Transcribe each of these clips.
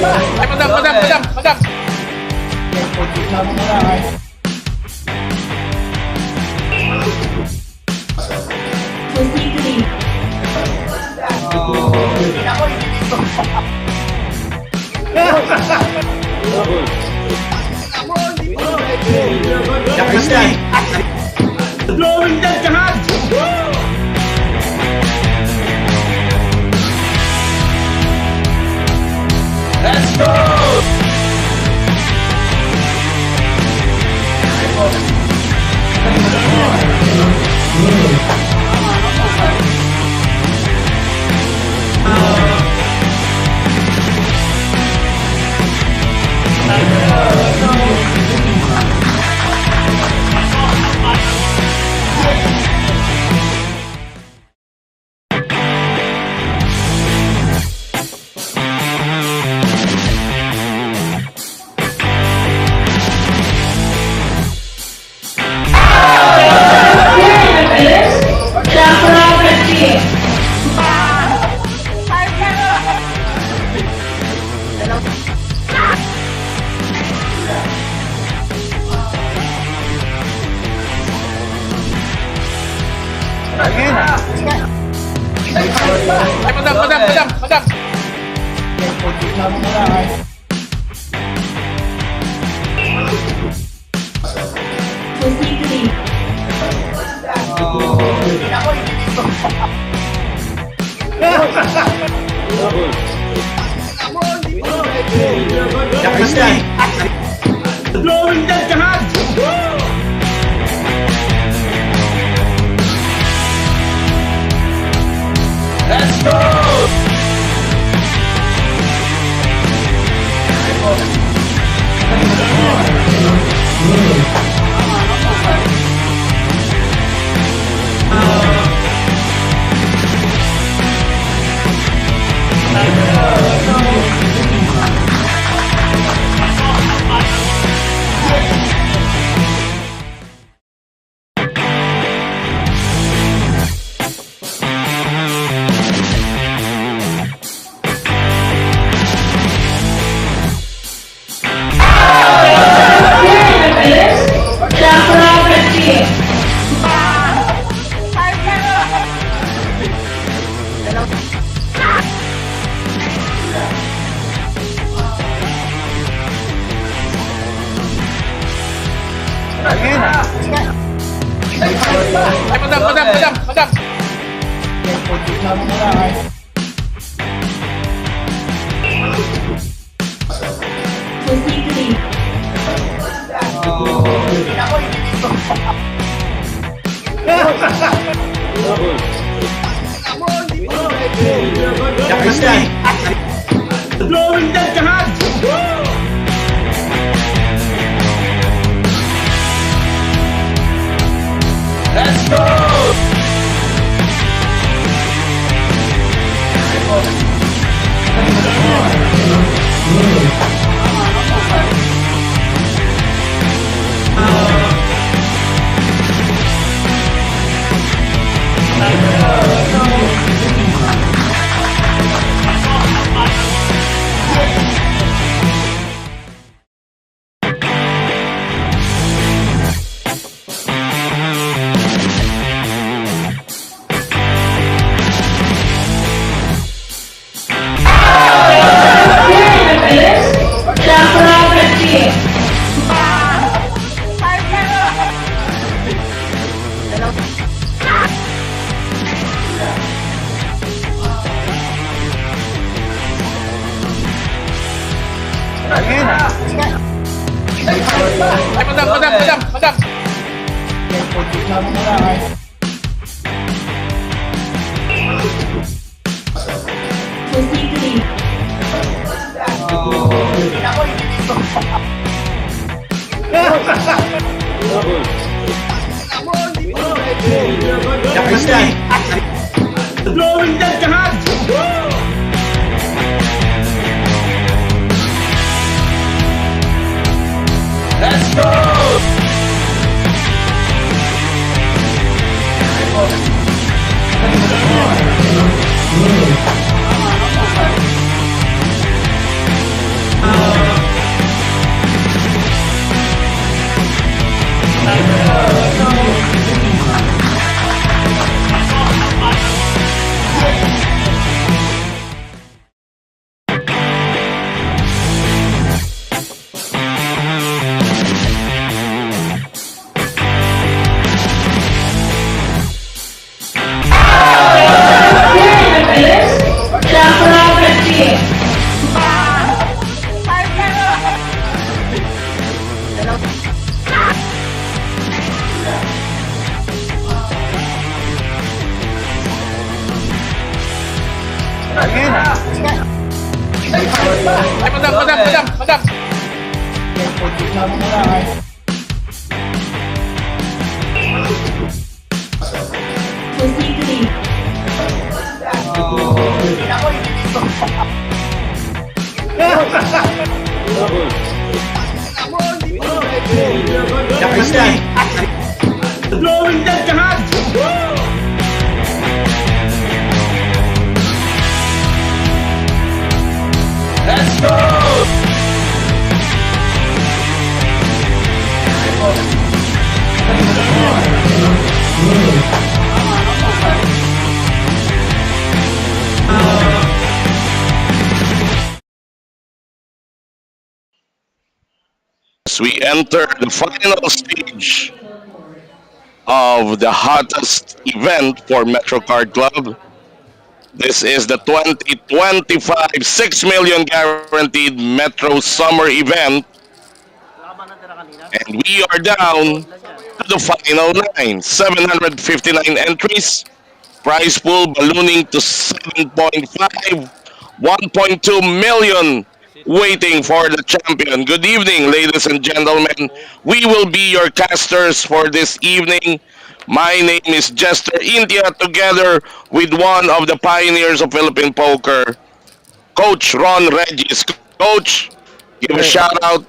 Ay, madam. Blowing that jihad! Let's go! Ay, madam. Blowing that jihad! Let's go! Ay, madam. Blowing that jihad! Let's go! Ay, madam. Blowing that jihad! Let's go! Ay, madam, madam, madam, madam. Blowing dead jahat! Let's go! As we enter the final stage of the hottest event for Metro Card Club, this is the 2025 6 million guaranteed Metro Summer event, and we are down to the final nine. 759 entries, prize pool ballooning to 7.5, 1.2 million waiting for the champion. Good evening, ladies and gentlemen. We will be your casters for this evening. My name is Jester India, together with one of the pioneers of Philippine poker, Coach Ron Regis. Coach, give a shout out.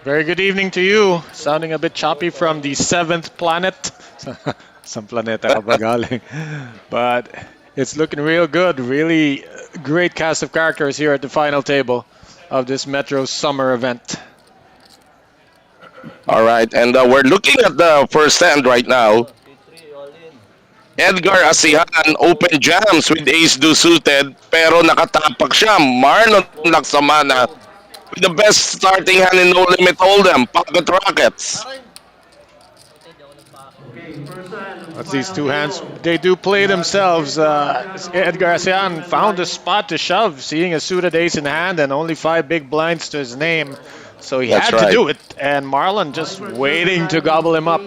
Very good evening to you. Sounding a bit choppy from the seventh planet. Some planeta ka ba galing? But it's looking real good. Really great cast of characters here at the final table of this Metro Summer event. All right, and we're looking at the first hand right now. Edgar Asihan open jams with ace-2 suited, pero nakatapak siya. Marlon Laksamana with the best starting hand in no limit hold'em, pocket rockets. What's these two hands? They do play themselves. Edgar Asian found a spot to shove, seeing a suited ace in hand and only 5 big blinds to his name. So he That's had right. to do it, and Marlon just waiting to gobble him up.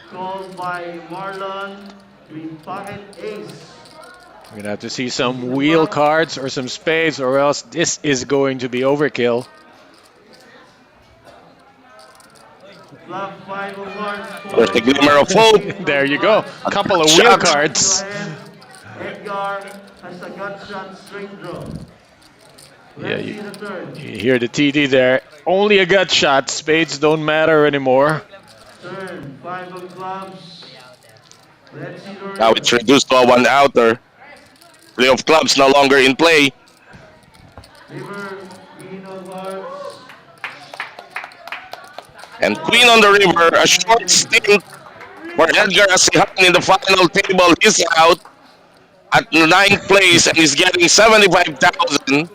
Called by Marlon with pocket ace. We're gonna have to see some wheel cards or some spades, or else this is going to be overkill. Flop 5 of hearts There's the glimmer of hope. There you go. Couple of wheel Shots. cards. Edgar has a gut shot straight draw. Yeah, Let's see the turn. You hear the TD there. Only a gut shot. Spades don't matter anymore. Turn 5 of clubs. Let's see the Now it's reduced to a one-outer. Play of clubs no longer in play. river. Queen of hearts. And Queen on the river, a short stint for Edgar Asihan in the final table. He's out at 9th place and is getting 75,000.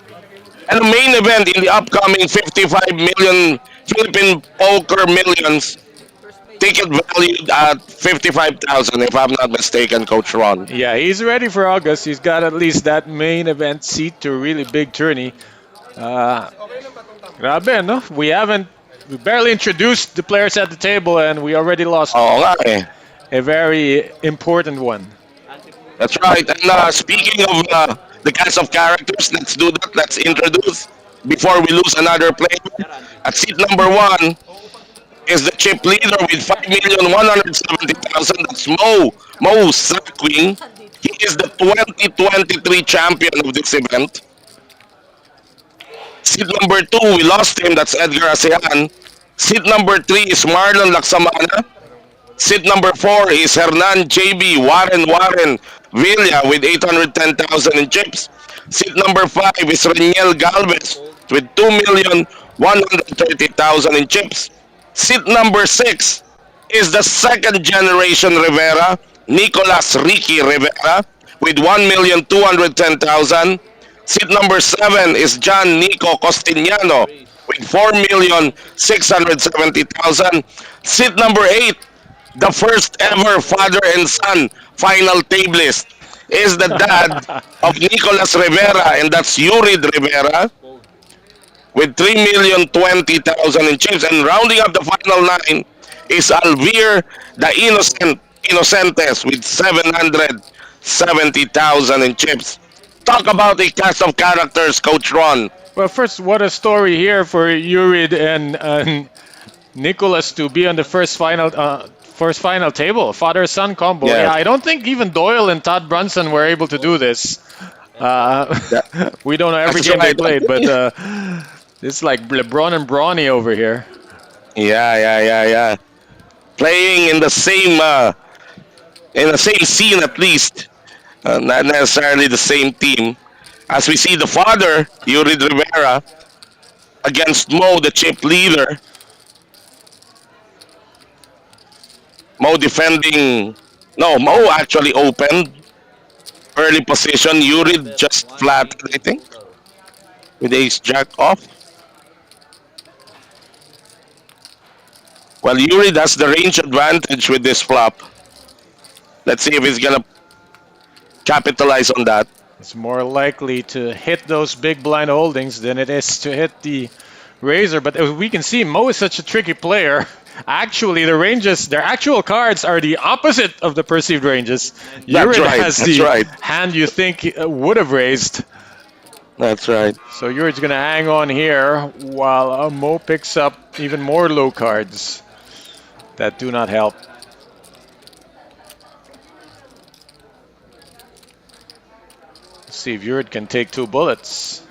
And the main event in the upcoming 55 million Philippine Poker Millions, ticket valued at 55,000 if I'm not mistaken, Coach Ron. Yeah, he's ready for August. He's got at least that main event seat to a really big tourney. Grabe, no? We barely introduced the players at the table, and we already lost Oo nga eh. a very important one. That's right. And speaking of the cast of characters, let's do that. Let's introduce before we lose another player. At seat number 1 is the chip leader with 5,170,000. That's Mo Sakwing. He is the 2023 champion of this event. Seat number 2, we lost him. That's Edgar Asihan. Seat number 3 is Marlon Laksamana. Seat number 4 is Hernan JB Warren Villa with 810,000 in chips. Seat number 5 is Reniel Galvez with 2,130,000 in chips. Seat number 6 is the second generation Rivera, Nicolas Ricky Rivera with 1,210,000. Seat number 7 is John Nico Costiniano with 4,670,000. Seat number 8, the first ever father and son final tablist, is the dad of Nicolas Rivera, and that's Yurid Rivera with 3,020,000 in chips. And rounding up the final 9 is Alvir the Innocentes with 770,000 in chips. Talk about a cast of characters, Coach Ron. Well, first, what a story here for Yurid and Nicholas to be on the first final table, father-son combo. Yeah, Yes, I don't think even Doyle and Todd Brunson were able to do this. that, We don't know every that's game they right. played, but it's like LeBron and Bronny over here. Yeah. Playing in the same scene at least, not necessarily the same team. As we see the father, Yuri Rivera, against Mo, the chip leader. Mo defending. No, Mo actually opened early position. Yuri just flattened, I think, with ace jack off. Well, Yuri has the range advantage with this flop. Let's see if he's gonna capitalize on that. It's more likely to hit those big blind holdings than it is to hit the razor. But as we can see, Mo is such a tricky player. Actually, the ranges, their actual cards are the opposite of the perceived ranges. That's Yurid right. has That's the right. hand you think would have raised. That's right. So Yurid's going to hang on here while Mo picks up even more low cards that do not help. Let's see if Yurid can take 2 bullets.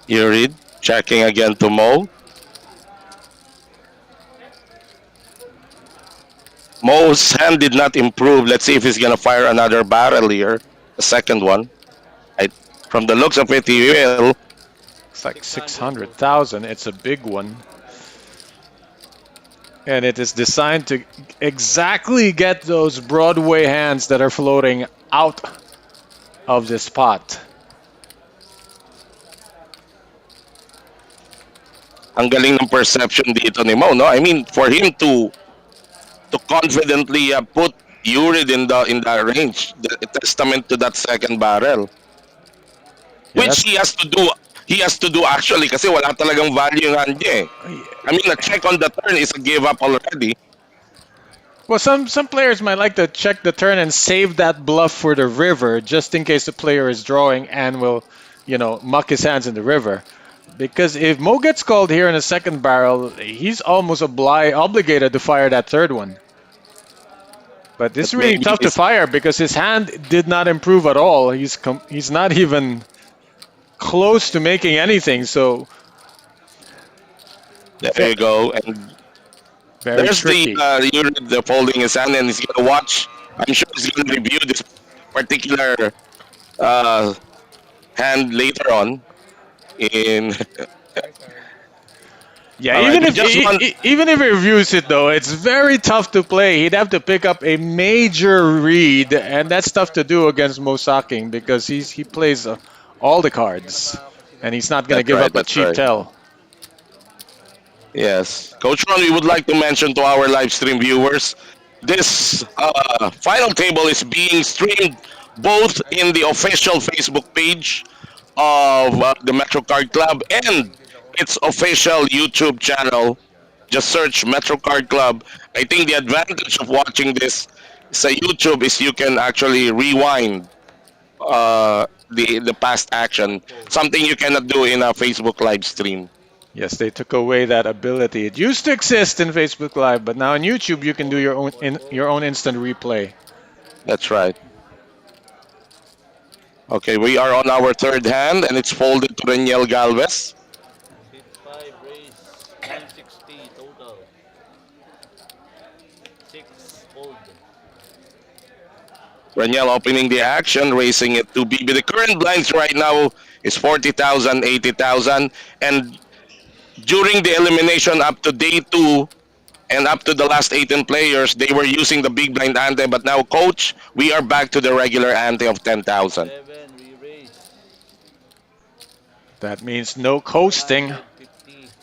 Yuri checking again to Mo. Mo's hand did not improve. Let's see if he's gonna fire another barrel here. The second one. Right. From the looks of it, he will. It's like 600,000. It's a big one. And it is designed to exactly get those Broadway hands that are floating out of this pot. Ang galing ng perception dito ni Mo, no? I mean, for him to confidently put Yurid in the range, the testament to that second barrel. Which Yes. he has to do actually kasi wala talagang value yung hand niya eh. I mean, a check on the turn is a give up already. Well, some players might like to check the turn and save that bluff for the river just in case the player is drawing and will, muck his hands in the river. Because if Mo gets called here in a second barrel, he's almost obligated to fire that third one. But this is really tough to fire because his hand did not improve at all. He's not even close to making anything. So There you go. And very there's tricky. the folding his hand, and he's gonna watch. I'm sure he's gonna review this particular hand later on. Yeah, All even right, if even if he reviews it though, it's very tough to play. He'd have to pick up a major read, and that's tough to do against Mo Saking because he plays all the cards, and he's not going to That's give right, up a that's cheap right. tell. Yes, Coach Ron, we would like to mention to our live stream viewers, this final table is being streamed both in the official Facebook page of the Metro Card Club and its official YouTube channel. Just search Metro Card Club. I think the advantage of watching this sa YouTube is you can actually rewind the past action, something you cannot do in a Facebook live stream. Yes, they took away that ability. It used to exist in Facebook Live, but now on YouTube you can do your own instant replay. That's right. Okay, we are on our third hand, and it's folded to Reniel Galvez. Reniel opening the action, raising it to BB. The current blinds right now is 40,000, 80,000, and during the elimination up to day 2 and up to the last 18 players, they were using the big blind ante, but now, Coach, we are back to the regular ante of 10,000. That means no coasting.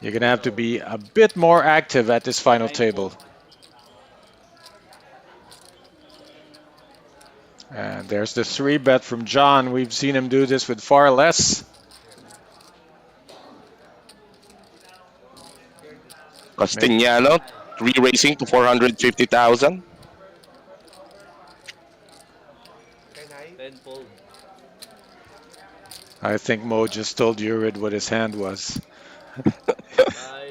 You're going to have to be a bit more active at this final table. And there's the 3-bet from John. We've seen him do this with far less. Castellano, re-raising to 450,000. 10 fold. I think Mo just told Yurid what his hand was. 5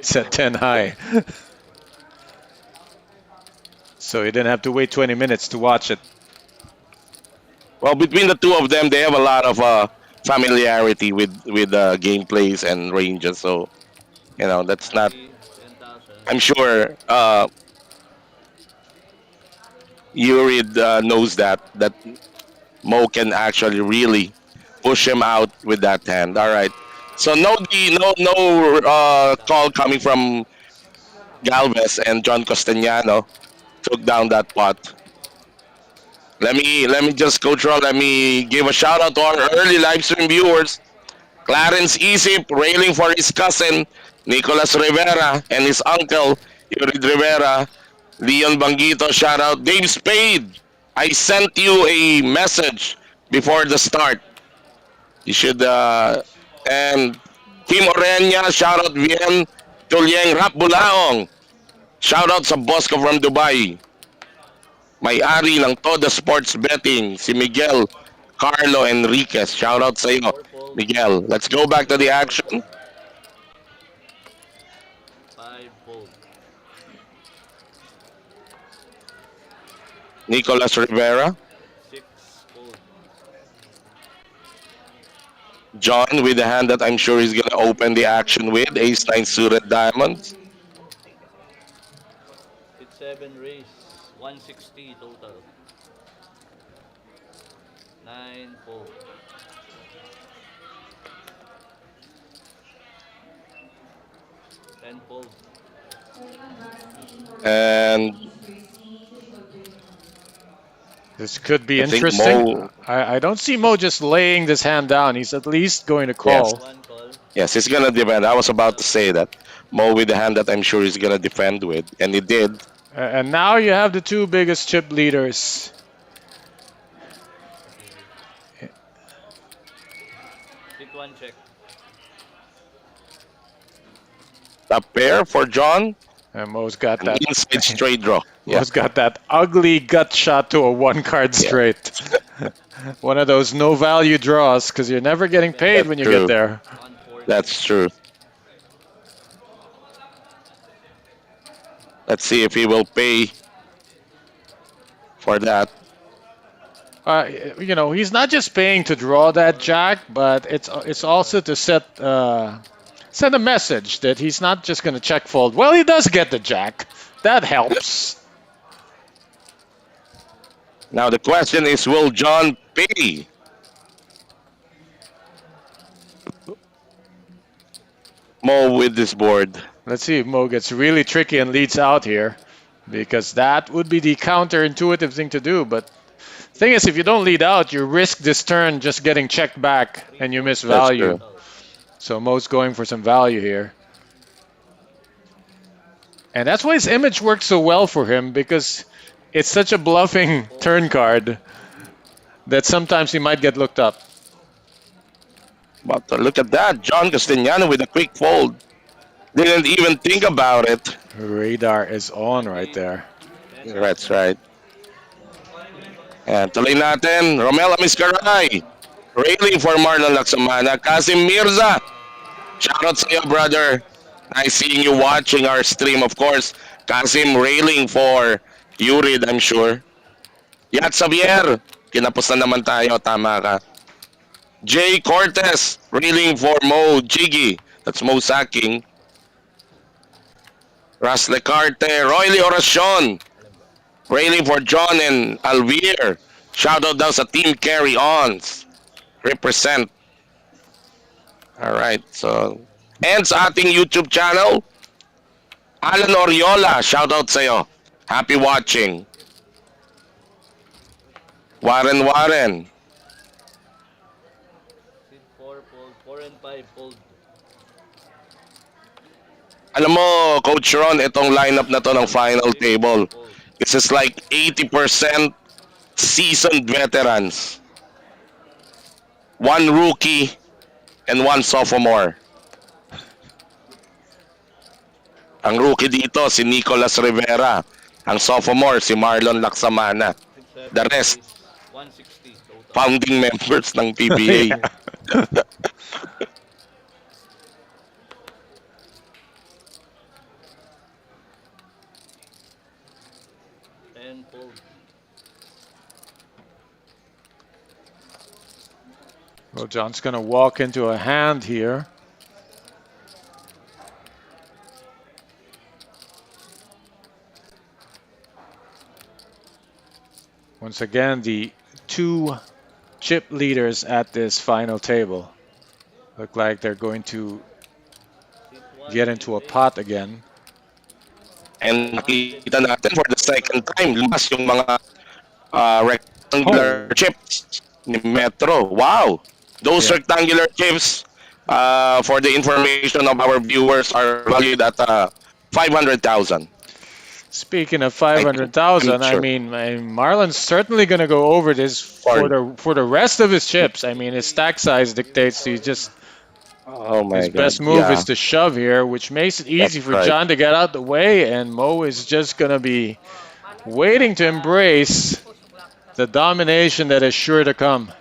Said fold. 10 high. So he didn't have to wait 20 minutes to watch it. Well, between the two of them, they have a lot of familiarity with gameplays and ranges. So that's not. 3, 10,000. I'm sure Yurid knows that Mo can actually really push him out with that hand. All right. So no call coming from Galvez, and John Castellano took down that pot. Let me just, Coach Ron, let me give a shout out to our early live stream viewers. Clarence Isip railing for his cousin Nicolas Rivera and his uncle Yurid Rivera. Leon Bangito, shout out. Dave Spade, I sent you a message before the start. You should and Kim Orenya, shout out Vien Tulyeng Rap Bulaong. Shout out sa boss ko from Dubai. May-ari ng Toda Sports Betting, si Miguel Carlo Enriquez. Shout out sa iyo, 4 fold. Miguel. Let's go back to the action. 5 fold. Nicolas Rivera. 6 fold. John with the hand that I'm sure he's gonna open the action with. Ace-9 suited diamonds. Hit 7 raise. 160 total. 9 fold. 10 fold. And This could be I think interesting. Mo, I don't see Mo just laying this hand down. He's at least going to call. 1 call. yes, he's gonna defend. I was about to say that. Mo with the hand that I'm sure he's gonna defend with, and he did. And now you have the two biggest chip leaders. Hit 1 check. A pair for John, And Mo's got an that. inside straight draw. Yeah, Mo's got that ugly gut shot to a one card Yeah. straight. One of those no value draws because you're never getting paid when you True. get there. 140. that's true. Let's see if he will pay for that. He's not just paying to draw that jack, but it's also to send a message that he's not just going to check fold. Well, he does get the jack. That helps. Now the question is, will John pay? Mo with this board. Let's see if Mo gets really tricky and leads out here, because that would be the counterintuitive thing to do. But thing is, if you don't lead out, you risk this turn just getting checked back and you miss That's value. true. So Mo's going for some value here. And that's why his image works so well for him, because it's such a bluffing turn card that sometimes he might get looked up. But look at that, John Castellano with a quick fold. Didn't even think about it. Radar is on right there. That's right. And tuloy natin, Romel Amiscaray. Railing for Marlon Laksamana. Kasim Mirza. Shoutout sa iyo, brother. Nice seeing you watching our stream, of course. Kasim railing for Yurid, I'm sure. Yat Xavier. Kinapos na naman tayo, tama ka. Jay Cortez railing for Mo Jiggy. That's Mo Sacking. Ras Lecarte, Royly Oracion. Railing for John and Alvier. Shoutout daw sa Team Carry Ons. Represent. Alright, so. And sa ating YouTube channel, Alan Oriola, shoutout sa'yo. Happy watching. Warren Warren. Hit 4 fold. 4 and 5 fold. Alam mo, Coach Ron, itong lineup na to ng final table. This is like 80% seasoned veterans. One rookie and one sophomore. Ang rookie dito si Nicolas Rivera. Ang sophomore si Marlon Laksamana. Hit 7 The rest, raise. founding members ng PBA. Yeah. Well, John's going to walk into a hand here. Once again, the two chip leaders at this final table look like they're going to get into a pot again. And nakita natin for the second time, lumas yung mga rectangular chips ni Metro. Wow! Those Yeah. rectangular chips, for the information of our viewers, are valued at 500,000. Speaking of 500,000, I Sure. mean, Marlon's certainly going to go over this for the rest of his chips. I mean, his stack size dictates he just Oh my his God. best move Yeah, is to shove here, which makes it easy that's for right. John to get out the way, and Mo is just going to be waiting to embrace the domination that is sure to come.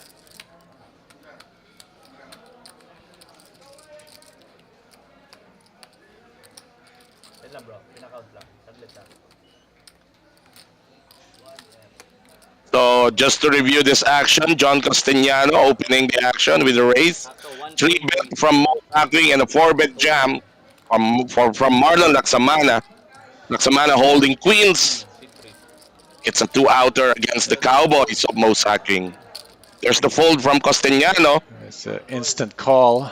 So just to review this action, John Castellano opening the action with a raise. 3-bet from Mo Packing and a 4-bet jam from Marlon Laksamana. Laksamana holding queens. It's a 2-outer against the Cowboys of Mo Sacking. There's the fold from Castellano. It's an instant call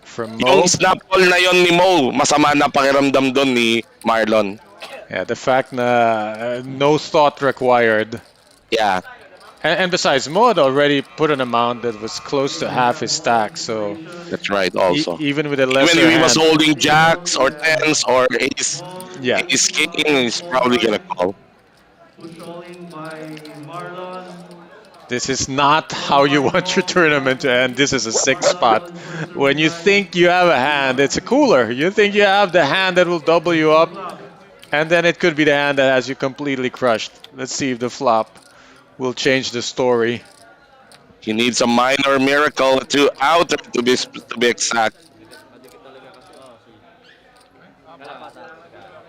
from Mo. Yung snap call na yon ni Mo, masama na pakiramdam doon ni Marlon. Yeah, the fact na no thought required. Yeah, And besides, Mo had already put an amount that was close to half his stack, so that's right also. even with a Even lesser if he was hand, holding jacks or tens or ace, yeah, ace king, he's probably gonna call. Controlling by Marlon. this is not how you want your tournament to end. This is a 6 spot. When you think you have a hand, it's a cooler. You think you have the hand that will double you up, and then it could be the hand that has you completely crushed. Let's see if the flop will change the story. He needs a minor miracle, a 2-outer to be exact.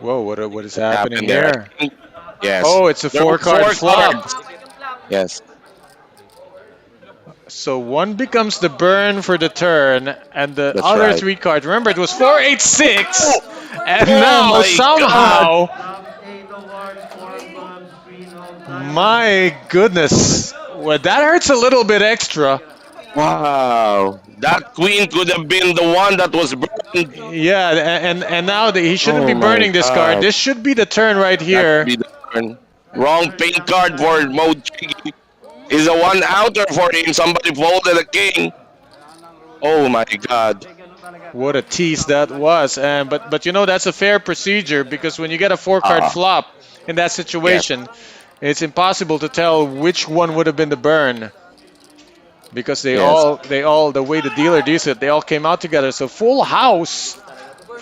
Whoa, what is happening Happened there. here? Yes. Oh, it's a There were 4-card four flop. cards. Yes. So one becomes the burn for the turn, and the That's other right. 3 cards. Remember, it was 4-8-6, and Oh now my somehow, Top 8 of hearts, 4 of clubs, 3 no time. my goodness, well, that hurts a little bit extra. Wow. That queen could have been the one that was burned. Yeah, and now he shouldn't Oh be my burning this card. God. This should be the turn right That here. could be the turn. Wrong pink card for Mo Jiggy. Is a 1-outer for him. Somebody folded a king. Oh my God. What a tease that was. But you know, that's a fair procedure, because when you get a 4-card Ah. flop in that situation, it's impossible to tell which one would have been the burn, because they Yes. all the way the dealer deals it, they all came out together. So full house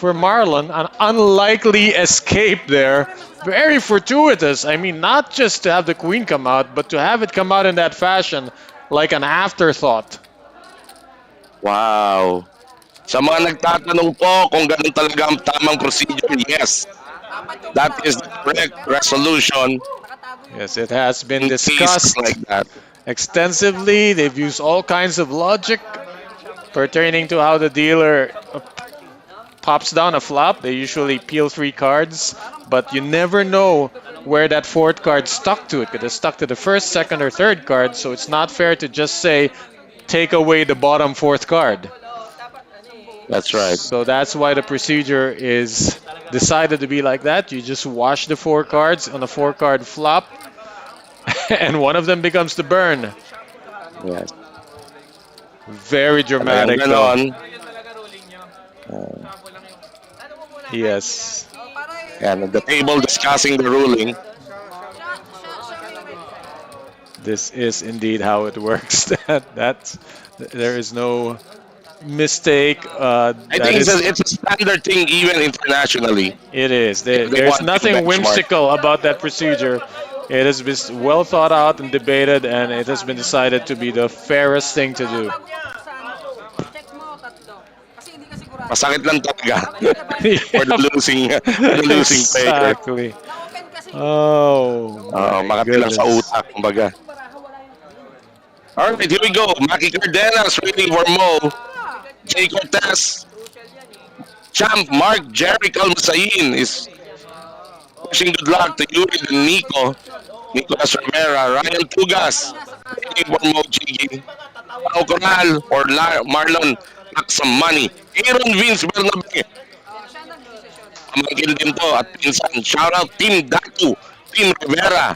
for Marlon, an unlikely escape there. Very fortuitous. I mean, not just to have the queen come out, but to have it come out in that fashion, like an afterthought. Wow. Sa mga nagtatanong po kung ganun talaga ang tamang procedure, yes. That is the correct resolution Yes, it has been in cases discussed like that. extensively. They've used all kinds of logic pertaining to how the dealer pops down a flop. They usually peel 3 cards, but you never know where that 4th card stuck to. It could have stuck to the 1st, 2nd, or 3rd card, so it's not fair to just say, take away the bottom 4th card. That's right. So that's why the procedure is decided to be like that. You just wash the 4 cards on a 4-card flop, and one of them becomes the burn. Yes. Very dramatic, Ayun, though. ganon. Yes. And the table discussing the ruling. This is indeed how it works. There is no mistake. I think it's a standard thing even internationally. It is. They There's want to nothing benchmark. whimsical about that procedure. It has been well thought out and debated, and it has been decided to be the fairest thing to do. Masakit lang talaga for Yep. the losing player. Exactly. Oh my Makati lang sa goodness. utak, kumbaga. Alright, here we go. Maki Cardenas waiting for Mo. Jay Cortez. Champ Mark Jerry Calmasain is wishing good luck to Yuri and Nico. Nicolas Rivera. Ryan Tugas waiting for Mo Jiggy. Pao Coral or Marlon. Pack some money. Aaron Vince Bernabe. Pamangkin din to at pinsan. Shoutout Team Datu. Team Rivera.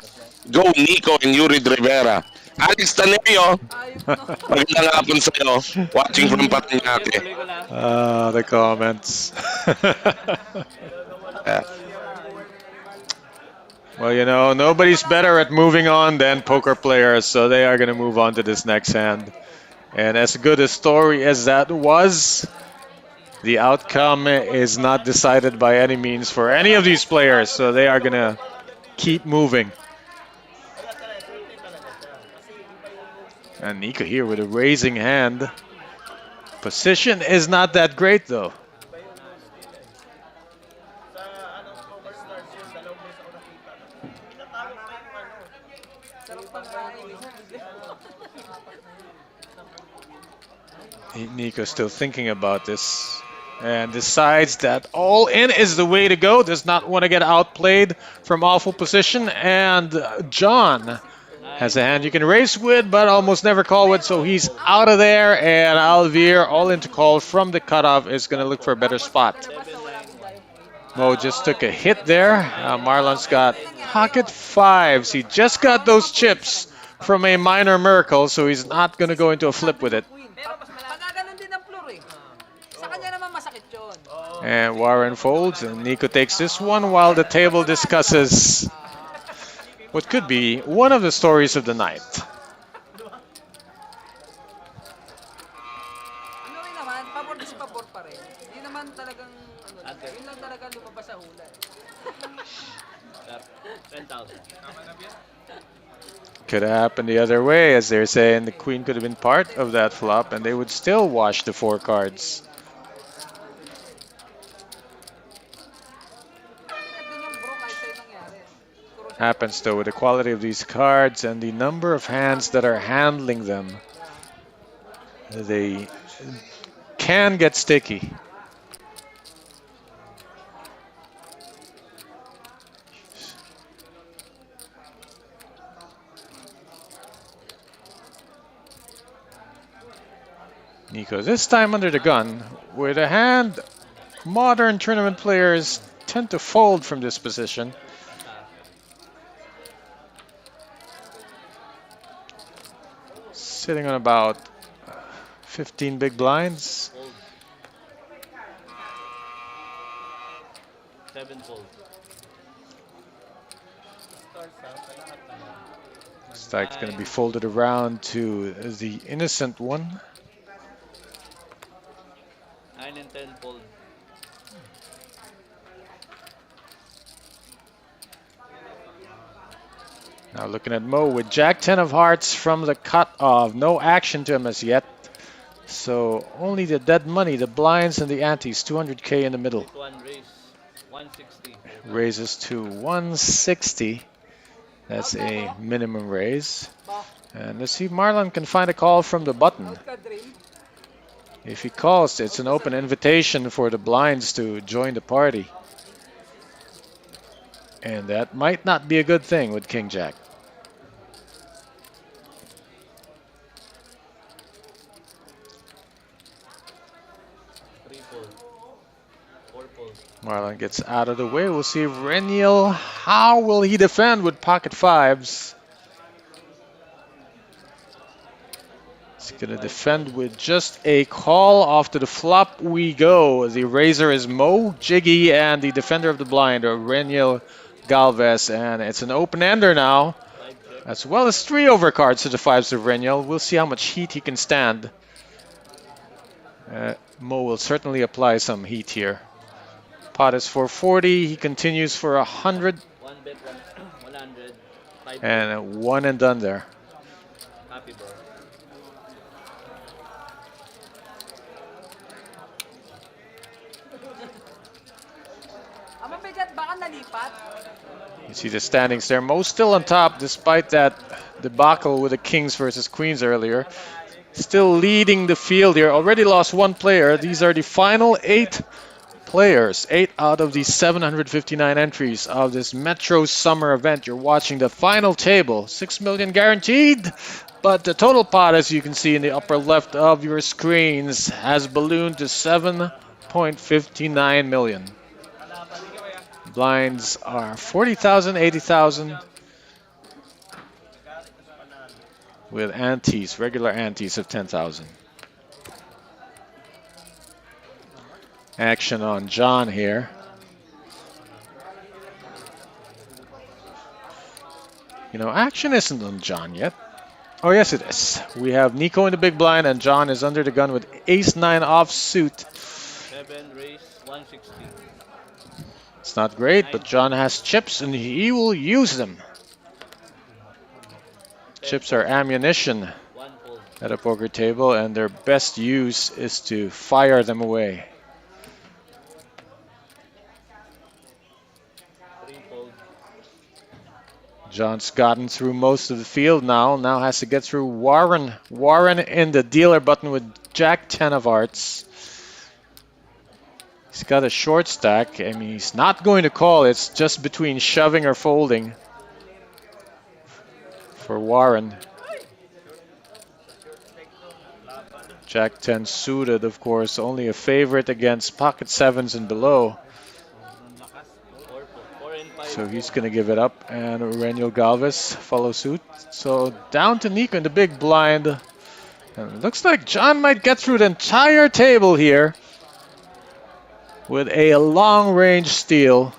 Go Nico and Yuri Rivera. Alex Tanerio. Magandang hapon sa'yo. Watching from Paranaque. The comments. Well, you know, nobody's better at moving on than poker players, so they are going to move on to this next hand. And as good a story as that was, the outcome is not decided by any means for any of these players, so they are going to keep moving. And Nico here with a raising hand. Position is not that great, though. Nico's still thinking about this and decides that all in is the way to go. Does not want to get outplayed from awful position. And John has a hand you can race with, but almost never call with, so he's out of there. And Alvier, all in to call from the cutoff, is going to look for a better spot. Mo just took a hit there. Marlon's got pocket fives. He just got those chips from a minor miracle, so he's not going to go into a flip with it. And Warren folds, and Nico takes this one while the table discusses what could be one of the stories of the night. Could have happened the other way, as they're saying the queen could have been part of that flop, and they would still wash the 4 cards. Happens though with the quality of these cards and the number of hands that are handling them, they can get sticky. Nico this time under the gun with a hand. Modern tournament players tend to fold from this position. Sitting on about 15 big blinds. 7 fold. Stack's going to be folded around to the innocent one. 9 and 10 fold. Now looking at Mo with Jack 10 of hearts from the cutoff. No action to him as yet. So only the dead money, the blinds and the antes, 200k in the middle. One raise, 160. Raises to 160. That's a minimum raise. And let's see if Marlon can find a call from the button. If he calls, it's an open invitation for the blinds to join the party. And that might not be a good thing with King Jack. Marlon gets out of the way. We'll see Reniel. How will he defend with pocket fives? He's going to defend with just a call. Off to the flop we go. The raiser is Mo Jiggy, and the defender of the blind are Reniel Galvez. And it's an open-ender now, as well as 3 overcards to the fives of Reniel. We'll see how much heat he can stand. Mo will certainly apply some heat here. Pot is 440. He continues for 100. 1 bet 100. 5 fold. And a one and done there. Happy bro. Ang mabigat baka nalipat? You see the standings there. Mo still on top despite that debacle with the Kings versus Queens earlier. Still leading the field here. Already lost one player. These are the final 8 players. 8 out of the 759 entries of this Metro Summer event. You're watching the final table. 6 million guaranteed. But the total pot, as you can see in the upper left of your screens, has ballooned to 7.59 million. Blinds are 40,000, 80,000. With antes, regular antes of 10,000. Action on John here. You know, action isn't on John yet. Oh, yes, it is. We have Nico in the big blind, and John is under the gun with ace-9 offsuit. 7 raise 160. It's not great, but John has chips, and he will use them. Chips are ammunition 1 fold. at a poker table, and their best use is to fire them away. 3 fold. John's gotten through most of the field now has to get through Warren. Warren in the dealer button with Jack 10 of hearts. He's got a short stack. I mean, he's not going to call. It's just between shoving or folding for Warren. Jack 10 suited, of course, only a favorite against pocket 7s and below. 4 and 5. So he's going to give it up, and Reniel Galvez follow suit. So down to Nico in the big blind. And it looks like John might get through the entire table here with a long-range steal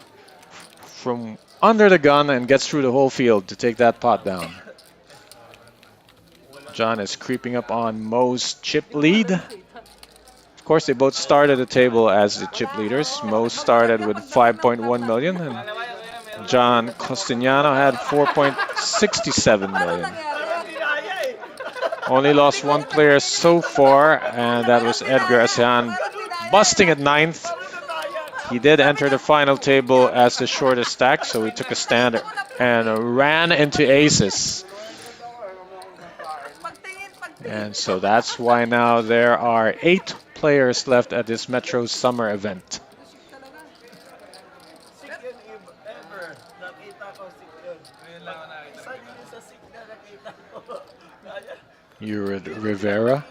from under the gun and gets through the whole field to take that pot down. John is creeping up on Mo's chip lead. Of course, they both started the table as the chip leaders. Mo started with 5.1 million, and John Costignano had 4.67 million. Only lost one player so far, and that was Edgar Asian, busting at 9th. He did enter the final table as the shortest stack, so he took a stand and ran into aces. And so that's why now there are 8 players left at this Metro Summer event. Yurid Rivera.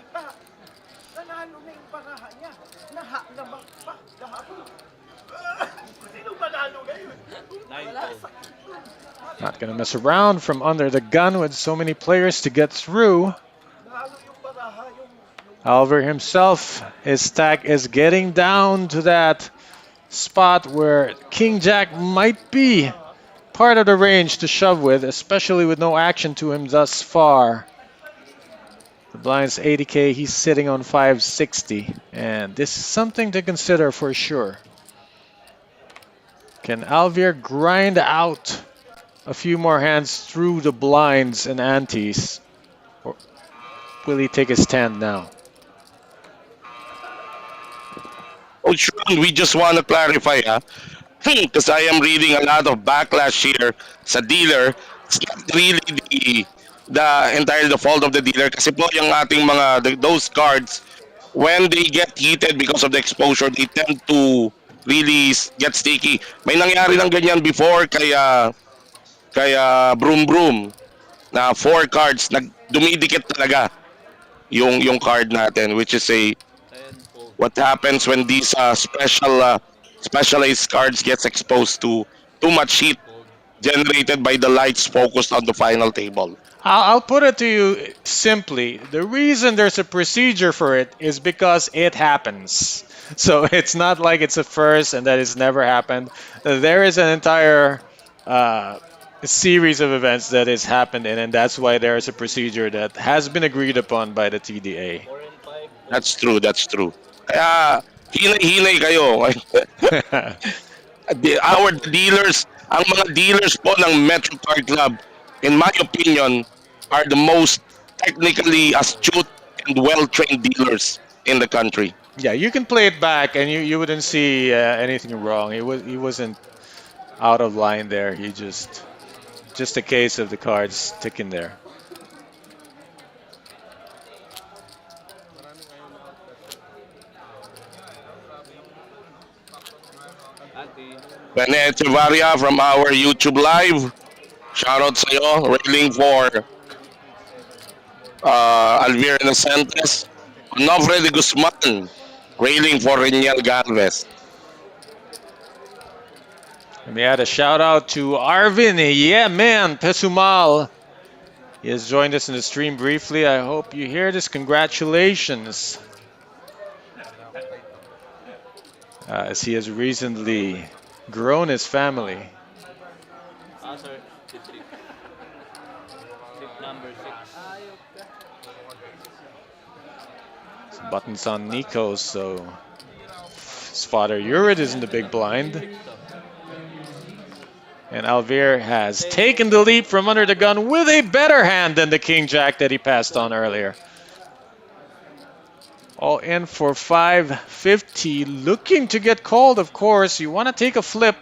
Not going to mess around from under the gun with so many players to get through. Alver himself, his stack is getting down to that spot where King Jack might be part of the range to shove with, especially with no action to him thus far. The blind's 80k, he's sitting on 560, and this is something to consider for sure. Can Alvier grind out a few more hands through the blinds and antes, or will he take his stand now? Oh, Sean, we just want to clarify, because I am reading a lot of backlash here sa dealer. It's not really the fault of the dealer. Kasi po yung ating those cards, when they get heated because of the exposure, they tend to really get sticky. May nangyari ng ganyan before kaya Broom Broom na 4 cards dumidikit talaga yung card natin, which is what happens when these specialized cards gets exposed to too much heat generated by the lights focused on the final table. I'll put it to you simply. The reason there's a procedure for it is because it happens. So it's not like it's a first and that it's never happened. There is an entire series of events that has happened in, and that's why there is a procedure that has been agreed upon by the TDA. 4 and 5. That's true, that's true. Kaya hinay-hinay kayo. Our dealers, ang mga dealers po ng Metro Card Club, in my opinion, are the most technically astute and well-trained dealers in the country. Yeah, you can play it back and you wouldn't see anything wrong. He wasn't out of line there. He just a case of the cards ticking there. Ante. Rene Echevarria from our YouTube live. Shoutout sa'yo. Railing for Alvira Inocentes. Onofre de Guzman. Railing for Reniel Galvez. Let me add a shout out to Arvin. Yeah, man, Pesumal. He has joined us in the stream briefly. I hope you hear this. Congratulations. As he has recently grown his family. Sir. District. District number 6. Buttons on Nico, so his father Urid is in the big blind. And Alvear has taken the leap from under the gun with a better hand than the King Jack that he passed on earlier. All in for 550. Looking to get called, of course. You want to take a flip.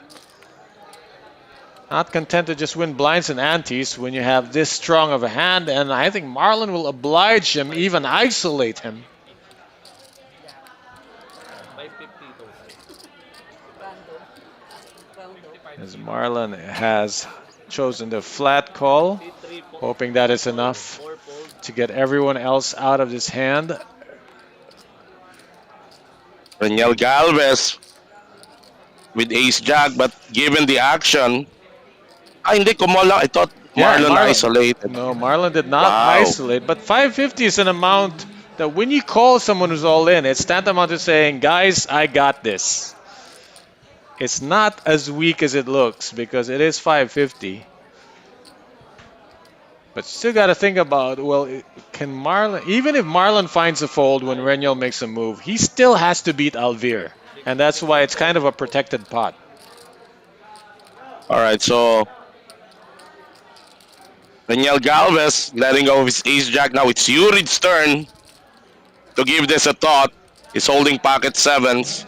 Not content to just win blinds and antes when you have this strong of a hand. And I think Marlon will oblige him, even isolate him. 550 As Marlon has chosen the flat call, hoping that is enough to get everyone else out of this hand. Reniel Galvez with ace jack, but given the action, hindi kumola. I thought Marlon isolated. No, Marlon did not Wow. isolate, but 550 is an amount that when you call someone who's all in, it's tantamount to saying, guys, I got this. It's not as weak as it looks because it is 550. But you still got to think about, well, can Marlon, even if Marlon finds a fold when Reniel makes a move, he still has to beat Alvear. And that's why it's kind of a protected pot. All right, so Reniel Galvez letting go of his ace jack. Now it's Yurid's turn to give this a thought. He's holding pocket sevens.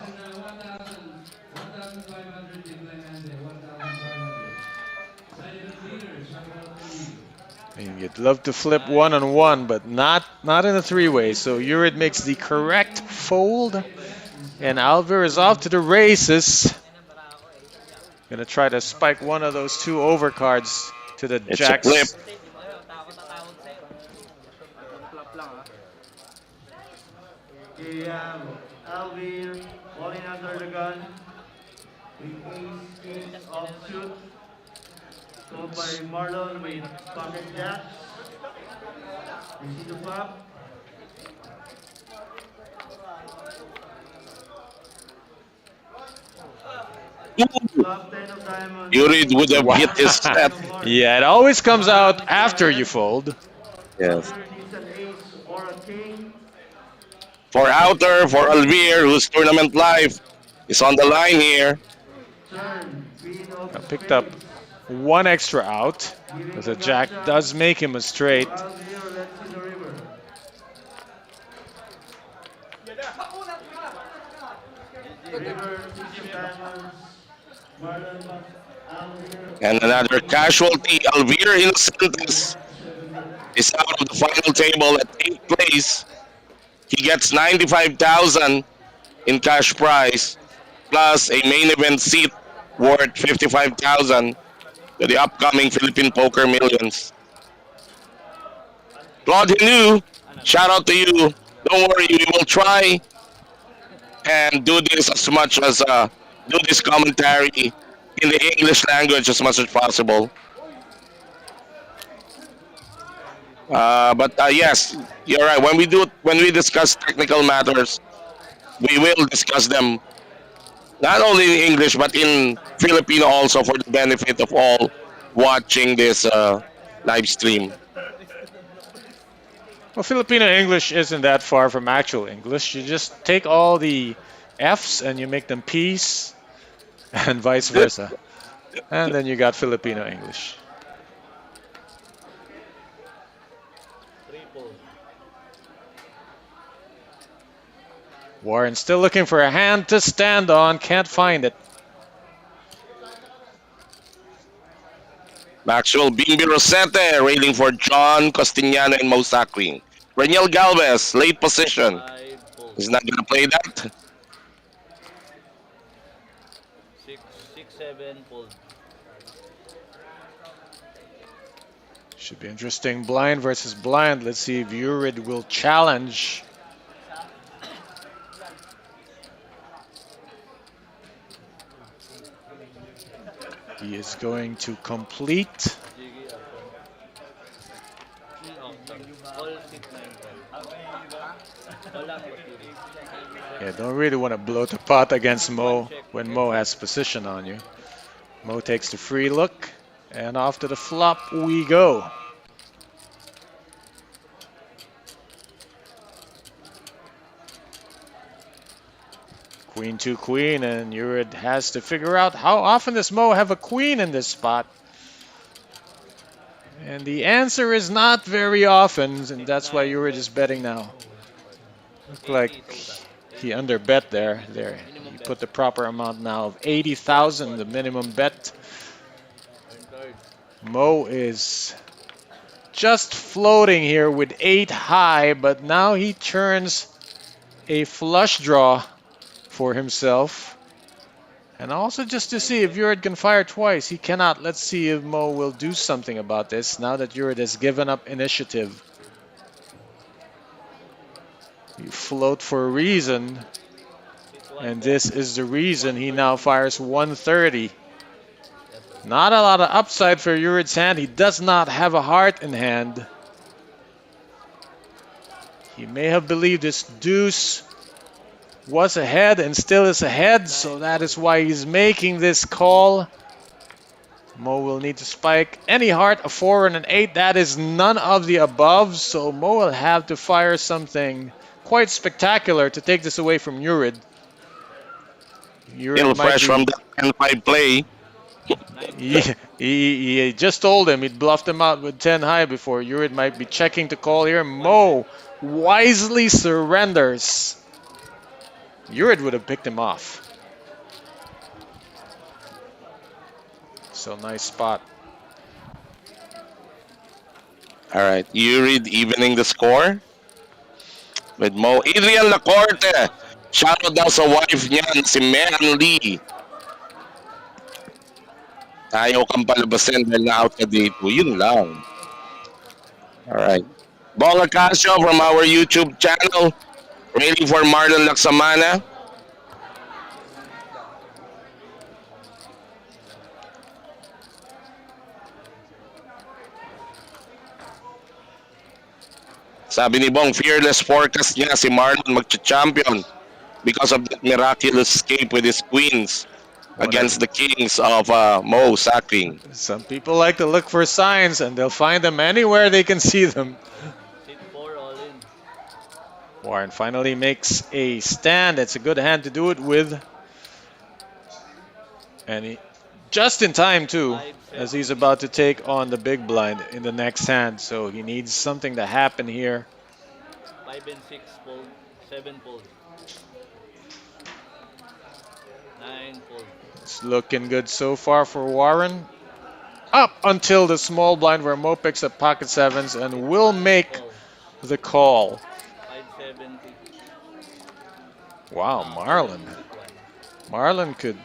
And you'd love to flip one-on-one, but not in a three-way. So Urid makes the correct fold, and Alvear is off to the races. Gonna try to spike one of those two overcards to the It's jacks. a flip. Here you have Alvin falling under the gun. With ace offsuit. Followed by Marlon with pocket jacks. You see the flop? Flop 10 of diamonds. Yurid would have hit his set. Yeah, it always comes out after you fold. Yes. Needs an ace or a king. For Outer, for Alvear, whose tournament life is on the line here. Turn. Queen of I picked up one extra out because the jack does make him a straight. Alvin, let's see the river. River, 6 of diamonds. Marlon, Alvin. And another casualty, Alvear Inocentes is out of the final table at 8th place. He gets 95,000 in cash prize, plus a main event seat worth 55,000 to the upcoming Philippine Poker Millions. Claude Hinu, shout out to you. Don't worry, we will try and do this as much as do this commentary in the English language as much as possible. But yes, you're right. When we discuss technical matters, we will discuss them not only in English but in Filipino also for the benefit of all watching this live stream. Well, Filipino English isn't that far from actual English. You just take all the F's and you make them P's and vice versa. And then you got Filipino English. Warren still looking for a hand to stand on. Can't find it. Maxwell Bimbi Rosete railing for John Costiniano and Mo Sacquin. Reniel Galvez, late position. 5 fold. He's not gonna play that. 6, 6, 7 fold. Should be interesting. Blind versus blind. Let's see if Urid will challenge. He is going to complete. Jiggy up. Oh, sorry. All 6, 9 fold. All lang was Jiggy. Yeah, don't really want to blow the pot against Mo when Mo has position on you. Mo takes the free look, and off to the flop we go. Queen to queen, and Urid has to figure out how often does Mo have a queen in this spot. And the answer is not very often, and that's why Urid is betting now. Look like he underbet there. He put the proper amount now of 80,000, the minimum bet. Mo is just floating here with 8 high, but now he turns a flush draw for himself. And also just to see if Urid can fire twice. He cannot. Let's see if Mo will do something about this now that Urid has given up initiative. You float for a reason, and this is the reason he now fires 130. Not a lot of upside for Urid's hand. He does not have a heart in hand. He may have believed this deuce was ahead and still is ahead, so that is why he's making this call. Mo will need to spike any heart, a 4 and an 8. That is none of the above, so Mo will have to fire something quite spectacular to take this away from Urid. Still fresh from the 10-5 play. He just told him he'd bluffed him out with 10 high before. Urid might be checking to call here. Mo wisely surrenders. Urid would have picked him off. So nice spot. All right, Urid evening the score with Mo. Adrian Lacorte, shoutout daw sa wife niya si Mehan Lee. Ayaw kang palabasin dahil na-out ka dito. Yun lang. Alright. Bong Acasio from our YouTube channel. Waiting for Marlon Laksamana. Sabi ni Bong, fearless forecast niya si Marlon magcha-champion because of that miraculous escape with his queens against the kings of Mo Sacquin. Some people like to look for signs, and they'll find them anywhere they can see them. Hit 4 all in. Warren finally makes a stand. It's a good hand to do it with. And he, just in time too, as he's about to take on the big blind in the next hand. So he needs something to happen here. 5 and 6 fold. 7 fold. 9 fold. It's looking good so far for Warren. Up until the small blind where Mo picks up pocket sevens and will make the call. 570. Wow, Marlon. Marlon could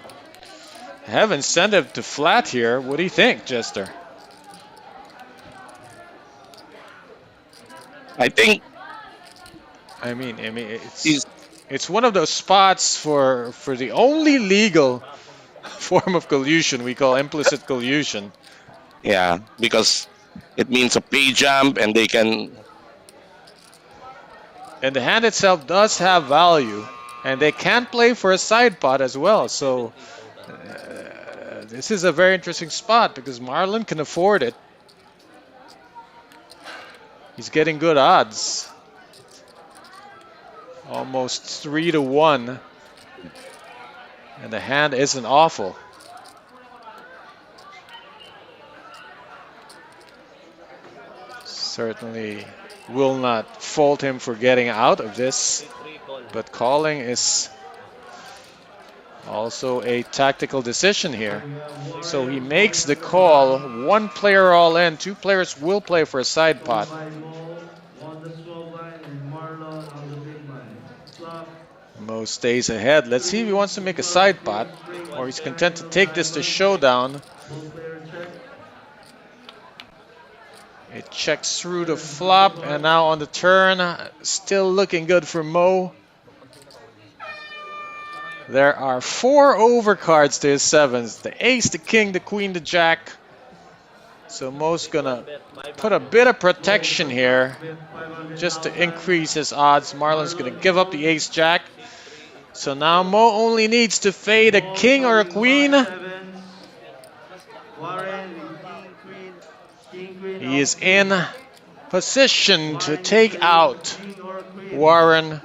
have incentive to flat here. What do you think, Jester? I think I mean, it's one of those spots for the only legal form of collusion we call implicit collusion. yeah, because it means a pay jump and they can. And the hand itself does have value, and they can play for a side pot as well. So this is a very interesting spot because Marlon can afford it. He's getting good odds. Almost 3-1. And the hand isn't awful. Certainly will not fault him for getting out of this. Hit 3 call. But calling is also a tactical decision here. So he makes the call. One player all in. Two players will play for a side pot. Five Mo on the small blind and Marlon on the big blind. Flop. Mo stays ahead. Let's see if he wants to make a side pot or he's content to take this to showdown. Both player check. It checks through the flop and now on the turn, still looking good for Mo. There are 4 overcards to his sevens. The ace, the king, the queen, the jack. So Mo's gonna put a bit of protection here just to increase his odds. Marlon's gonna give up the ace jack. So now Mo only needs to fade a king or a queen. Warren with king, queen He is in position to take out Warren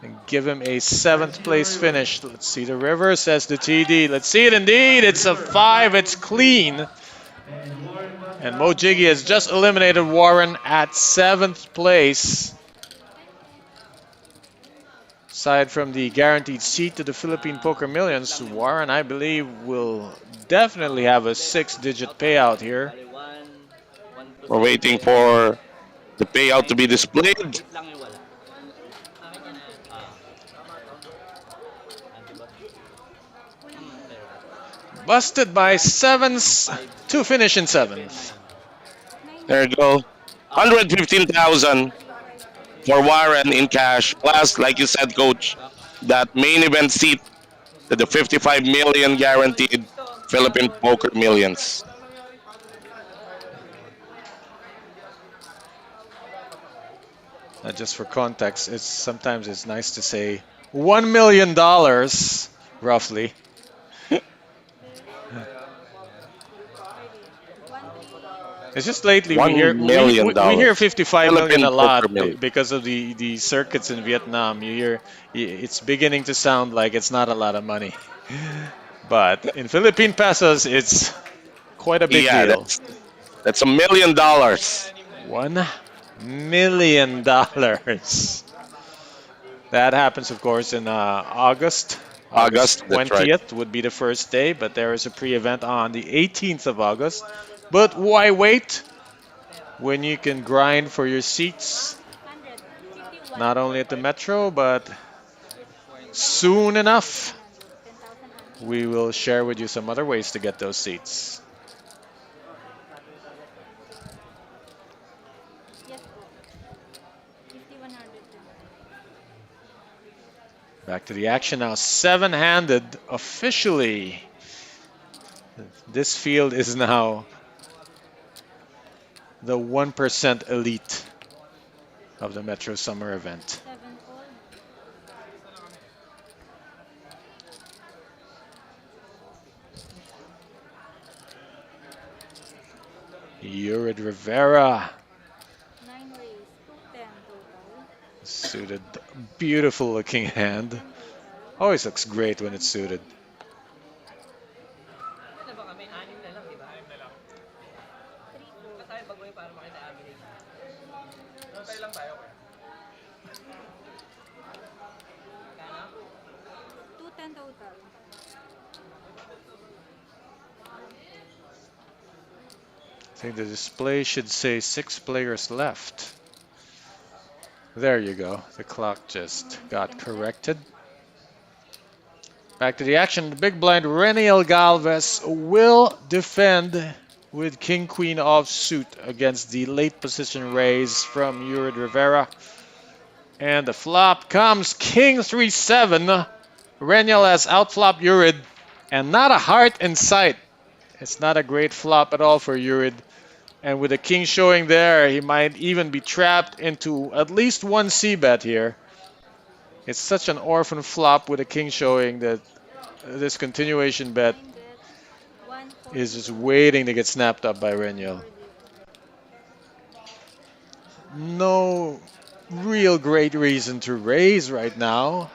and give him a 7th place finish. Let's see the river, says the TD. Let's see it indeed. It's a 5. It's clean. And Mo Jiggy has just eliminated Warren at 7th place. Aside from the guaranteed seat to the Philippine Poker Millions, Warren, I believe, will definitely have a 6-digit payout here. We're waiting for the payout to be displayed. Busted by 7s to finish in 7th. There you go. 115,000 for Warren in cash. Plus, like you said, Coach, that main event seat to the 55 million guaranteed Philippine Poker Millions. Just for context, sometimes it's nice to say $1 million, roughly. It's just lately we hear 55 million a lot because of the circuits in Vietnam. You hear it's beginning to sound like it's not a lot of money, but in Philippine pesos, it's quite a big deal. That's $1 million. $1 million. That happens, of course, in August. August 20th would be the first day, but there is a pre-event on the 18th of August. But why wait when you can grind for your seats? Not only at the Metro, but soon enough, we will share with you some other ways to get those seats. Back to the action now. 7-handed officially. This field is now the 1% elite of the Metro Summer event. Yurid Rivera. Suited, beautiful looking hand. Always looks great when it's suited. I think the display should say 6 players left. There you go. The clock just got corrected. Back to the action. The big blind, Reniel Galvez will defend with King Queen offsuit against the late position raise from Yurid Rivera. And the flop comes King 3-7. Reniel has outflopped Yurid and not a heart in sight. It's not a great flop at all for Yurid. And with the king showing there, he might even be trapped into at least one c-bet here. It's such an orphan flop with a king showing that this continuation bet is just waiting to get snapped up by Reniel. No real great reason to raise right now.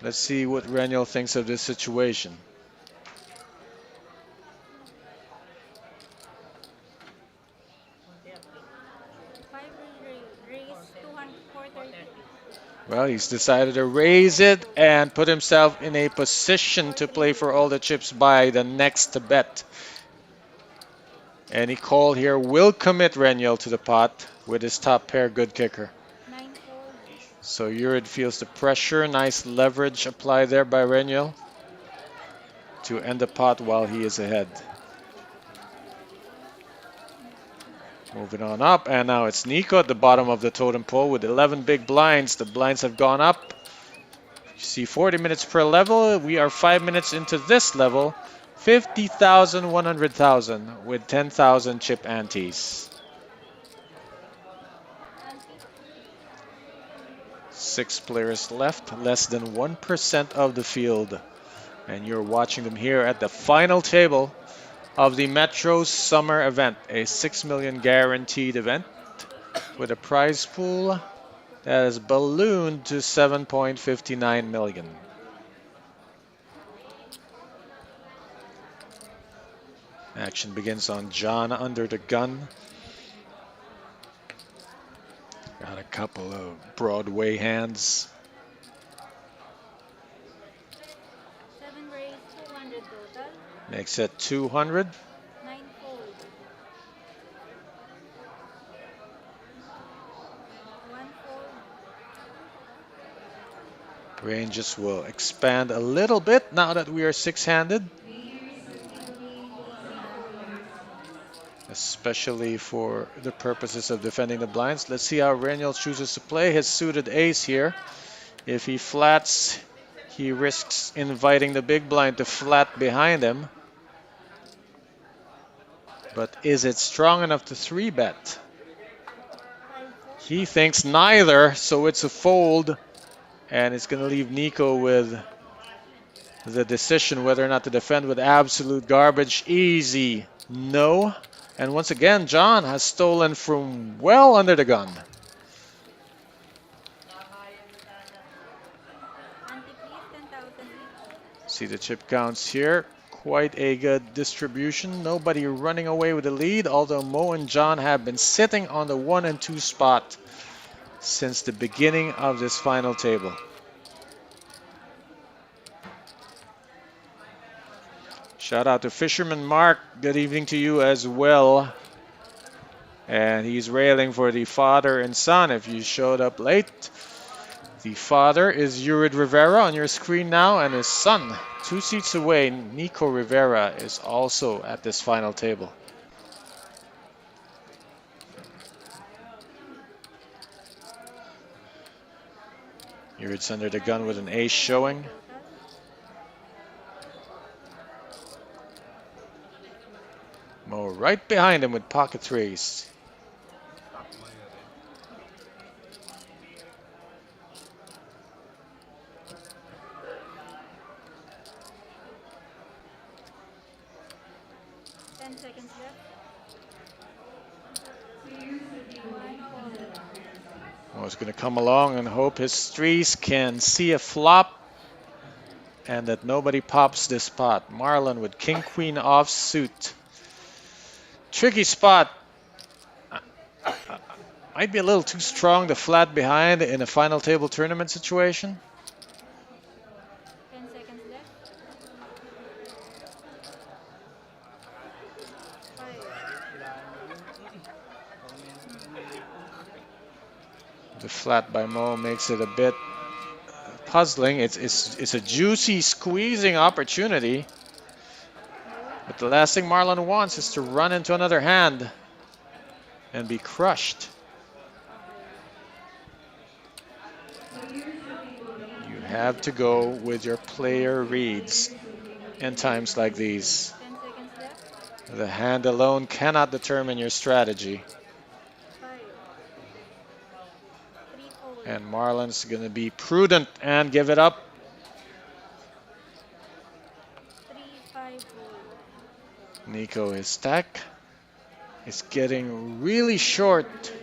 Let's see what Reniel thinks of this situation. Well, he's decided to raise it and put himself in a position to play for all the chips by the next bet. Any call here will commit Reniel to the pot with his top pair good kicker. So Yurid feels the pressure. Nice leverage applied there by Reniel to end the pot while he is ahead. Moving on up, and now it's Nico at the bottom of the totem pole with 11 big blinds. The blinds have gone up. You see 40 minutes per level. We are 5 minutes into this level. 50,000, 100,000 with 10,000 chip antes. 6 players left, less than 1% of the field. And you're watching them here at the final table of the Metro Summer event, a 6 million guaranteed event with a prize pool that is ballooned to 7.59 million. Action begins on John under the gun. Got a couple of Broadway hands. 7 raised, 200 total. Makes it 200. 9 fold. 1 fold. Ranges will expand a little bit now that we are six-handed. Especially for the purposes of defending the blinds. Let's see how Reniel chooses to play his suited ace here. If he flats, he risks inviting the big blind to flat behind him. But is it strong enough to 3-bet? He thinks neither, so it's a fold. And it's going to leave Nico with the decision whether or not to defend with absolute garbage. Easy. No. And once again, John has stolen from well under the gun. See the chip counts here. Quite a good distribution. Nobody running away with the lead, although Mo and John have been sitting on the 1 and 2 spot since the beginning of this final table. Shout out to Fisherman Mark. Good evening to you as well. And he's railing for the father and son if you showed up late. The father is Yurid Rivera on your screen now, and his son, 2 seats away, Nico Rivera, is also at this final table. Yurid's under the gun with an ace showing. Mo right behind him with pocket threes. Mo's going to come along and hope his threes can see a flop and that nobody pops this pot. Marlon with king-queen offsuit. Tricky spot. Might be a little too strong to flat behind in a final table tournament situation. 10 seconds left. 5. The flat by Mo makes it a bit puzzling. It's a juicy squeezing opportunity. But the last thing Marlon wants is to run into another hand and be crushed. You have to go with your player reads in times like these. 10 seconds left. The hand alone cannot determine your strategy. 5. 3 fold. And Marlon's going to be prudent and give it up. 3 5 fold. Nico, his stack is getting really short.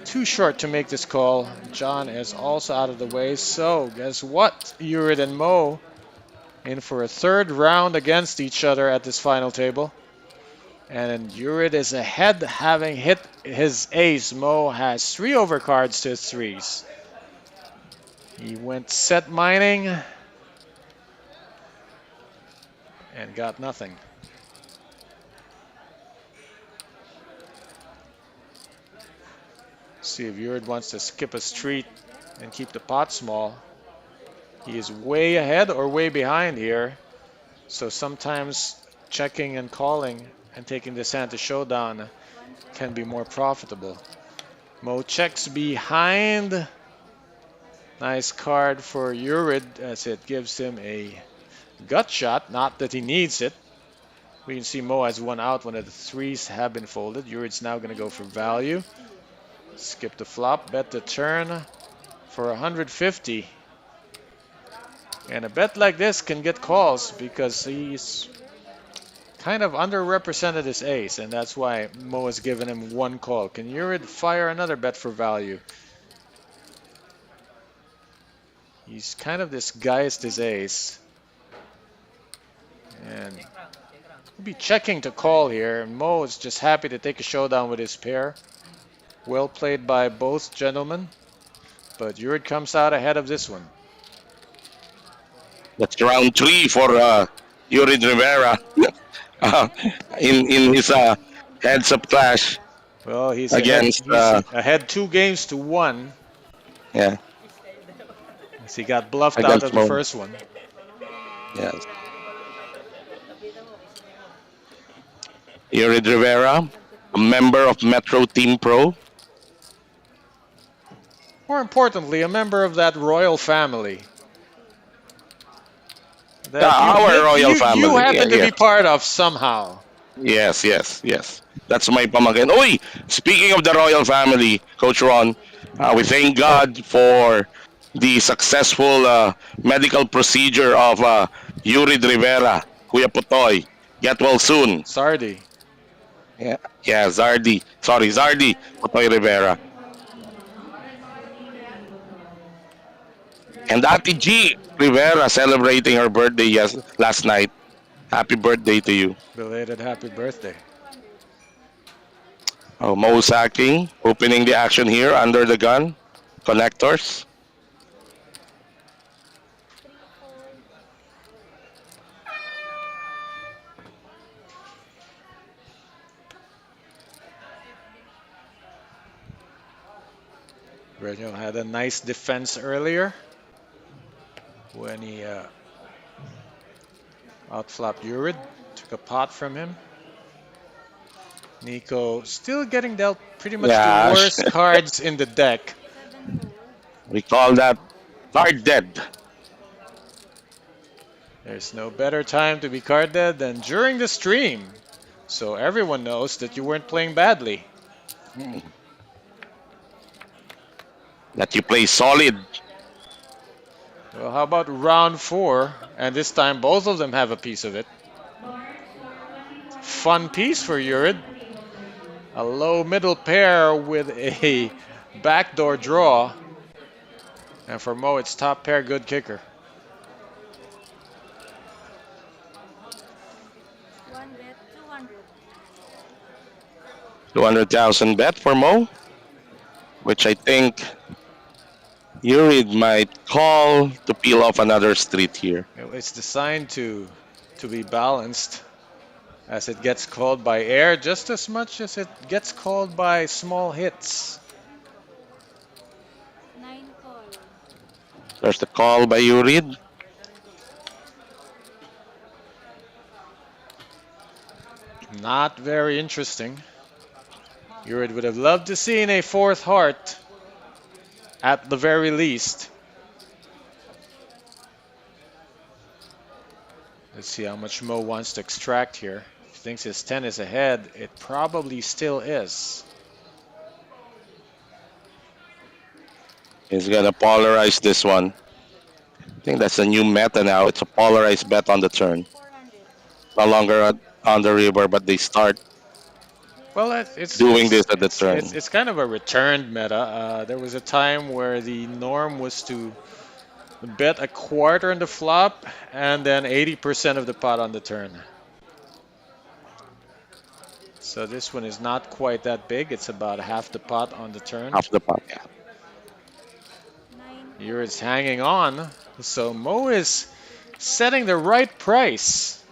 Too short to make this call. John is also out of the way. So guess what? Yurid and Mo in for a third round against each other at this final table. And Yurid is ahead, having hit his ace, Mo has 3 overcards to his 3s. He went set mining and got nothing. See if Yurid wants to skip a street and keep the pot small. He is way ahead or way behind here. So sometimes checking and calling and taking this hand to showdown can be more profitable. Mo checks behind. Nice card for Yurid as it gives him a gut shot. Not that he needs it. We can see Mo has one out when the 3s have been folded. Yurid's now going to go for value. Skip the flop, bet the turn for 150. And a bet like this can get calls because he's kind of underrepresented his ace, and that's why Mo has given him one call. Can Yurid fire another bet for value? He's kind of disguised his ace. And he'll be checking to call here. Mo is just happy to take a showdown with his pair. Well played by both gentlemen. But Yurid comes out ahead of this one. That's round 3 for Yurid Rivera in his heads-up clash Well, he's against. ahead 2 games to 1. Yeah, As he got bluffed out against of the Mo. first one. Yes. Yurid Rivera, a member of Metro Team Pro. More importantly, a member of that royal family. That Our royal family. You happen to Yeah. be part of somehow. Yes. That's my pamangkin. Oy, speaking of the royal family, Coach Ron, we thank God for the successful medical procedure of Yurid Rivera, Kuya Potoy. Get well soon. Sardi. Yeah, Zardi. Sorry, Zardi Potoy Rivera. And Ati G Rivera celebrating her birthday last night. Happy birthday to you. Belated happy birthday. Oh, Mo Sacking opening the action here under the gun. Connectors. Reginald had a nice defense earlier when he outflapped Yurid, took a pot from him. Nico still getting dealt pretty much Yeah. the worst cards in the deck. We call that card dead. There's no better time to be card dead than during the stream. So everyone knows that you weren't playing badly. That you play solid. Well, how about round 4? And this time both of them have a piece of it. Fun piece for Yurid. A low middle pair with a backdoor draw. And for Mo, it's top pair, good kicker. One bet, 200. 200,000 bet for Mo. Which I think Yurid might call to peel off another street here. It's designed to be balanced as it gets called by air just as much as it gets called by small hits. 9 call. There's the call by Yurid. Not very interesting. Yurid would have loved to see a 4th heart at the very least. Let's see how much Mo wants to extract here. If he thinks his 10 is ahead, it probably still is. He's gonna polarize this one. I think that's a new meta now. It's a polarized bet on the turn. 400. No longer on the river, but they start Well, it's doing this at the turn. It's kind of a returned meta. There was a time where the norm was to bet a quarter on the flop and then 80% of the pot on the turn. So this one is not quite that big. It's about half the pot on the turn. Half the pot. Yeah. 9, Here it's hanging on. So Mo is setting the right price.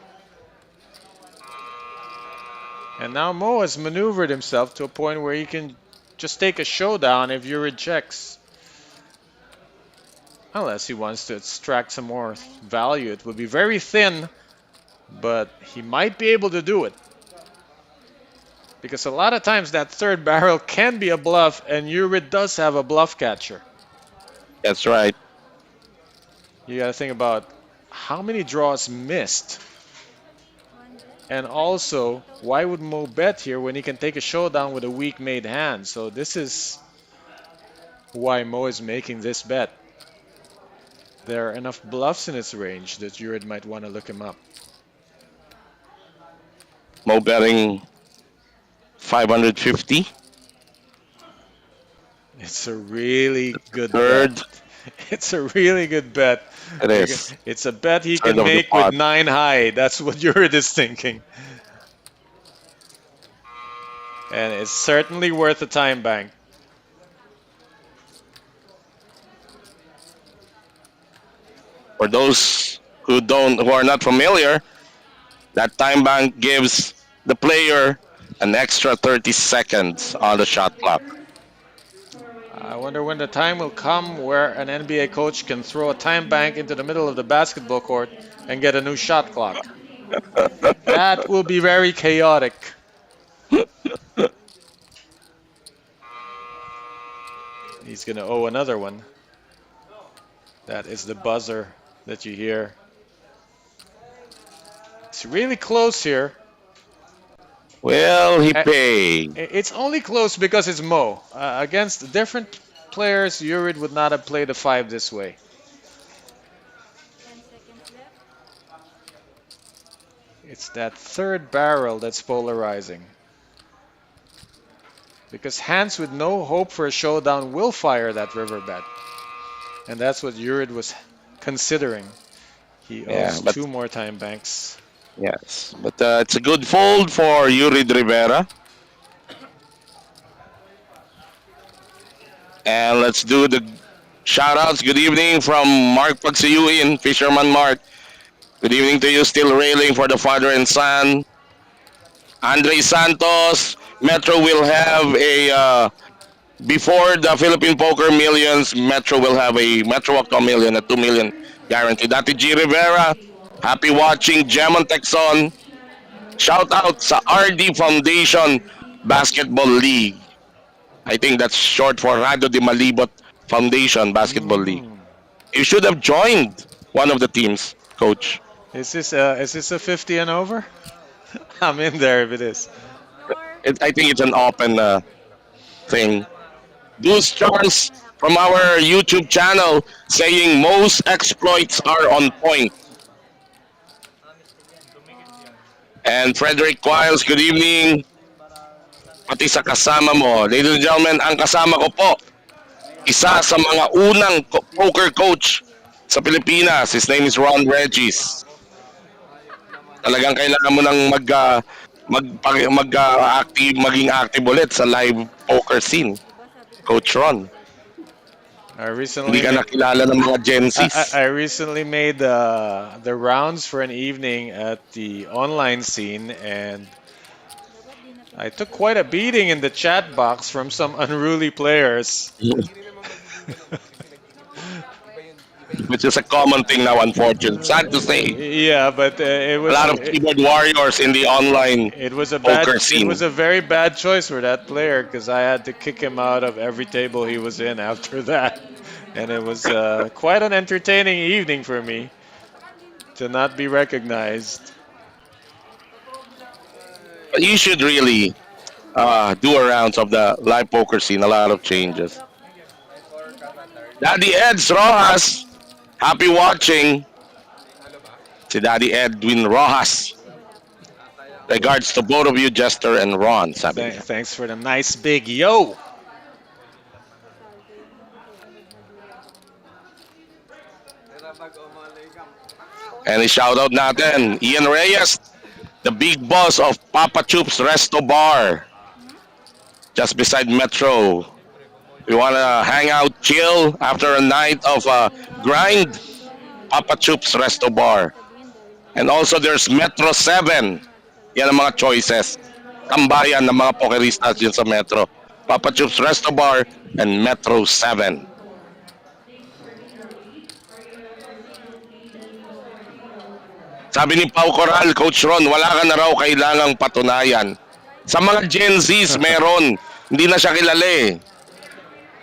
And now Mo has maneuvered himself to a point where he can just take a showdown if Yurid checks. Unless he wants to extract some more value. It would be very thin, but he might be able to do it. Because a lot of times that third barrel can be a bluff, and Yurid does have a bluff catcher. That's right. You got to think about how many draws missed. 1 bet, And also, why would Mo bet here when he can take a showdown with a weak made hand? So this is why Mo is making this bet. There are enough bluffs in its range that Yurid might want to look him up. Mo betting 550. It's a really good Third. bet. It's a really good bet. It is. It's a bet he Third can of the make pot. with 9 high. That's what Yurid is thinking. And it's certainly worth a time bank. For those who are not familiar, that time bank gives the player an extra 30 seconds on the shot clock. I wonder when the time will come where an NBA coach can throw a time bank into the middle of the basketball court and get a new shot clock. That will be very chaotic. He's going to owe another one. That is the buzzer that you hear. It's really close here. Well, he Uh, paid. It's only close because it's Mo. Against different players, Yurid would not have played a 5 this way. 10 seconds left. It's that third barrel that's polarizing. Because hands with no hope for a showdown will fire that river bet. And that's what Yurid was considering. He Yeah, owes but 2 more time banks. yes, but it's a good fold for Yurid Rivera. And let's do the shout outs. Good evening from Mark Pagsiyuin, Fisherman Mark. Good evening to you, still railing for the father and son. Andre Santos, Metro will have a, before the Philippine Poker Millions, Metro will have a Metro Octo Million, a 2 million guaranteed. Dati G. Rivera, happy watching. Gemon Texon, shout out sa RD Foundation Basketball League. I think that's short for Rado de Malibot Foundation Basketball League. You should have joined one of the teams, coach. Is this a 50 and over? I'm in there if it is. North, I think it's an open thing. Deuce Charles from our YouTube channel saying most exploits are on point. And Frederick Quiles, good evening. Pati sa kasama mo. Ladies and gentlemen, ang kasama ko po, isa sa mga unang poker coach sa Pilipinas. His name is Ron Regis. Talagang kailangan mo nang maging active ulit sa live poker scene. Coach Ron. I Hindi ka nakilala ng mga Gen Zs. I recently made the rounds for an evening at the online scene, and I took quite a beating in the chat box from some unruly players. Which is a common thing now, unfortunately. Sad to say. Yeah, but it was A lot of keyboard warriors in the online it was a poker bad scene. it was a very bad choice for that player because I had to kick him out of every table he was in after that, and it was quite an entertaining evening for me to not be recognized. But you should really do a rounds of the live poker scene. A lot of changes. Daddy Eds Rojas, happy watching. Si Daddy Edwin Rojas. Regards to both of you, Jester and Ron. Sabi niya. Thanks for the nice big yo. And i-shoutout natin, Ian Reyes, the big boss of Papa Chups Resto Bar, just beside Metro. You wanna hang out, chill after a night of grind? Papa Chups Resto Bar. And also there's Metro 7. Yan ang mga choices. Tambayan ng mga pokeristas dyan sa Metro. Papa Chups Resto Bar and Metro 7. Sabi ni Pau Coral, Coach Ron, wala ka na raw kailangang patunayan. Sa mga Gen Zs, meron. Hindi na siya kilala eh.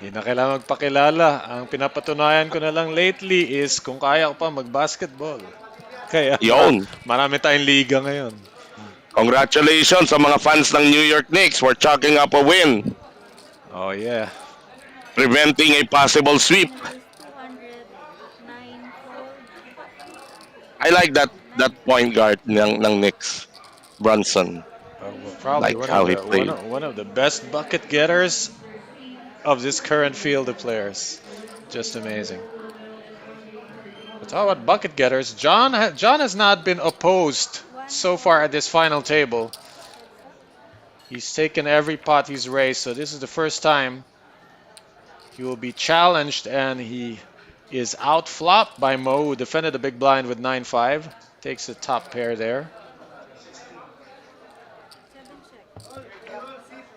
Hindi na kailangan magpakilala. Ang pinapatunayan ko na lang lately is kung kaya ko pa mag-basketball. Kaya Yun. marami tayong liga ngayon. Congratulations sa mga fans ng New York Knicks for chalking up a win, Oh yeah. preventing a possible sweep. 209 fold. I like that point guard ng Knicks, Brunson. Probably Like how he played. one of the best bucket getters of this current field of players. Just amazing. But how about bucket getters? John has not been opposed so far at this final table. He's taken every pot he's raised, so this is the first time he will be challenged, and he is outflopped by Mo, who defended the big blind with 9-5. Takes the top pair there. 7 check.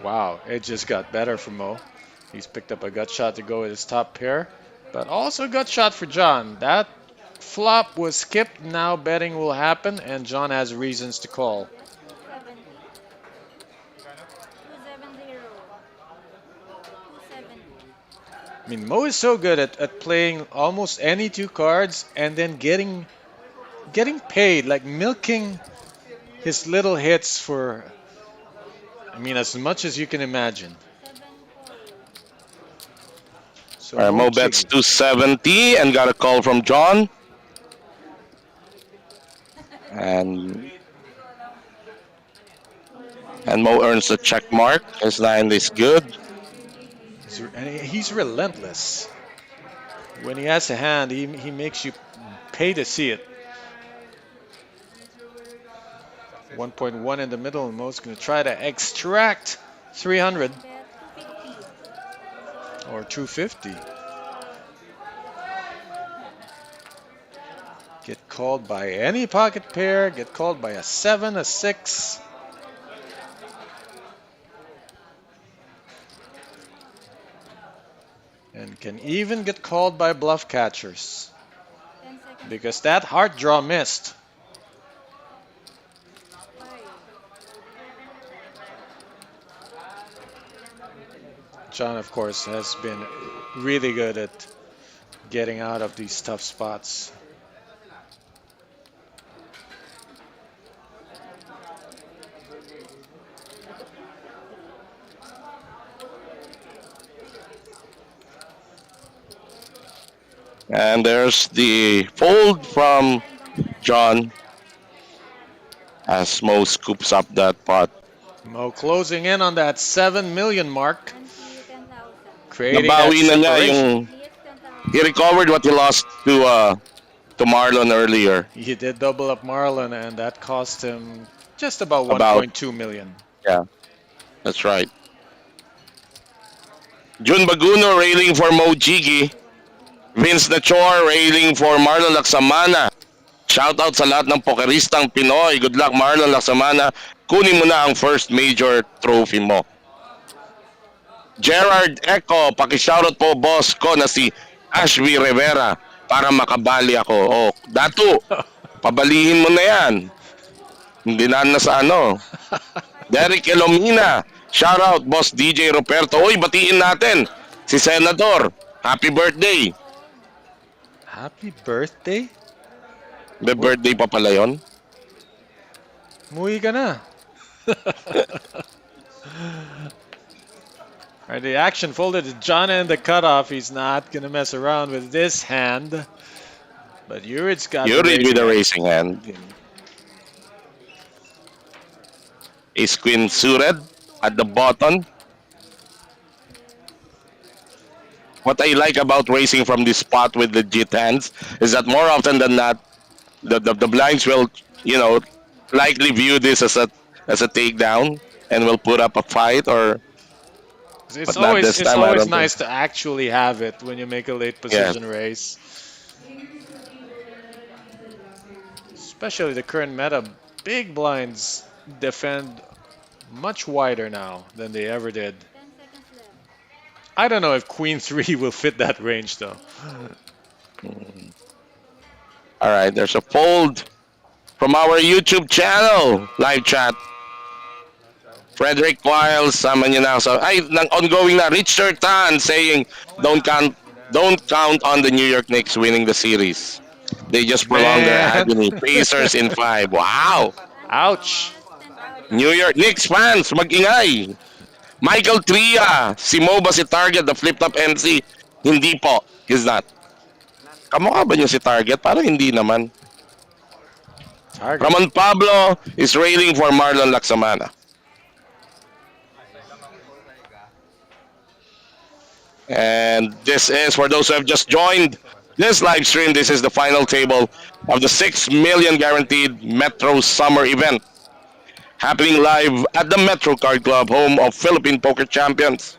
Wow, it just got better for Mo. He's picked up a gut shot to go with his top pair, but also a gut shot for John. That flop was skipped. Now betting will happen, and John has reasons to call. 270. 270. I mean, Mo is so good at playing almost any two cards and then getting paid, like milking his little hits for, I mean, as much as you can imagine. 7 fold. So Mo bets jiggy. 270 and got a call from John. And Mo earns a check mark. His line is good. He's relentless. When he has a hand, he makes you pay to see it. 1.1 in the middle, and Mo's going to try to extract 300 Bet 250. or 250. Get called by any pocket pair, get called by a 7, a 6. And can even get called by bluff catchers, 10 seconds. because that heart draw missed. 5. John, of course, has been really good at getting out of these tough spots. And there's the fold from John as Mo scoops up that pot. Mo closing in on that 7 million mark, Until 10,000. creating Nabawi na that niya separation. yung, Yes, 10,000. he recovered what he lost to Marlon earlier. He did double up Marlon, and that cost him just about About- 1.2 million. Yeah, that's right. Jun Baguno railing for Mo Jiggy. Vince Nachor railing for Marlon Laksamana. Shoutout sa lahat ng pokeristang Pinoy. Good luck, Marlon Laksamana. Kunin mo na ang first major trophy mo. Gerard Eco, pakishoutout po boss ko na si Ashby Rivera para makabali ako. Oh, Datu, pabalihin mo na yan. Hindi na sa ano. Derek Elomina, shoutout boss DJ Roberto. Uy, batiin natin si Senador. Happy birthday. Happy birthday? May birthday pa pala yun. Muwi ka na. Alright, the action folded to John and the cutoff. He's not going to mess around with this hand. But Yurid's got You the read with a raising racing hand. Ace Queen suited at the bottom. what I like about racing from this spot with legit hands is that more often than not, the blinds will, you know, likely view this as a takedown and will put up a fight or, It's but not always this it's time. I always don't think. nice to actually have it when you make a late Yes. position race. Especially the current meta, big blinds defend much wider now than they ever did. 10 seconds left. I don't know if Queen 3 will fit that range though. All right. There's a fold from our YouTube channel live chat. Frederick Wiles, sama niyo na. So, ay, nang ongoing na. Richard Tan saying, don't count, don't count on the New York Knicks winning the series. They just prolong their Man, agony. Pacers in 5. Wow. ouch. Instant out. New York Knicks fans, mag-ingay. Michael Tria, si Mo ba si Target, the flip-top MC? Hindi po. He's not. Kamukha ba niyo si Target? Parang hindi naman. Target. Ramon Pablo is railing for Marlon Laksamana. And this is, for those who have just joined this live stream, this is the final table of the 6 million guaranteed Metro Summer event. Happening live at the Metro Card Club, home of Philippine Poker Champions.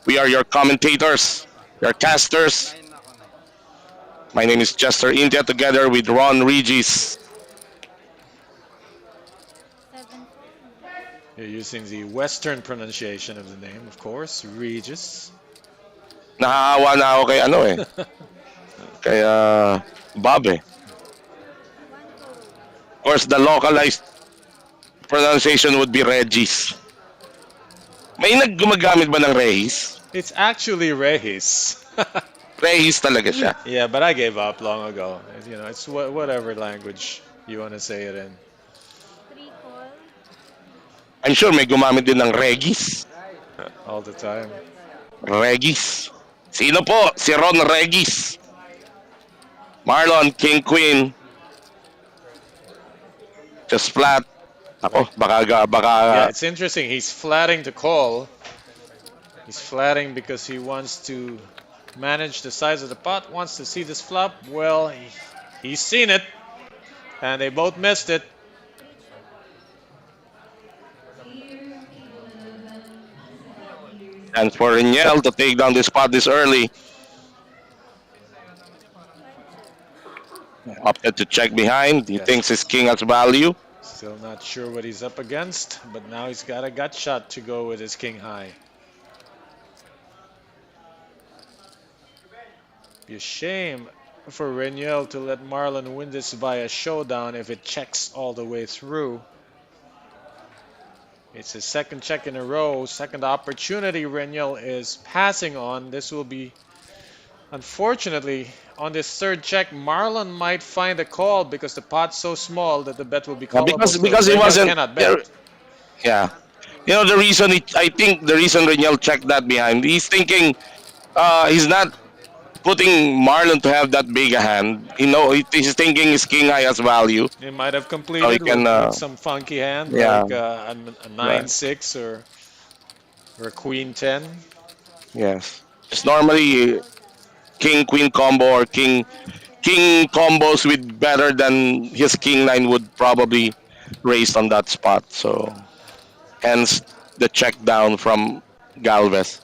We are your commentators, your casters. My name is Chester India, together with Ron Regis. 7-4. You're using the Western pronunciation of the name, of course, Regis. Nahahawa na ako kay ano eh. Kay Bob eh. 1 goal. Of course, the localized pronunciation would be Regis. May naggumagamit ba ng Regis? It's actually Regis. Regis talaga siya. Yeah, but I gave up long ago. You know, it's whatever language you want to say it in. 3 call. I'm sure may gumamit din ng Regis. All the time. Regis. Sino po? Si Ron Regis. Marlon, King, Queen. Just flat. Ako, baka. Yeah, it's interesting. He's flatting to call. He's flatting because he wants to manage the size of the pot, wants to see this flop. Well, he's seen it, and they both missed it. And for Reniel to take down this pot this early. Opted to check behind. He Yes. thinks his king has value. Still not sure what he's up against, but now he's got a gut shot to go with his king high. Be a shame for Reniel to let Marlon win this via showdown if it checks all the way through. It's his second check in a row, second opportunity Reniel is passing on. This will be, unfortunately, on this third check, Marlon might find a call because the pot's so small that the bet will be callable. Because So he Reniel wasn't. cannot bet. Yeah. You know the reason. I think the reason Reniel checked that behind. He's thinking. He's not putting Marlon to have that big a hand. You know, he's thinking his king high has value. He might have completed can, with some funky hand, yeah. like a 9-6 or a queen 10. Yes. It's normally king queen combo or king combos with better than his king 9 would probably raise on that spot. So hence the check down from Galvez.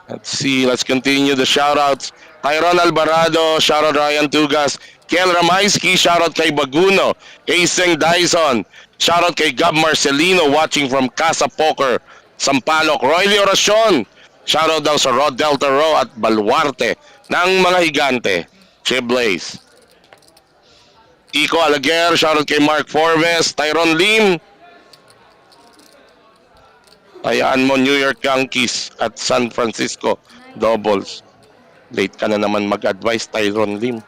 Let's see. Let's continue the shoutouts. Tyron Alvarado, shoutout Ryan Tugas. Kel Ramaisky, shoutout kay Baguno. Aseng Dyson, shoutout kay Gab Marcelino watching from Casa Poker, Sampaloc. Royly Oracion, shoutout daw sa Rod Delta Row at Baluarte ng mga higante. Chip Blaze. Iko Alaguer, shoutout kay Mark Forbes. Tyron Lim, ayaan mo New York Yankees at San Francisco doubles. Late ka na naman mag-advise, Tyron Lim.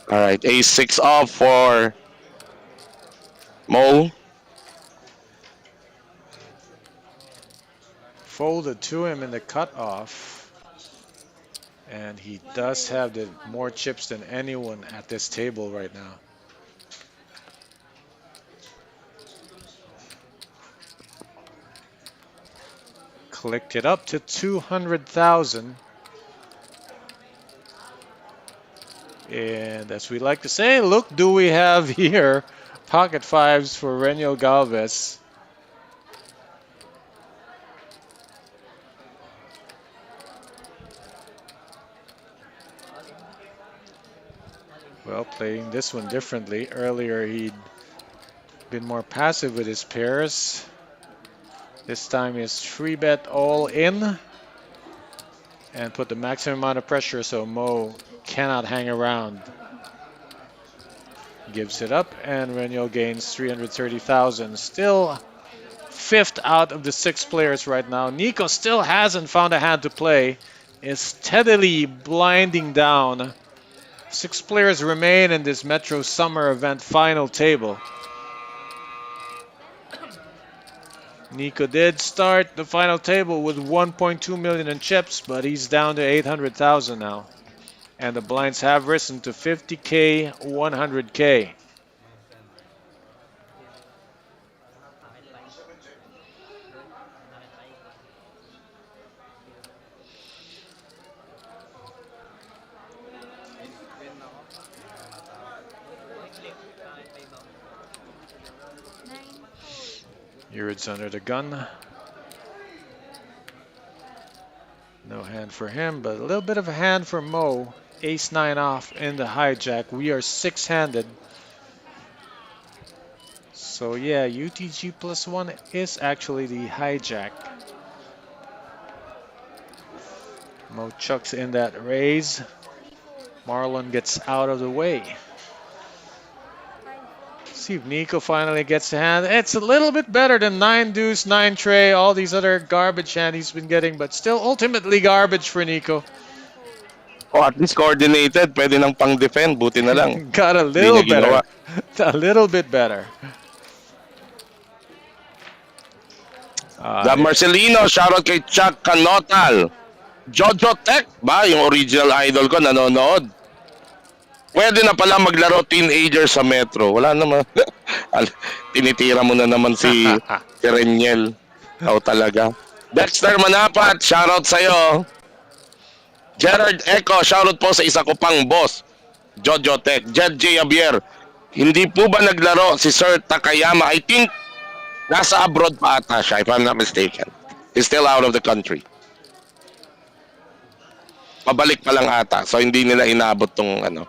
Alright, A6 off for Mo. Folded to him in the cutoff. And he does have more chips than anyone at this table right now. Clicked it up to 200,000. And as we like to say, look, do we have here pocket fives for Reniel Galvez. Well, playing this one differently. Earlier, he'd been more passive with his pairs. This time, he's 3-bet all in and put the maximum amount of pressure so Mo cannot hang around. Gives it up, and Reniel gains 330,000. Still fifth out of the 6 players right now. Nico still hasn't found a hand to play. Is steadily blinding down. 6 players remain in this Metro Summer Event final table. Nico did start the final table with 1.2 million in chips, but he's down to 800,000 now. And the blinds have risen to 50K, 100K. Yurid's under the gun. No hand for him, but a little bit of a hand for Mo. Ace-9 off in the hijack. We are 6-handed. So yeah, UTG +1 is actually the hijack. Mo chucks in that raise. Marlon gets out of the way. See if Nico finally gets the hand. It's a little bit better than 9 deuce, 9 tray, all these other garbage hand he's been getting, but still ultimately garbage for Nico. Oh, at least coordinated. Pwede nang pang-defend. Buti na lang. Got a Hindi little niya ginawa. better. A little bit better. The Marcelino, shoutout kay Chuck Canotal. Jojo Tech ba? Yung original idol ko, nanonood. Pwede na pala maglaro teenager sa Metro. Wala naman. Tinitira mo na naman si Reniel. Ikaw talaga. Dexter Manapat, shoutout sa'yo. Gerard Eco, shoutout po sa isa ko pang boss. Jojo Tech. Jed J. Javier. Hindi po ba naglaro si Sir Takayama? I think nasa abroad pa ata siya, if I'm not mistaken. He's still out of the country. Pabalik pa lang ata. So hindi nila inabot tong ano.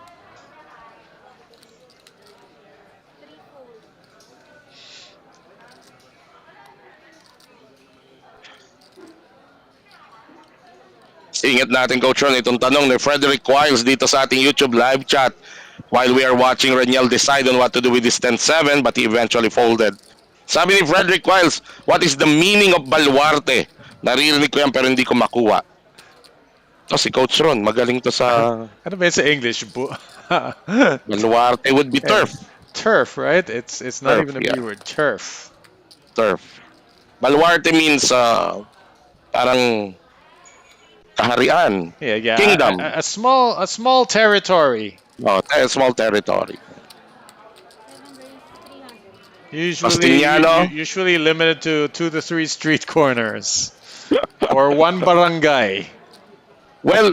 Ingat natin, Coach Ron, itong tanong ni Frederick Wiles dito sa ating YouTube live chat while we are watching Reniel decide on what to do with this 10-7, but he eventually folded. Sabi ni Frederick Wiles, what is the meaning of baluarte? Naririnig ko yan pero hindi ko makuha. Si Coach Ron, magaling to sa... Ano ba sa English? Baluarte would be turf. Turf, right? It's not Turf, even a yeah. B word. Turf. Turf. Baluarte means parang kaharian. Yeah. Kingdom. A small territory. Oh, a small territory. Usually limited to 2 to 3 street corners or 1 barangay. Well,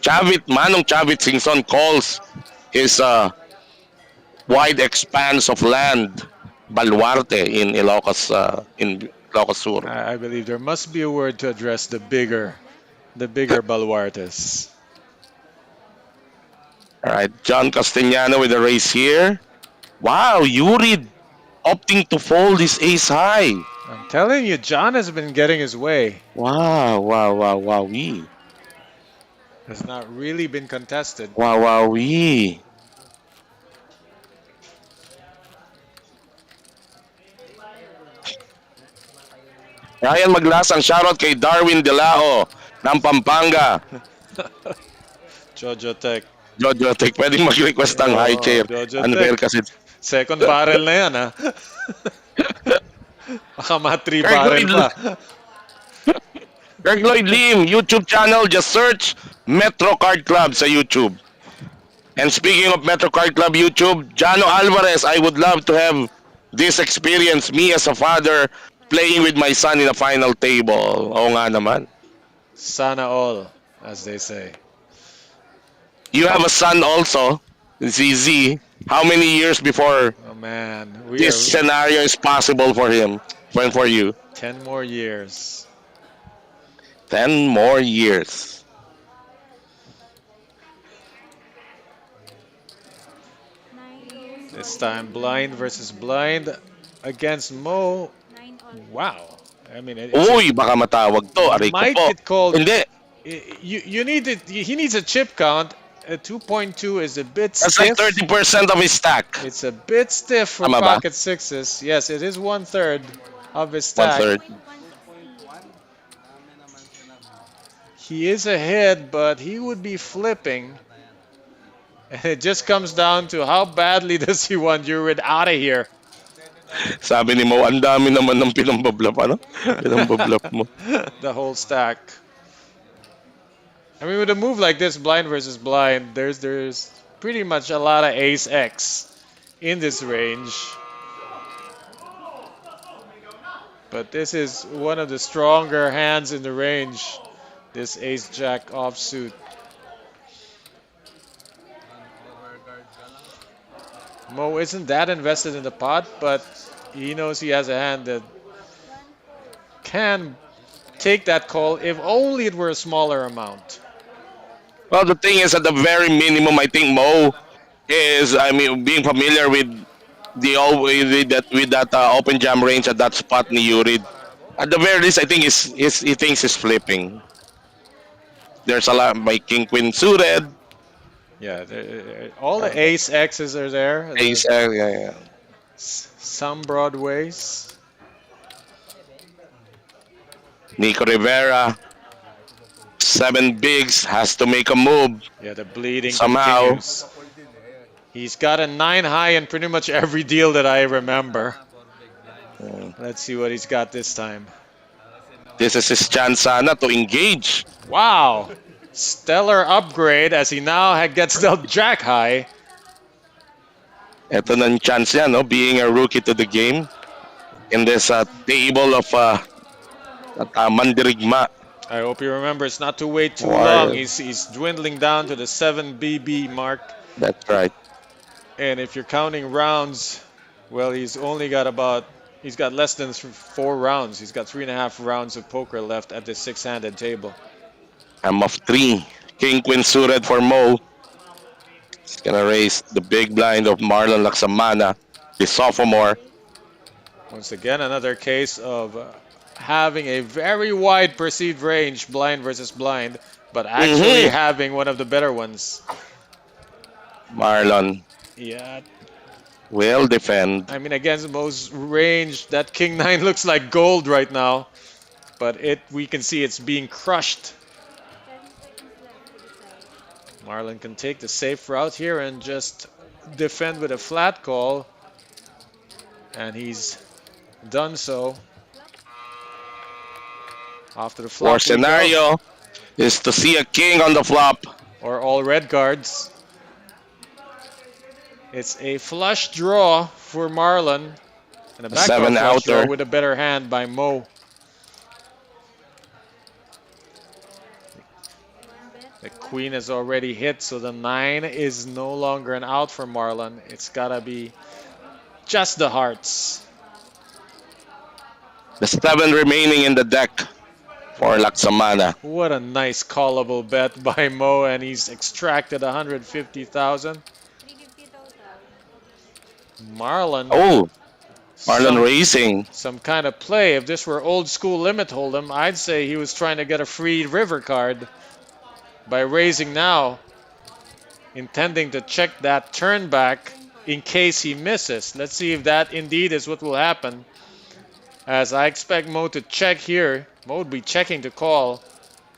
Manong Chavit Singson calls his wide expanse of land baluarte in Ilocos Sur. I believe there must be a word to address the bigger baluartes. All right, John Castellano with a raise here. Wow, Yuri opting to fold his ace high. I'm telling you, John has been getting his way. Wow. Has not really been contested. Wow. Ryan Maglasang, shoutout kay Darwin Delao ng Pampanga. Jojo Tech. Jojo Tech, pwedeng mag-request ng high chair. Jojo Unfair Tech. kasi. Second barrel na yan, ha? Baka mga 3 barrel pa. Kirk Lloyd Lim, YouTube channel, just search Metro Card Club sa YouTube. And speaking of Metro Card Club YouTube, Jano Alvarez, I would love to have this experience. Me as a father playing with my son in a final table. Oo nga naman. Sana all, as they say. You have a son also, ZZ. How many years before Oh man, we this are scenario is possible for him? When for you? 10 more years. 10 more years. Nine goes This for time, blind versus blind against Mo. 9 all. Wow. I mean, Uy, baka matawag to. Aray ko might po. get called. Hindi. You need it. He needs a chip count. 2.2 is a bit That's like stiff. 30% of his stack. It's a bit stiff for Tama ba? pocket sixes. Yes, it is 1/3 of his One stack. third. 160. He is ahead, but he would be flipping. And it just comes down to how badly does he want Urid out of here. Sabi ni Mo, ang dami naman ng pinambablap. Ano? Pinambablap mo. The whole stack. I mean, with a move like this, blind versus blind, there's pretty much a lot of ace X in this range. But this is one of the stronger hands in the range. This ace jack offsuit. Mo isn't that invested in the pot, but he knows he has a hand that can take that call if only it were a smaller amount. Well, the thing is, at the very minimum, I think Mo is, I mean, being familiar with that open jam range at that spot ni Yurid. At the very least, I think he thinks he's flipping. There's a lot. My king queen suited. Yeah, all the ace X's are there. Ace, yeah. Some broadways. Nico Rivera, 7 bigs, has to make a move. Yeah, the bleeding Somehow. continues. He's got a 9 high in pretty much every deal that I remember. Let's see what he's got this time. This is his chance sana to engage. Wow! Stellar upgrade as he now gets dealt jack high. Ito na yung chance niya, no? Being a rookie to the game. In this table of mandirigma. I hope he remembers not to wait too Wow. long. He's dwindling down to the 7 BB mark. That's right. And if you're counting rounds, well, he's got less than 4 rounds. He's got 3.5 rounds of poker left at this 6-handed table. I'm of 3. King Queen suited for Mo. He's gonna raise the big blind of Marlon Laksamana, the sophomore. Once again, another case of having a very wide perceived range, blind versus blind, but actually having one of the better ones. Marlon Yeah, will defend. I mean, against Mo's range, that King 9 looks like gold right now, but we can see it's being crushed. 10 seconds left to decide. Marlon can take the safe route here and just defend with a flat call, and he's done so. After the flop, Our we go. scenario is to see a king on the flop. Or all red cards. It's a flush draw for Marlon, and a backdoor 7 flush draw outer. with a better hand by Mo. One bet. The queen has already hit, so the 9 is no longer an out for Marlon. It's gotta be just the hearts. The 7 remaining in the deck for Laksamana. What a nice callable bet by Mo, and he's extracted 150,000. 350 total. Marlon. Oh, Marlon some- raising. Some kind of play. If this were old school limit hold'em, I'd say he was trying to get a free river card by raising now, intending to check that turn back in case he misses. Let's see if that indeed is what will happen. As I expect Mo to check here. Mo would be checking to call.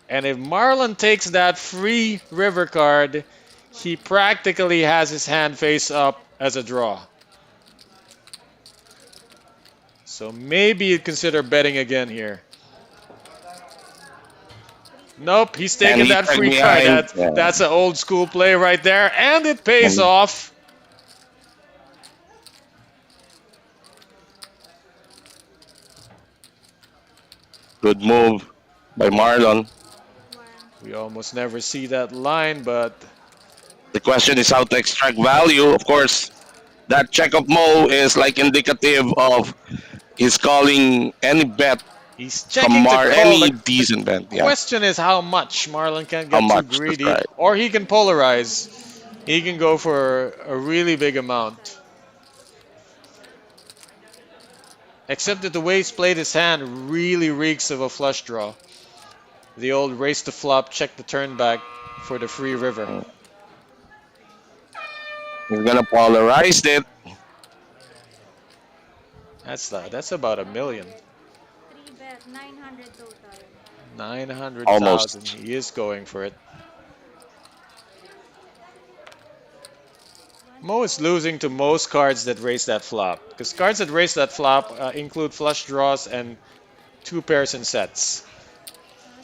And if Marlon takes that free river card, he practically has his hand face up as a draw. So maybe you'd consider betting again here. Nope, he's taking And he that took free card. behind. That's an old school play right there, and it pays off. Good move by Marlon. One. We almost never see that line, but The question is how to extract value. Of course, that check of Mo is like indicative of he's calling any bet he's from checking to call. any The decent bet. Yeah, question is how much. Marlon can't how get too much? That's greedy, right. or he can polarize. He can go for a really big amount. Except that the way he's played his hand really reeks of a flush draw. The old race to flop, check the turn back for the free river. He's gonna polarize it. That's about a million. 3 bet, 900 total. 900,000. Almost. He is going for it. Mo is losing to most cards that raise that flop. Because cards that raise that flop include flush draws and two pairs and sets.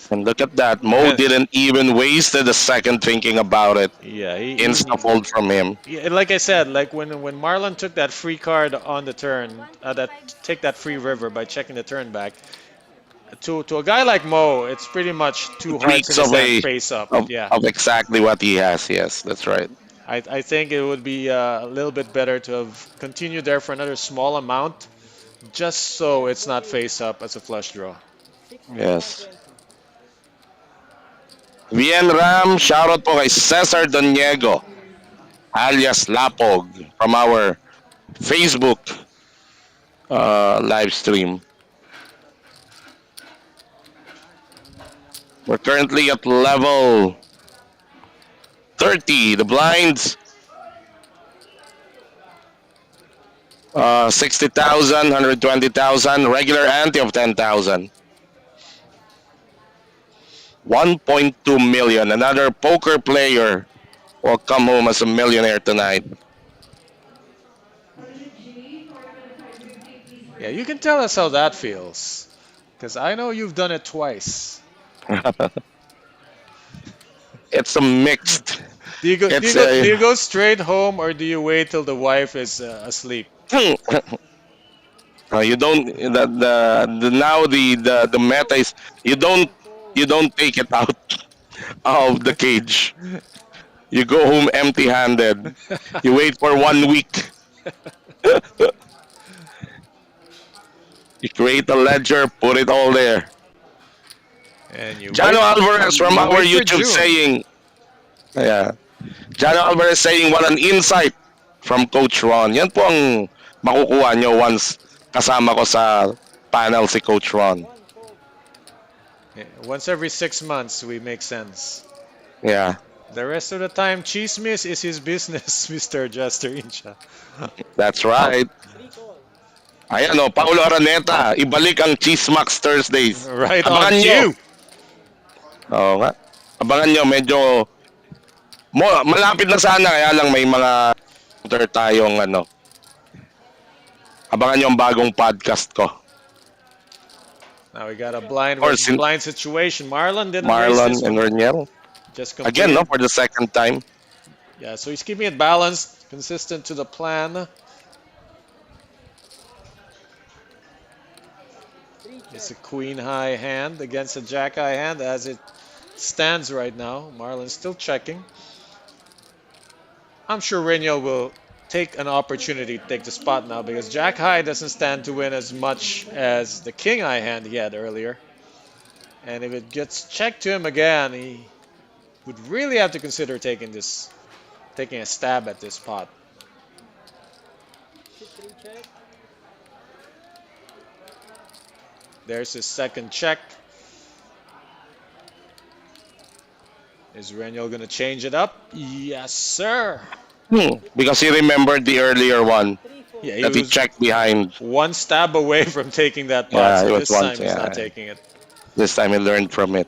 And look at that. Mo didn't even wasted a second thinking about it. Yeah, Insta fold from him. yeah, like I said, like when Marlon took that free card on the turn, that 1.5. take that free river by checking the turn back. To a guy like Mo, it's pretty much two hearts in Tweaks his of hand face up. Yeah, of exactly what he has. Yes, that's right. I think it would be a little bit better to have continued there for another small amount, just so it's not face up as a flush draw. Yes. Bien Ram, shoutout po kay Cesar Doniego, alias Lapog, from our Facebook live stream. We're currently at level 30. The blinds, 60,000, 120,000, regular ante of 10,000. 1.2 million. Another poker player will come home as a millionaire tonight. Yeah, you can tell us how that feels, because I know you've done it twice. It's a mixed. Do you go, It's do you a. go straight home or do you wait till the wife is asleep? You don't the now the meta is you don't take it out of the cage. You go home empty-handed. You wait for 1 week. You create a ledger, put it all there. And you Jano Alvarez from you our wait for YouTube June. saying, yeah. Jano Alvarez saying, what an insight from Coach Ron. Yan po ang makukuha nyo once kasama ko sa panel si Coach Ron. Yeah, once every 6 months, we make sense. Yeah, The rest of the time, chismis is his business, Mr. Jester Incha. that's right. Ayan o, Paulo Araneta, ibalik ang Cheesemax Thursdays. Right Abangan on nyo. you. Oo nga. Abangan nyo, medyo malapit na sana, kaya lang may mga tayong Abangan nyo ang bagong podcast ko. Now we got a blind Or versus blind situation. Marlon didn't Marlon raise this and one. Reniel. Just Again, no, completed. for the second time. Yeah, so he's keeping it balanced, consistent to the plan. It's a queen high hand against a jack high hand as it stands right now. Marlon's still checking. I'm sure Reniel will take an opportunity to take the spot now because jack high doesn't stand to win as much as the king high hand he had earlier. And if it gets checked to him again, he would really have to consider taking a stab at this pot. There's his second check. Is Reniel gonna change it up? Yes, sir. Because he remembered the earlier one Yeah, that he checked behind. one stab away from taking that pot. Yeah, So he was this time once, he's yeah. not taking it. This time he learned from it.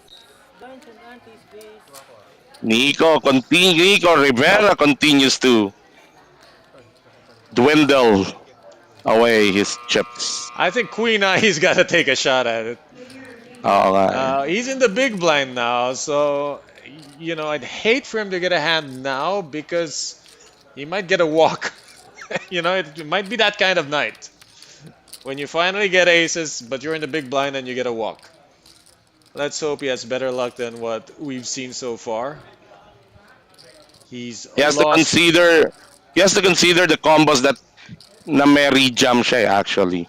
Nico Rivera continues to dwindle away his chips. I think Queen Eye, he's got to take a shot at it. Oo nga. He's in the big blind now, so I'd hate for him to get a hand now because he might get a walk. It might be that kind of night when you finally get aces, but you're in the big blind and you get a walk. Let's hope he has better luck than what we've seen so far. He's He has to lost. consider he has to consider the combos that na may rejam siya actually.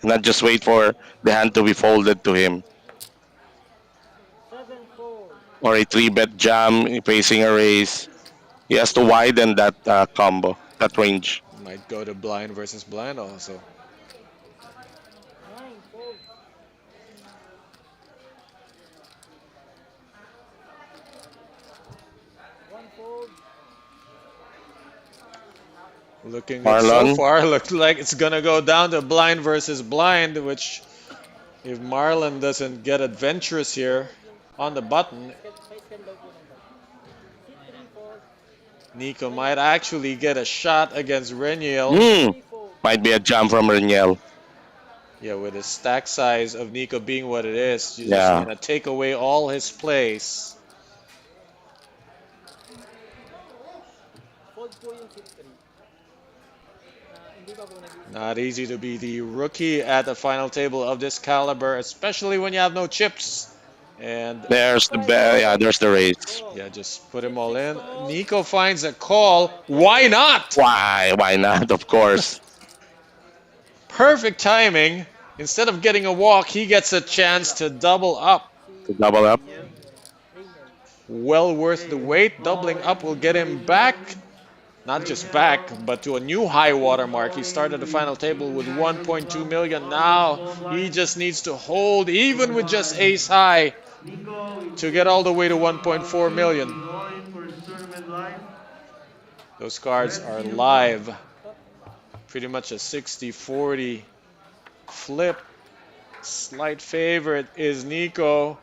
Not just wait for the hand to be folded to him. Or a 3-bet jam facing a raise. He has to widen that combo, that range. Might go to blind versus blind also. Looking good so Marlon. far. Looks like it's gonna go down to blind versus blind, which if Marlon doesn't get adventurous here on the button, Nico might actually get a shot against Reniel. Might be a jam from Reniel. Yeah, with the stack size of Nico being what it is, you're just Yeah. gonna take away all his plays. Not easy to be the rookie at the final table of this caliber, especially when you have no chips. And There's the there's the raise. yeah, just put him all in. Nico finds a call. Why not? Why not? Of course. Perfect timing. Instead of getting a walk, he gets a chance to double up. To double up. Well worth the wait. Doubling up will get him back. Not just back, but to a new high water mark. He started the final table with 1.2 million. Now he just needs to hold, even with just ace high, to get all the way to 1.4 million. Those cards are live. Pretty much a 60-40 flip. Slight favorite is Nico.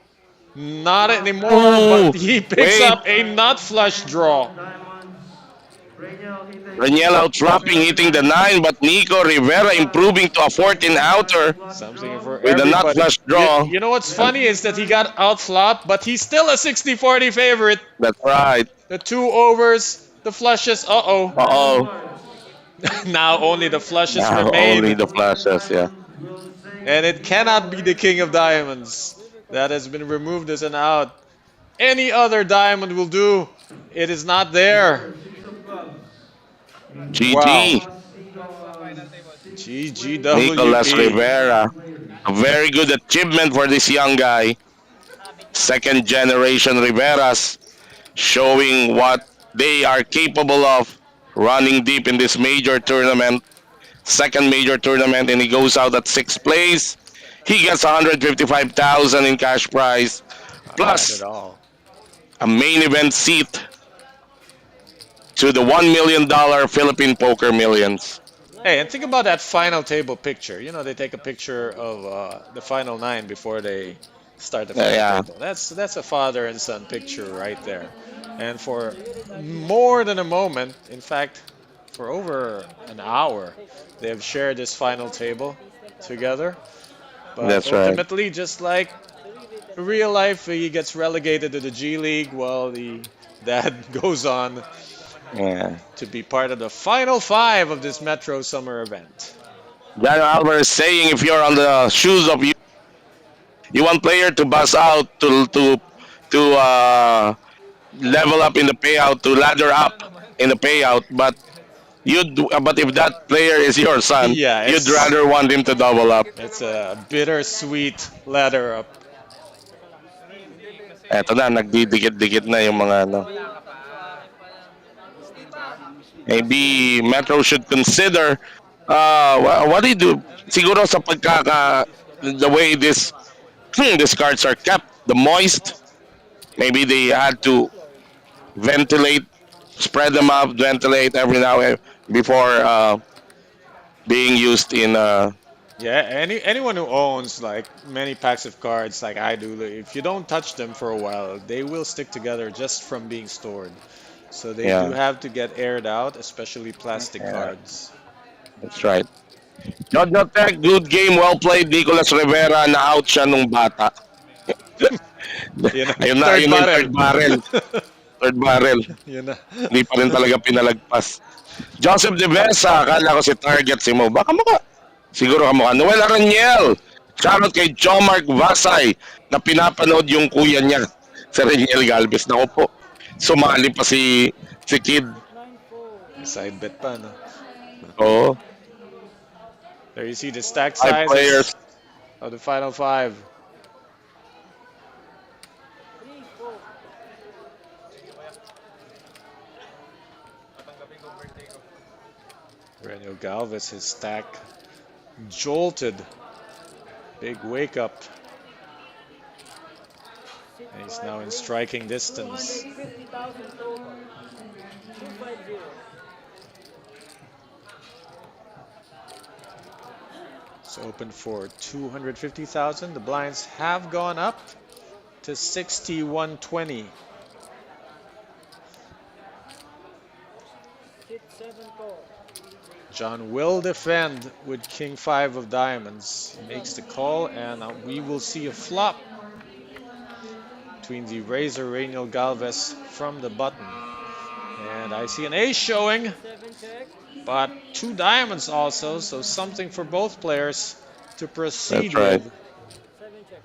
Not anymore, but he picks up a nut flush draw. Reniel outflapping, hitting the 9, but Nico Rivera improving to a 14 outer Something for with a nut everybody. flush draw. You know what's funny is that he got outflopped, but he's still a 60-40 favorite. That's right. The 2 overs, the flushes, uh-oh. Uh-oh. Now only the flushes Now remain. only the flashes, yeah. And it cannot be the king of diamonds. That has been removed as an out. Any other diamond will do. It is not there. GG. Wow. GGWP. Nicolas Rivera. A very good achievement for this young guy. Second generation Riveras showing what they are capable of running deep in this major tournament. Second major tournament, and he goes out at 6th place. He gets 155,000 in cash prize, plus Not at all. a main event seat to the $1 million Philippine Poker Millions. Hey, and think about that final table picture. You know, they take a picture of the final 9 before they start the final Yeah. table. That's a father and son picture right there. And for more than a moment, in fact, for over an hour, they have shared this final table together. But That's right. ultimately, just like real life, he gets relegated to the G League while the dad goes on Yeah. to be part of the final 5 of this Metro Summer event. Daniel Albert is saying if you're on the shoes of you want player to bust out to level up in the payout, to ladder up in the payout, but if that player is your son, Yeah, you'd it's- rather want him to double up. It's a bittersweet ladder up. Eto na, nagdidikit-dikit na yung mga ano. Maybe Metro should consider what do you do? Siguro sa the way these cards are kept, the moist, maybe they had to ventilate, spread them up, ventilate every now and before being used in Yeah, anyone who owns like many packs of cards like I do, if you don't touch them for a while, they will stick together just from being stored. So they Yeah. do have to get aired out, especially plastic Yeah. cards. That's right. Jojo Tech, good game, well played. Nicolas Rivera, na-out siya nung bata. Ayun na, Third ayun na yung barrel. third barrel. Third barrel. Yun na. Hindi pa rin talaga pinalagpas. Joseph De Vesa, akala ko si Target si Mo. Baka mukha. Siguro kamukha. Noel Araniel, Shoutout kay John Mark Vasay na pinapanood yung kuya niya, si Reniel Galvez. Naku po, sumali pa si Kid. May side bet pa, no? Oo, There you see the stack 5 sizes players. of the final five. Reniel Galvez, his stack jolted. Big wake up. And he's now in striking distance. 250,000 to 250. It's open for 250,000. The blinds have gone up to 6120. Hit 7 to. John will defend with King 5 of diamonds. He makes the call, and we will see a flop between the Razor Reniel Galvez from the button. And I see an ace showing, 7 check. but 2 diamonds also, so something for both players to proceed That's right. with. 7 check.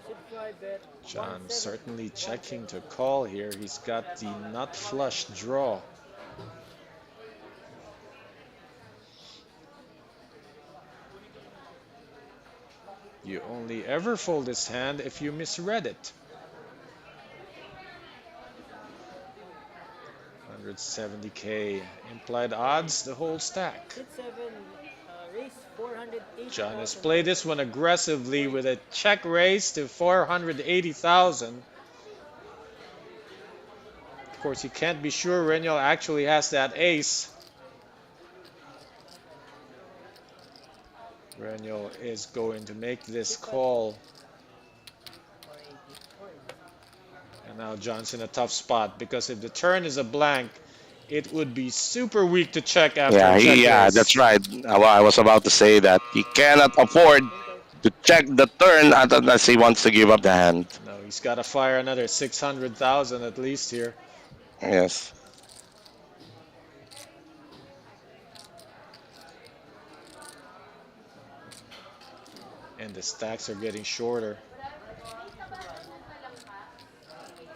Hit 5 bet. John 170. certainly checking to call here. He's got the nut flush draw. You only ever fold this hand if you misread it. 170k implied odds, the whole stack. Hit 7. Raise 480,000. John has played this one aggressively with a check raise to 480,000. Of course, you can't be sure Reniel actually has that ace. Reniel is going to make this call. And now John's in a tough spot because if the turn is a blank, it would be super weak to check after a check raise. That's right. I was about to say that he cannot afford to check the turn unless he wants to give up the hand. No, he's got to fire another 600,000 at least here. Yes. And the stacks are getting shorter.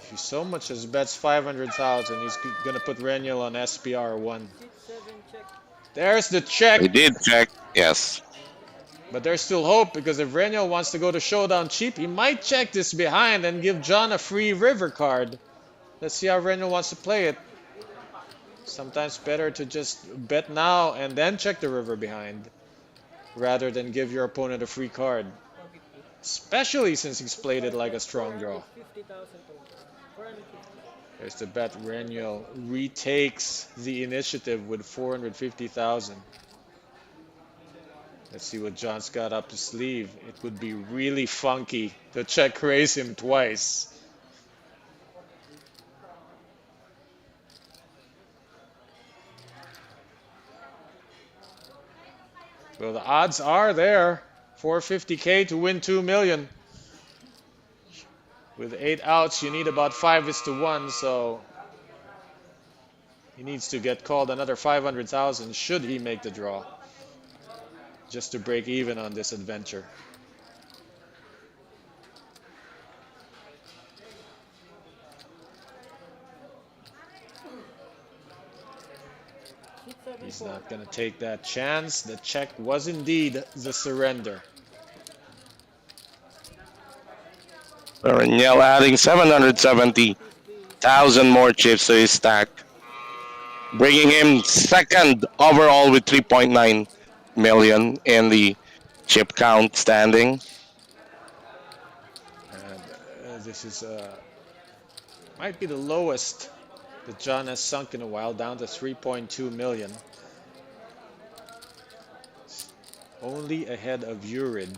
If he so much as bets 500,000, he's going to put Reniel on SPR 1. Hit 7 check. There's the check. He did check. Yes. But there's still hope because if Reniel wants to go to showdown cheap, he might check this behind and give John a free river card. Let's see how Reniel wants to play it. Sometimes better to just bet now and then check the river behind rather than give your opponent a free card. Especially since he's played it like a strong draw. 50,000 to 450. There's the bet. Reniel retakes the initiative with 450,000. Let's see what John's got up his sleeve. It would be really funky to check raise him twice. Well, the odds are there. 450k to win 2 million. With 8 outs, you need about 5:1, so he needs to get called another 500,000 should he make the draw, just to break even on this adventure. Hit 7 He's 4. not going to take that chance. The check was indeed the surrender. Reniel adding 770,000 more chips to his stack, bringing him second overall with 3.9 million in the chip count standing. And this is might be the lowest that John has sunk in a while, down to 3.2 million. Only ahead of Urid,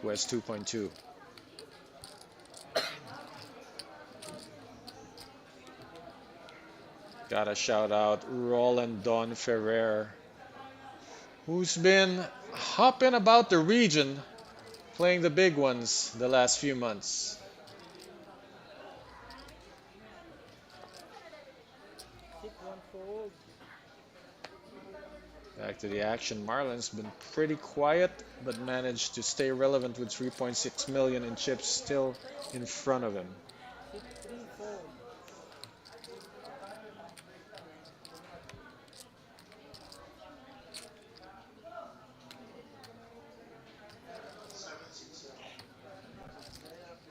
who has 2.2. Gotta shout out Roland Don Ferrer, who's been hopping about the region, playing the big ones the last few months. Back to the action. Marlon's been pretty quiet, but managed to stay relevant with 3.6 million in chips still in front of him. Hit 3 fold.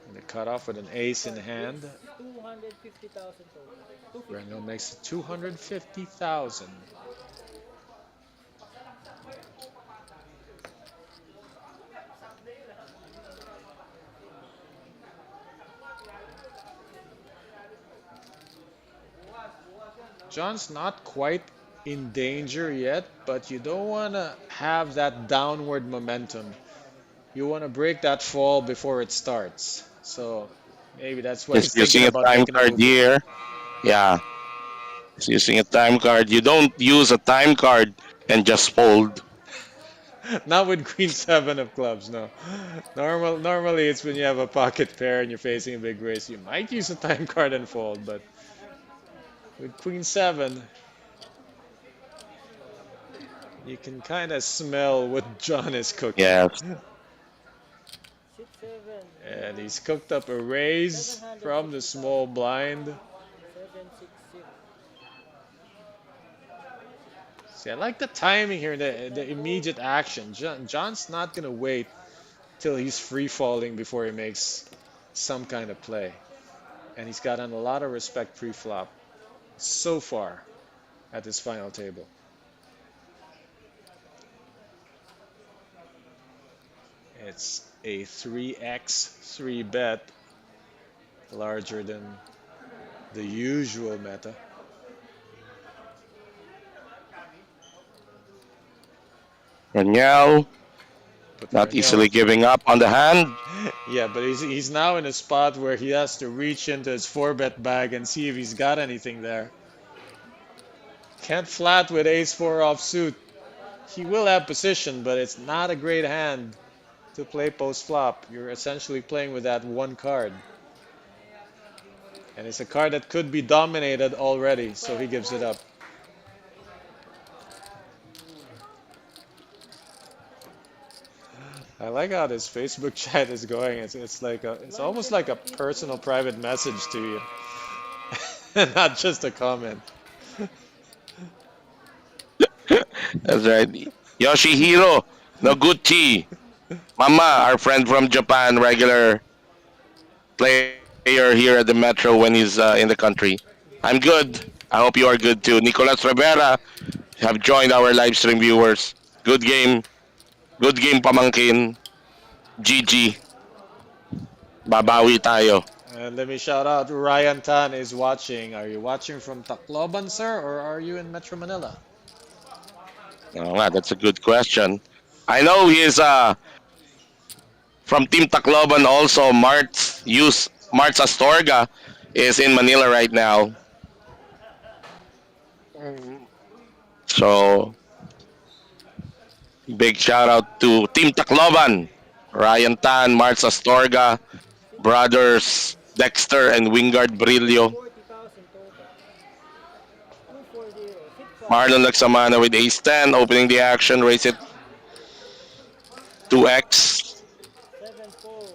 And they cut off with an ace in hand. It's 250,000 total. 250. Breno makes it 250,000. John's not quite in danger yet, but you don't want to have that downward momentum. You want to break that fall before it starts. So maybe that's why He's he's thinking using a about time making a card move here. here. Yeah, he's using a time card. You don't use a time card and just fold. Not with Queen Seven of clubs, no. Normally it's when you have a pocket pair and you're facing a big race. You might use a time card and fold, but with Queen Seven, you can kind of smell what John is cooking. Yes. Sit 7. And he's cooked up a raise from the small blind. 760. See, I like the timing here, the immediate action. John's not going to wait till he's free falling before he makes some kind of play. And he's gotten a lot of respect pre-flop so far at this final table. It's a 3x 3 bet, larger than the usual meta. Raniel, But not Darnell- easily giving up on the hand. Yeah, but he's now in a spot where he has to reach into his 4-bet bag and see if he's got anything there. Can't flat with ace-4 offsuit. He will have position, but it's not a great hand to play post-flop. You're essentially playing with that one card. And it's a card that could be dominated already, so he gives it up. I like how this Facebook chat is going. It's almost like a personal private message to you, not just a comment. That's right. Yoshihiro Noguchi. Mama, our friend from Japan, regular player here at the Metro when he's in the country. I'm good. I hope you are good too. Nicolas Rivera have joined our live stream viewers. Good game. Good game, pamangkin. GG. Babawi tayo. And let me shout out Ryan Tan is watching. Are you watching from Tacloban, sir, or are you in Metro Manila? Oh, nga, that's a good question. I know he is from Team Tacloban also. Marts Astorga is in Manila right now. So big shout out to Team Tacloban. Ryan Tan, Marts Astorga, brothers Dexter and Wingard Brillo. 40,000 total. 240. Sit 5. Marlon Lagsamana with ace 10, opening the action, raise it 2x. 7 fold.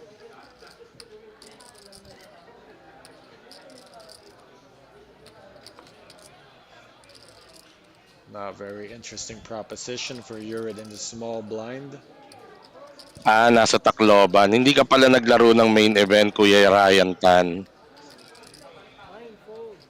Now, very interesting proposition for Urid in the small blind. Nasa Tacloban. Hindi ka pala naglaro ng main event, Kuya Ryan Tan. 9 fold.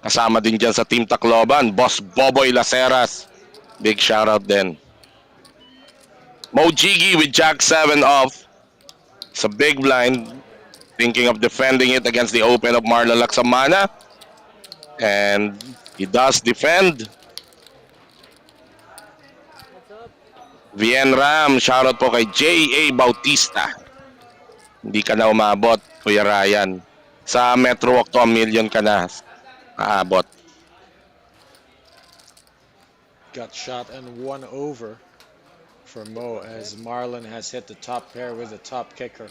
Kasama din dyan sa Team Tacloban, Boss Boboy Laceras. Big shoutout din. Mo Jiggy with Jack 7 off. It's a big blind. Thinking of defending it against the open of Marlon Lagsamana. And he does defend. What's up? Vien Ram, shoutout po kay J.A. Bautista. Hindi ka na umabot, Kuya Ryan. Sa Metro Walk to a million ka na aabot. Got shot and 1 over for Mo as Marlon has hit the top pair with the top kicker.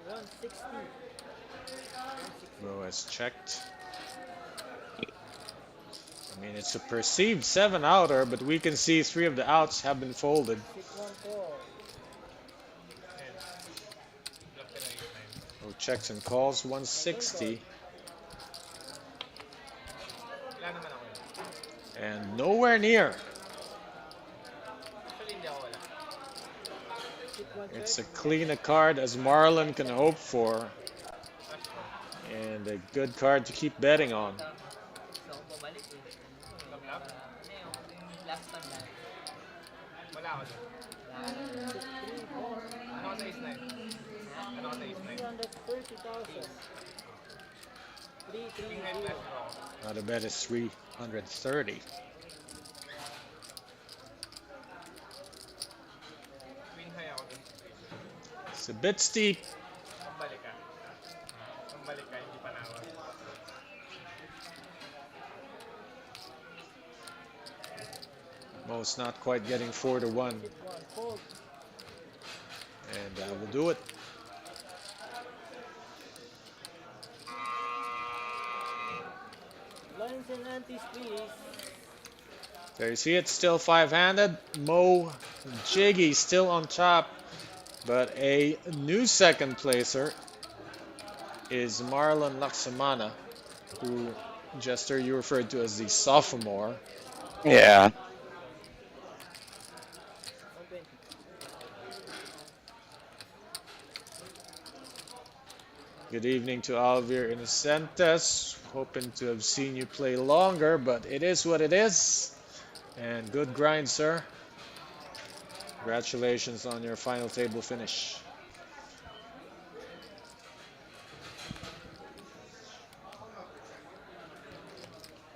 bet 160. Mo has checked. I mean, it's a perceived 7-outer, but we can see 3 of the outs have been folded. 614. Mo checks and calls 160. And nowhere near. It's a clean a card as Marlon can hope for. And a good card to keep betting on. Ano ka sa ace 9? 330,000. 330. Now the bet is 330. It's a bit steep. Mo's not quite getting 4 to 1. Fold. And that will do it. Lines and antes, please. There you see it, still 5-handed. Mo Jiggy still on top. But a new second placer is Marlon Laksamana, who, Jester, you referred to as the sophomore. Yeah. 120. Good evening to Alvir Innocentes. Hoping to have seen you play longer, but it is what it is. And good grind, sir. Congratulations on your final table finish.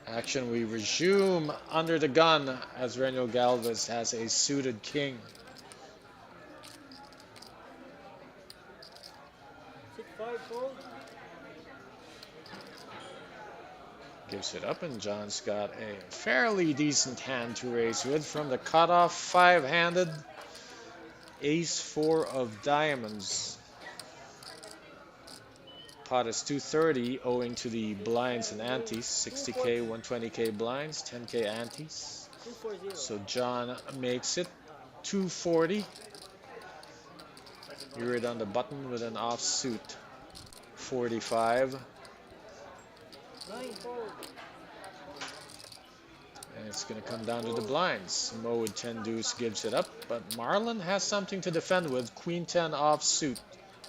Action, we resume under the gun as Reniel Galvez has a suited king. 6-5 fold. Gives it up, and John's got a fairly decent hand to raise with from the cutoff 5-handed. Ace 4 of diamonds. Pot is 230 owing to the blinds and antes. 60k, 120k blinds, 10k antes. 240. So John makes it 240. You're it on the button with an offsuit 45. 9 fold. And it's going to come down to the blinds. Mo with 10 deuce gives it up, but Marlon has something to defend with. Queen 10 offsuit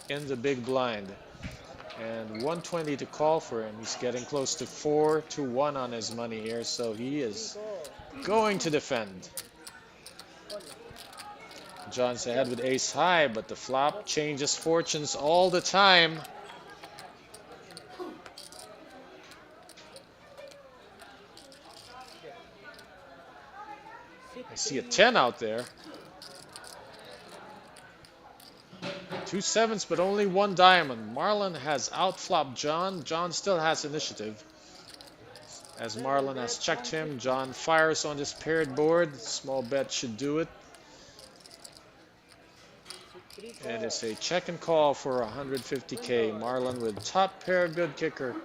in the big blind. And 120 to call for him. He's getting close to 4 to 1 on his money here, so he is going to defend. John's ahead with ace high, but the flop changes fortunes all the time. I see a 10 out there. 2 sevens, but only 1 diamond. Marlon has outflopped John. John still has initiative. As Marlon has checked him, John fires on this paired board. Small bet should do it. And it's a check and call for 150k. Marlon with top pair, good kicker.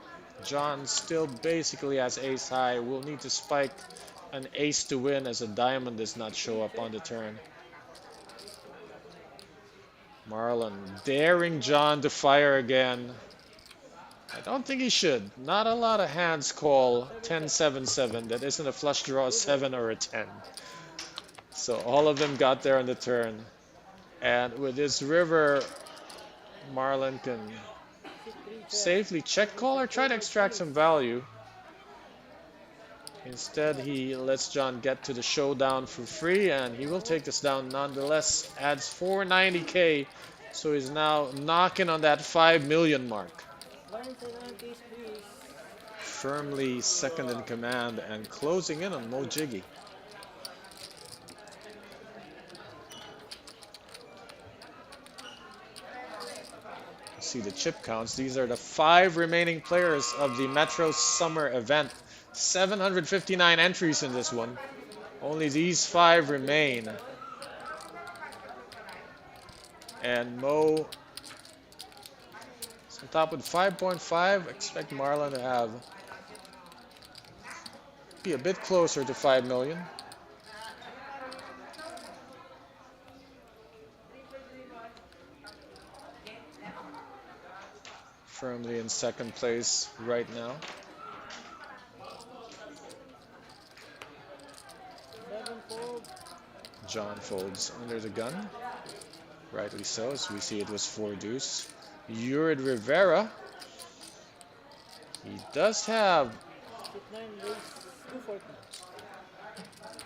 John still basically has ace high. Will need to spike an ace to win as a diamond does not show up on the turn. Marlon daring John to fire again. I don't think he should. Not a lot of hands call 10-7-7. That isn't a flush draw 7 or a 10. So all of them got there on the turn. And with this river, Marlon can safely check call or try to extract some value. Instead, he lets John get to the showdown for free, and he will take this down nonetheless. Adds 490k, so he's now knocking on that 5 million mark. Lines and antes, please. Firmly second in command and closing in on Mo Jiggy. See the chip counts. These are the 5 remaining players of the Metro Summer event. 759 entries in this one. Only these 5 remain. And Mo On top with 5.5, expect Marlon to have be a bit closer to 5 million. Firmly in second place right now. 7-fold. John folds under the gun. Rightly so, as we see it was 4 deuce. Yurid Rivera. He does have 9 race 240.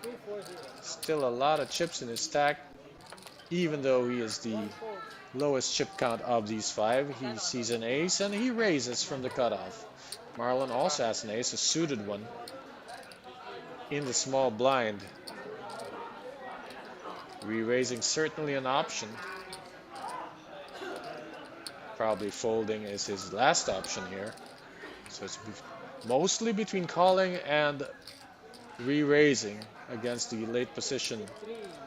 240. still a lot of chips in his stack. Even though he is the 1 fold. lowest chip count of these 5, he sees an ace and he raises from the cutoff. Marlon also has an ace, a suited one, in the small blind. Re-raising certainly an option. Probably folding is his last option here. So it's mostly between calling and re-raising against the late position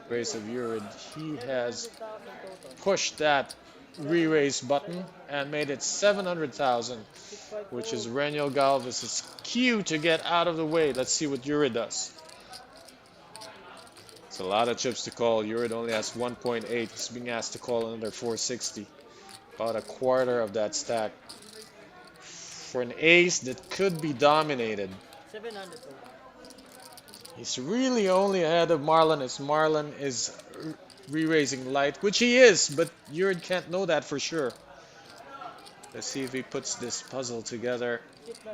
raise of Yurid. He has 100,000 total. pushed that re-raise button and made it 700,000, 654. which is Reniel Galvez's cue to get out of the way. Let's see what Yurid does. It's a lot of chips to call. Yurid only has 1.8. He's being asked to call another 460. About a quarter of that stack. For an ace that could be dominated. 700 total. He's really only ahead of Marlon as Marlon is re-raising light, which he is, but Yurid can't know that for sure. Let's see if he puts this puzzle together.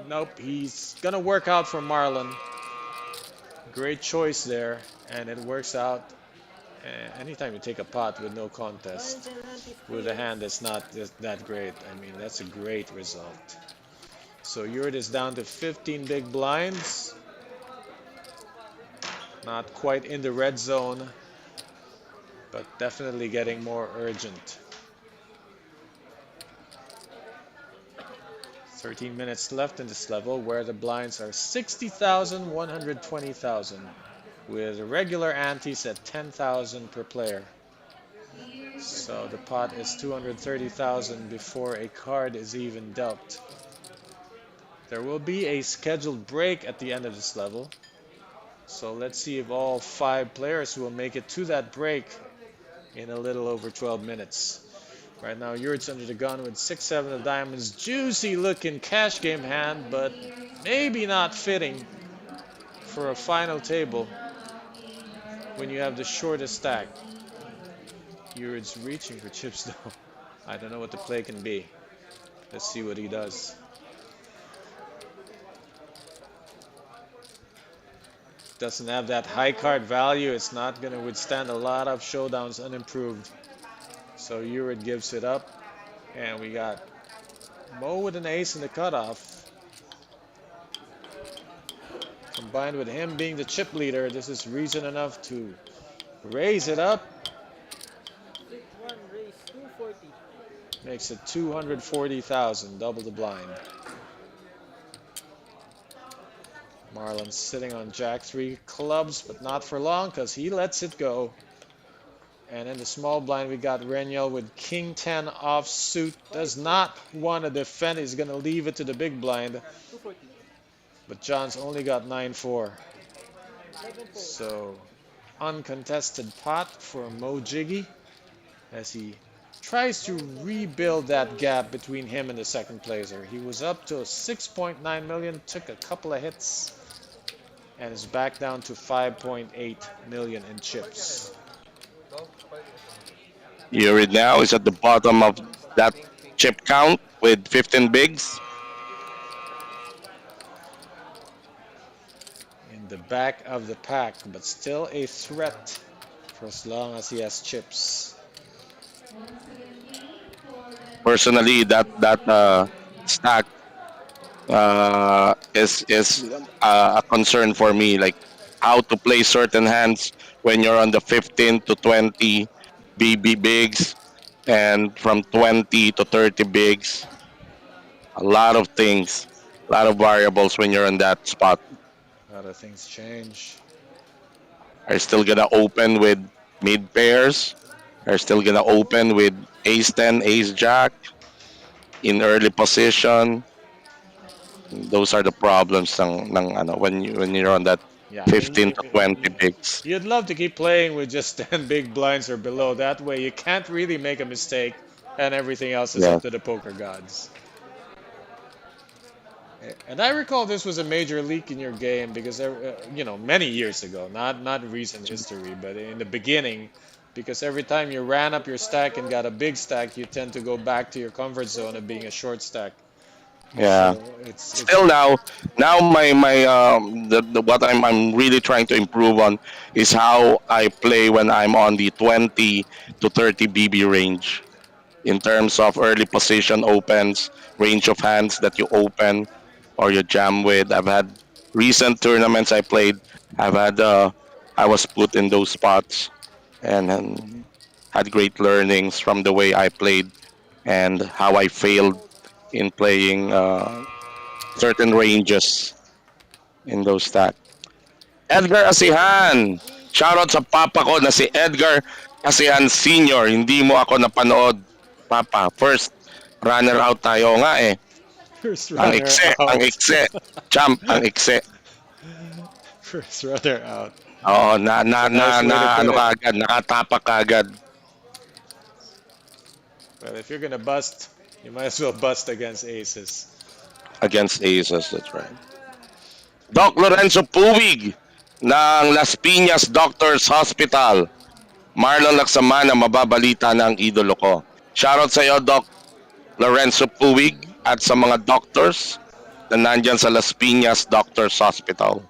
Nope, he's gonna work out for Marlon. Great choice there, and it works out. Anytime you take a pot with no contest, with a hand that's not that great, I mean, that's a great result. So Yurid is down to 15 big blinds. Not quite in the red zone, but definitely getting more urgent. 13 minutes left in this level where the blinds are 60,000, 120,000, with regular antes at 10,000 per player. So the pot is 230,000 before a card is even dealt. There will be a scheduled break at the end of this level. So let's see if all 5 players will make it to that break in a little over 12 minutes. Right now, Yurid's under the gun with 6-7 of diamonds. Juicy looking cash game hand, but maybe not fitting for a final table when you have the shortest stack. Yurid's reaching for chips though. I don't know what the play can be. Let's see what he does. Doesn't have that high card value. It's not going to withstand a lot of showdowns unimproved. So Yurid gives it up. And we got Mo with an ace in the cutoff. Combined with him being the chip leader, this is reason enough to raise it up. 1 race 240. Makes it 240,000, double the blind. Marlon's sitting on Jack 3 clubs, but not for long because he lets it go. And in the small blind, we got Reniel with King 10 offsuit. Does not want to defend. He's going to leave it to the big blind. 240. But John's only got 9-4. 7-4. So uncontested pot for Mo Jiggy as he tries to rebuild that gap between him and the second placer. He was up to 6.9 million, took a couple of hits, and is back down to 5.8 million in chips. Yurid now is at the bottom of that chip count with 15 bigs. In the back of the pack, but still a threat for as long as he has chips. Personally, that stack is a concern for me. Like how to play certain hands when you're on the 15 to 20 BB bigs, and from 20 to 30 bigs. A lot of things, a lot of variables when you're on that spot. A lot of things change. Are still gonna open with mid pairs. Are still gonna open with ace 10, ace jack. in early position. Those are the problems ng ano when you're on that Yeah, I mean, 15 to 20 bigs. you'd love to keep playing with just 10 big blinds or below. That way, you can't really make a mistake, and everything else is Yeah. up to the poker gods. And I recall this was a major leak in your game because many years ago, not recent history, but in the beginning, because every time you ran up your stack and got a big stack, you tend to go back to your comfort zone of being a short stack. Yeah. So it's Still now my what I'm really trying to improve on is how I play when I'm on the 20 to 30 BB range in terms of early position opens, range of hands that you open or you jam with. I've had recent tournaments I played. I've had I was put in those spots and had great learnings from the way I played and how I failed in playing certain ranges in those stacks. Edgar Asihan. Shoutout sa papa ko na si Edgar Asihan Senior. Hindi mo ako napanood, papa. First runner out tayo nga eh. first Ang runner ikse, ang out. ikse. Champ, ang ikse. First runner out. Oo, It's a nice way to put ano it. kaagad, nakatapak kaagad Well, if you're gonna bust, you might as well bust against aces. against aces, that's right. Doc Lorenzo Puwig ng Las Piñas Doctors Hospital. Marlon Laksamana, mababalita na ang idolo ko. Shoutout sa iyo, Doc Lorenzo Puwig at sa mga doctors na nandyan sa Las Piñas Doctors Hospital.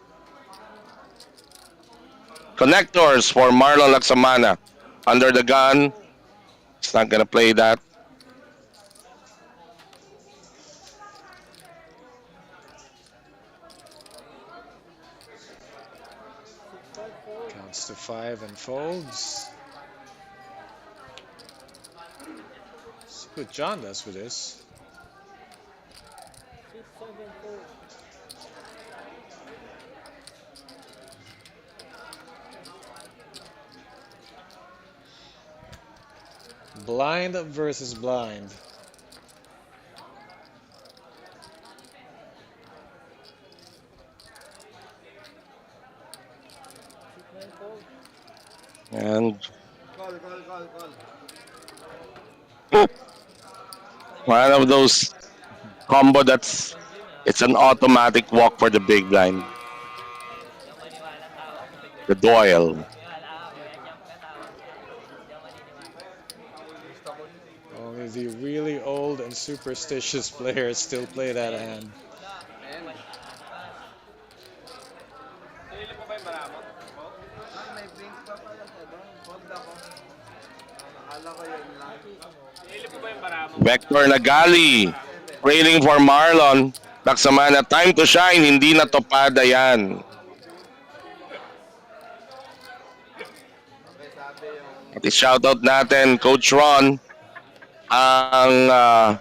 Connectors for Marlon Laksamana. Under the gun. He's not gonna play that. Counts to 5 and folds. See what John does with this. Blind versus blind. And Call, call, call, call. one of those combo that's it's an automatic walk for the big blind. The Doyle. Only the really old and superstitious players still play that hand. Nilili po ba yung bara mo? May drinks pa pala siya doon. Hold ako. Akala ko yun lang. Nilili po ba yung bara mo? Vector Nagali. Trailing for Marlon. Laksamana, time to shine. Hindi na topada yan. At i-shoutout natin, Coach Ron. I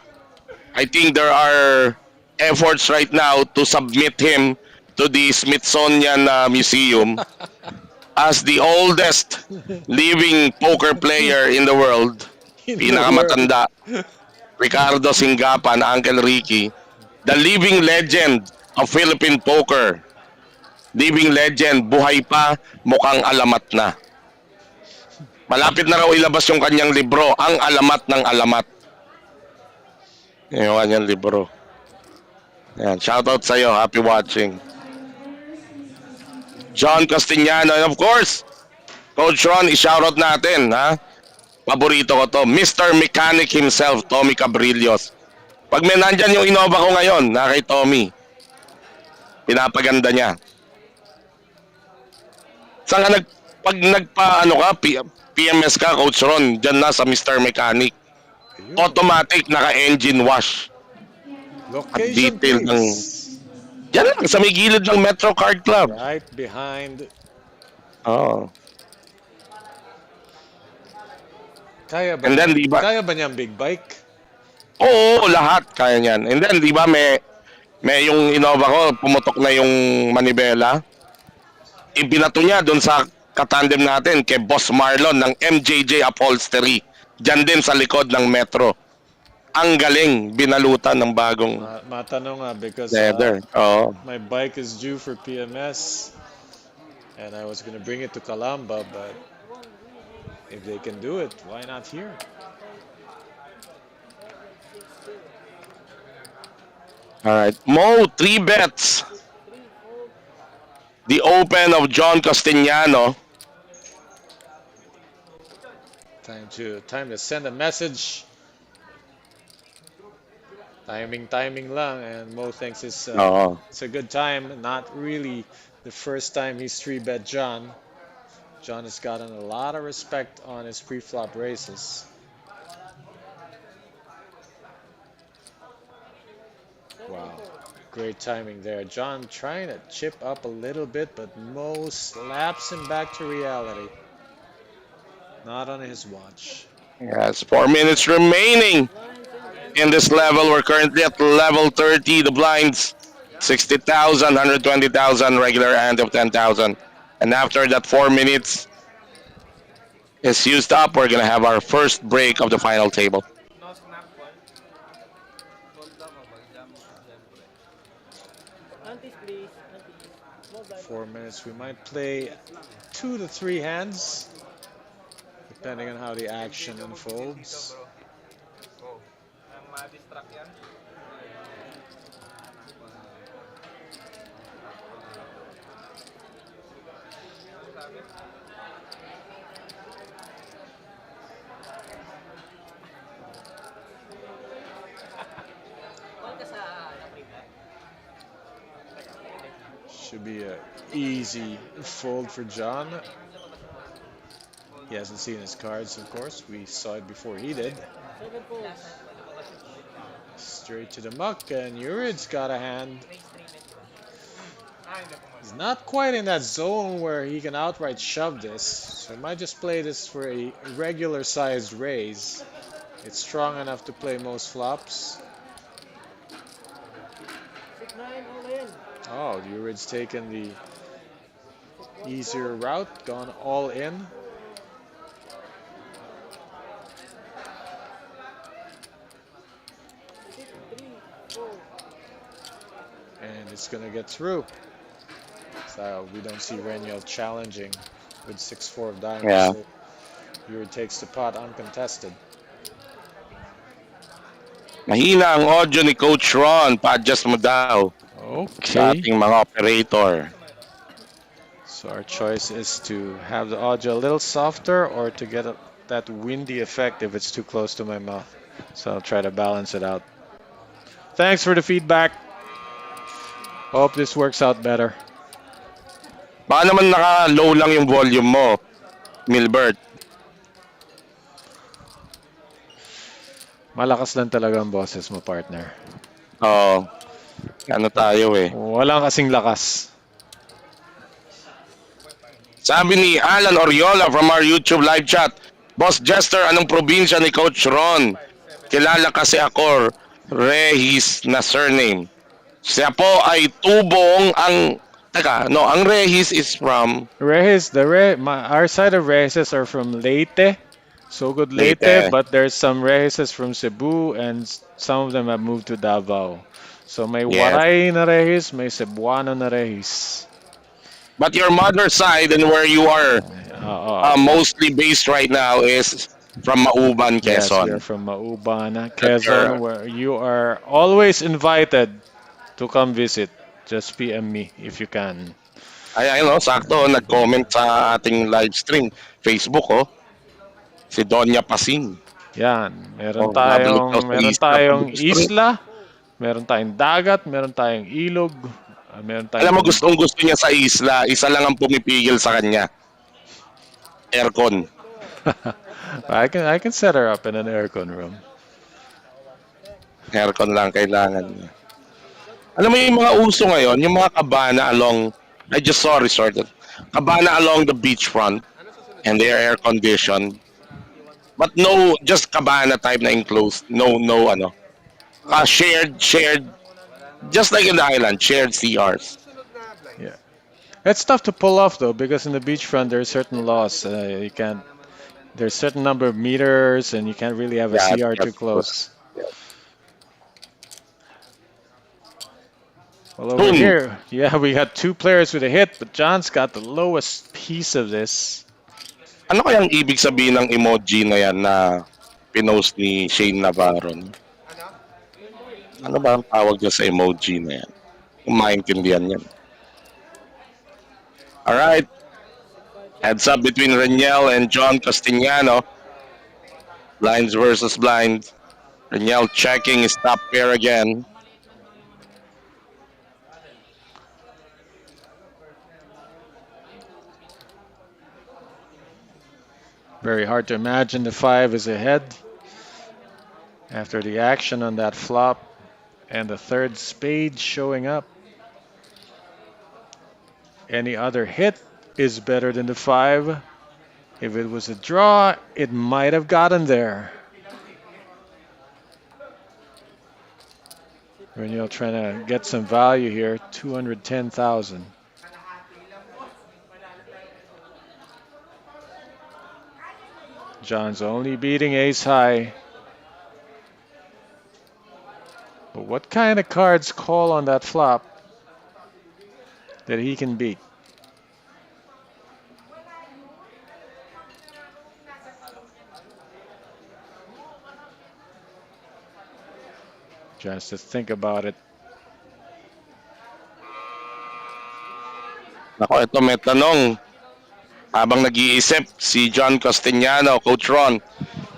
think there are efforts right now to submit him to the Smithsonian Museum as the oldest living poker player in the world. In the Pinakamatanda. Ricardo Singapan, Uncle Ricky. The living legend of Philippine poker. Living legend, buhay pa, mukhang alamat na. Malapit na raw ilabas yung kanyang libro, Ang Alamat ng Alamat. Yung kanyang libro. Yan, shoutout sa'yo, happy watching. John Castellano, and of course, Coach Ron, i-shoutout natin, ha? Paborito ko to, Mr. Mechanic himself, Tommy Cabrillos. Pag may nandyan yung Innova ko ngayon, na kay Tommy, pinapaganda niya. Saan ka pag PMS ka, Coach Ron, dyan na sa Mr. Mechanic. Automatic, naka-engine wash. Location, Detail ng... please. Dyan lang, sa may gilid ng Metro Card Club. Right behind. Oo. Kaya ba, And then, di ba? kaya ba niyang big bike? Oo, lahat kaya niyan. And then, di ba, may yung Innova ko, pumutok na yung manibela. Ibinato niya doon sa katandem natin kay Boss Marlon ng MJJ Upholstery. Diyan din sa likod ng Metro. Ang galing, binalutan ng bagong Matanong nga because leather. Oo. my bike is due for PMS and I was gonna bring it to Calamba, but if they can do it, why not here? All right. Mo, 3 bets. The Open of John Castellano. Time to send a message. Timing lang, and Mo thinks Oo. it's a good time. Not really the first time he's 3-bet John. John has gotten a lot of respect on his pre-flop races. Wow, great timing there. John trying to chip up a little bit, but Mo slaps him back to reality. Not on his watch. Yes, 4 minutes remaining in this level. We're currently at level 30. The blinds 60,000, 120,000, regular hand of 10,000. And after that 4 minutes is used up, we're going to have our first break of the final table. No snap call. Hold ako, mag-jam, siyempre. Antis, please. Antis. Small blind. 4 minutes. We might play 2 to 3 hands, depending on how the action unfolds. Ang ma-distract yan. Should be a easy fold for John. He hasn't seen his cards, of course. We saw it before he did. 7 folds. Straight to the muck, and Yurid's got a hand. Ah, hindi po He's not quite in that zone where he can outright shove this, so he might just play this for a regular sized raise. It's strong enough to play most flops. 6-9, all in. Oh, Yurid's taken the easier route, gone all in. And it's going to get through. So we don't see Reniel challenging with 6-4 of diamonds. Yeah. So Yurid takes the pot uncontested. Mahina ang audio ni Coach Ron. Pa-adjust mo daw sa Okay. ating mga operator. So our choice is to have the audio a little softer or to get that windy effect if it's too close to my mouth. So I'll try to balance it out. Thanks for the feedback. Hope this works out better. Baka naman naka-low lang yung volume mo, Milbert. Malakas lang talaga ang boses mo, partner. Oo. Ano tayo eh. Walang kasing lakas. Sabi ni Alan Oriola from our YouTube live chat, Boss Jester, anong probinsya ni Coach Ron? Kilala kasi ako, Rehis na surname. Siya po ay tubong ang... Teka, no, ang Rehis is from... Reyes, our side of Reyes are from Leyte. So good Leyte, Leyte. but there's some Reyes from Cebu and some of them have moved to Davao. So may Yes. Waray na Reyes, may Cebuano na Reyes. But your mother's side and where you are mostly based right now is from Mauban, Yes, we Quezon. are from Mauban, That's Quezon, your- where you are always invited to come visit. Just PM me if you can. Ay, no, sakto, nag-comment sa ating live stream. Facebook, oh. Si Donya Pasing. Yan, meron Oh, nabalik daw sa meron isla. tayong Gusto rin. isla, meron tayong dagat, meron tayong ilog, meron tayong Alam mo, bundok. gusto niya sa isla. Isa lang ang pumipigil sa kanya. Aircon. I can set her up in an aircon room. Aircon lang kailangan niya. Alam mo yung mga uso ngayon, yung mga kabana along, I just saw a resort, kabana along the beachfront, and they are air conditioned. But no, just cabana type na enclosed. No, ano. Shared, just like in the island, shared CRs. Yeah, it's tough to pull off though because in the beachfront there are certain laws. You can't. There's certain number of meters, and you can't really have a Yeah, CR too that's true. close. Well, over Boom! here, yeah, we got two players with a hit, but John's got the lowest piece of this. Ano kayang ibig sabihin ng emoji na yan na pinost ni Shane Navarro? Ano? Ano ba ang tawag niya sa emoji na yan? Kung maintindihan yan. Alright, heads up between Reniel and John Castellano. Blinds versus blinds. Reniel checking his top pair again. Very hard to imagine the 5 is ahead after the action on that flop and the third spade showing up. Any other hit is better than the 5. If it was a draw, it might have gotten there. Reniel trying to get some value here, 210,000. John's only beating ace high. But what kind of cards call on that flop that he can beat? Just to think about it. Ako, ito may tanong. Habang nag-iisip si John Castellano, Coach Ron,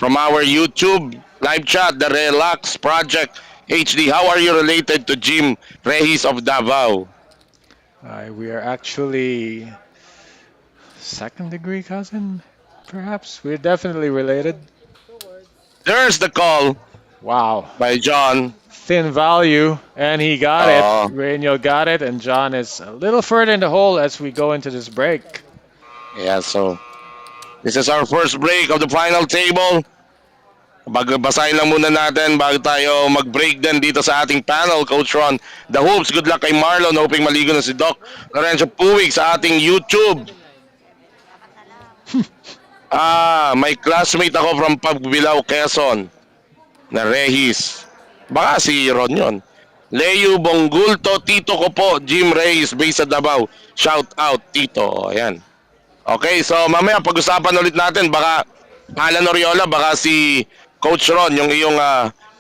from our YouTube live chat, The Relax Project HD, how are you related to Jim Reyes of Davao? We are actually second degree cousin, perhaps. We're definitely related. There's the call Wow. by John. Thin value, and he got it. Reniel got it, and John is a little further in the hole as we go into this break. Yeah, so this is our first break of the final table. Basahin lang muna natin bago tayo mag-break din dito sa ating panel, Coach Ron. The hopes, good luck kay Marlon, hoping maligo na si Doc Lorenzo Puig sa ating YouTube. May classmate ako from Pagbilao, Quezon, na Reyes. Baka si Ron yun. Leo Bonggulto, Tito ko po, Jim Reyes, based sa Davao. Shout out, Tito. Ayan. Okay, so mamaya pag-usapan ulit natin. Baka Alan Oriola, baka si Coach Ron, yung iyong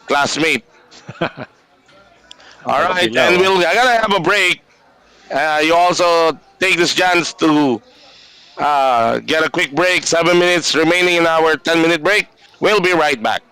classmate. Alright, and we're gonna have a break. You also take this chance to get a quick break. 7 minutes remaining in our 10-minute break. We'll be right back.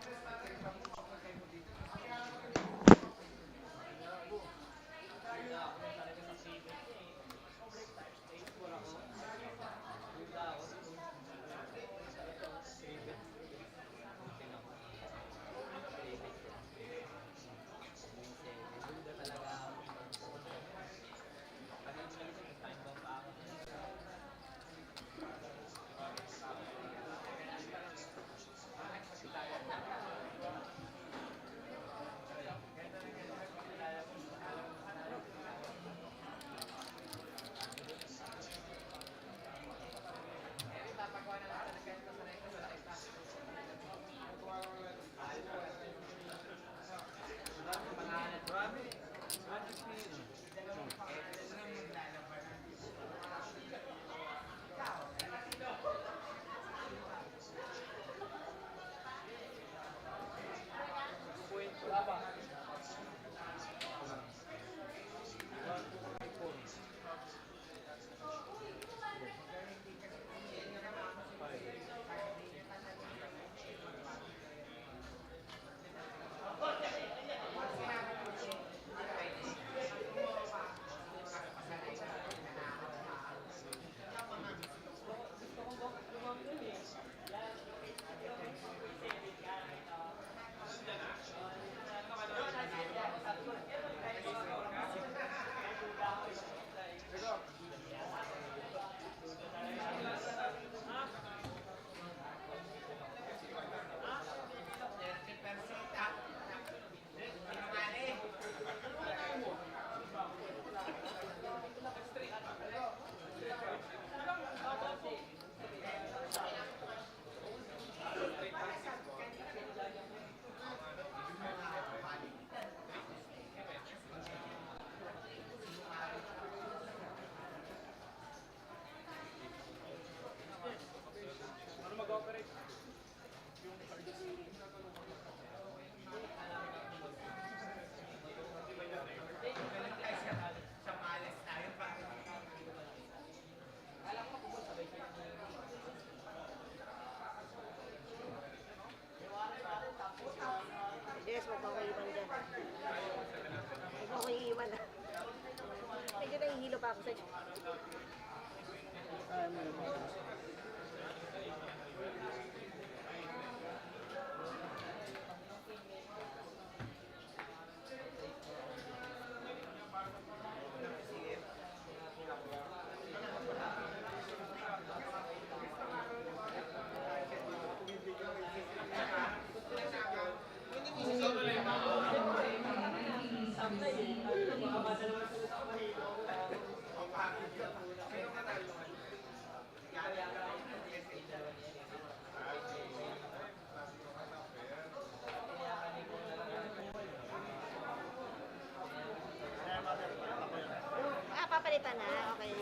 Papalitan na. Okay.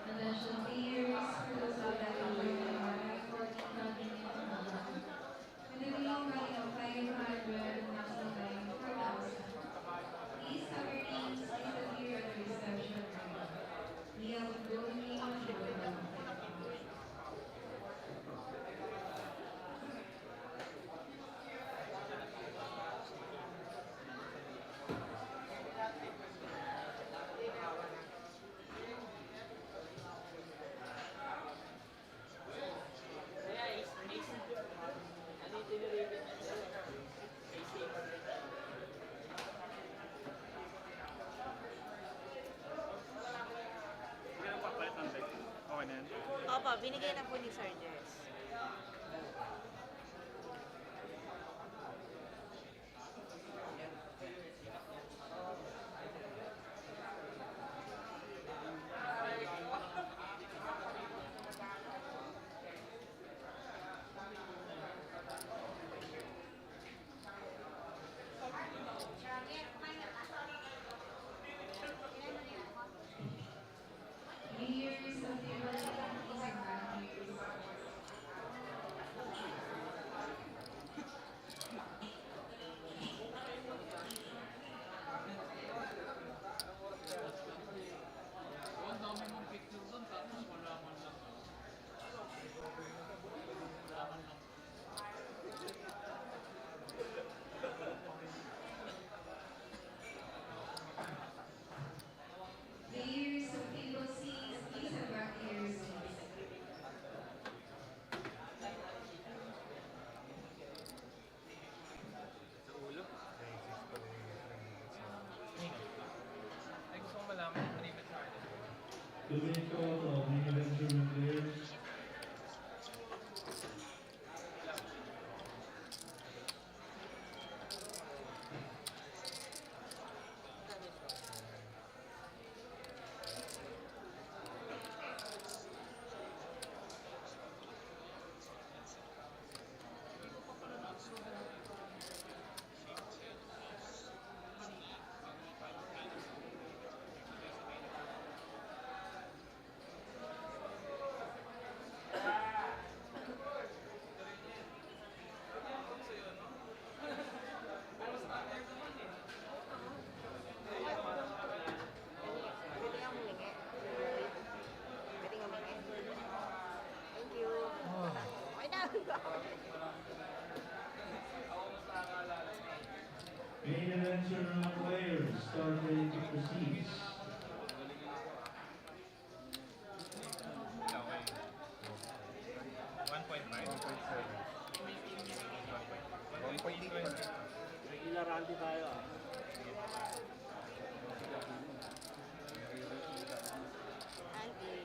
Attention players, close out that number for continuing with the winning value of 500 national value 4,000. Please have your names please appear at the reception area. We have a golden ring on the door. Opo, binigay na po ni Sir Jess. Players of the Olympic please advance. Players of table seats, please advance to your seats. Ay, gusto kong malaman yung limit sa akin. 2-minute call of main event tournament players. Pwede nga humingi. Pwede nga humingi. Thank you. Okay na. Main event tournament players, start ready to proceed. Okay. 1.5? 1.8. Regular rally tayo ah. Auntie.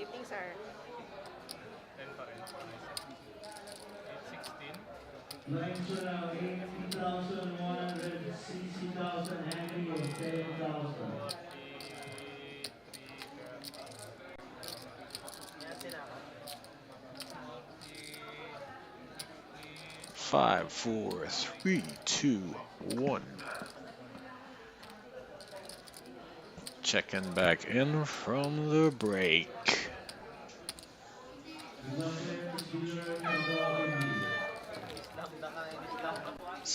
Evening, sir. 10 pa rin. 816. Lines are now 80,100, 60,000, Andy, and 10,000. 5, 4, 3, 2, 1. Checking back in from the break.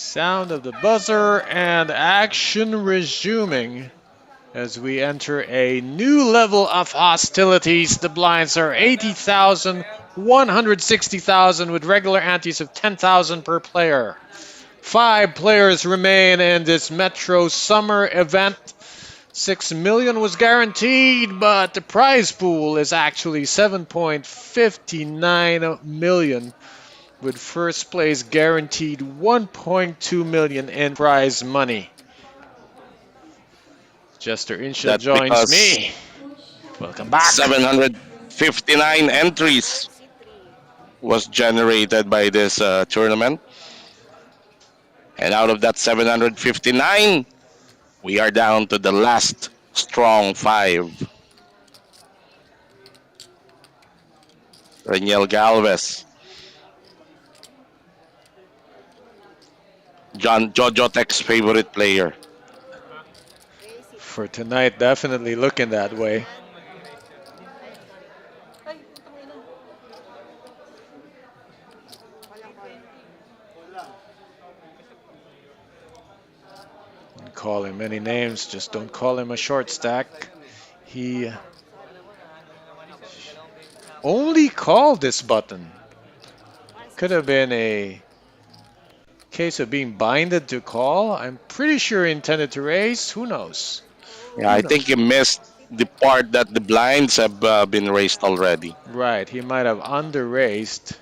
Sound of the buzzer and action resuming as we enter a new level of hostilities. The blinds are 80,000, 160,000 with regular antes of 10,000 per player. 5 players remain in this Metro Summer event. 6 million was guaranteed, but the prize pool is actually 7.59 million, with first place guaranteed 1.2 million in prize money. Jester Insha That's joins because me. Coach Welcome Tony, back. 759 entries was generated by this tournament. And out of that 759, we are down to the last strong 5. Reniel Galvez, Jojo Tech's favorite player. For tonight, definitely looking that way. Ay, putang ina. Call him many names, just don't call him a short stack. He only called this button. Could have been a case of being binded to call. I'm pretty sure he intended to raise. Who knows? Yeah, I think he missed the part that the blinds have been raised already. Right, he might have under raised.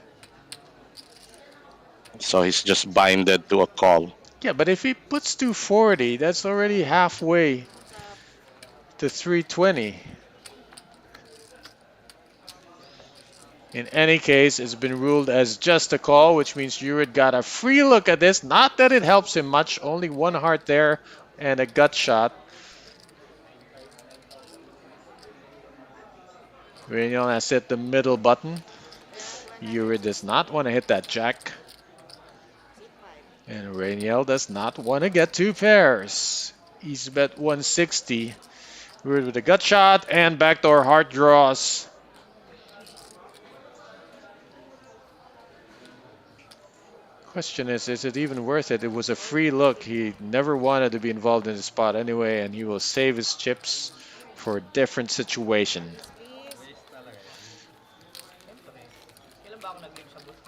So he's just binded to a call. Yeah, but if he puts 240, that's already halfway to 320. In any case, it's been ruled as just a call, which means Yurid got a free look at this. Not that it helps him much, only 1 heart there and a gut shot. Reniel has hit the middle button. Yurid does not want to hit that jack. And Reniel does not want to get 2 pairs. He's bet 160. Yurid with a gut shot and backdoor heart draws. Question is it even worth it? It was a free look. He never wanted to be involved in the spot anyway, and he will save his chips for a different situation. Kailan ba ako nag-game sa booth?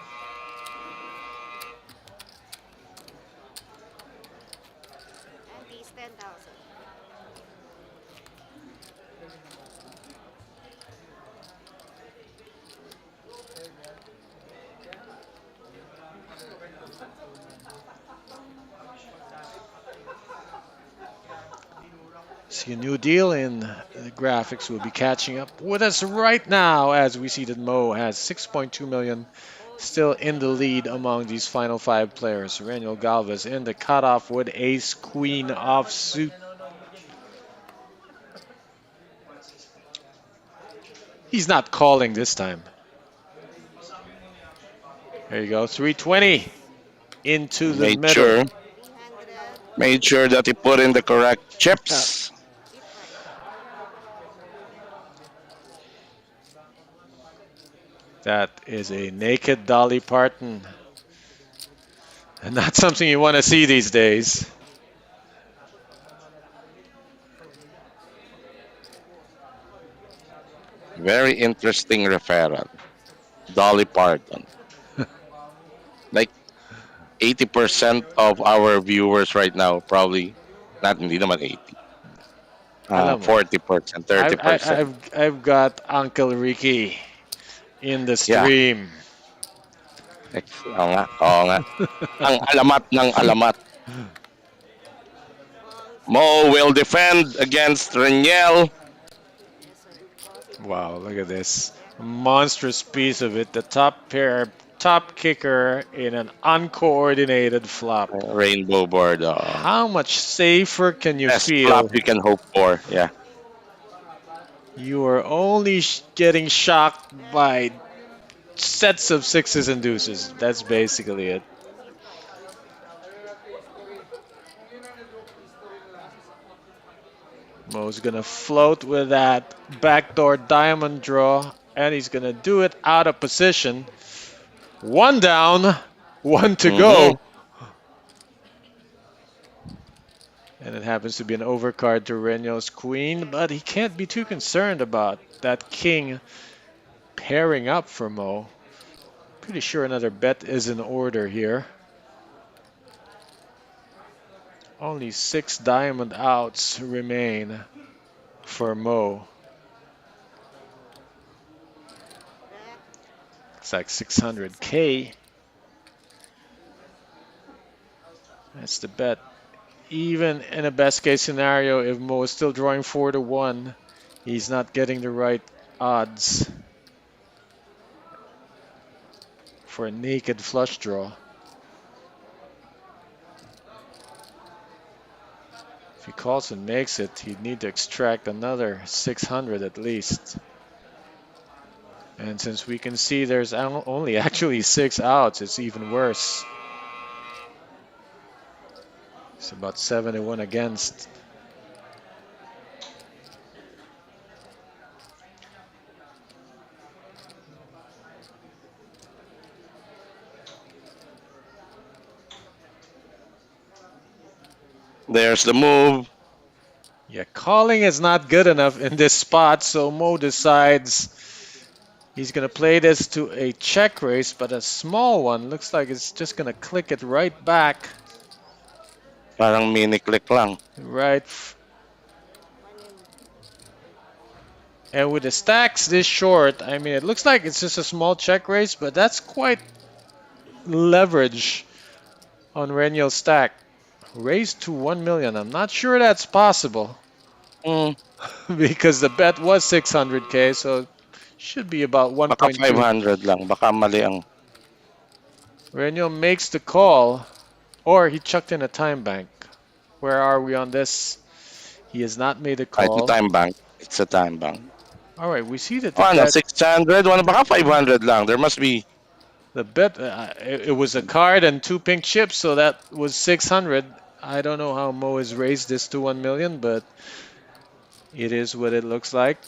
Antes 10,000. See a new deal in the graphics will be catching up with us right now as we see that Mo has 6.2 million still in the lead among these final 5 players. Reniel Galvez in the cutoff with ace queen offsuit. He's not calling this time. There you go, 320 into the middle. Made sure that he put in the correct chips. That is a naked Dolly Parton. And not something you want to see these days. Very interesting referral. Dolly Parton. Like 80% of our viewers right now probably, not hindi naman 80. 40%, 30%. I've got Uncle Ricky in the stream. Oo nga, oo nga. Ang alamat ng alamat. Mo will defend against Reniel. Wow, look at this. A monstrous piece of it. The top pair, top kicker in an uncoordinated flop. Rainbow board. How much safer can you Best feel? flop you can hope for, yeah. You are only getting shocked by sets of 6s and deuces. That's basically it. Mo's gonna float with that backdoor diamond draw, and he's gonna do it out of position. 1 down, 1 to go. And it happens to be an overcard to Renyo's queen, but he can't be too concerned about that king pairing up for Mo. Pretty sure another bet is in order here. Only 6 diamond outs remain for Mo. It's like 600K. That's the bet. Even in a best case scenario, if Mo is still drawing 4-1, he's not getting the right odds for a naked flush draw. If he calls and makes it, he'd need to extract another 600 at least. And since we can see there's only actually 6 outs, it's even worse. It's about 7-1 against. There's the move. Yeah, calling is not good enough in this spot, so Mo decides he's going to play this to a check raise, but a small one. Looks like it's just going to click it right back. Parang mini click lang. Right. And with the stacks this short, I mean, it looks like it's just a small check raise, but that's quite leverage on Renyo's stack. Raised to 1 million. I'm not sure that's possible. Because the bet was 600K, so should be about Baka 1.2. 500 lang. Baka mali ang... Renyo makes the call, or he chucked in a time bank. Where are we on this? He has not made a It's a call. time bank. It's a time bank. All right, we see that the Ano, bet, 600? Ano, baka 500 lang. There must be... the bet it was a card and 2 pink chips, so that was 600. I don't know how Mo has raised this to 1 million, but it is what it looks like.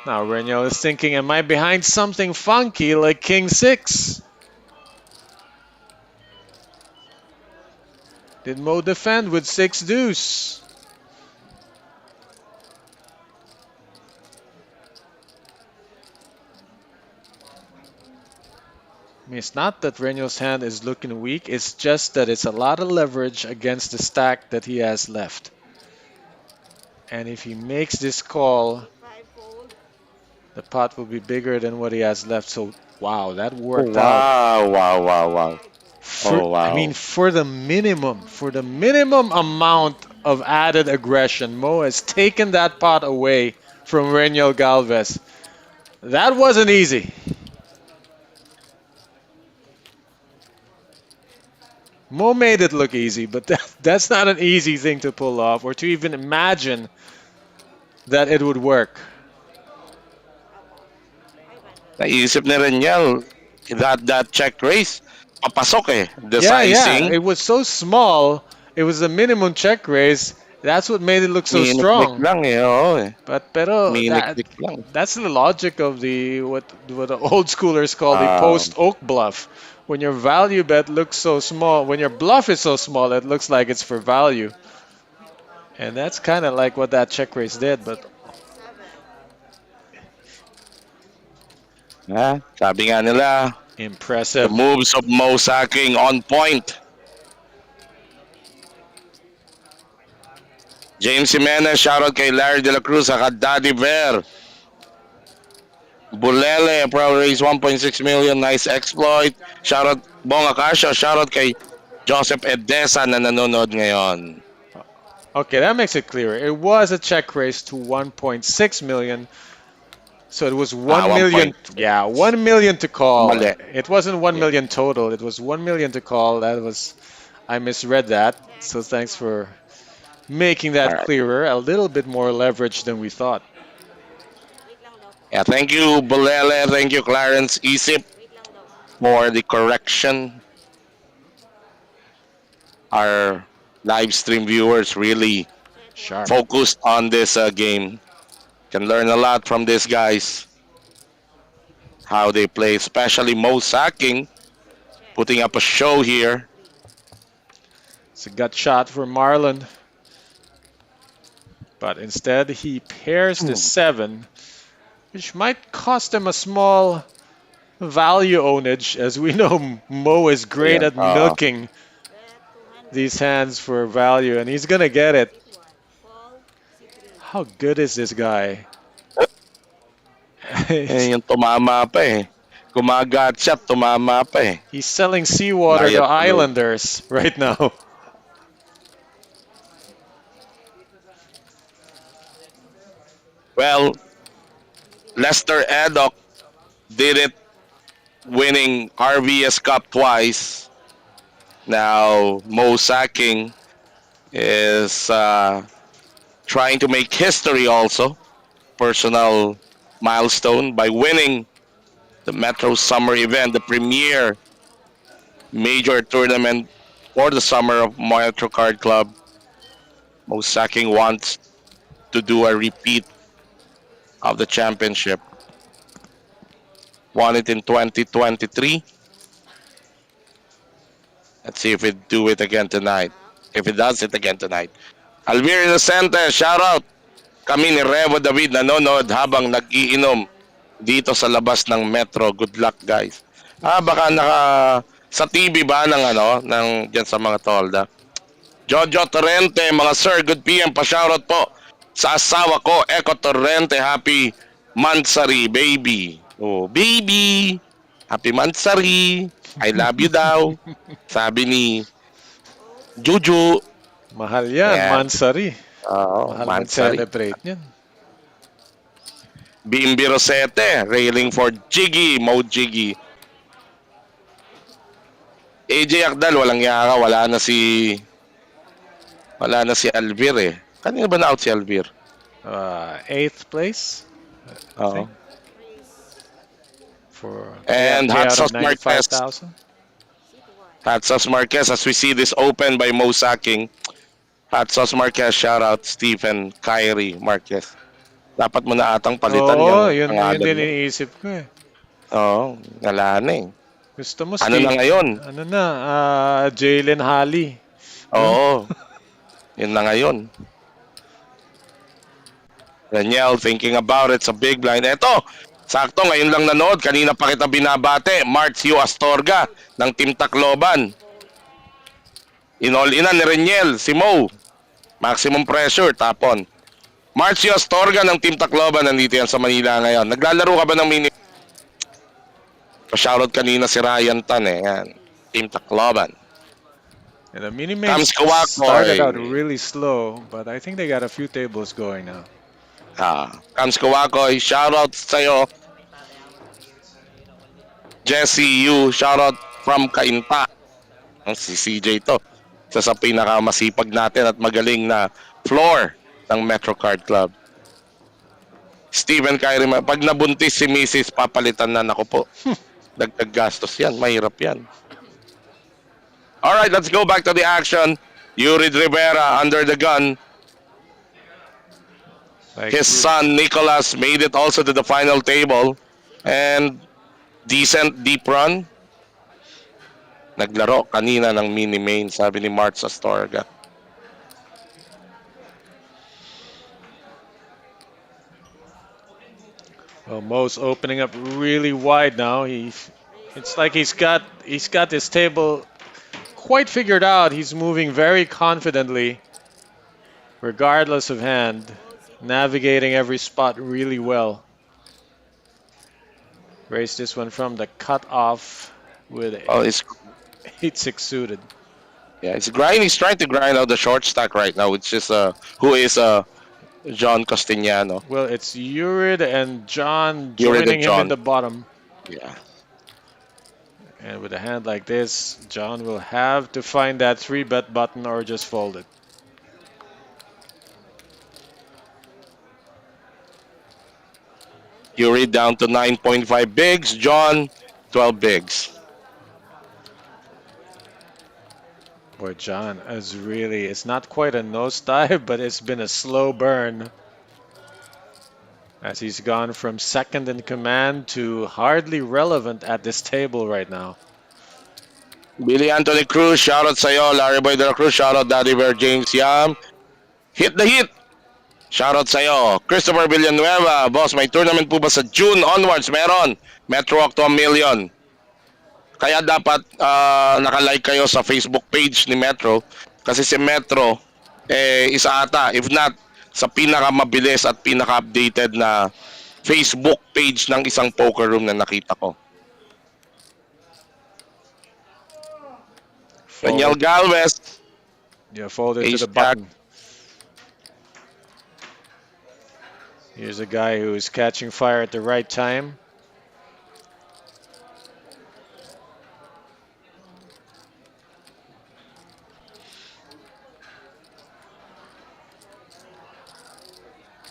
Now Renyo is thinking, am I behind something funky like King 6? Did Mo defend with 6 deuce? I mean, it's not that Renyo's hand is looking weak, it's just that it's a lot of leverage against the stack that he has left. And if he makes this call, the pot will be bigger than what he has left. So, wow, that worked out. Wow. I mean, for the minimum amount of added aggression, Mo has taken that pot away from Renyo Galvez. That wasn't easy. Mo made it look easy, but that's not an easy thing to pull off or to even imagine that it would work. Naisip ni Renyel, that check raise, papasok eh. The Yeah, sizing. it was so small. It was a minimum check raise. That's what made it look so Mini-click strong. lang eh, oo eh. Pero Mini-click lang. that's the logic of the what the old schoolers call the post oak bluff. When your value bet looks so small, when your bluff is so small, it looks like it's for value. And that's kind of like what that check raise did, but Sabi nga nila, the impressive. moves of Mo Saking on point. James Jimenez, shoutout kay Larry De La Cruz, saka Daddy Bear. Bulele, pro raise 1.6 million, nice exploit. Shoutout Bong Acacio, shoutout kay Joseph Edesa na nanonood ngayon. Okay, that makes it clearer. It was a check raise to 1.6 million. So it was 1 million. Yeah, 1 million to call. Mali. It wasn't 1 million total. It was 1 million to call. I misread that. So thanks for making that clearer. A little bit more leverage than we thought. Yeah, thank you, Bulele. Thank you, Clarence Isip, for the correction. Our live stream viewers really Sharp. focused on this game. Can learn a lot from these guys. How they play, especially Mo Saking, putting up a show here. It's a gut shot for Marlon, but instead he pairs the 7, which might cost him a small value ownage, as we know Mo is great Ayan. at milking these hands for value, and he's gonna get it. How good is this guy? Eh, yung tumama pa eh. Kumagat siya, tumama pa eh. He's selling seawater to Layat tuloy. Islanders right now. Well, Lester Eddock did it, winning RVS Cup twice. Now, Mo Sacking is trying to make history also. Personal milestone by winning the Metro Summer event, the premier major tournament for the summer of Metro Card Club. Mo Sacking wants to do a repeat of the championship. Won it in 2023. Let's see if it do it again tonight. If it does it again tonight. Alvir Innocente, shout out. Kami ni Revo David nanonood habang nag-iinom dito sa labas ng Metro. Good luck, guys. Baka sa TV ba ng ng diyan sa mga tolda. Jojo Torrente, mga sir, good PM, pa-shoutout po sa asawa ko, Eco Torrente. Happy Mansari, baby. Oh, baby. Happy Mansari. I love you daw. Sabi ni Juju. Mahal yan, Ayan. Mansari. Oo, Mahal Mansari. mag-celebrate niyan. Bimbi Rosete, railing for Jiggy, Mo Jiggy. AJ Akdal, walang yaka, wala na si Alvir eh. Kanina ba na-out si Alvir? 8th place, I Oo. think. For And payout Hatsos of Marquez. 95,000. Hatsos Marquez, as we see this open by Mo Sacking. Hatsos Marquez, shout out Stephen Kyrie Marquez. Dapat mo na atang palitan Oo, yung yun pangalan din mo. iniisip ko eh. Oo, wala na eh. Gusto mo, Ano Steve? na ngayon? Ano na, Jalen Halley. Oo, yun na ngayon. Daniel, thinking about it sa big blind. Eto, sakto, ngayon lang nanood. Kanina pa kita binabate. Marcio Astorga ng Team Tacloban. Inol-ina ni Reniel, si Mo. Maximum pressure, tapon. Marcio Astorga ng Team Tacloban, nandito yan sa Manila ngayon. Naglalaro ka ba ng mini? Pa-shoutout kanina si Ryan Tan eh. Yan. Team Tacloban. And the mini-mates Comes Kawakoy. started out really slow, but I think they got a few tables going now. Comes Kawakoy, shoutout sa'yo. Jesse Yu, shoutout from Kainta. Si CJ to. Isa sa pinakamasipag natin at magaling na floor ng Metro Card Club. Steven Kyrie, pag nabuntis si Mrs. papalitan na, nako po. Dagdag gastos yan, mahirap yan. Alright, let's go back to the action. Yuri Rivera under the gun. His son Nicholas made it also to the final table. And decent deep run. Naglaro kanina ng mini main, sabi ni Marts Astorga. Well, Mo's opening up really wide now. It's like he's got this table quite figured out. He's moving very confidently, regardless of hand, navigating every spot really well. Raised this one from the cutoff with It's 8-6 suited. yeah, it's grinding. He's trying to grind out the short stack right now, which is who is John Castellano. Well, it's Urid and John Urid and joining him John. in the bottom. Yeah. And with a hand like this, John will have to find that 3-bet button or just fold it. Yuri down to 9.5 bigs. John, 12 bigs. Boy, John is really, it's not quite a nosedive, but it's been a slow burn. As he's gone from second in command to hardly relevant at this table right now. Billy Anthony Cruz, shoutout sa'yo. Larry Boy de la Cruz, shoutout Daddy Bear James Yam. Hit the hit. Shoutout sa'yo. Christopher Villanueva, boss, may tournament po ba sa June onwards? Meron. Metro Walk to a Million. Kaya dapat nakalike kayo sa Facebook page ni Metro. Kasi si Metro, isa ata. If not, sa pinakamabilis at pinaka-updated na Facebook page ng isang poker room na nakita ko. Daniel Folded. Galvez, Yeah, folded to Ace the Jack. button. Here's a guy who's catching fire at the right time.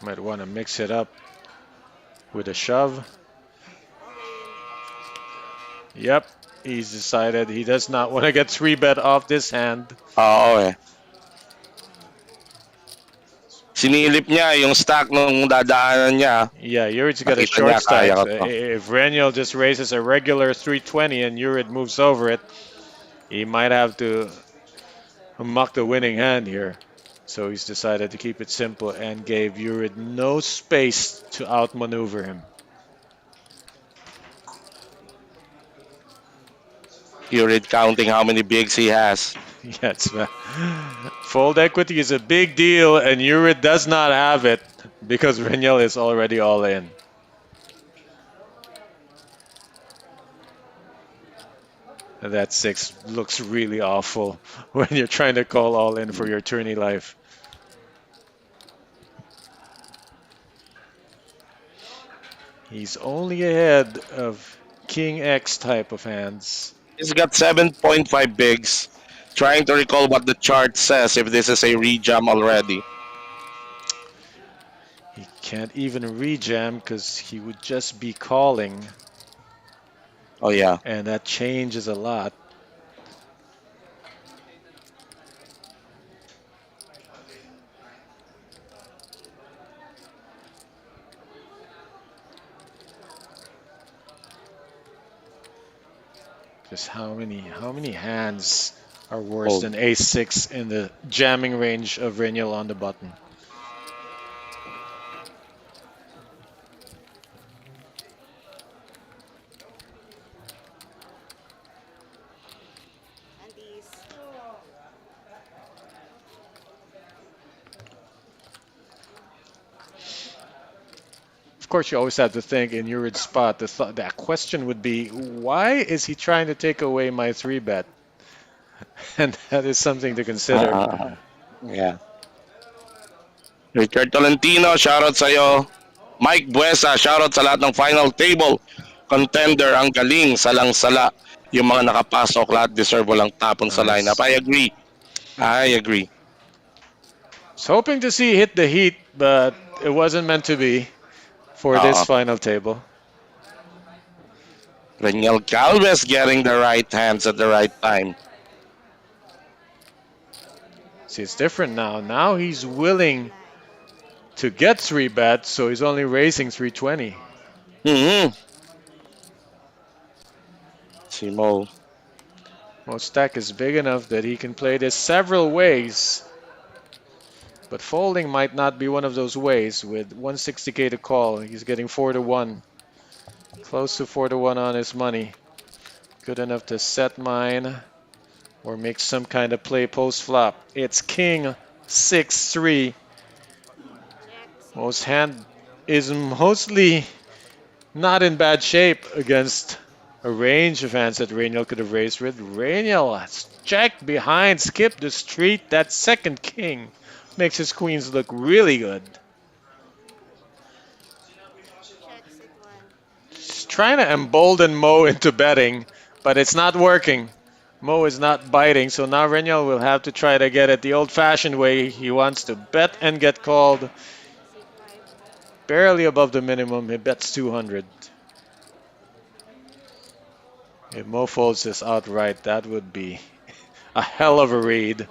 Might want to mix it up with a shove. Yep, he's decided he does not want to get 3-bet off this hand. Oo eh. Sinilip niya yung stack nung dadaanan niya. Yeah, Yurid's got a Nakita short niya, kaya stack. ko So to. if Reniel just raises a regular 320 and Yurid moves over it, he might have to muck the winning hand here. So he's decided to keep it simple and gave Yurid no space to outmaneuver him. You're counting how many bigs he has. Yes, fold equity is a big deal, and Yurid does not have it because Reniel is already all in. And that 6 looks really awful when you're trying to call all in for your tourney life. He's only ahead of King X type of hands. He's got 7.5 bigs. Trying to recall what the chart says if this is a rejam already. He can't even rejam because he would just be calling. Oh yeah. And that changes a lot. Just how many hands are worse than ace-6 in the jamming range of Reniel on the button? And these. Of course, you always have to think in your spot. That question would be, why is he trying to take away my 3-bet? And that is something to consider. Yeah. Richard Tolentino, shoutout sa'yo. Mike Buesa, shoutout sa lahat ng final table. Contender, ang galing, salang-sala. Yung mga nakapasok, lahat deserve walang tapon sa lineup. I agree. I agree. Was hoping to see hit the heat, but it wasn't meant to be for this final table. Reniel Galvez getting the right hands at the right time. See, it's different now. Now he's willing to get 3-bet, so he's only raising 320. Simo. Most stack is big enough that he can play this several ways. But folding might not be one of those ways. With 160k to call, he's getting 4-1. Close to 4-1 on his money. Good enough to set mine or make some kind of play post-flop. It's King 6-3. Most hand is mostly not in bad shape against a range of hands that Reniel could have raised with. Reniel has checked behind, skipped the street. That second king makes his queens look really good. Just trying to embolden Mo into betting, but it's not working. Mo is not biting, so now Reniel will have to try to get it the old-fashioned way. He wants to bet and get called. Barely above the minimum, he bets 200. If Mo folds this outright, that would be a hell of a read.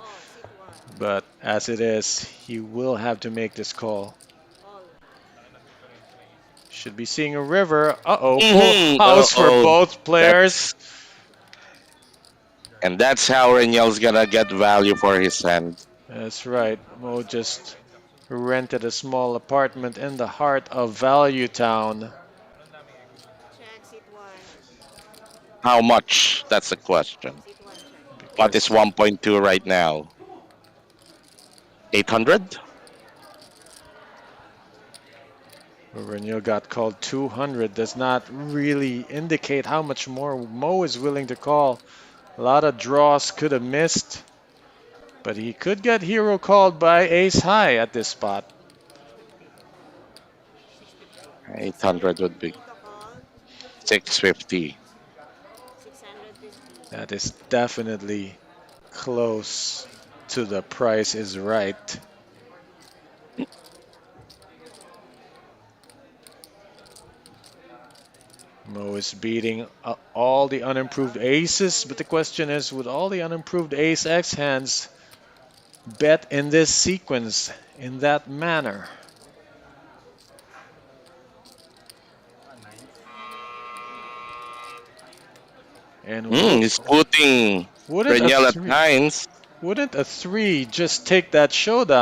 But as it is, he will have to make this call. Should be seeing a river. Uh-oh, full house for both players. And that's how Renyel's gonna get value for his hand. That's right. Mo just rented a small apartment in the heart of Value Town. Check, seat 1. How much? That's the question. Seat 1, check. What is Because 1.2 right now? 800? Renio got called 200 does not really indicate how much more Mo is willing to call. A lot of draws could have missed, but he could get hero called by ace high at this spot. 800 would be 650 to call. 650. 650. That is definitely close to the price is right. Mo is beating all the unimproved aces, but the question is, would all the unimproved ace X hands bet in this sequence in that manner? And He's putting wouldn't a Renyel at three, nines. wouldn't a three just take that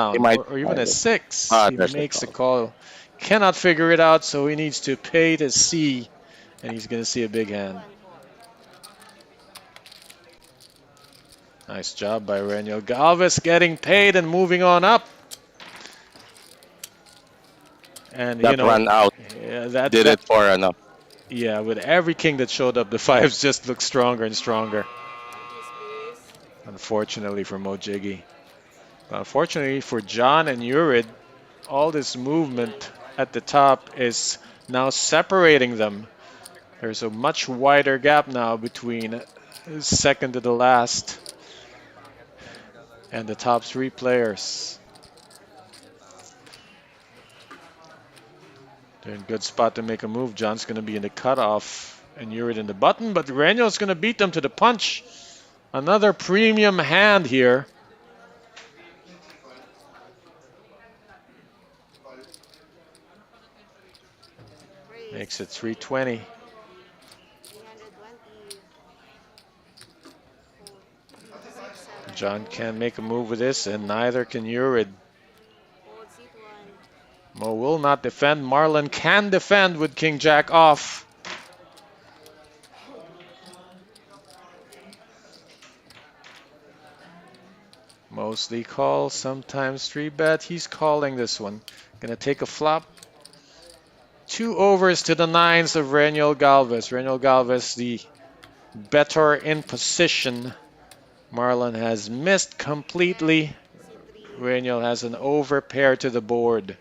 He showdown, might or even call a it. six? He There's the makes a call. call, cannot figure it out, so he needs to pay to see, and he's going to see a big hand. 1 4. Nice job by Reniel Galvez getting paid and moving on up. And That run out yeah, did it for enough. yeah, with every king that showed up, the fives just look stronger and stronger. Empties, please. Unfortunately for Mojiggy. Unfortunately for John and Urid, all this movement at the top is now separating them. There's a much wider gap now between second to the last and the top three players. They're in a good spot to make a move. John's going to be in the cutoff and Urid in the button, but Reniel's going to beat them to the punch. Another premium hand here. Raise. Makes it 320. 320. 4, 6, 7. John can't make a move with this, and neither can Urid. Hold seat 1. Mo will not defend. Marlon can defend with King Jack off. Mostly call, sometimes 3-bet. He's calling this one. Gonna take a flop. 2 overs to the nines of Reniel Galvez. Reniel Galvez, the better in position. Marlon has missed completely. Reniel has an over pair to the board.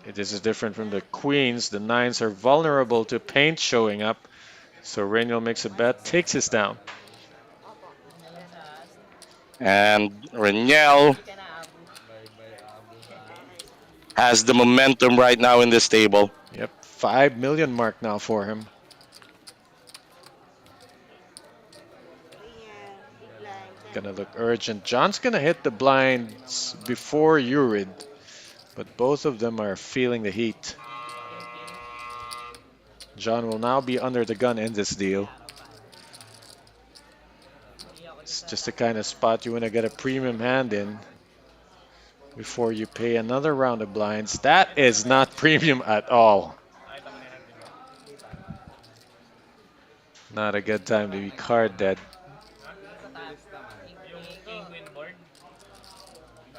This is different from the queens. The nines are vulnerable to paint showing up. So Reniel makes a bet, takes us down. And Renyel has the momentum right now in this table. Yep, 5 million mark now for him. Big blind. Gonna look urgent. John's gonna hit the blinds before Urid, but both of them are feeling the heat. John will now be under the gun in this deal. It's just the kind of spot you want to get a premium hand in before you pay another round of blinds. That is not premium at all. Not a good time to be card dead. King win board.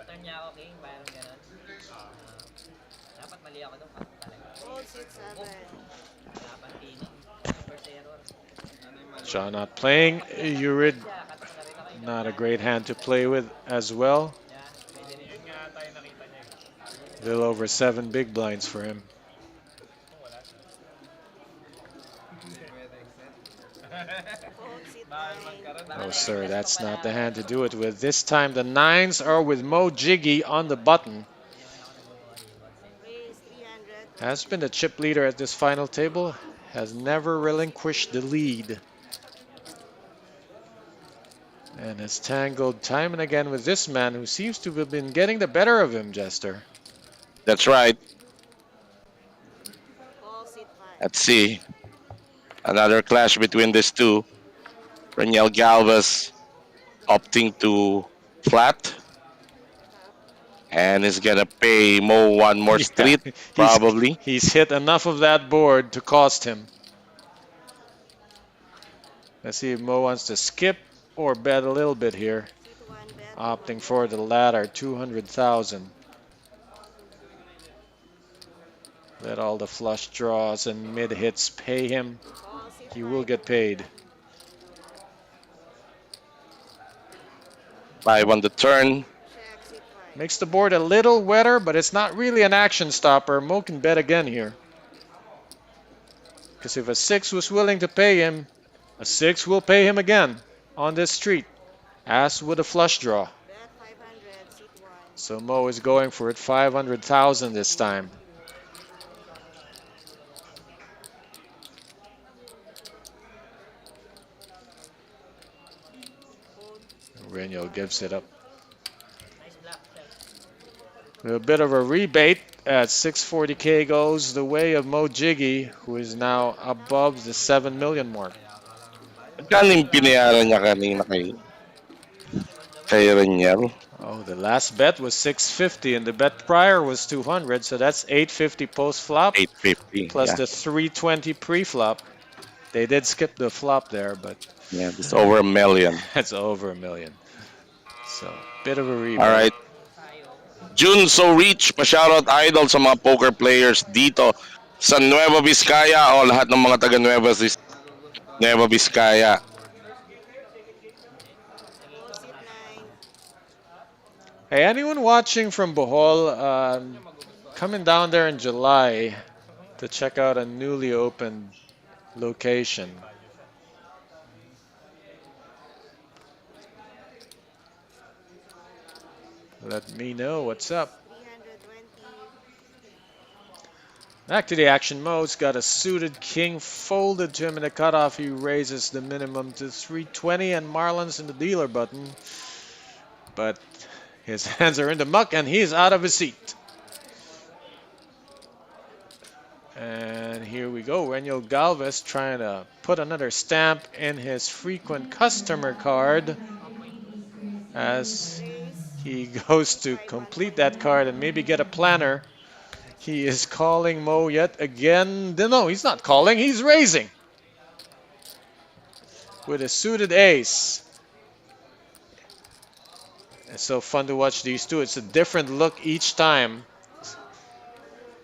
Turn niya ako king, parang ganun. Dapat mali ako doon. Hold seat 7. Dapat tining. First error. John not playing. Urid, not a great hand to play with as well. A little over 7 big blinds for him. Hold seat 9. Oh, sir, that's not the hand to do it with. This time the nines are with Mo Jiggy on the button. Raise 300. Has been the chip leader at this final table. Has never relinquished the lead. And has tangled time and again with this man who seems to have been getting the better of him, Jester. That's right. Let's see. Another clash between these two. Reniel Galvez opting to flat and is gonna pay Mo one more Yeah, street, he's probably. he's hit enough of that board to cost him. Let's see if Mo wants to skip or bet a little bit here. Seat 1 bet, Opting 200. for the latter, 200,000. Let all the flush draws and mid hits pay him. Call seat He 5, will get 200. paid. 5 on the turn. Check, seat 5. Makes the board a little wetter, but it's not really an action stopper. Mo can bet again here. Because if a 6 was willing to pay him, a 6 will pay him again on this street, as with a flush draw. Bet 500, seat 1. So Mo is going for it, 500,000 this time. Fold, Reno gives it up. Nice block, sir. A bit of a rebate at 640K goes the way of Mo Jiggy, who is now above the 7 million mark. Magkano yung pinayaran niya kanina kay Reniel? Oh, the last bet was 650 and the bet prior was 200, so that's 850 post flop 850. plus Yeah. the 320 pre-flop. They did skip the flop there, but Yeah, it's over a million. that's over a million. So, bit of a rebate. All right. June So Rich, pa-shoutout idol sa mga poker players dito sa Nueva Vizcaya o lahat ng mga taga Nueva Vizcaya. fold, seat 9. Hey, anyone watching from Bohol, coming down there in July to check out a newly opened location. Let me know what's up. 320. Back to the action modes. Got a suited king folded to him in the cutoff. He raises the minimum to 320 and Marlon's in the dealer button. But his hands are in the muck and he's out of his seat. And here we go. Reniel Galvez trying to put another stamp in his frequent customer card as he goes to complete that card and maybe get a planner. He is calling Mo yet again. No, he's not calling. He's raising with a suited ace. It's so fun to watch these two. It's a different look each time.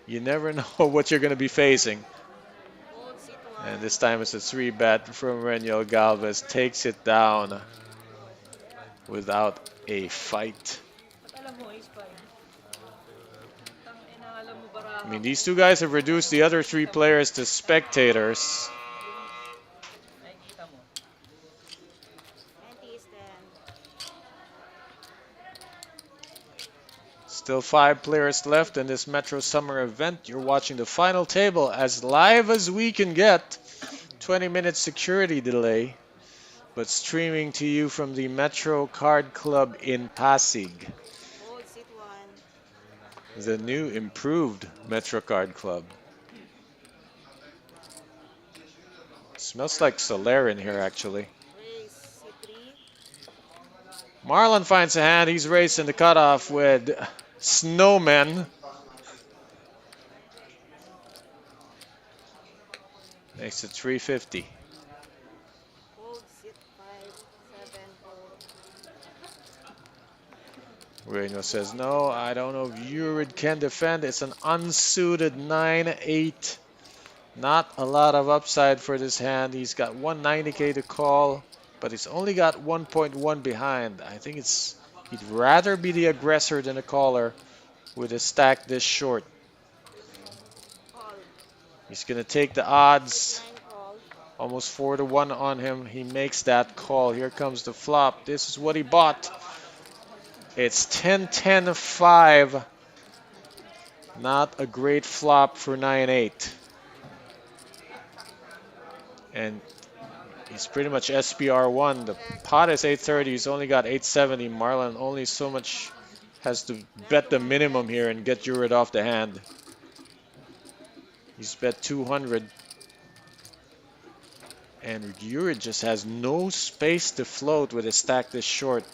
You never know what you're going to be facing. Fold, seat 1. And this time it's a 3-bet from Reniel Galvez. Takes it down without a fight. Alam mo, ace 5. Tangina, alam mo, baraha. I mean, these two guys have reduced the other 3 players to spectators. Nakikita mo. 20 is 10. Still 5 players left in this Metro Summer event. You're watching the final table as live as we can get. 20-minute security delay, but streaming to you from the Metro Card Club in Pasig. Fold, seat 1. The new improved Metro Card Club. Smells like Soler in here actually. Raise, seat 3. Marlon finds a hand. He's racing the cutoff with Snowman. Makes it 350. Fold, seat 5. 7, fold. Reno says, no, I don't know if Urid can defend. It's an unsuited 9-8. Not a lot of upside for this hand. He's got 190K to call, but he's only got 1.1 behind. I think he'd rather be the aggressor than a caller with a stack this short. Call. He's going to take the odds. 9, call. Almost 4-1 on him. He makes that call. Here comes the flop. This is what he bought. It's 10-10-5. Not a great flop for 9-8. And he's pretty much SPR1. The pot is 830. He's only got 870. Marlon only so much has to bet the minimum here and get Urid off the hand. He's bet 200. And Yurid just has no space to float with a stack this short.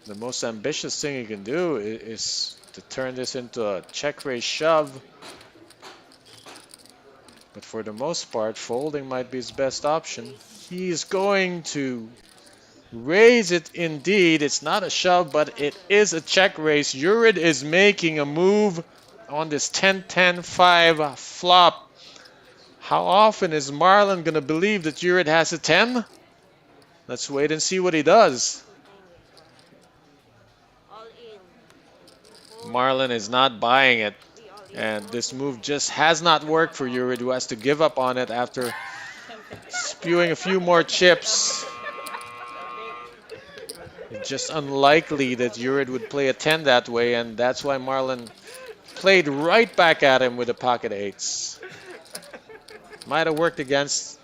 The most ambitious thing he can do is to turn this into a check raise shove. But for the most part, folding might be his best option. He's going to raise it indeed. It's not a shove, but it is a check raise. Yurid is making a move on this 10-10-5 flop. How often is Marlon going to believe that Yurid has a 10? Let's wait and see what he does. All in. Fold. Marlon is not buying it. Three all in. And this move just has not worked for Yurid, who has to give up on it after spewing a few more chips. It's just unlikely that Yurid would play a 10 that way, and that's why Marlon played right back at him with the pocket eights. Might have worked against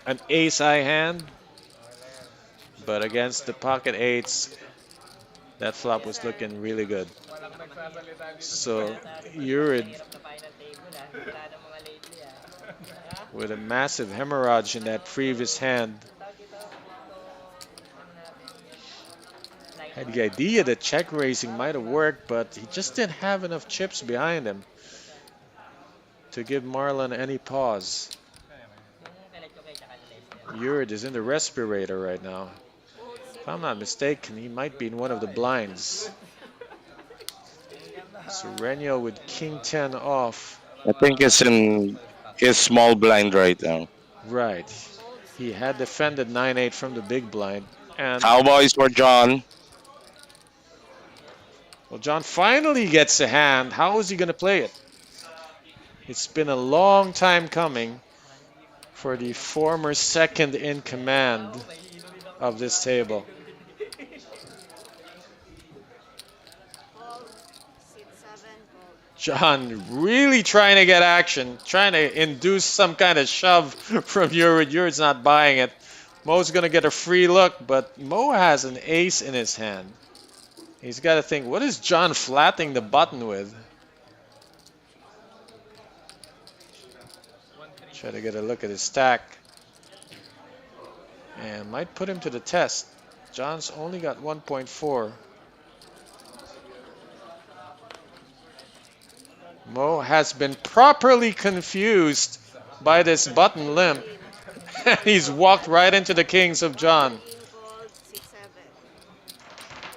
an ace-high hand, but against the pocket eights, that flop was looking really good. Walang nagsasalita dito. So Yurid, Hirap na final table ah. Wala na mga lately ah. with a massive hemorrhage in that previous hand, had the idea that check raising might have worked, but he just didn't have enough chips behind him to give Marlon any pause. Yurid is in the respirator right now. If I'm not mistaken, he might be in one of the blinds. Sereno with King 10 off. I think it's in his small blind right now. Right. He had defended 9-8 from the big blind. And Cowboys for John. well, John finally gets a hand. How is he going to play it? It's been a long time coming for the former second in command of this table. Fold. Sit 7. Fold. John really trying to get action, trying to induce some kind of shove from Yurid. Yurid's not buying it. Mo's going to get a free look, but Mo has an ace in his hand. He's got to think, what is John flatting the button with? Try to get a look at his stack. And might put him to the test. John's only got 1.4. Mo has been properly confused by this button limp. He's walked right into the kings of John. Fold. Sit 7.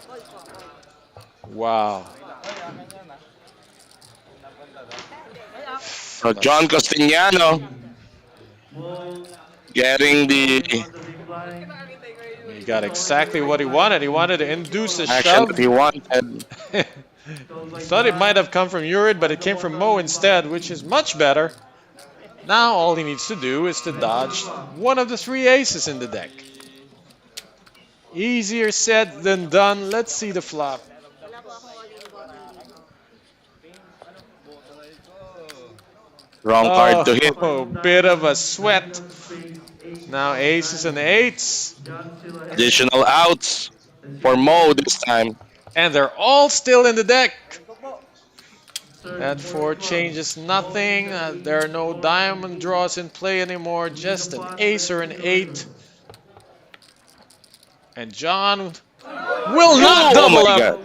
Fold po. Fold. Wow. So John Castellano Fold. getting the On the big blind. He got exactly what he wanted. He wanted to induce a action shove. that he wanted. Thought it might have come from Yurid, but it came from Mo instead, which is much better. Now all he needs to do is to dodge one of the three aces in the deck. Easier said than done. Let's see the flop. Wala po akong all in button dito. Wrong card to hit. Oh, bit of a sweat. Spades 8. Now aces and eights. John still ahead. Additional outs for Mo this time. And they're all still in the deck. Third That and 4 fourth changes nothing. There are no diamond draws in play anymore. Just an ace or an 8. And John will not Oh double my up. God.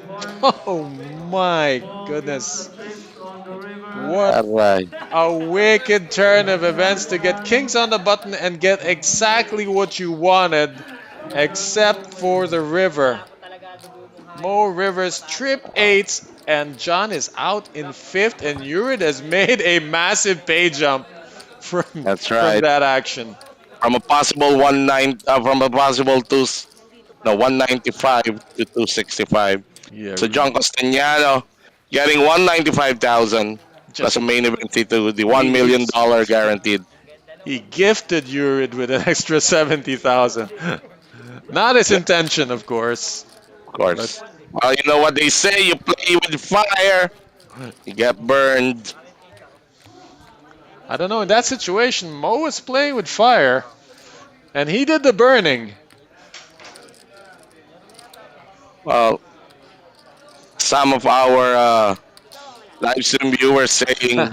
Oh my goodness. Six on the river. What All right. a wicked turn of events to get kings on the button and get exactly what you wanted, except for the river. Mo Rivers trip 8s, and John is out in 5th, and Yurid has made a massive pay jump from, That's from right. that action. From a possible 195 to 265. Yeah, So John Castellano getting 195,000 plus a main event fee to the $1 million guaranteed. he gifted Yurid with an extra 70,000. Not his intention, of course. Of course. Well, you know what they say, you play with fire, you get burned. I don't know, in that situation, Mo was playing with fire, and he did the burning. Well, some of our Live stream viewers saying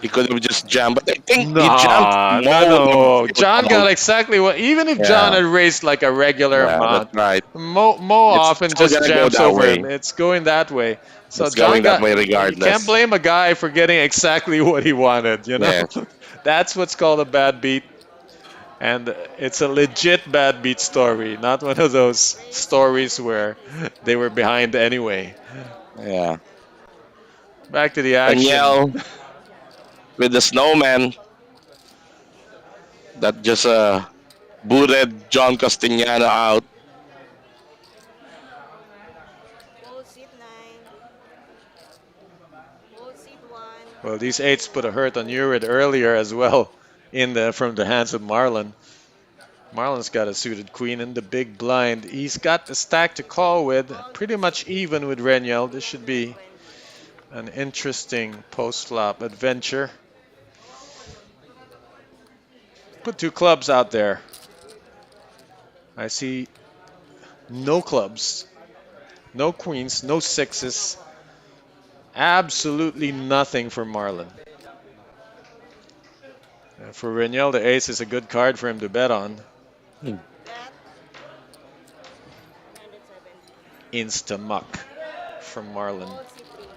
he could have just jammed, but I think he jammed. Nah, Mo no, would have no. bailed John out. got exactly what. Even if John Yeah, had raced like a regular yeah, that's amount, right. Mo It's often still just gonna go jumps that over way. him. It's going that way. So It's John going that got. way You can't regardless. blame a guy for getting exactly what he wanted. You know, Yeah, that's what's called a bad beat, and it's a legit bad beat story, not one of those stories where they were behind anyway. yeah. Back to the action. Danielle with the snowman that just booted John Castellano out. Hold seat 9. Hold seat 1. Well, these eights put a hurt on Urid earlier as well in the from the hands of Marlon. Marlon's got a suited queen in the big blind. He's got the stack to call with, Hold pretty much even with Reniel. This should seat be 20. an interesting post-flop adventure. Put two clubs out there. I see no clubs, no queens, no sixes, absolutely nothing for Marlon. And for Reniel, the ace is a good card for him to bet on. Bet 170. Insta-muck from Marlon. Hold seat 3.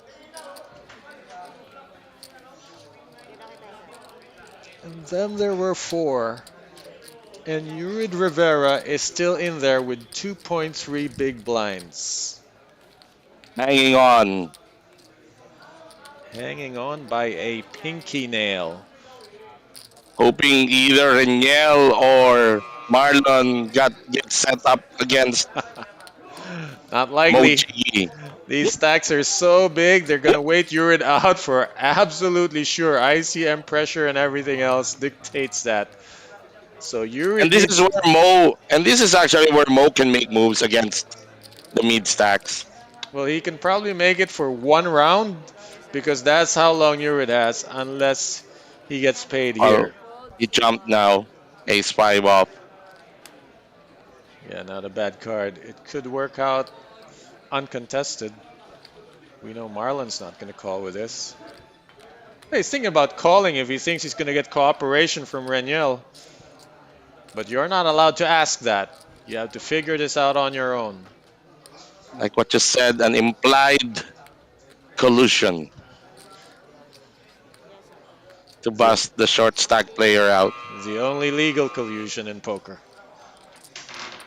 Kita kita isa. And then there were four. And Yurid Rivera is still in there with 2.3 big blinds. Hanging on. Hanging on by a pinky nail. Hoping either Reniel or Marlon get set up against Not likely. Mochi. These stacks are so big, they're going to wait Yurid out for absolutely sure. ICM pressure and everything else dictates that. So Yurid And this is needs. where Mo and this is actually where Mo can make moves against the mid stacks. Well, he can probably make it for one round because that's how long Yurid has, unless he gets paid Oh, here. Hold he seat jumped 1. now. Ace five off. Yeah, not a bad card. It could work out uncontested. We know Marlon's not going to call with this. Hey, he's thinking about calling if he thinks he's going to get cooperation from Reniel. But you're not allowed to ask that. You have to figure this out on your own. Like what you said, an implied collusion Yes, sir. to bust the short stack player out. The only legal collusion in poker.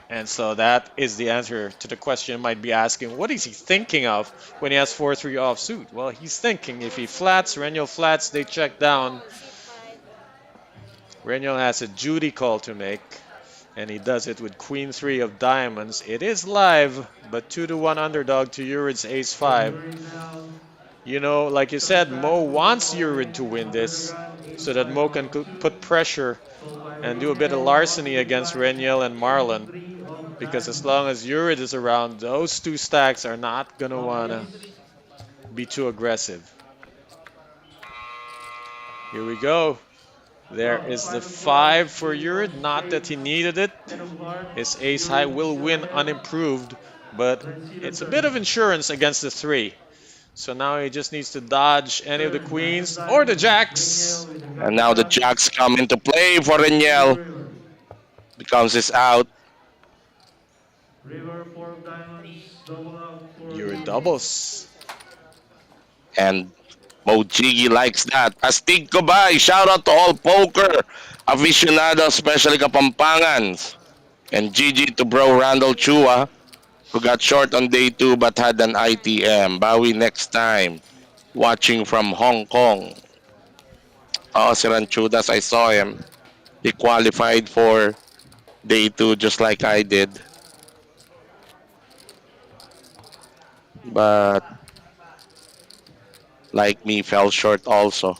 And so that is the answer to the question you might be asking. What is he thinking of when he has 4-3 offsuit? Well, he's thinking if he flats, Reniel flats, they check down. Hold seat 5. Reniel has a duty call to make, and he does it with Queen 3 of diamonds. It is live, but 2-1 underdog to Urid's Ace 5. Delivering now. You know, like you said, Mo wants Urid to win this so that Mo can put pressure Sold by and do a bit of Reniel, larceny against Reniel and Marlon. 3 of Because as diamonds. long as Urid is around, those two stacks are not going to Call want to please. be too aggressive. Here we go. There is the 5 for Urid. Not that he needed it. 10 of hearts. His ace high will win unimproved, but Let's see the it's a turn. bit of insurance against the 3. So now he just needs to dodge any of the Turn, queens nine of or the diamonds. jacks. Reniel with the And now the reversa. jacks come into play for Reniel. River. Becomes his out. River 4 of diamonds. Double up for Urid Urid. doubles. And Mojigi likes that. Astig Kubay, shout out to all poker aficionados, especially Kapampangans. And GG to bro Randall Chua, who got short on day 2 but had an ITM. Bawi next time. Watching from Hong Kong. Oh, si Ranchudas, I saw him. He qualified for day 2 just like I did. But like me, fell short also.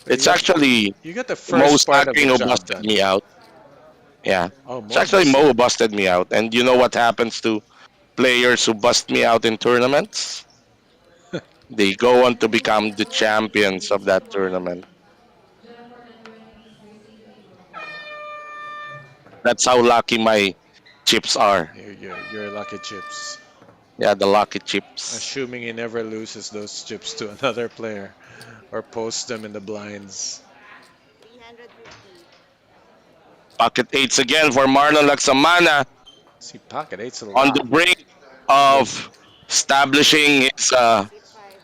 But It's actually you got the Mo first part of the Stacking who job busted done. me out. Yeah. Oh, It's Mo actually busted. Mo who busted me out. And you know what happens to players who bust me out in tournaments? They go on to become the champions of that tournament. Jennifer Edwin is receiving a call. That's how lucky my chips are. You're lucky chips. Yeah, the lucky chips. assuming he never loses those chips to another player or posts them in the blinds. 350. Pocket eights again for Marlon Laksamana See, pocket eight's a on the lot. brink Good. of establishing his Seat 5.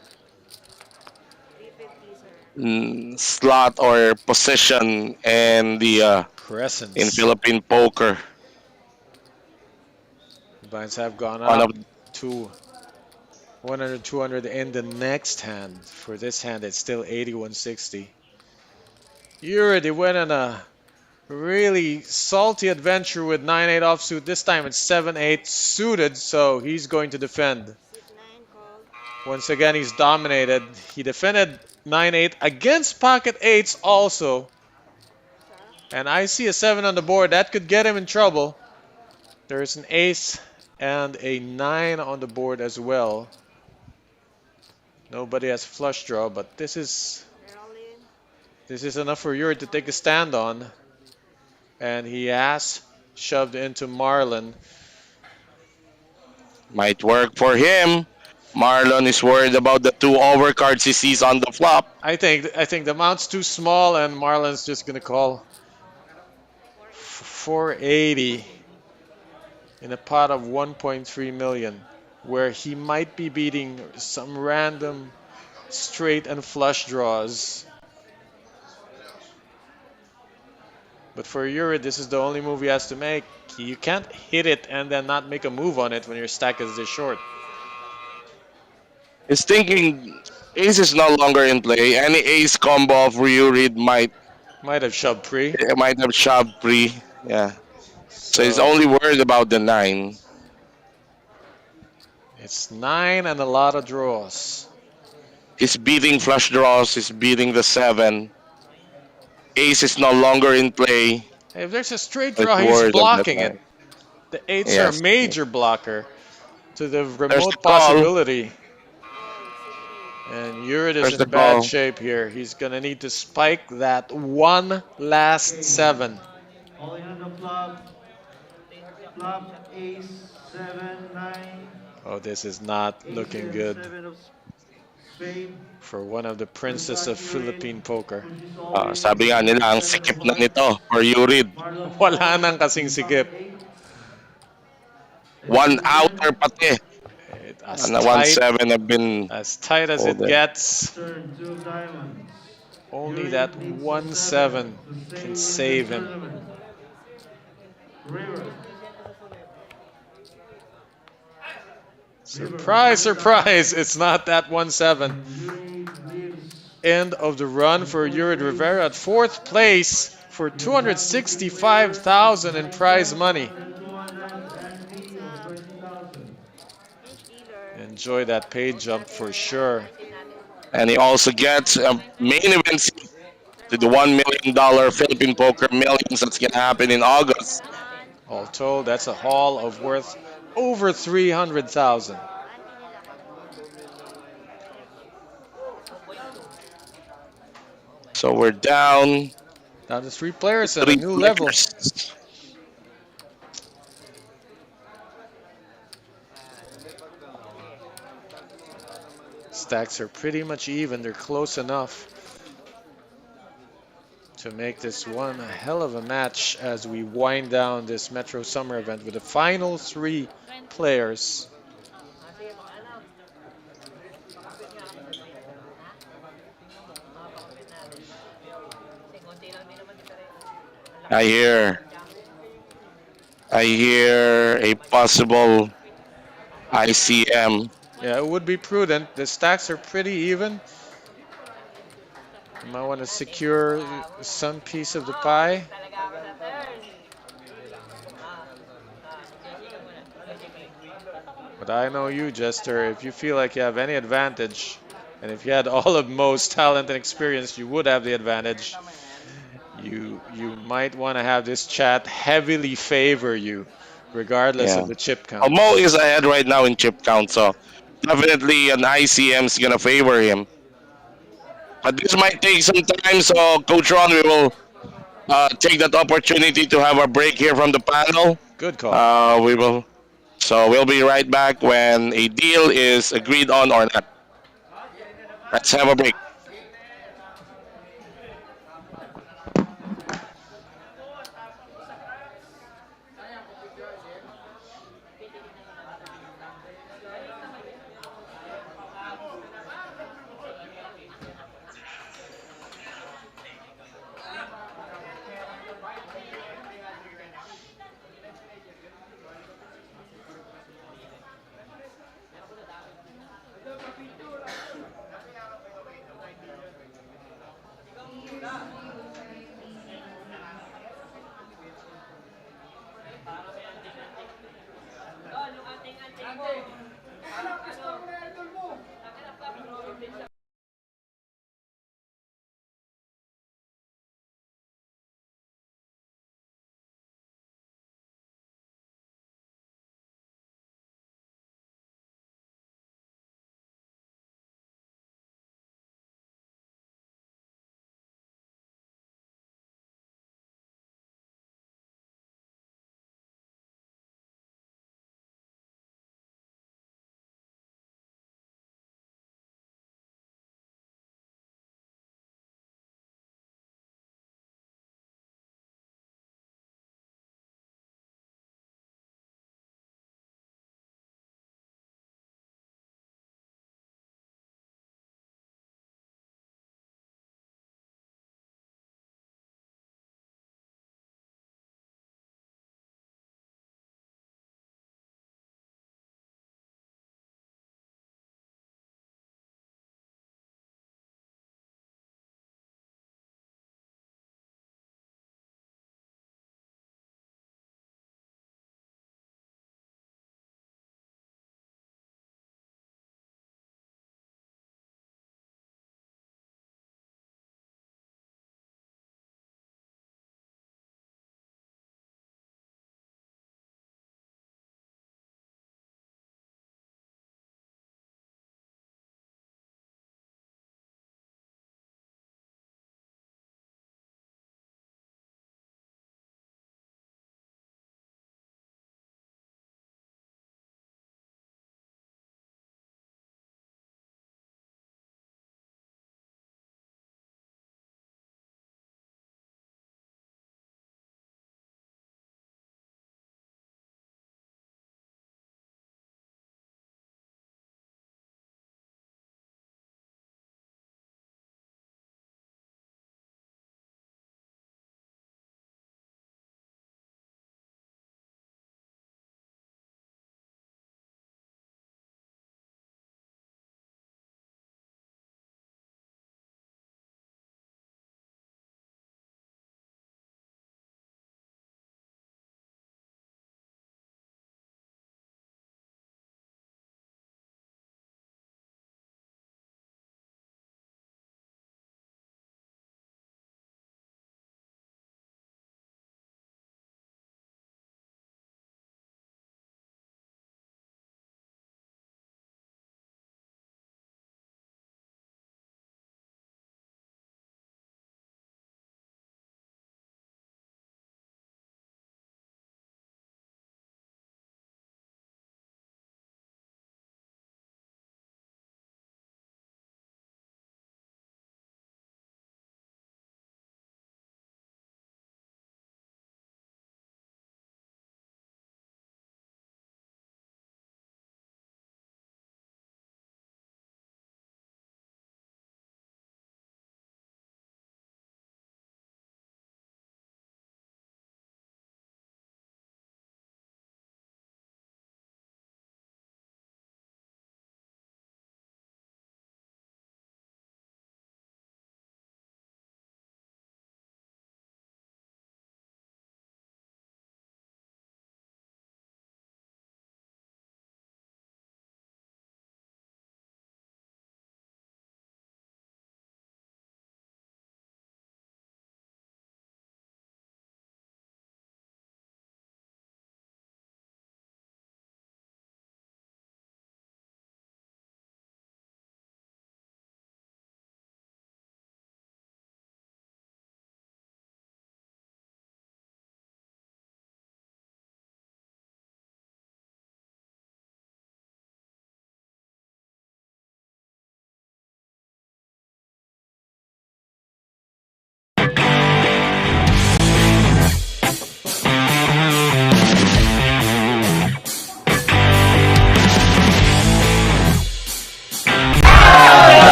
350, sir. slot or position in the in Crescents. Philippine poker. The blinds have gone One up of to 100, 200 in the next hand. For this hand, it's still 8160. You already went on a really salty adventure with 9-8 offsuit. This time it's 7-8 suited, so he's going to defend. Seat 9, call. Once again, he's dominated. He defended 9-8 against pocket eights also. Check. And I see a 7 on the board. That could get him in trouble. There's an ace and a 9 on the board as well. Nobody has flush draw, but They're all in. this is enough for Yuri to take a stand on. And he has shoved into Marlon. might work for him. Marlon is worried about the two overcards he sees on the flop. I think the amount's too small, and Marlon's just gonna call 480 in a pot of 1.3 million, where he might be beating some random straight and flush draws. But for Yuri, this is the only move he has to make. You can't hit it and then not make a move on it when your stack is this short. He's thinking ace is no longer in play. Any ace combo of Ryu Reed Might have shoved pre. might have shoved pre. Yeah. So he's So only worried about the nine. it's 9 and a lot of draws. He's beating flush draws. He's beating the seven. Ace is no longer in play. If there's a straight But draw, he's worried of the blocking it. nine. The eights are a Yes. major blocker to the There's the remote call. possibility. Call. Seat And Yurid is There's in the bad call. shape here. He's gonna need to spike that one last 7. All in on the flop. Flop ace, 7, 9, Oh, this is not ace looking and good 7 of spade. for one of the princes of Philippine poker. Which is all in. Sabi nga nila, ang 7 sikip of na hearts. nito for Yurid. Marlon Wala calls nang kasing in sikip. pocket eight. One Let's outer begin. pati. As And the one tight, seven have been as tight as it folded. gets, Turn, 2 of diamonds. only Yuri that needs 1-7 to can win save the him. tournament. River. Surprise, surprise, it's not that 1-7. Yuri leaves End of the run for Yurid Rivera at 4th place for 265,000 in prize money. and 200 and fee of 20,000. Pink dealer. Enjoy that pay jump for sure. And he also gets a main event seat to the $1 million Philippine Poker Millions that's going to happen in August. All told, that's a haul of worth over 300,000. So we're down Down to 3 players at a three new level. players. Stacks are pretty much even. They're close enough to make this one a hell of a match as we wind down this Metro Summer event with the final 3 players. I hear a possible ICM. Yeah, it would be prudent. The stacks are pretty even. You might want to secure some piece of the pie. But I know you, Jester. If you feel like you have any advantage, and if you had all of Mo's talent and experience, you would have the advantage. You might want to have this chat heavily favor you, regardless Yeah. of the chip count. Mo is ahead right now in chip count, so definitely an ICM is gonna favor him. But this might take some time, so Coach Ron, we will take that opportunity to have a break here from the panel. Good call. We will So we'll be right back when a deal is agreed on or not. Let's have a break.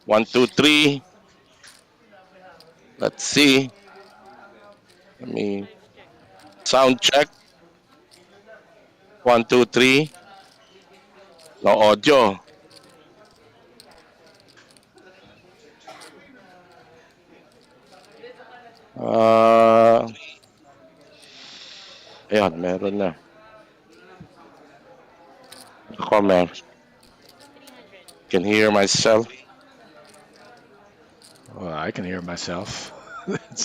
One, two, three. Let's see. Let me sound check. One, two, three. No audio. Uh, ayan, meron na. Ako, man. 300. Can hear myself. Well, I can hear myself.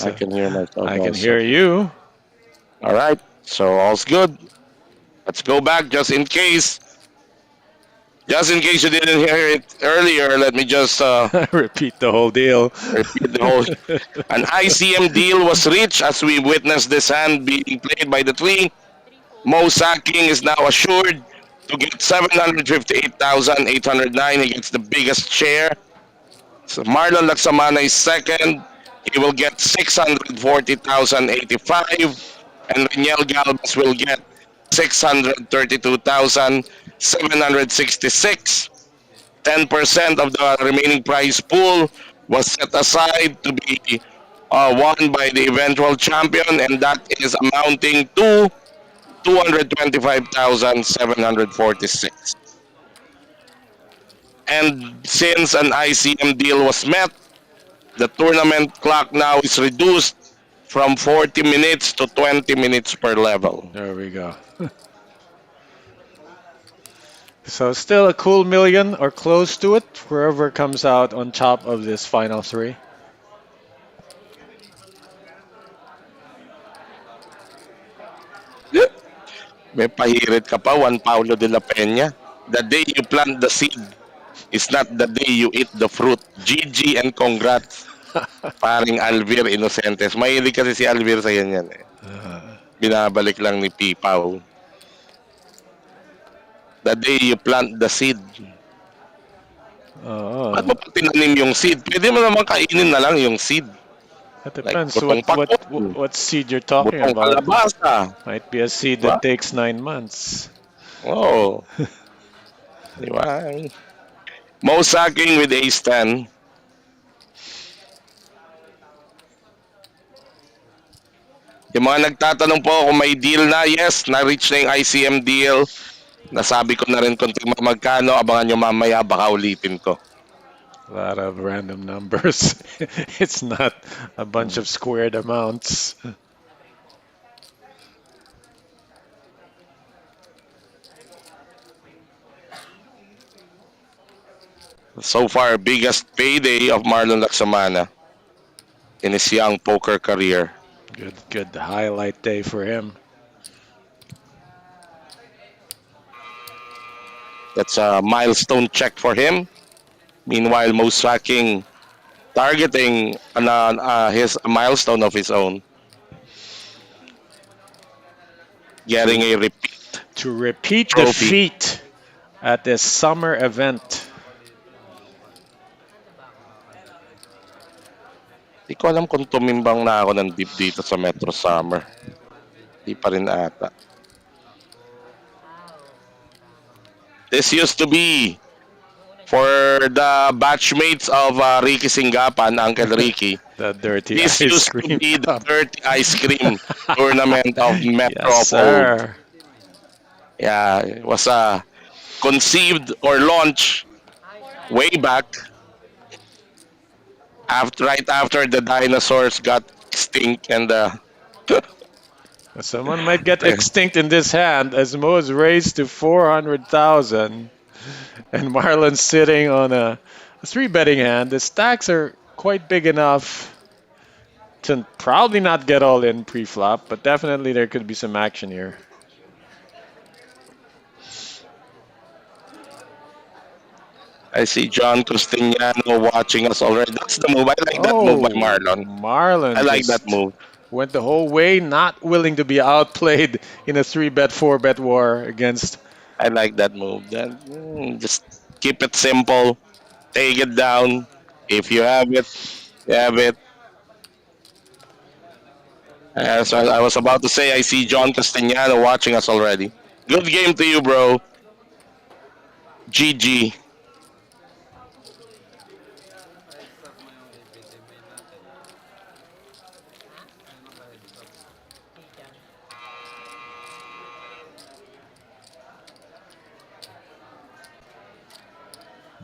I can hear myself I can also. hear you. All right. So all's good. Let's go back just in case. Just in case you didn't hear it earlier, let me just Repeat the whole deal. repeat the whole. An ICM deal was reached as we witnessed this hand being played by the three. 3 Mo fold. Sacking is now assured to get 758,809. He gets the biggest share. So Marlon Laksamana is second. He will get 640,085. And Reniel Galvez will get 632,766. 10% of the remaining prize pool was set aside to be won by the eventual champion, and that is amounting to 225,746. And since an ICM deal was met, the tournament clock now is reduced from 40 minutes to 20 minutes per level. There we go. So still a cool million or close to it, wherever comes out on top of this final three. May pahirit ka pa, Juan Paulo de la Peña. The day you plant the seed is not the day you eat the fruit. GG and congrats, paring Alvir Inocentes. Mahilig kasi si Alvir sa ganyan eh. Binabalik lang ni Pipaw. The day you plant the seed. Ba't mo Oh, pa tinanim yung seed? Pwede mo naman kainin na lang yung seed. that Like depends butong pakwan, what seed you're talking butong about. kalabasa. Might be a seed Diba? that takes 9 months. Oo. Diba? Mo Sacking with ace 10. Yung mga nagtatanong po kung may deal na, yes, na-reach na yung ICM deal. Nasabi ko na rin kung magkano, abangan nyo mamaya, baka ulitin ko. A lot of random numbers. It's not a bunch of squared amounts. So far, biggest payday of Marlon Laksamana in his young poker career. Good highlight day for him. That's a milestone check for him. Meanwhile, Mo Sacking targeting his milestone of his own. Getting a repeat To repeat the trophy. feat at this summer event. Di ko alam kung tumimbang na ako ng deep dito sa Metro Summer. Di pa rin ata. This used to be for the batchmates of Ricky Singapan, Uncle Ricky. The dirty This ice used to cream. be the dirty ice cream tournament of Metro Yes, of old. sir. Yeah, it was conceived or launched way back right after the dinosaurs got extinct and Someone might get extinct in this hand as Mo is raised to 400,000 and Marlon's sitting on a 3-betting hand. The stacks are quite big enough to probably not get all in pre-flop, but definitely there could be some action here. I see John Costiniano watching us already. That's the move. I like that move by Marlon. Marlon I like just that move. went the whole way, not willing to be outplayed in a 3-bet, 4-bet war against. I like that move. Just keep it simple. Take it down. If you have it, you have it. So I was about to say, I see John Castillano watching us already. Good game to you, bro. GG.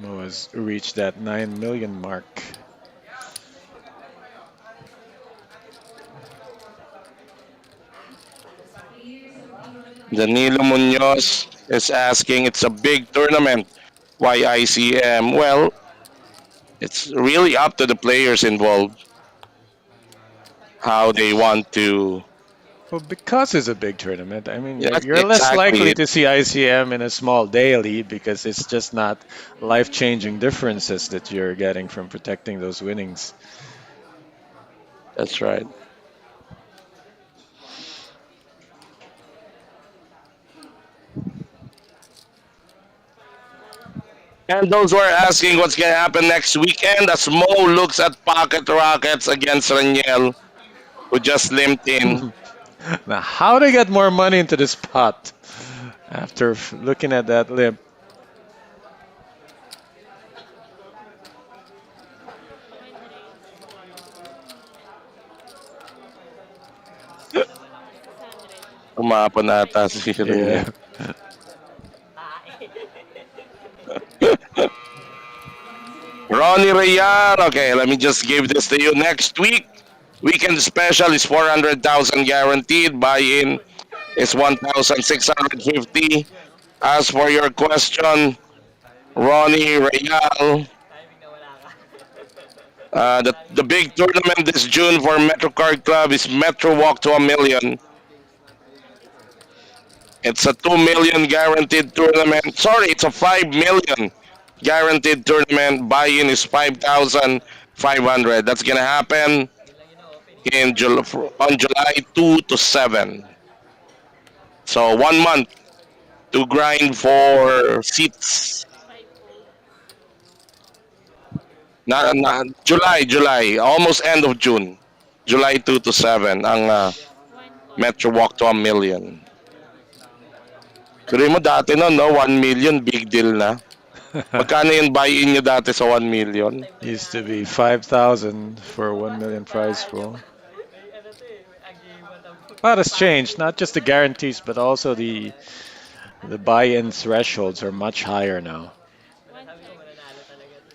Mo has reached that 9 million mark. Players of the organized Danilo Munoz is asking, it's a big tournament. Why ICM? Well, it's really up to the players involved how they want to. Well, because it's a big tournament, I mean, Yes, you're less exactly likely it. to see ICM in a small daily because it's just not life-changing differences that you're getting from protecting those winnings. That's right. And those who are asking what's going to happen next weekend, as Mo looks at Pocket Rockets against Raniel, who just limped in. Now, how to get more money into this pot after looking at that limp? Umapon ata si Yeah. Raniel. Tae. Ronnie Real. Okay, let me just give this to you. Next week, weekend special is 400,000 guaranteed. Buy-in is 1,650. As for your question, Ronnie Real, Timing na wala ka. the big tournament this June for Metro Card Club is Metro Walk to a Million. It's a 2 million guaranteed tournament. Sorry, it's a 5 million guaranteed tournament. Buy-in is 5,500. That's gonna happen Yun lang yun na-open eh. on July 2 to 7. So 1 month to grind for seats. July, almost end of June. July 2 to 7 ang Metro Walk to a Million. Pero mo dati no, 1 million, big deal na. Magkano yung buy-in nyo dati sa 1 million? Used to be 5,000 for a 1 million prize pool. May ano to eh, may agimat ang A lot has changed, not just the guarantees, but also the buy-in thresholds are much higher now. sabi ko mananalo talaga to.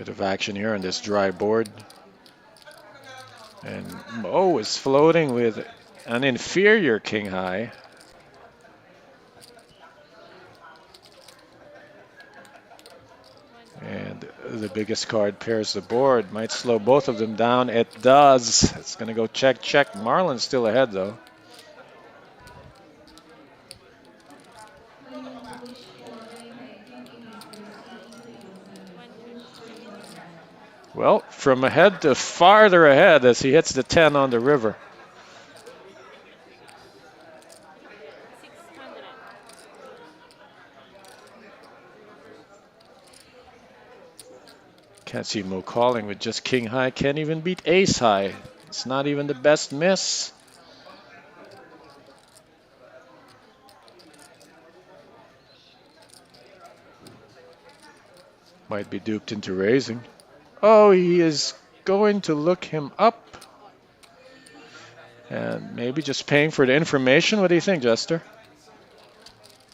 Bit of action here on this dry board. And Mo is floating with an inferior king high. And the biggest card pairs the board. Might slow both of them down. It does. It's going to go check, check. Marlon's still ahead, though. playing push play by King Masters 18 push to a million. Well, from ahead to farther ahead as he hits the 10 on the river. 600. Can't see Mo calling with just king high. Can't even beat ace high. It's not even the best miss. Might be duped into raising. Oh, he is going to look him up. And maybe just paying for the information. What do you think, Jester?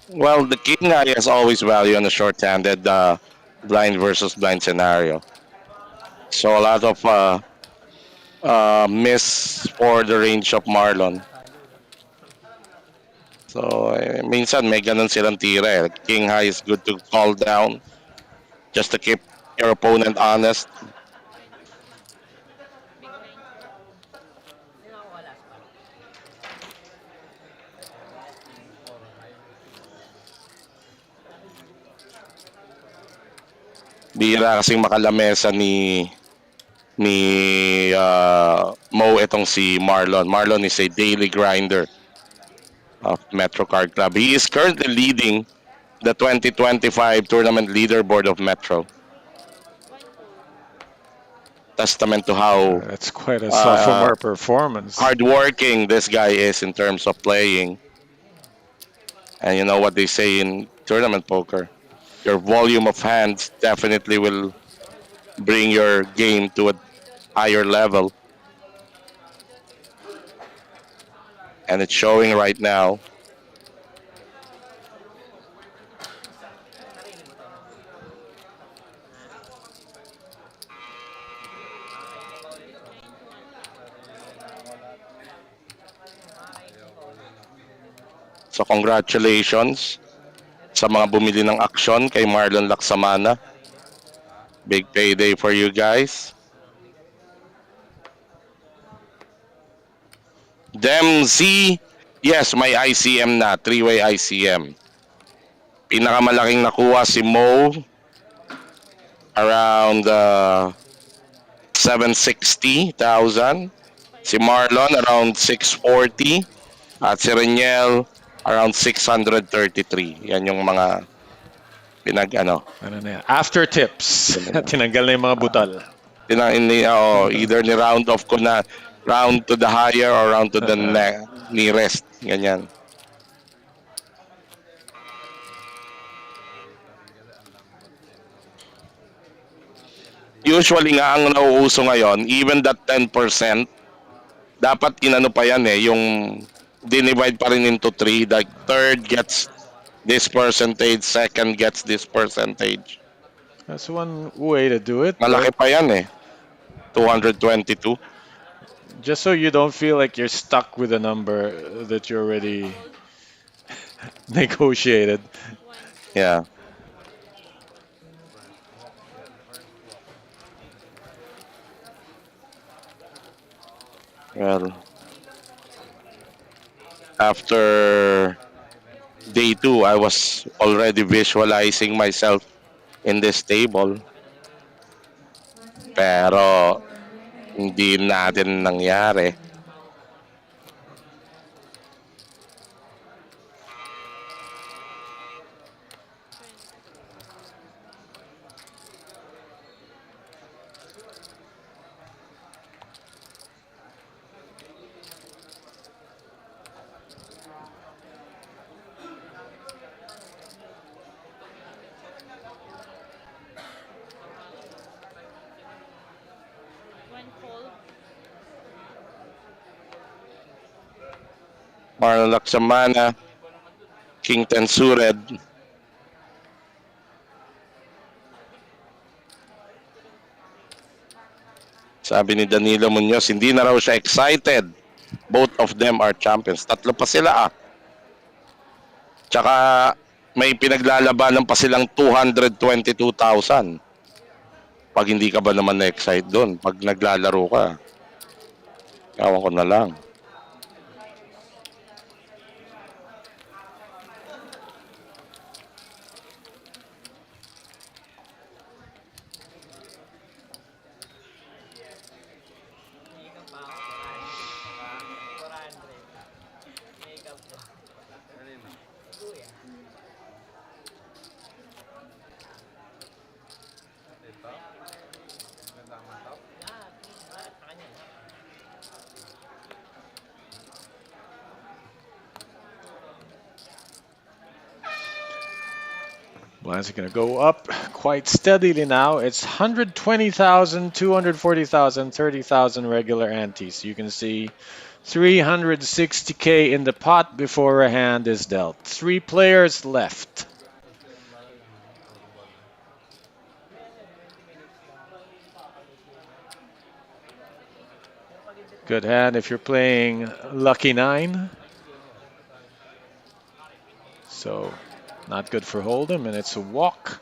Well, the king eye has always value on the short-handed blind versus blind scenario. So a lot of miss for the range of Marlon. So minsan may ganun silang tira eh. King high is good to call down just to keep your opponent honest. Big blind. Hindi na ako wala sa paro. Bira kasing makalamesa ni Mo itong si Marlon. Marlon is a daily grinder of Metro Card Club. He is currently leading the 2025 tournament leaderboard of Metro. One full. Testament to how That's quite a sophomore performance. hardworking this guy is in terms of playing. And you know what they say in tournament poker. Your volume of hands definitely will bring your game to a higher level. And it's showing right now. Sarili mo to. Makakainin pa ulit to. 9 to 1. Makakainin pa ulit. So congratulations sa mga bumili ng aksyon kay Marlon Laksamana. Sarili mo. Big payday for you guys. Demzy, yes, may ICM na. Three-way ICM. Pinakamalaking nakuha si Mo around 760,000. Si Marlon around 640. At si Reniel around 633. Yan yung mga pinag ano. Ano na yan? After tips. Tinanggal na yung mga butal. Either ni round off ko na round to the higher or round to the nearest. Ganyan. Usually nga ang nauuso ngayon, even that 10%, dapat inano pa yan eh, yung dinivide pa rin into 3. Like third gets this percentage, second gets this percentage. That's one way to do it. Malaki pa yan eh. 222. Just so you don't feel like you're stuck with a number that you already negotiated. 1. Yeah. Well, after day 2, I was already visualizing myself in this table. Once again, Pero for winner hindi natin nangyari. One fold. Marlon Laksamana, King Tensured. Sabi ni Danilo Munoz, hindi na raw siya excited. Both of them are champions. Tatlo pa sila ah. Tsaka may pinaglalabanan pa silang 222,000. Pag hindi ka ba naman na-excite doon, pag naglalaro ka, kawan ko na lang. Makeup pa ako. 400. Makeup ko. Kuya. Lahat. Lahat sa kanya. Blinds are going to go up quite steadily now. It's 120,000, 240,000, 30,000 regular antes. You can see 360K in the pot before a hand is dealt. 3 players left. Good hand if you're playing Lucky 9. So not good for Hold'em, and it's a walk.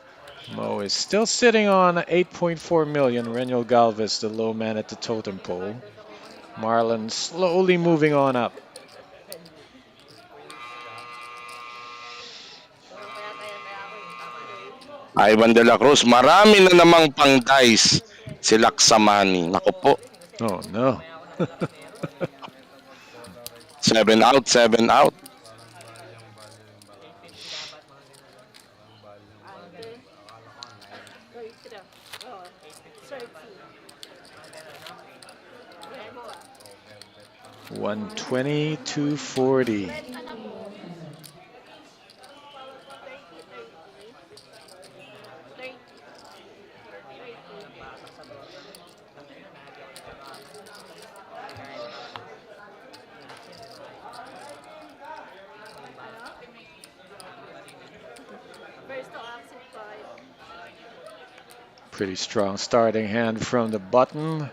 Mo is still sitting on 8.4 million. Reniel Galvez, the low man at the totem pole. Marlon slowly moving on up. Ivan de la Cruz, marami na namang pang-dice si Laksamani. Naku po, Oh no. 7 out, 7 out. 120, 240. 30. Pretty strong starting hand from the button.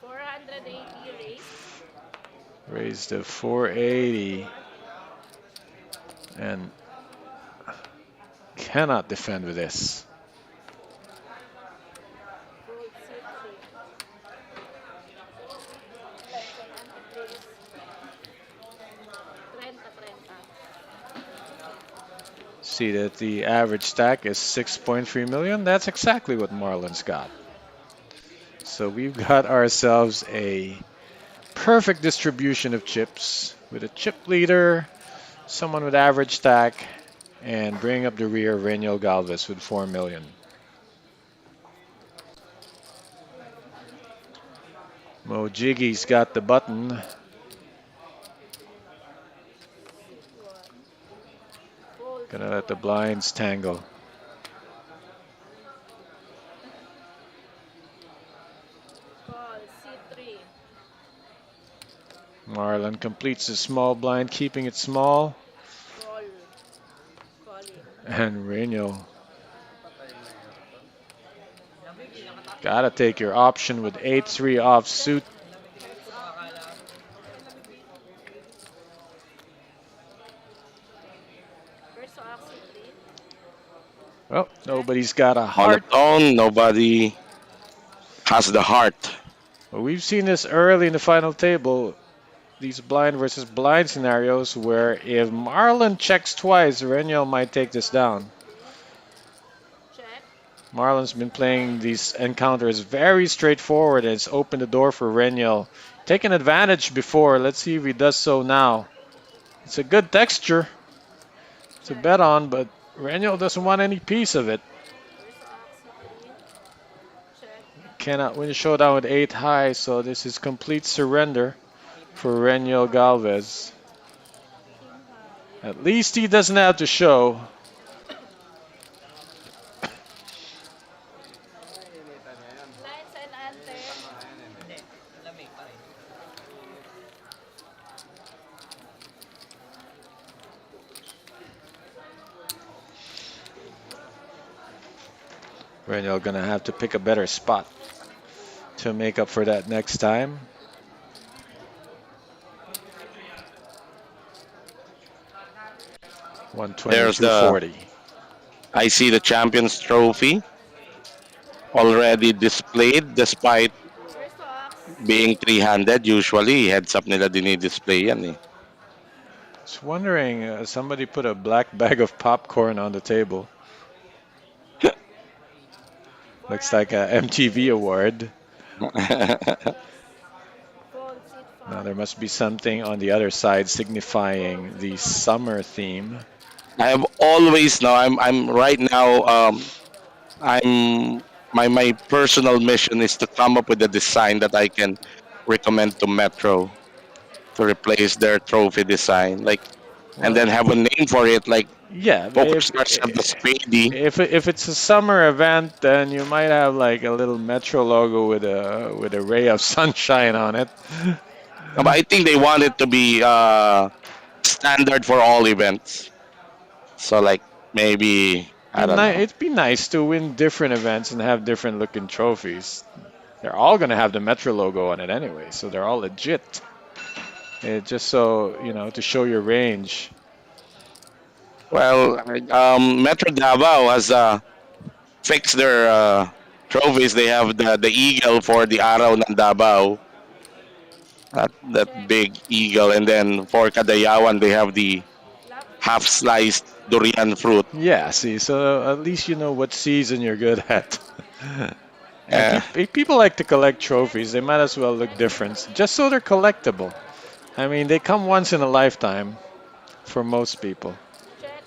480 raised. Raised to 480 and cannot defend with this. Fold C3. Second ante, please. 30. See that the average stack is 6.3 million. That's exactly what Marlon's got. So we've got ourselves a perfect distribution of chips with a chip leader, someone with average stack, and bring up the rear Reniel Galvez with 4 million. Mo Jiggy's got the button. C1. Fold Gonna let the C1. blinds tangle. Call C3. Marlon completes the small blind, keeping it small. Call. Calling. And Reniel, Patay na yun. Lamig, nakatapos. gotta take your option with 8-3 offsuit. Heads up. Akala ko. Verso action 3. Well, nobody's got a On heart. its own, nobody has the heart. Well, we've seen this early in the final table. These blind versus blind scenarios where if Marlon checks twice, Reniel might take this down. Check. Marlon's been playing these encounters very straightforward and it's opened the door for Reniel. Taken advantage before. Let's see if he does so now. It's a good texture to bet on, but Reniel doesn't want any piece of it. Verso action 3. Check. Cannot win a showdown with 8 high, so this is complete surrender for Reniel Galvez. King high. At least he doesn't have to show. Initan na yan. Lines and ante. Initan na yan eh. Hindi, lamig pa rin. Reniel gonna have to pick a better spot to make up for that next time. There's 122.40. I see the Champions Trophy already displayed despite Verso action. being three-handed. Usually, heads up nila dinidisplay yan eh. Just wondering, somebody put a black bag of popcorn on the table. Looks like a MTV award. Fold C5. Now there must be something on the other side signifying the summer theme. I have always now. I'm right now. I'm my personal mission is to come up with a design that I can recommend to Metro to replace their trophy design, like, and then have a name for it, like Yeah, Poker Stars have the Spady. if it's a summer event, then you might have like a little Metro logo with a ray of sunshine on it. But I think they want it to be standard for all events. So like maybe I don't know. It'd be nice to win different events and have different looking trophies. They're all gonna have the Metro logo on it anyway, so they're all legit. Just so you know, to show your range. Well, Metro Davao has fixed their trophies. They have the eagle for the Araw ng Davao, that big eagle, and then for Kadayawan they have the Lap. half sliced durian fruit. Yeah, see, so at least you know what season you're good at. Yeah. If people like to collect trophies, they might as well look different, just so they're collectible. I mean, they come once in a lifetime for most people. Check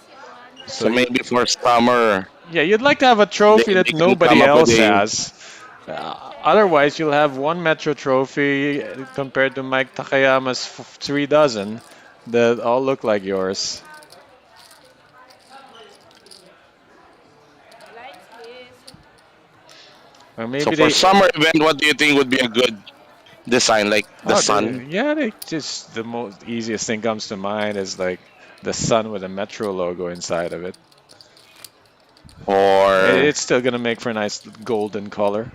C1. So you- maybe for summer, Yeah, you'd like to have a trophy They that can nobody come up else with a- has. Otherwise, you'll have one Metro trophy compared to Mike Takayama's 3 dozen that all look like yours. Lines, please. Or maybe so they. for summer event, what do you think would be a good design, like the Oh, sun? yeah, they just the most easiest thing comes to mind is like the sun with a Metro logo inside of it. Or It's still gonna make for a nice golden color.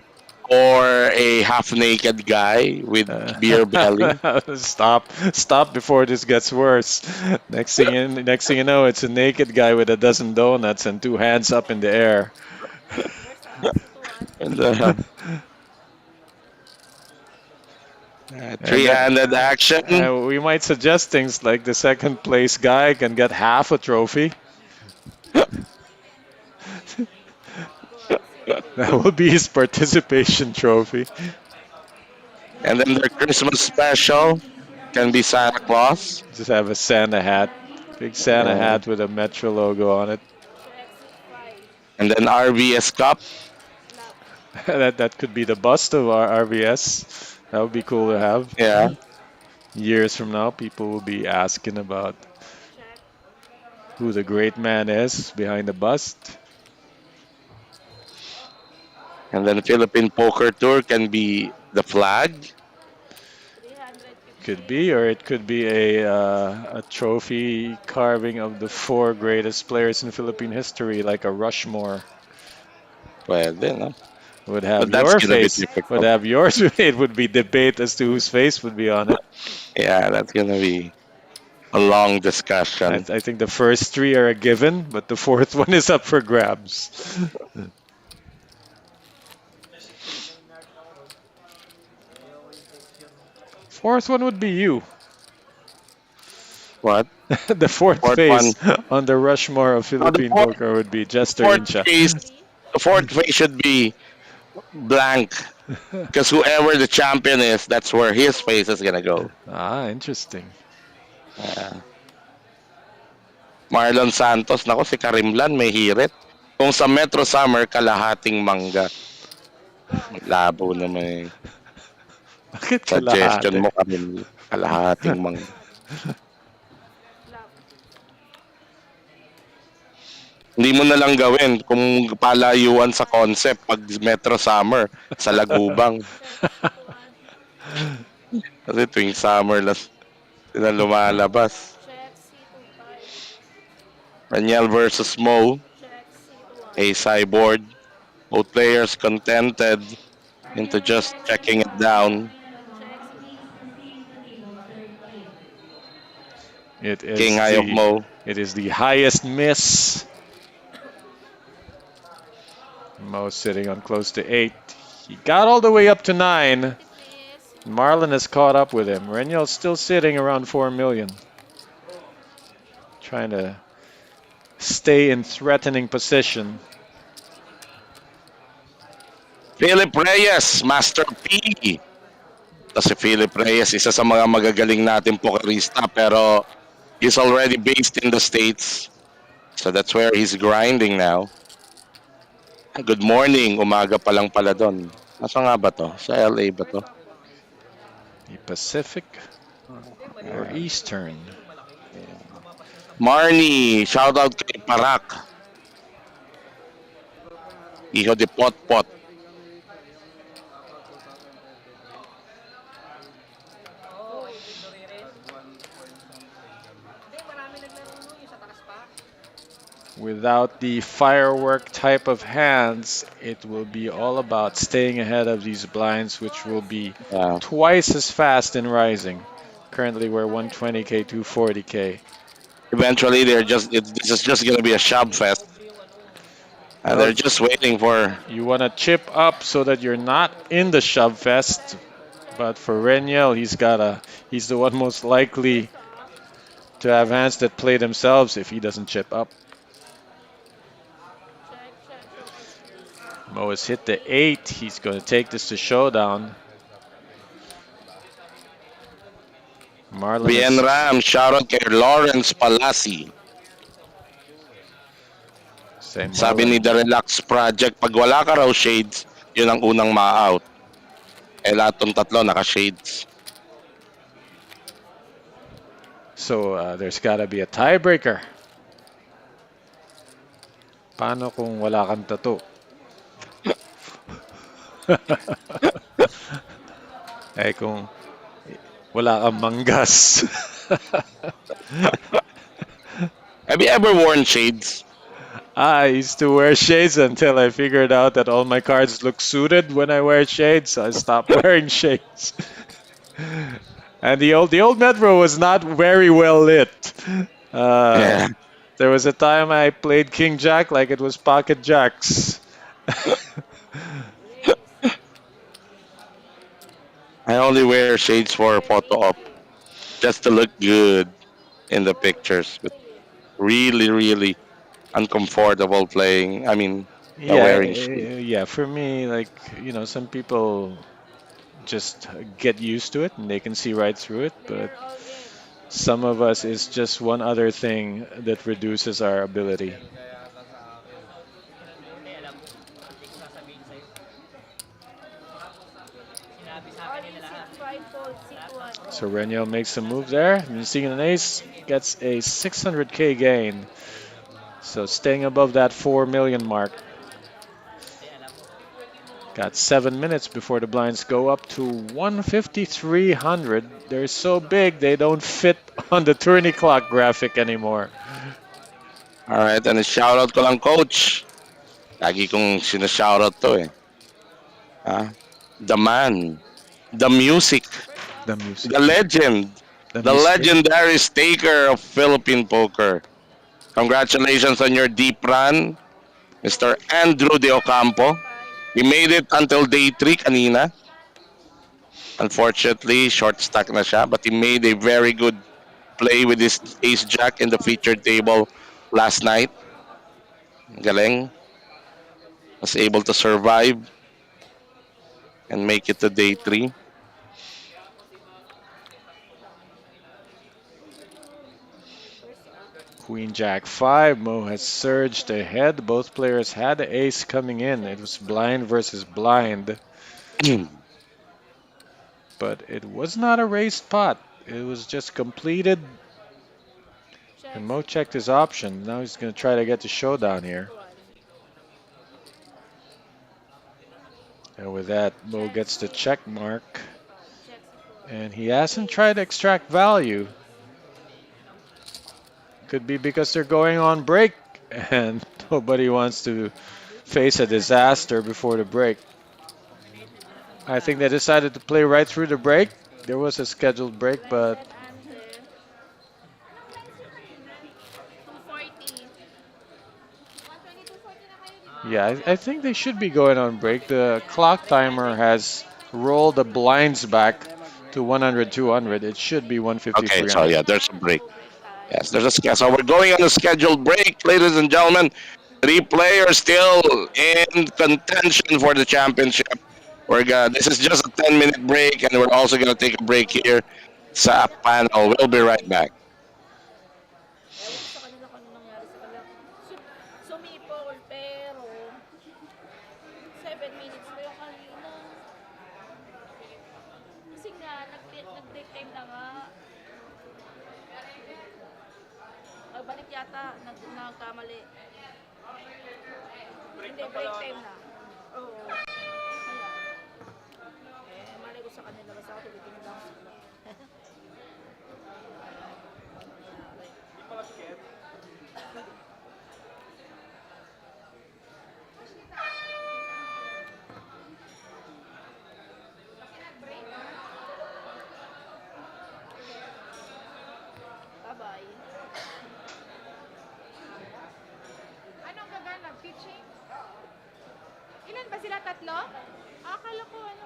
a half-naked guy with beer belly. Stop before this gets worse. Next thing you know, it's a naked guy with a dozen donuts and two hands up in the air. First Ox, 2-1. And And three-handed action. we might suggest things like the second place guy can get half a trophy. Coaxie, That 2-1. will be his participation trophy. And then their Christmas special can be Santa Claus. Just have a Santa hat, big Santa Yeah. hat with a Metro logo on it. Coaxie, 5. And then RBS Cup. Flop. That could be the bust of our RVS. That would be cool to have. Yeah. Years from now, people will be asking about Check. who the great man is behind the bust. And then Philippine Poker Tour can be the flag. 350. Could be, or it could be a trophy carving of the four greatest players in Philippine history, like a Rushmore. Pwede, no? Would have But that's your gonna be face. Would difficult. have yours. It would be debate as to whose face would be on it. Yeah, that's gonna be a long I, discussion. I think the first three are a given, but the fourth one is up for grabs. Fourth one would be you. What? The fourth Fourth face one. on the Rushmore of No, Philippine poker would be Jester fourth Incha. face, 3. the fourth face should be blank. Because whoever the champion is, that's where his face is gonna go. Interesting. Marlon Santos, nako si Karimlan may hirit. Kung sa Metro Summer, kalahating mangga. Labo naman yung Bakit suggestion kalahati? mo, Karimlan. Kalahating mangga. Flop. Hindi mo na lang gawin kung palayuan sa concept pag Metro Summer sa Lagubang. Coaxie, 2-1. Kasi tuwing summer lang sila lumalabas. Check, C25. Daniel versus Mo, Check, C21. a cyborg. Both players contented into just checking it down. Check, C2. It is King High of Mo. it is the highest miss. Mo sitting on close to 8. He got all the way up to 9. Miss. Marlon has caught up with him. Renyel's still sitting around 4 million. Trying to stay in threatening position. Philip Reyes, Master P. Si Philip Reyes, isa sa mga magagaling natin pokerista, pero he's already based in the States. So that's where he's grinding now. Good morning, umaga pa lang pala doon. Nasa nga ba to? Sa LA ba to? The Pacific or Eastern. Marnie, shoutout kay Parak. Hijo de Potpot. Oo, yung Dorires. Hindi, marami naglaro nun, yung sa taas pa. Without the firework type of hands, it will be all about staying ahead of these blinds, which will be Yeah. twice as fast in rising. Currently, we're 120k, 240k. Eventually, this is just gonna be a shove fest. And they're just waiting for. You want to chip up so that you're not in the shove fest. But for Renyel, he's the one most likely to have hands that play themselves if he doesn't chip up. Check. Mo has hit the 8. He's going to take this to showdown. Marlon Bien is, Ram, shoutout kay Lawrence Palasi. say Sabi Marlon. ni The Relax Project, pag wala ka raw shades, yun ang unang ma-out. Eh lahat tong tatlo naka-shades. So there's got to be a tiebreaker. Paano kung wala kang tattoo? Eh kung wala kang manggas. ever worn shades? I used to wear shades until I figured out that all my cards look suited when I wear shades, so I stopped wearing shades. And the old Metro was not very well lit. Uh, Yeah. there was a time I played King Jack like it was Pocket Jacks. Race. I only wear shades for photo op, Really? just to look good in the Oh, pictures. But really? really, really uncomfortable playing. I mean, Yeah, wearing shades. yeah. For me, like some people just get used to it and they can see right through it, They but are all in. some of us is just one other thing that reduces our ability. Sell ka yata sa akin. Hindi, alam mo. Hindi ko sasabihin sa'yo. Sinabi sa akin All nila in lahat. 6-5 fold, Lahat ng 6-1. So Reniel makes a move there. Seeing an ace gets a 600K gain. So staying above that 4 million mark. hindi, alam mo. Got 7 minutes before the blinds go up to 15300. They're so big they don't fit on the tourney clock graphic anymore. All right, and a shout out ko lang, coach. Lagi kong sinashoutout to eh. Ah, the man, the music, First up, The music, the legend, the the mister. legendary staker of Philippine poker. Congratulations on your deep run, Mr. Andrew De Ocampo. 5-5. He made it until day 3 kanina. Unfortunately, short stack na siya, but he made a very good play with his ace jack in the All featured 6-5. table last night. Galing. Was able to survive and make it to day 3. First up. Queen Jack 5. Mo has surged ahead. Both players had the ace coming in. It Check, was blind versus blind, All but it was not a raised pot. It was just completed, check, and Mo checked his option. Now he's going to try to get the check, showdown here. 6-1. And with that, Mo Check, gets the check mark. check, 6-1. And he hasn't Ace. tried to extract value. Could be because they're going on break and nobody wants to face a disaster before the break. I think they decided to play right through the break. There was a scheduled break, but Blinded ante. 240. yeah, I think they should be going on break. The clock timer has rolled the blinds back to 100, 200. It should be 150, okay, so 300. yeah, there's a break. No break time. Yes, there's a so we're going on a scheduled break, ladies and gentlemen. 3 players still in contention for the championship. This is just a 10-minute break, and we're also gonna take a break here sa panel. We'll be right back. Ewan ko sa kanila kung ano nangyari sa kanila. Sumipol, pero 7 minutes pa yung kanina. Kasi nga, nag-break time na nga. Balik yata, nagkamali. Hindi, break time na. Oo. Ayan. Malay ko sa kanila, basta ako tulitin lang sila. Bye-bye. Anong gagana? Pitching? Ilan ba sila? Tatlo? Akala ko ano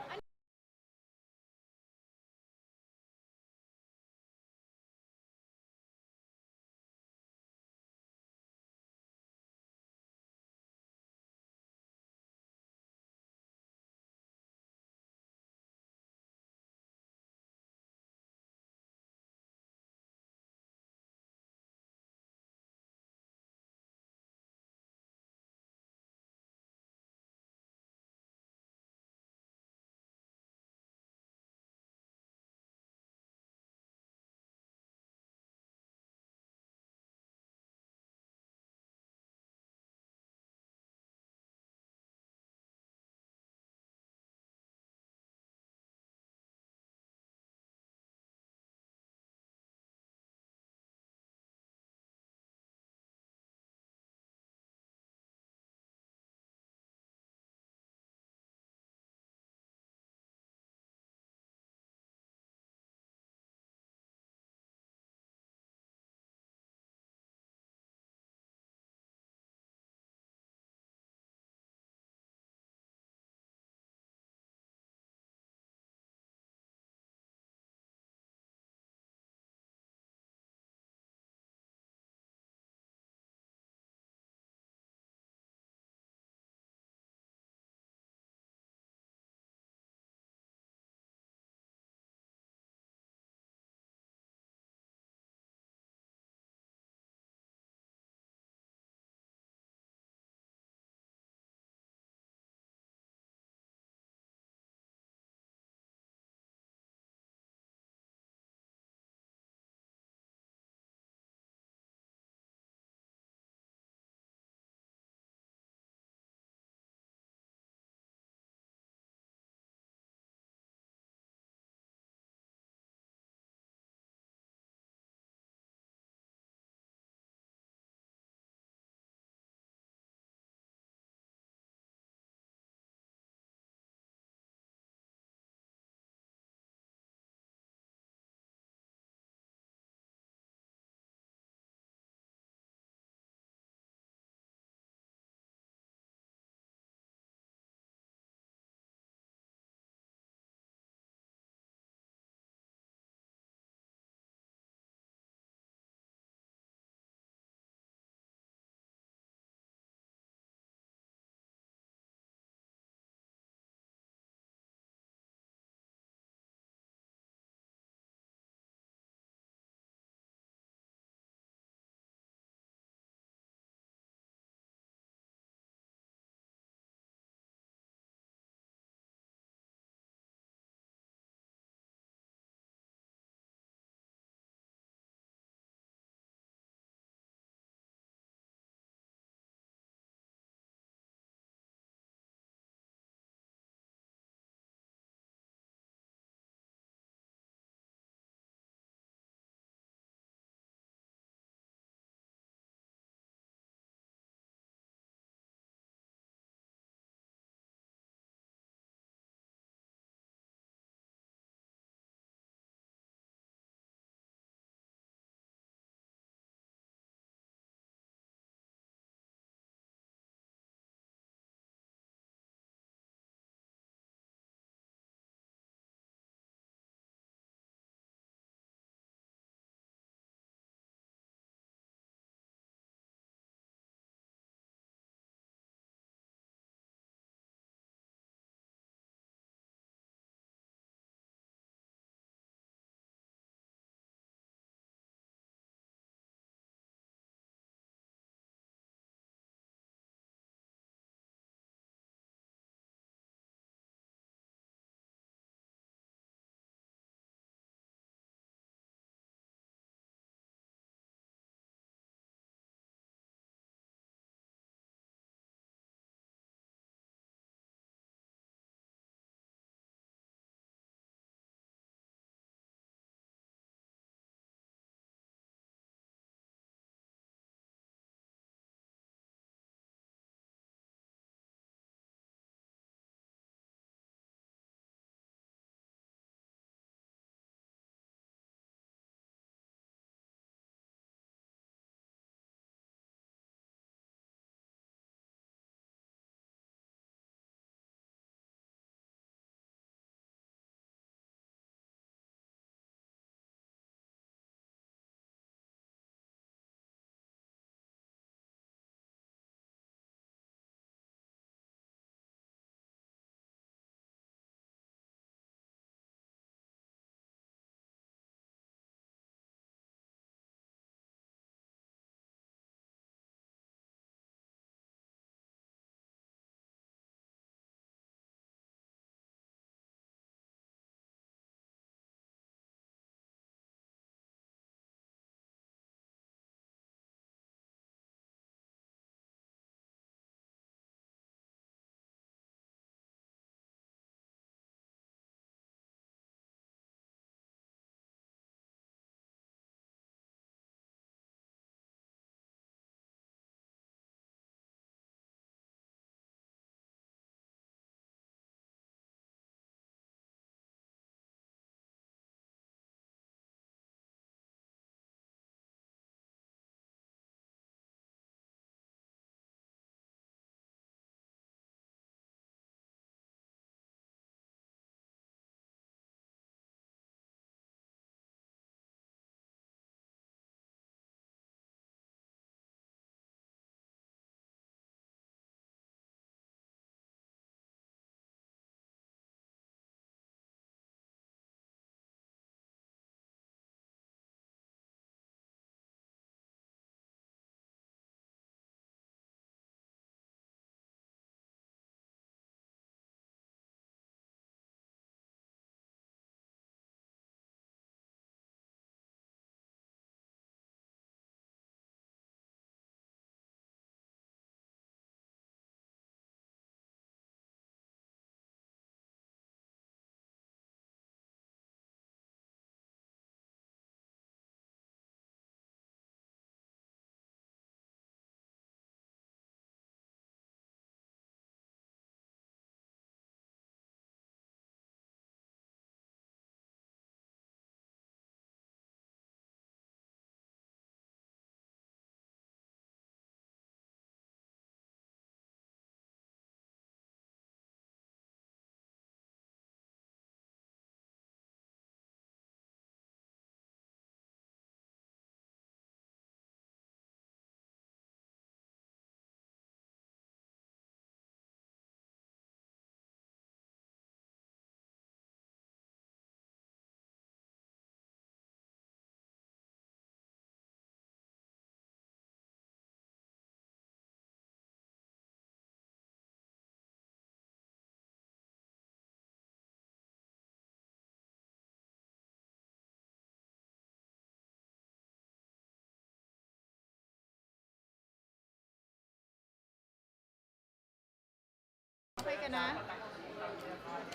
Okay ka na?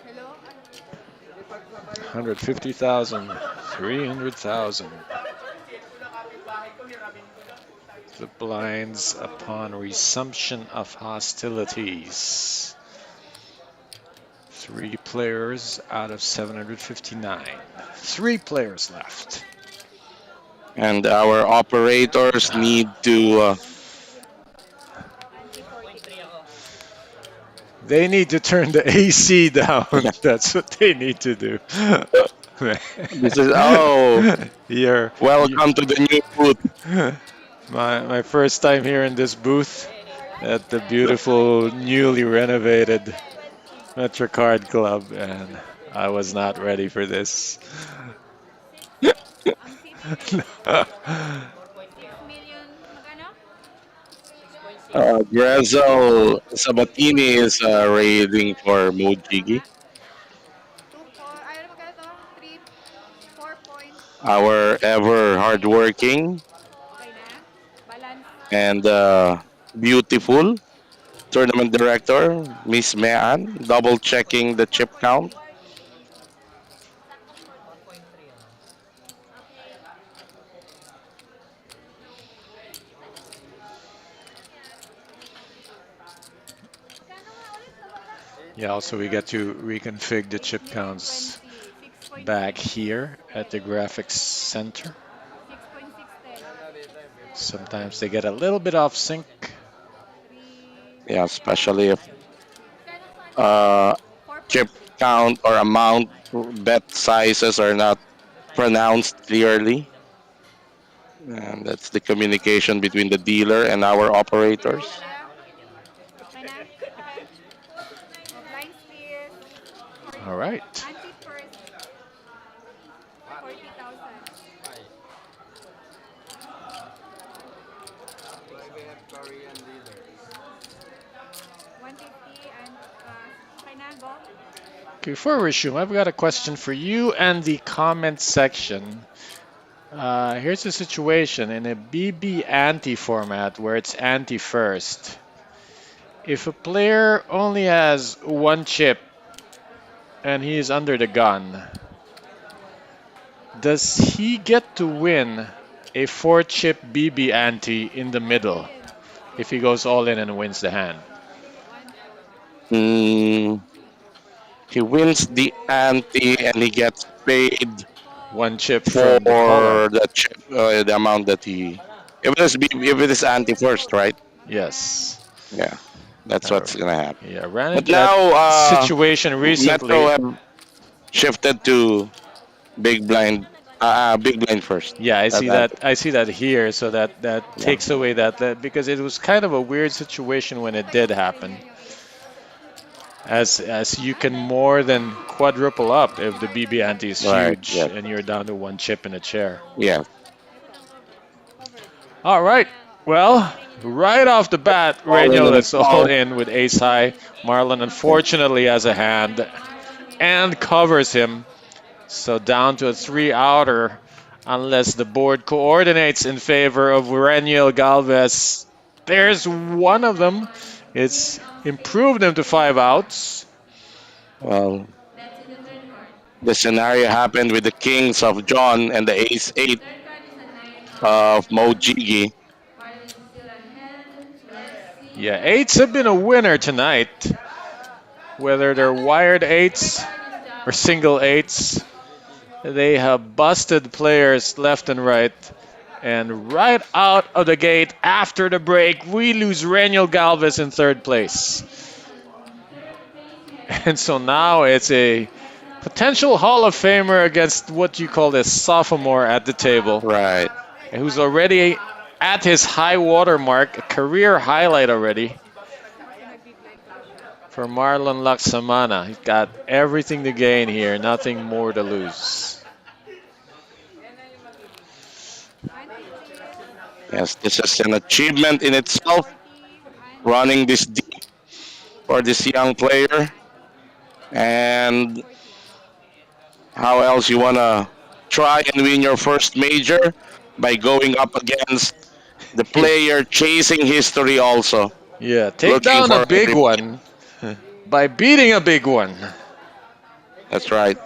Hello? 150,000, 300,000. The blinds upon resumption of hostilities. 3 players out of 759. 3 players left. And our operators need to Anti 2.3 40k. ako. They need to turn the AC down. That's what they need to do. this is oh, You're, welcome to the new booth. my first time here in this booth at the beautiful newly renovated MetroCard Club, and I was not ready for this. Ang tip, 4.3 6 ako. million, magano? 6.6. Grezel Sabatini is raiding for Mojigi. 2 po, ay ano magkano to? 3, 4 point, Our ever hardworking okay na? Balance. and beautiful tournament director, Miss Mean, double checking the chip count. 1.3 ako. Yeah, also we get to reconfigure the chip counts 20, 6.6, back here at the graphics center. 6.610, Sometimes they get a little bit off sync. 3, Yeah, especially if kano uh, chip count or amount bet sizes are not pronounced clearly. And that's the communication between the dealer and our operators. Okay na? Okay. Oh, blind split. All right. Anti first. 40,000. We have Korean dealers. 150 and okay na, go. Okay, before we resume, I've got a question for you and the comment section. Here's the situation in a BB ante format where it's ante first. If a player only has 1 chip and he is under the gun, does he get to win a 4-chip BB ante in the middle if he goes all in and wins the hand? Mm, he wins the ante and he gets paid 1 chip for from the caller. the chip, the amount that he. If it is ante first, right? Yes. Yeah, that's Uh, what's gonna happen. yeah, ran But into that now, situation Metro recently. have shifted to big blind first. Yeah, I see That that. I see that here. So that yeah, takes away that because it was kind of a weird situation when it did happen. As you can more than quadruple up if the BB ante is right. huge Yeah, and you're down to 1 chip in a chair. yeah. All right. Well, right off the bat, All in Reniel and a is all call. in with ace high. Marlon unfortunately has a hand and covers him. So down to a 3 outer unless the board coordinates in favor of Reniel Galvez. There's one of them. It's improved him to 5 outs. Well, That's in the third card. the scenario happened with the kings of John and the ace eight Third card is a 9 of of diamonds. Mojigi. Marlon is still ahead. So let's Yeah, see. eights have been a winner tonight. Whether they're wired eights Third card is or down. single eights, they have busted players left and right. And right out of the gate after the break, we lose Reniel Galvez in 3rd place. And so now it's a potential Hall of Famer against what you call a sophomore at the table, Right. who's already at his high water mark, a career highlight already for Marlon Laksamana. He's got everything to gain here, nothing more to lose. Yes, this is an achievement in itself. Running this deep for this young player. And how else you wanna try and win your first major by going up against the player chasing history also, Yeah, take looking down a for big a one. by beating a big one. That's right.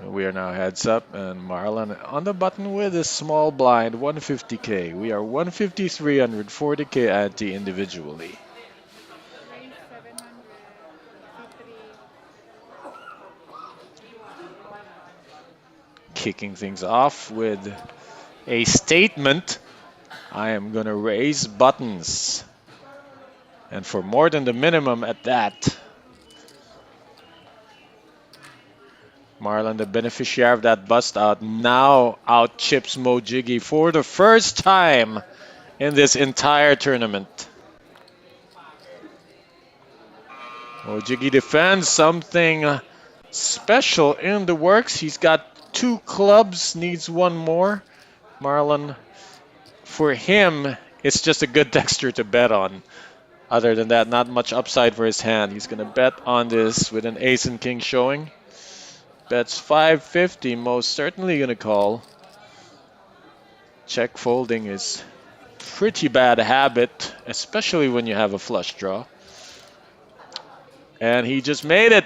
We are now heads up, and Marlon on the button with a small blind, 150k. We are 150, 340k ante individually. Raise 700. C3. Kicking things off with a statement. I am going to raise buttons. And for more than the minimum at that. Marlon, the beneficiary of that bust out, now out chips Mojiggy for the first time in this entire tournament. Mojiggy defends something special in the works. He's got 2 clubs, needs 1 more. Marlon, for him, it's just a good texture to bet on. Other than that, not much upside for his hand. He's going to bet on this with an ace and king showing. Bets 550, most certainly going to call. Check folding is pretty bad habit, especially when you have a flush draw. And he just made it.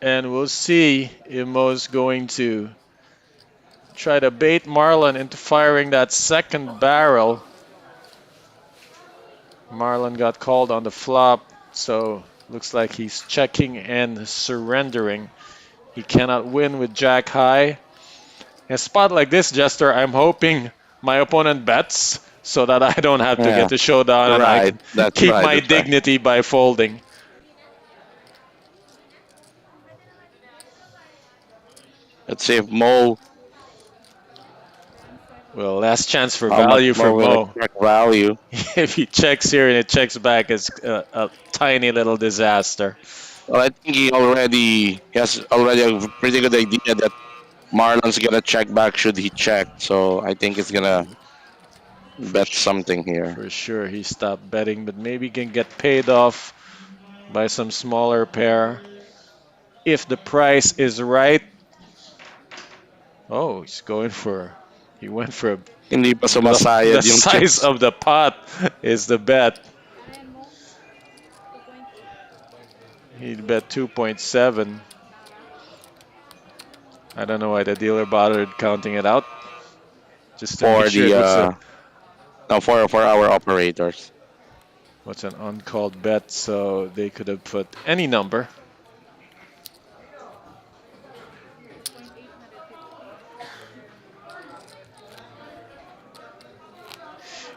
And we'll see if Mo's going to try to bait Marlon into firing that second barrel. Marlon got called on the flop, so looks like he's checking and surrendering. He cannot win with jack high. In a spot like this, Jester, I'm hoping my opponent bets so that I don't have to get the showdown and I can keep my dignity by folding. Let's see if Mo. Well, last chance for value for Mo. Value. If he checks here and it checks back, it's a tiny little disaster. Well, I think he has already a pretty good idea that Marlon's gonna check back should he check. So I think it's gonna bet something here. For sure, he stopped betting, but maybe can get paid off by some smaller pair if the price is right. Oh, he went for Hindi pa sumasayad the yung size chips. of the pot is the bet. Ayan mo. 2.2. He'd bet 2.7. I don't know why the dealer bothered counting it out. Just to For make sure for our operators. what's an uncalled bet, so they could have put any number. 0.850.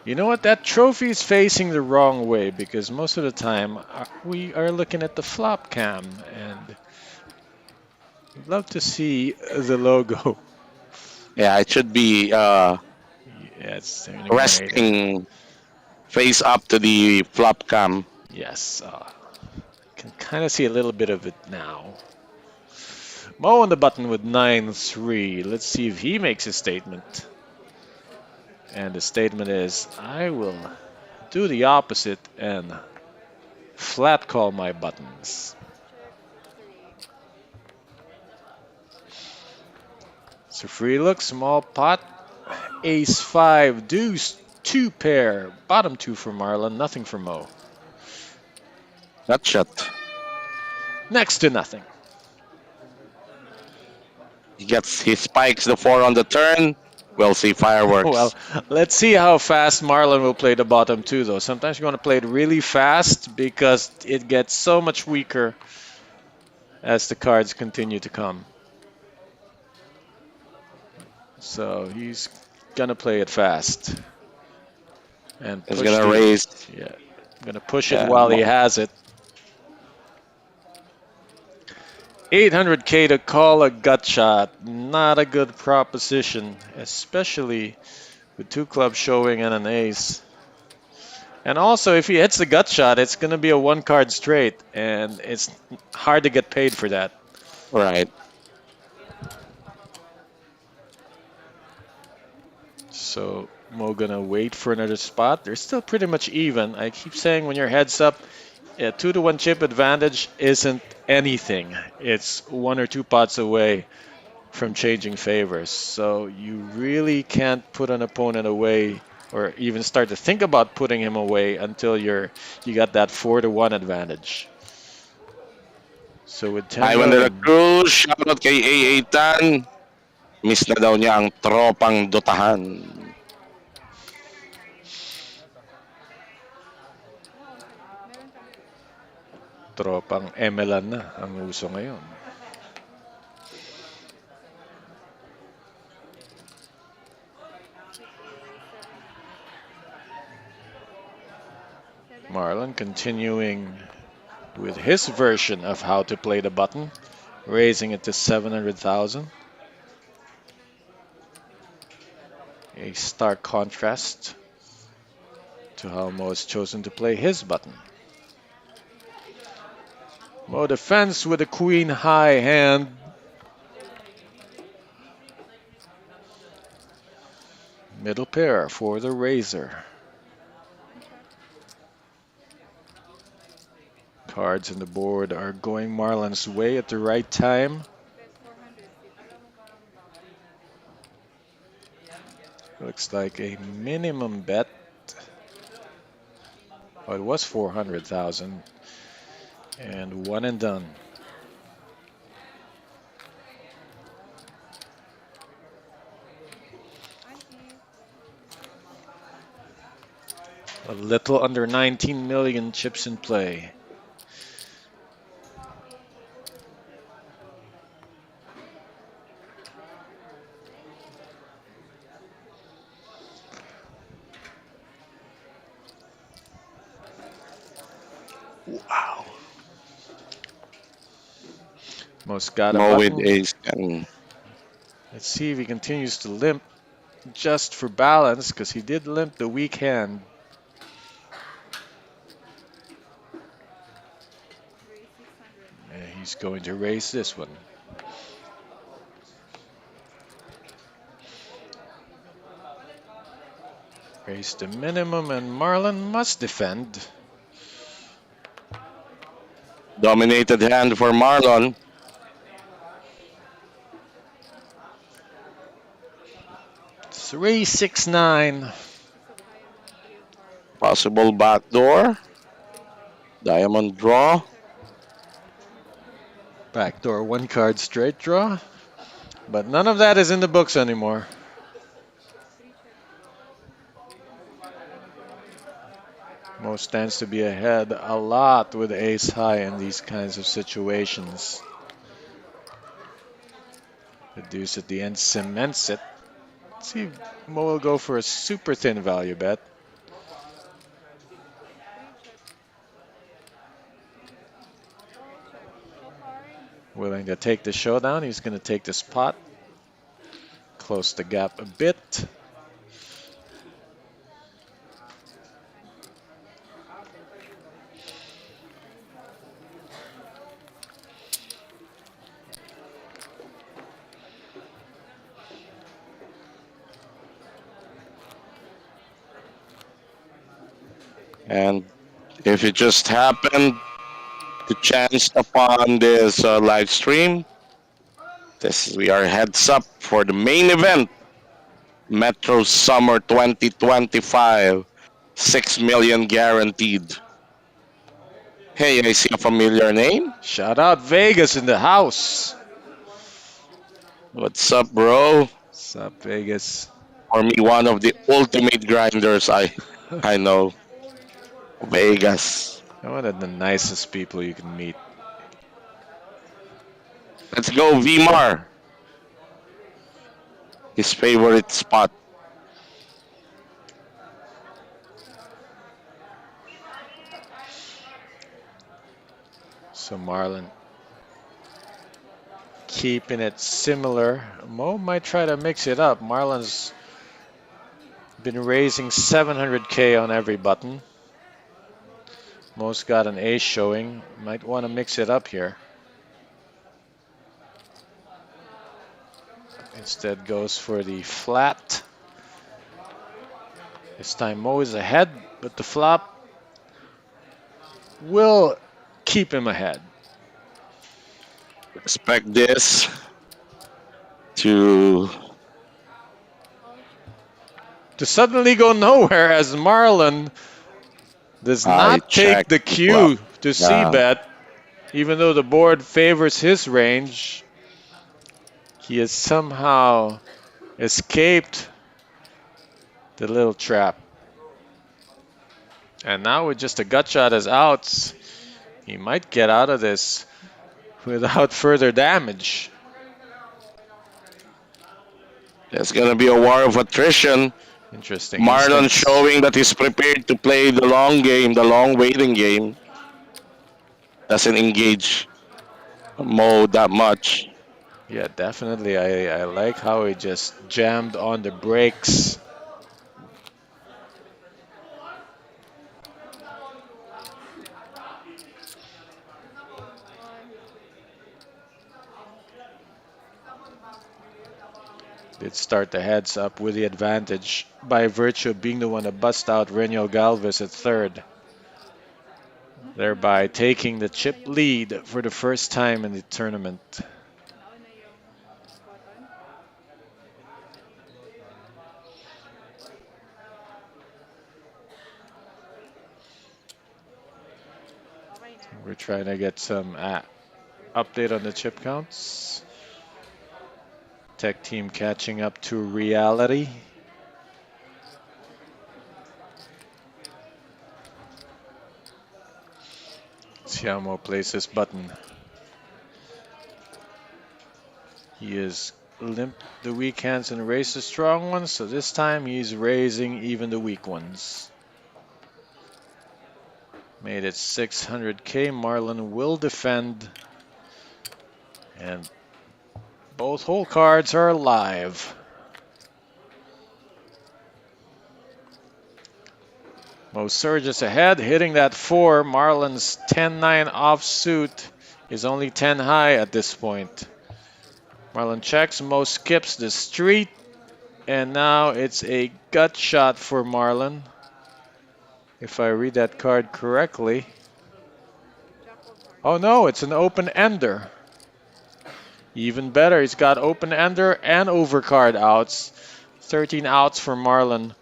You know what? That trophy is facing the wrong way because most of the time we are looking at the flop cam, and I'd love to see the logo. Yeah, it should be It's turning resting face up to the flop cam. Yes, can kind of see a little bit of it now. Mo on the button with 9-3. Let's see if he makes a statement. And the statement is, I will do the opposite and flat call my buttons. So free look, small pot, ace 5, deuce, 2 pair, bottom 2 for Marlon, nothing for Mo. Gut shot. Next to nothing. He spikes the 4 on the turn. We'll see fireworks. Well, let's see how fast Marlon will play the bottom 2, though. Sometimes you want to play it really fast because it gets so much weaker as the cards continue to come. So he's gonna play it fast. And He's gonna raise. Yeah, gonna push it while he has it. 800k to call a gut shot. Not a good proposition, especially with 2 clubs showing and an ace. And also, if he hits the gut shot, it's going to be a 1-card straight, and it's hard to get paid for that. Right. So Mo gonna wait for another spot. They're still pretty much even. I keep saying when your head's up, a 2-to-1 chip advantage isn't anything. It's 1 or 2 pots away. from changing favors. So you really can't put an opponent away or even start to think about putting him away until you got that 4-1 advantage. So with 10 500 a million, cruise. Shoutout kay AA Tan. Miss na daw niya ang tropang dotahan. Meron ka. tropang emelan na ang uso ngayon. Marlon continuing with his version of how to play the button, raising it to 700,000. A stark contrast to how Mo has chosen to play his button. Mo defends with a queen high hand. Middle pair for the raiser. Cards on the board are going Marlon's way at the right time. Bet 400. Looks like a minimum bet. Oh, it was 400,000 and one and done. A little under 19 million chips in play. Wow. Most got a Mo with button. ace. And Let's see if he continues to limp just for balance, because he did limp the weak hand. Raise 600. And he's going to raise this one. Raise the minimum, and Marlon must defend. dominated hand for Marlon. Three, 6, 9. Possible backdoor. Diamond draw. Backdoor 1 card straight draw. But none of that is in the books anymore. Mo stands to be ahead a lot with ace high in these kinds of situations. The deuce at the end cements it. Let's see if Mo will go for a super thin value bet. Willing to take the showdown. He's going to take the spot. Close the gap a bit. And if it just happened to chance upon this live stream, we are heads up for the main event, Metro Summer 2025, 6 million guaranteed. Hey, I see a familiar name. Shout out Vegas in the house. What's up, bro? What's up, Vegas? For me, one of the ultimate grinders I know. Vegas. One of the nicest people you can meet. Let's go, Vmar. His favorite spot. So Marlon keeping it similar. Mo might try to mix it up. Marlon's been raising 700K on every button. Mo's got an ace showing. Might want to mix it up here. Instead goes for the flat. This time Mo is ahead, but the flop will keep him ahead. Expect this. to suddenly go nowhere as Marlon does I not take check the flop. cue to Yeah, c-bet, even though the board favors his range. He has somehow escaped the little trap. And now with just a gut shot as outs, he might get out of this without further damage. it's gonna be a war of attrition. Interesting Marlon instincts. showing that he's prepared to play the long game, the long waiting game. Doesn't engage Mo that much. Yeah, definitely. I like how he just jammed on the brakes. Did start the heads up with the advantage by virtue of being the one to bust out Reniel Galvez at third, thereby taking the chip lead for the first time in the tournament. We're trying to get some update on the chip counts. Tech team catching up to reality. See how Mo plays this button. He is limp the weak hands and raised the strong ones, so this time he's raising even the weak ones. Made it 600k. Marlon will defend. And both hole cards are live. Mo surges ahead, hitting that 4. Marlon's 10-9 offsuit is only 10 high at this point. Marlon checks, Mo skips the street, and now it's a gut shot for Marlon. If I read that card correctly. Oh no, it's an open-ender. Even better, he's got open-ender and overcard outs. 13 outs for Marlon.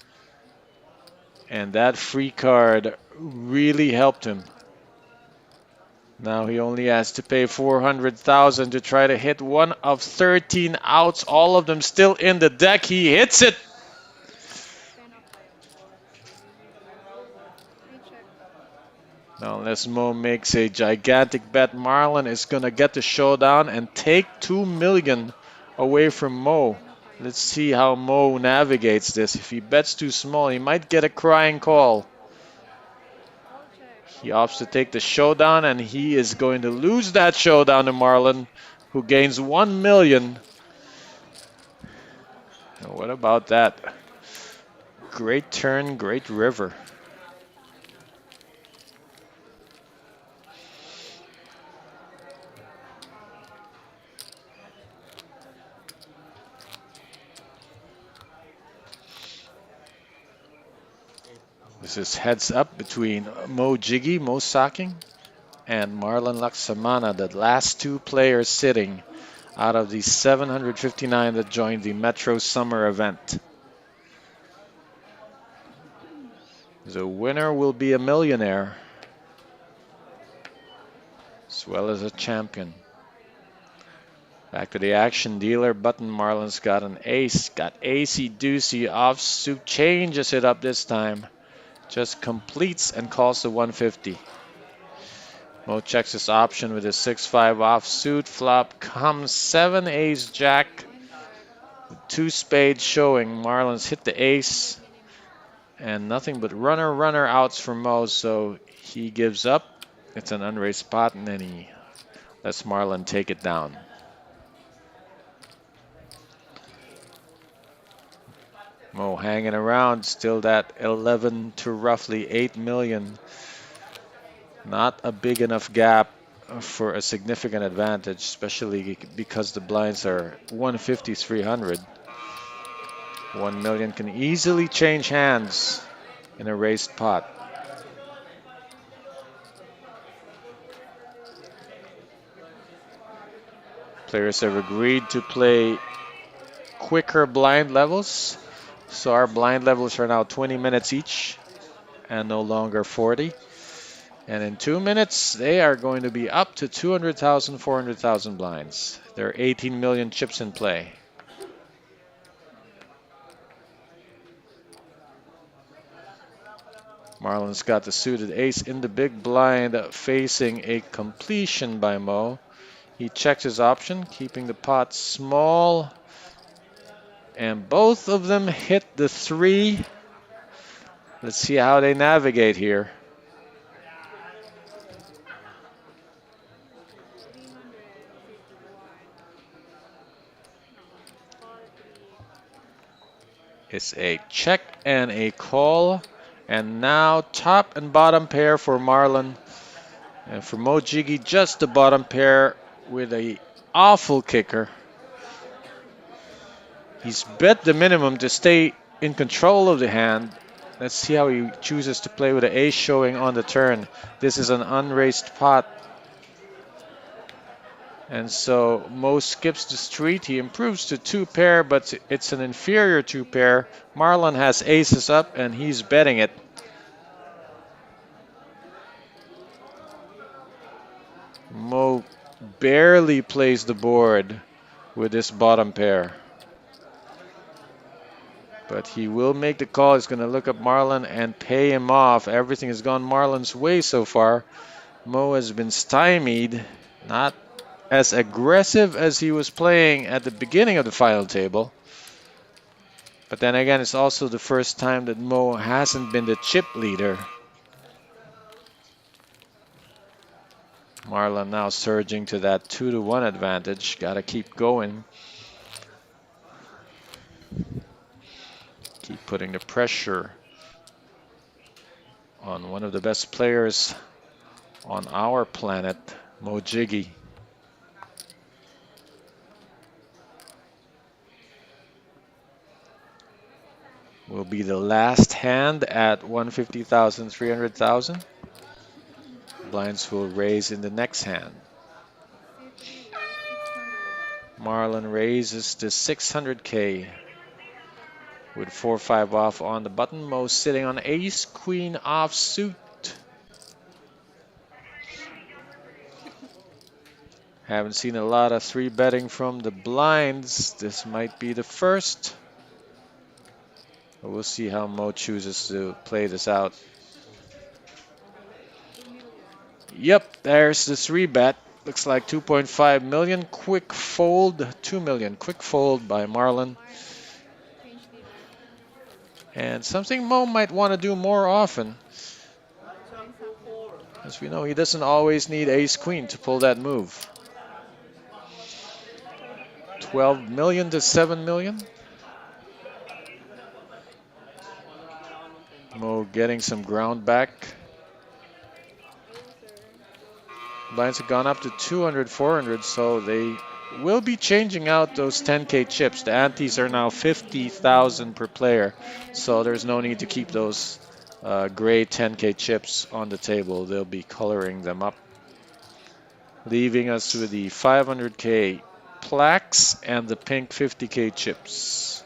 And that free card really helped him. Now he only has to pay 400,000 to try to hit one of 13 outs, all of them still in the deck. He hits it. Now unless Mo makes a gigantic bet, Marlon is going to get the showdown and take 2 million away from Mo. Let's see how Mo navigates this. If he bets too small, he might get a crying call. He opts to take the showdown, and he is going to lose that showdown to Marlon, who gains 1 million. And what about that? Great turn, great river. This is heads up between Mo Jiggy, Mo Saking, and Marlon Laksamana, the last two players sitting out of the 759 that joined the Metro Summer event. The winner will be a millionaire, as well as a champion. Back to the action dealer button. Marlon's got an ace, got acey deucey offsuit, changes it up this time. Just completes and calls the 150. Mo checks his option with his 6-5 offsuit. Flop comes 7 ace jack. 2 spades showing. Marlon's hit the ace. And nothing but runner outs for Mo, so he gives up. It's an unraised spot, and then he lets Marlon take it down. Mo hanging around, still that 11 to roughly 8 million. Not a big enough gap for a significant advantage, especially because the blinds are 150, 300. 1 million can easily change hands in a raised pot. Players have agreed to play quicker blind levels. So our blind levels are now 20 minutes each and no longer 40. And in 2 minutes, they are going to be up to 200,000, 400,000 blinds. There are 18 million chips in play. Marlon's got the suited ace in the big blind, facing a completion by Mo. He checks his option, keeping the pot small. And both of them hit the 3. Let's see how they navigate here. It's a check and a call. And now top and bottom pair for Marlon. And for Mo Jiggy, just the bottom pair with a awful kicker. He's bet the minimum to stay in control of the hand. Let's see how he chooses to play with the ace showing on the turn. This is an unraised pot. And so Mo skips the street. He improves to 2 pair, but it's an inferior 2 pair. Marlon has aces up and he's betting it. Mo barely plays the board with this bottom pair. But he will make the call. He's going to look up Marlon and pay him off. Everything has gone Marlon's way so far. Mo has been stymied. Not as aggressive as he was playing at the beginning of the final table. But then again, it's also the first time that Mo hasn't been the chip leader. Marlon now surging to that 2-1 advantage. Got to keep going. Keep putting the pressure on one of the best players on our planet, Mo Jiggy. Will be the last hand at 150,000, 300,000. Blinds will raise in the next hand. Marlon raises to 600K with 4-5 off on the button. Mo sitting on ace, queen offsuit. Haven't seen a lot of 3 betting from the blinds. This might be the first. But we'll see how Mo chooses to play this out. Yep, there's the 3 bet. Looks like 2.5 million. Quick fold, 2 million. Quick fold by Marlon. And something Mo might want to do more often. As we know, he doesn't always need ace-queen to pull that move. 12 million to 7 million. Mo getting some ground back. Blinds have gone up to 200, 400, so they will be changing out those 10K chips. The antes are now 50,000 per player, so there's no need to keep those gray 10K chips on the table. They'll be coloring them up, leaving us with the 500K plaques and the pink 50K chips.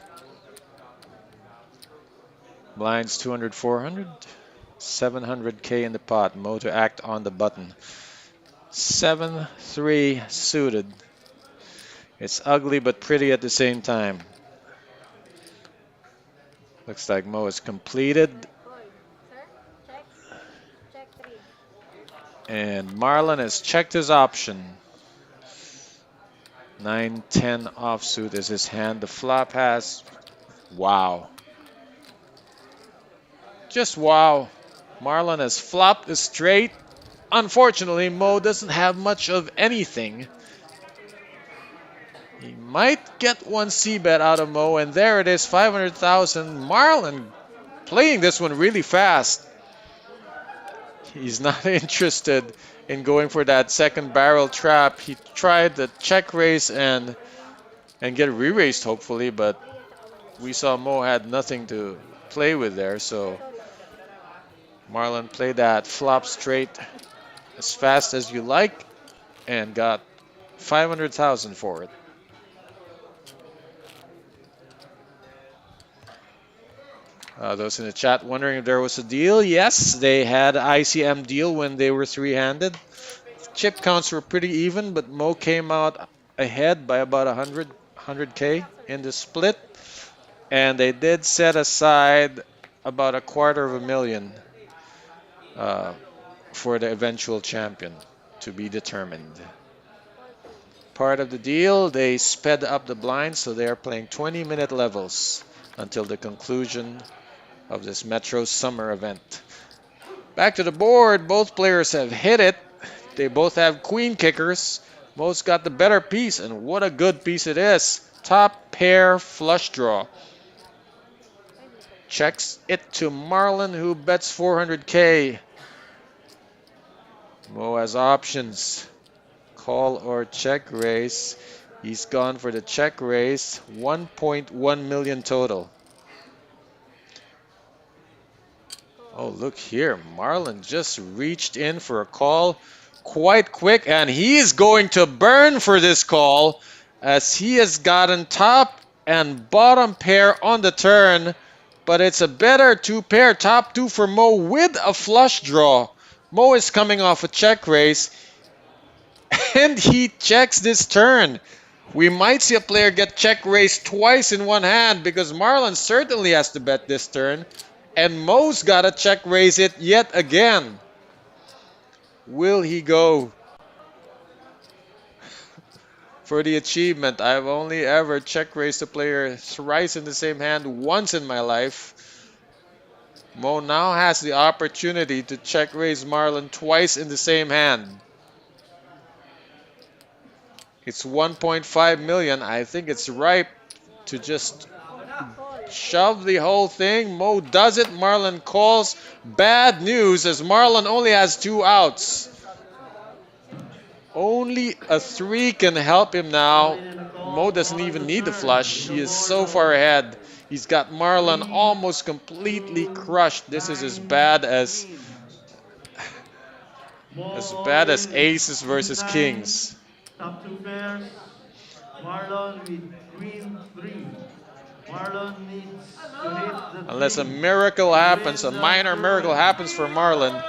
Blinds 200, 400, 700K in the pot. Mo to act on the button. 7-3 suited. It's ugly but pretty at the same time. Looks like Mo is completed. And Marlon has checked his option. 9-10 offsuit is his hand. The flop has, wow. Just wow. Marlon has flopped a straight. Unfortunately, Mo doesn't have much of anything. He might get one C-bet out of Mo, and there it is, 500,000. Marlon playing this one really fast. He's not interested in going for that second barrel trap. He tried the check raise and get re-raised, hopefully, but we saw Mo had nothing to play with there, so Marlon played that flop straight as fast as you like and got 500,000 for it. Those in the chat wondering if there was a deal. Yes, they had ICM deal when they were three-handed. Chip counts were pretty even, but Mo came out ahead by about 100K in the split. And they did set aside about $250,000 for the eventual champion to be determined. Part of the deal, they sped up the blinds, so they are playing 20-minute levels until the conclusion of this Metro Summer event. Back to the board, both players have hit it. They both have queen kickers. Mo's got the better piece, and what a good piece it is. Top pair flush draw. Checks it to Marlon, who bets 400K. Mo has options. Call or check raise. He's gone for the check raise. 1.1 million total. Oh, look here. Marlon just reached in for a call quite quick, and he is going to burn for this call as he has gotten top and bottom pair on the turn. But it's a better two pair, top two for Mo with a flush draw. Mo is coming off a check raise, and he checks this turn. We might see a player get check raised twice in one hand because Marlon certainly has to bet this turn. And Mo's got to check raise it yet again. Will he go for the achievement? I've only ever check raised a player thrice in the same hand once in my life. Mo now has the opportunity to check raise Marlon twice in the same hand. It's 1.5 million. I think it's ripe to just shove the whole thing. Mo does it. Marlon calls. Bad news as Marlon only has 2 outs. Only a 3 can help him now. Mo doesn't even need the flush. He is so far ahead. He's got Marlon almost completely crushed. This is as bad as aces versus kings. Top 2 pairs. Marlon with queen 3. Marlon needs to hit the Unless a 3 miracle to happens, a win the minor miracle tournament. happens for Marlon,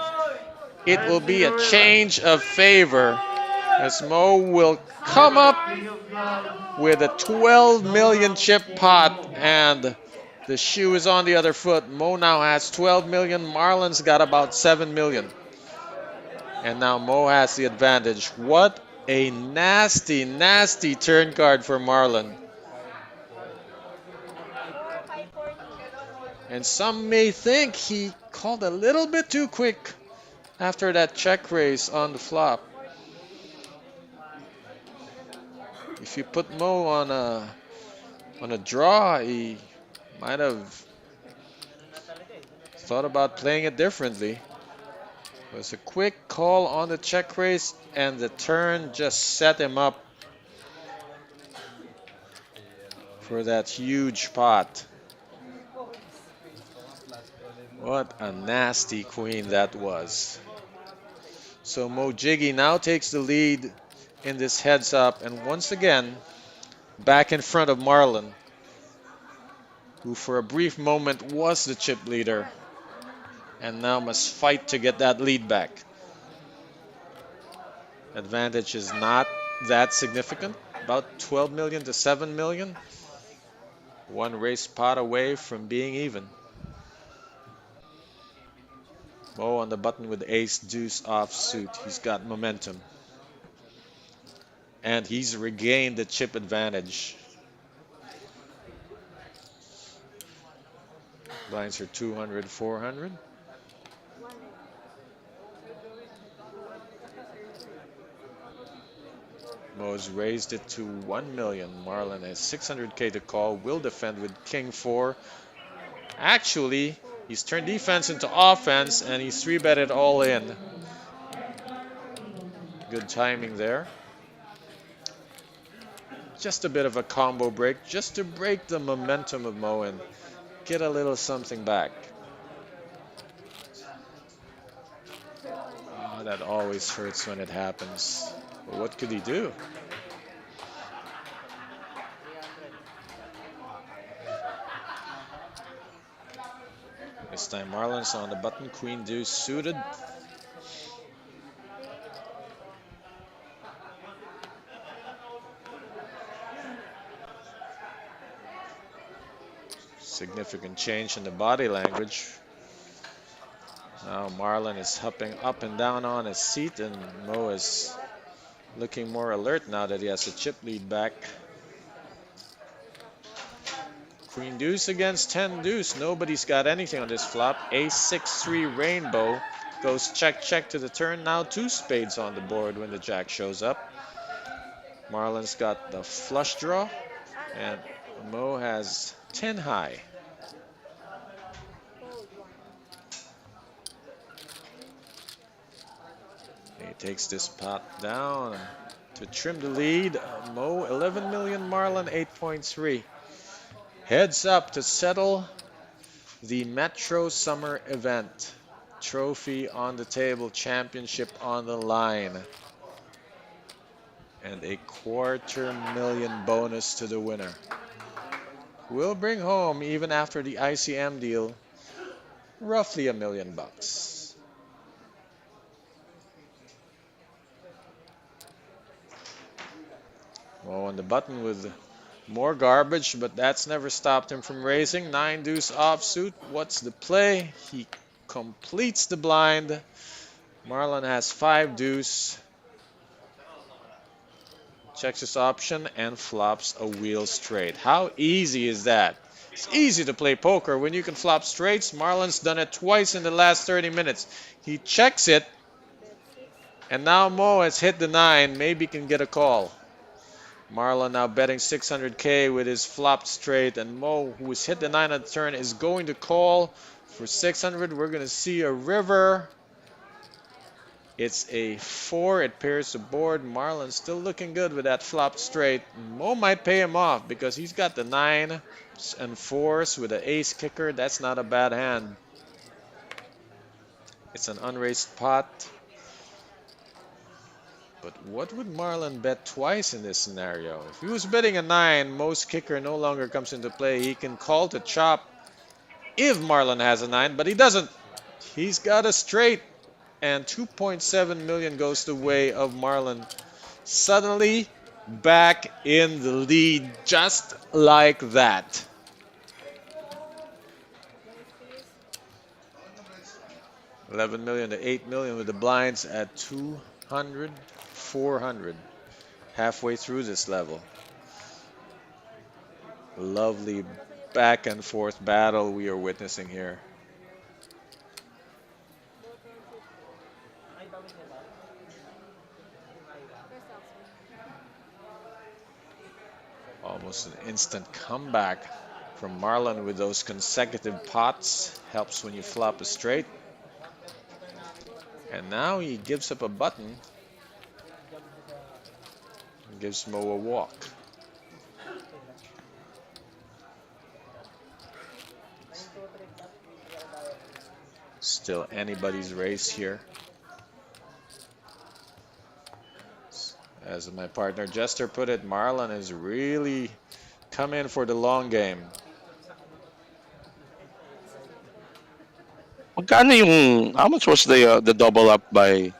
it will be a change of favor as Mo will come up King of clubs. with a 12 million Double up chip for pot, Mo. and the shoe is on the other foot. Mo now has 12 million. Marlon's got about 7 million. And now Mo has the advantage. What a nasty, nasty turn card for Marlon. And some may think he called a little bit too quick after that check raise on the flop. If you put Mo on a draw, he might have thought about playing it differently. It was a quick call on the check raise, and the turn just set him up for that huge pot. What a nasty queen that was. So Mo Jiggy now takes the lead in this heads up, and once again back in front of Marlon, who for a brief moment was the chip leader and now must fight to get that lead back. Advantage is not that significant, about 12 million to 7 million. One race pot away from being even. Mo on the button with ace deuce offsuit. He's got momentum. And he's regained the chip advantage. Blinds are 200, 400. Mo's raised it to 1 million. Marlon has 600K to call. Will defend with king 4. Actually, he's turned defense into offense and he's 3-betted all in. Good timing there. Just a bit of a combo break, just to break the momentum of Mo and get a little something back. Oh, that always hurts when it happens. But what could he do? This time Marlon's on the button. Queen deuce suited. Significant change in the body language. Now Marlon is hopping up and down on his seat, and Mo is looking more alert now that he has a chip lead back. Queen deuce against 10 deuce. Nobody's got anything on this flop. Ace 6-3 rainbow goes check check to the turn. Now 2 spades on the board when the jack shows up. Marlon's got the flush draw, and Mo has 10 high. He takes this pot down to trim the lead. Mo 11 million, Marlon 8.3. Heads up to settle the Metro Summer event. Trophy on the table, championship on the line. And a $250,000 bonus to the winner. We'll bring home, even after the ICM deal, roughly $1 million. Mo on the button with more garbage, but that's never stopped him from raising. 9 deuce offsuit. What's the play? He completes the blind. Marlon has 5 deuce. Checks his option and flops a wheel straight. How easy is that? It's easy to play poker when you can flop straights. Marlon's done it twice in the last 30 minutes. He checks it, and now Mo has hit the 9. Maybe can get a call. Marlon now betting 600K with his flopped straight, and Mo, who has hit the 9 on the turn, is going to call for 600. We're going to see a river. It's a 4. It pairs the board. Marlon's still looking good with that flopped straight. Mo might pay him off because he's got the 9 and 4s with an ace kicker. That's not a bad hand. It's an unraised pot. But what would Marlon bet twice in this scenario? If he was betting a 9, Mo's kicker no longer comes into play. He can call to chop if Marlon has a 9, but he doesn't. He's got a straight, and 2.7 million goes the way of Marlon. Suddenly back in the lead, just like that. $11 million to $8 million with the blinds at 200. 400 halfway through this level. Lovely back and forth battle we are witnessing here. Almost an instant comeback from Marlon with those consecutive pots. Helps when you flop a straight. And now he gives up a button. Gives Mo a walk. Still anybody's race here. As my partner Jester put it, Marlon has really come in for the long game. How much was the double up by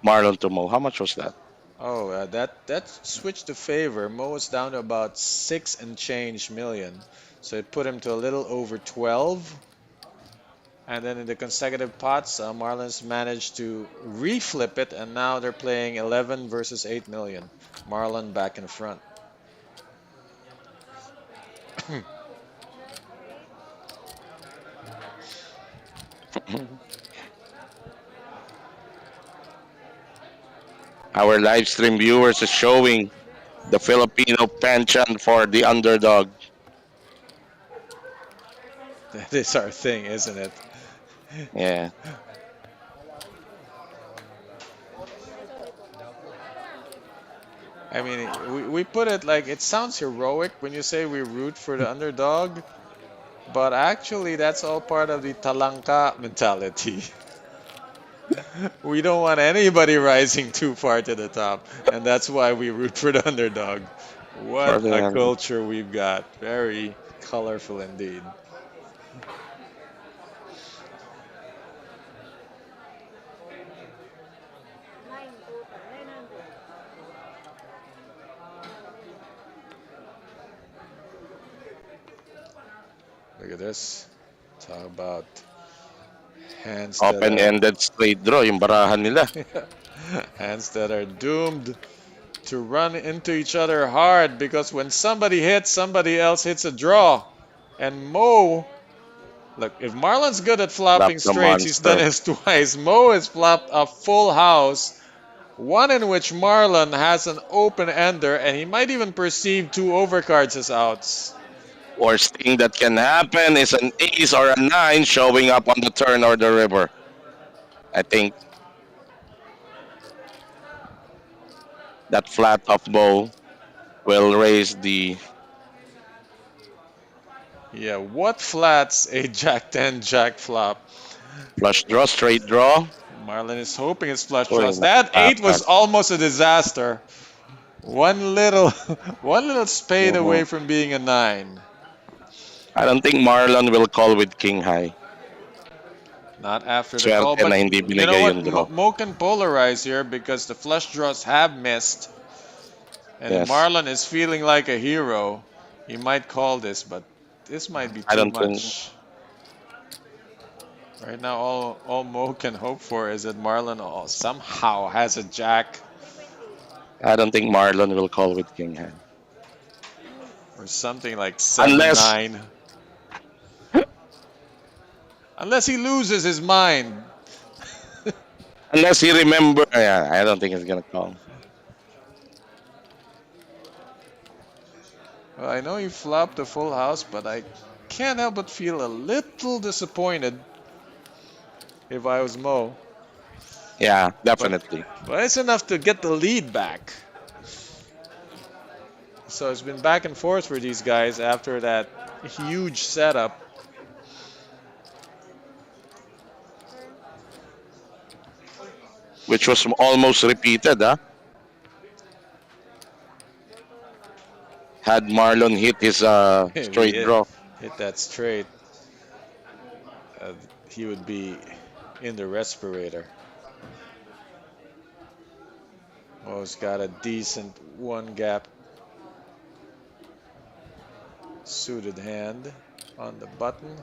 Marlon to Mo? How much was that? Oh, that switched to favor. Mo was down to about 6 and change million. So it put him to a little over 12. And then in the consecutive pots, Marlon's managed to reflip it, and now they're playing 11 versus 8 million. Marlon back in front. Our live stream viewers is showing the Filipino penchant for the underdog. That is our thing, isn't it? Yeah. I mean, we put it like, it sounds heroic when you say we root for the underdog, but actually that's all part of the talangka mentality. We don't want anybody rising too far to the top, and that's why we root for the underdog. What a culture we've got. Very colorful indeed. Look at this. Talk about hands that are Open-ended straight draw yung barahan nila. hands that are doomed to run into each other hard because when somebody hits, somebody else hits a draw. And Mo, look, if Marlon's good at Flap flopping the straights, he's done monster. this twice. Mo has flopped a full house, one in which Marlon has an open ender, and he might even perceive two overcards as outs. Worst thing that can happen is an ace or a nine showing up on the turn or the river. I think that flat of bow will raise the Yeah, what flats a Jack 10 Jack flop? flush draw, straight draw. Marlon is hoping it's flush Uy, draws. That eight was nakapapat. almost a disaster. One little, one little spade away Mhm. from being a nine. I don't think Marlon will call with king high. Not after the call, Swerte but na hindi you know binigay what? yung draw. Mo can polarize here because the flush draws have missed, and if Yes. Marlon is feeling like a hero, he might call this, but this might be I too don't think. much. Right now, all Mo can hope for is that Marlon somehow has a jack I don't think Marlon will call with king high. or something like Unless 7-9. Unless he loses his mind. unless he remember. Yeah, I don't think he's gonna call. Well, I know he flopped a full house, but I can't help but feel a little disappointed if I was Mo. Yeah, But, definitely. but it's enough to get the lead back. So it's been back and forth for these guys after that huge setup. Which was almost repeated, huh? Had Marlon hit his If he straight draw. hit that straight, uh, he would be in the respirator. Mo's got a decent one gap suited hand on the button.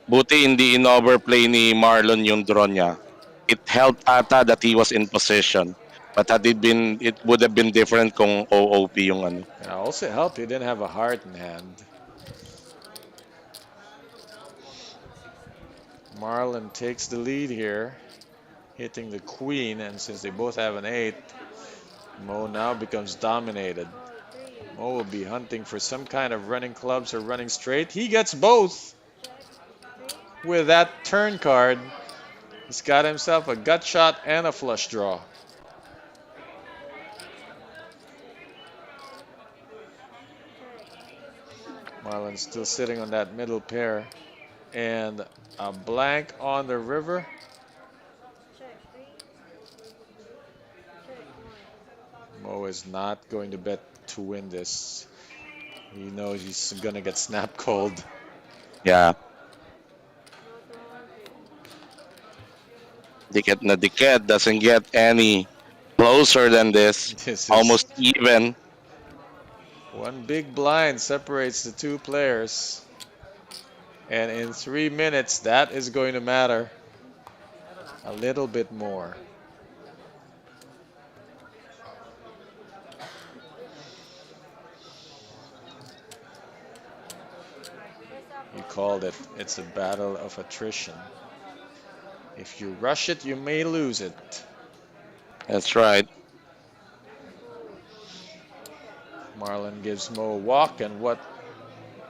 Buti hindi in-overplay ni Marlon yung draw niya. It helped ata that he was in possession. But had it been, it would have been different kung OOP yung ano. And also helped he didn't have a heart in hand. Marlon takes the lead here, hitting the queen, and since they both have an 8, Mo now becomes dominated. Mo will be hunting for some kind of running clubs or running straight. He gets both with that turn card. He's got himself a gut shot and a flush draw. Marlon's still sitting on that middle pair. And a blank on the river. Mo is not going to bet to win this. He knows he's going to get snap called. Yeah. Dikit na dikit doesn't get any closer than this. This is Almost even. one big blind separates the two players. And in 3 minutes, that is going to matter a little bit more. You called it. It's a battle of attrition. If you rush it, you may lose it. That's right. Marlon gives Mo a walk, and what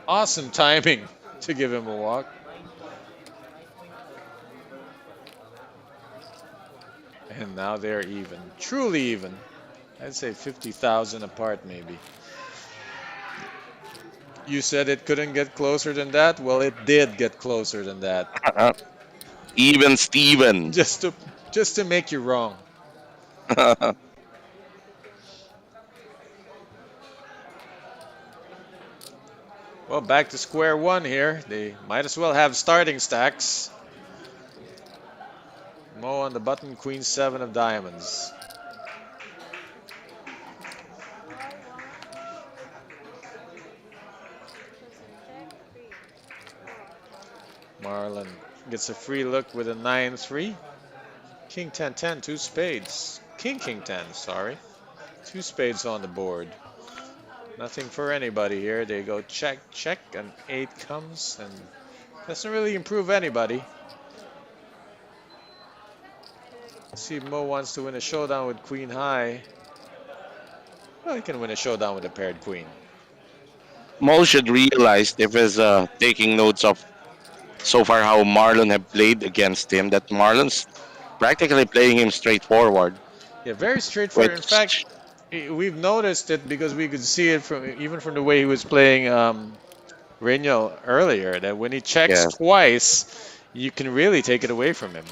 awesome timing to give him a walk. And now they're even, truly even. I'd say 50,000 apart maybe. You said it couldn't get closer than that? Well, it did get closer than that. Even Steven. Just to make you wrong. Well, back to square one here. They might as well have starting stacks. Mo on the button, queen 7 of diamonds. Marlon gets a free look with a 9-3. King 10-10, two spades. King 10, sorry. Two spades on the board. Nothing for anybody here. They go check, and 8 comes, and doesn't really improve anybody. Let's see if Mo wants to win a showdown with Queen High. Well, he can win a showdown with a paired queen. Mo should realize if he's taking notes of so far how Marlon have played against him, that Marlon's practically playing him straightforward, Yeah, very straightforward. In fact, which, we've noticed it because we could see it from even from the way he was playing Reno earlier. That when he checks yes. twice, you can really take it away from him.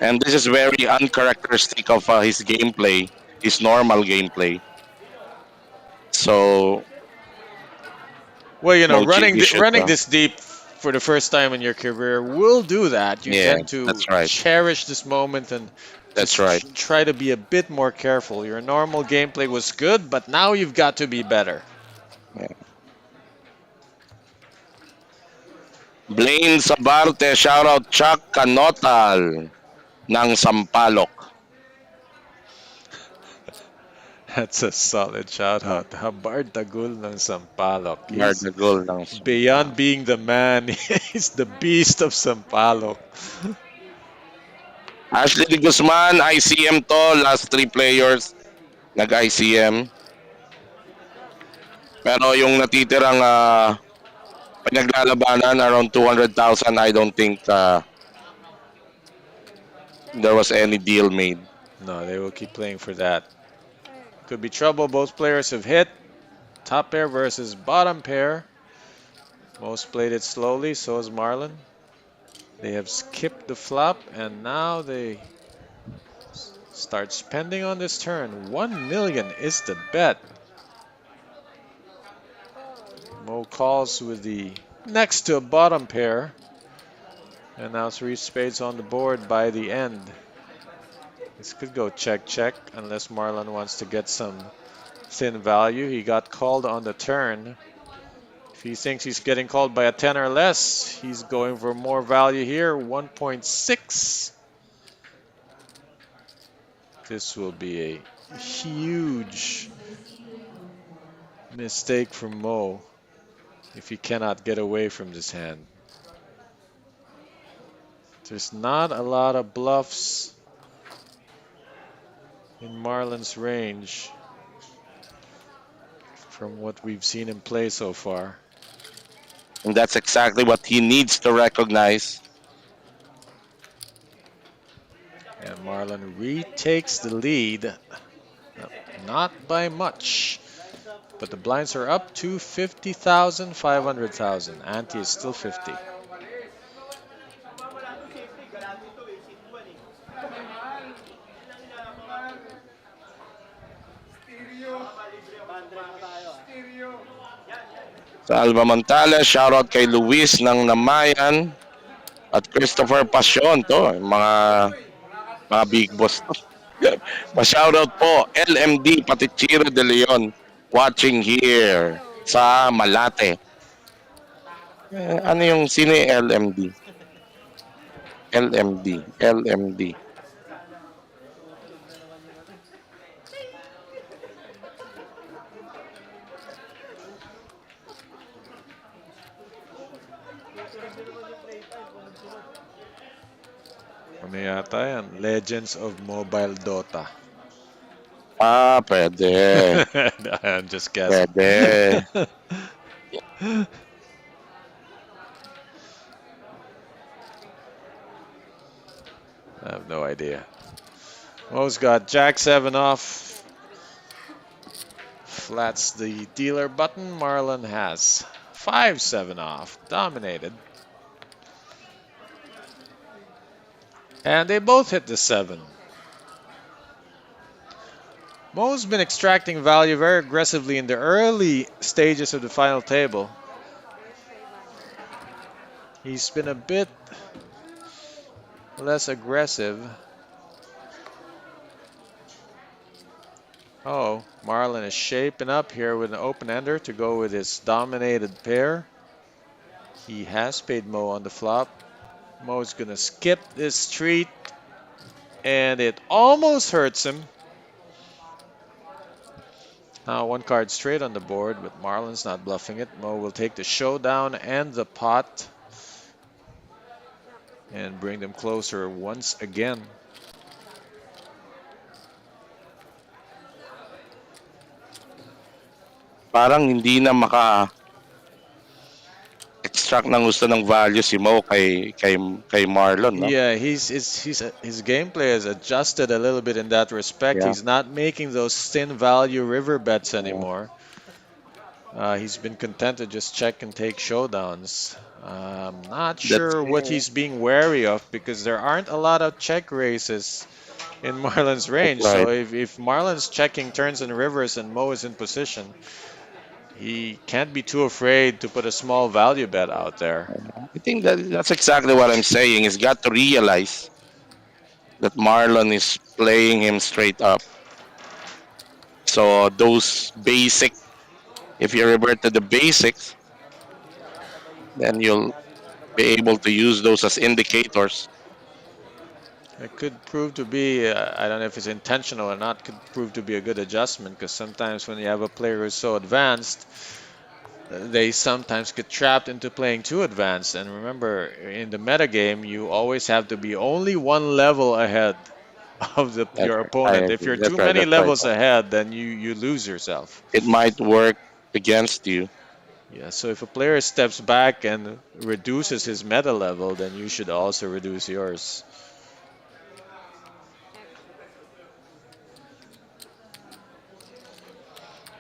And this is very uncharacteristic of his gameplay, his normal gameplay. So, Well, you know, Mochi should, running this deep for the first time in your career will do that. You yeah, tend to that's right. cherish this moment and That's just right. try to be a bit more careful. Your normal gameplay was good, but now you've got to be better. Yeah. Blaine Sabarte, shoutout Chuck Canotal ng Sampaloc. That's a solid shout out. Habard Tagul ng Sampaloc. He's Nardagol ng beyond Sampaloc. being the man. He's the beast of Sampaloc. Ashley de Guzman, ICM to. Last 3 players, nag-ICM. Pero yung natitirang pinaglalabanan, around 200,000, I don't think there was any deal made. No, they will keep playing for that. Could be trouble. Both players have hit. Top pair versus bottom pair. Most played it slowly, so has Marlon. They have skipped the flop, and now they start spending on this turn. 1 million is the bet. Mo calls with the next to a bottom pair. And now 3 spades on the board by the end. This could go check, unless Marlon wants to get some thin value. He got called on the turn. If he thinks he's getting called by a 10 or less, he's going for more value here, 1.6. This will be a huge mistake from Mo if he cannot get away from this hand. There's not a lot of bluffs in Marlon's range from what we've seen him play so far. And that's exactly what he needs to recognize. And Marlon retakes the lead. Not by much. But the blinds are up to 50,000, 500,000. Ante is still 50. Sa Alba Montales, shoutout kay Luis ng Namayan at Christopher Passion to, mga big boss to. Pa-shoutout po, LMD pati Chiro de Leon watching here sa Malate. Ano yung sino yung LMD? LMD. Ano yata yan? Legends of Mobile Dota. Pwede. I'm just guessing. Pwede. I have no idea. Mo's got Jack 7 off. Flats the dealer button. Marlon has 5-7 off. Dominated. And they both hit the 7. Mo's been extracting value very aggressively in the early stages of the final table. He's been a bit less aggressive. Oh, Marlon is shaping up here with an open ender to go with his dominated pair. He has paid Mo on the flop. Mo's gonna skip this street, and it almost hurts him. Now one card straight on the board, but Marlon's not bluffing it. Mo will take the showdown and the pot and bring them closer once again. Parang hindi na maka-extract ng gusto ng value si Mo kay Marlon, no? Yeah, his gameplay has adjusted a little bit in that respect. Yeah. He's not making those thin value river bets Yeah. anymore. He's been content to just check and take showdowns. I'm not sure what he's being wary of because there aren't a lot of check races in Marlon's range. Right. So if Marlon's checking turns and rivers and Mo is in position, he can't be too afraid to put a small value bet out there. I think that's exactly what I'm saying. He's got to realize that Marlon is playing him straight up. So those basic, if you revert to the basics, then you'll be able to use those as indicators. It could prove to be, I don't know if it's intentional or not, could prove to be a good adjustment because sometimes when you have a player who's so advanced, they sometimes get trapped into playing too advanced. And remember, in the metagame, you always have to be only one level ahead of your opponent. If you're too many levels ahead, then you lose yourself. It might work against you. Yeah, so if a player steps back and reduces his meta level, then you should also reduce yours.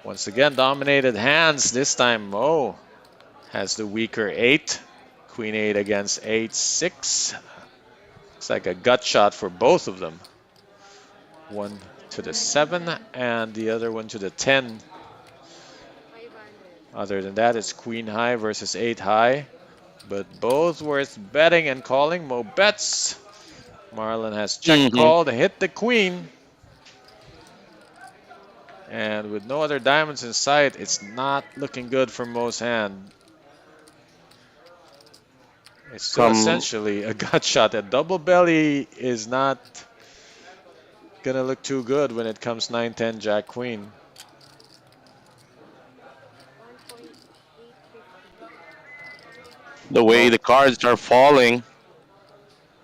Once again, dominated hands. This time Mo has the weaker 8. Queen 8 against 8-6. It's like a gut shot for both of them. One to the 7 and the other one to the 10. Other than that, it's queen high versus 8 high. But both worth betting and calling. Mo bets. Marlon has check called, hit the queen. And with no other diamonds in sight, it's not looking good for Mo's hand. It's still essentially a gut shot. A double belly is not gonna look too good when it comes 9-10 Jack Queen. The way the cards are falling,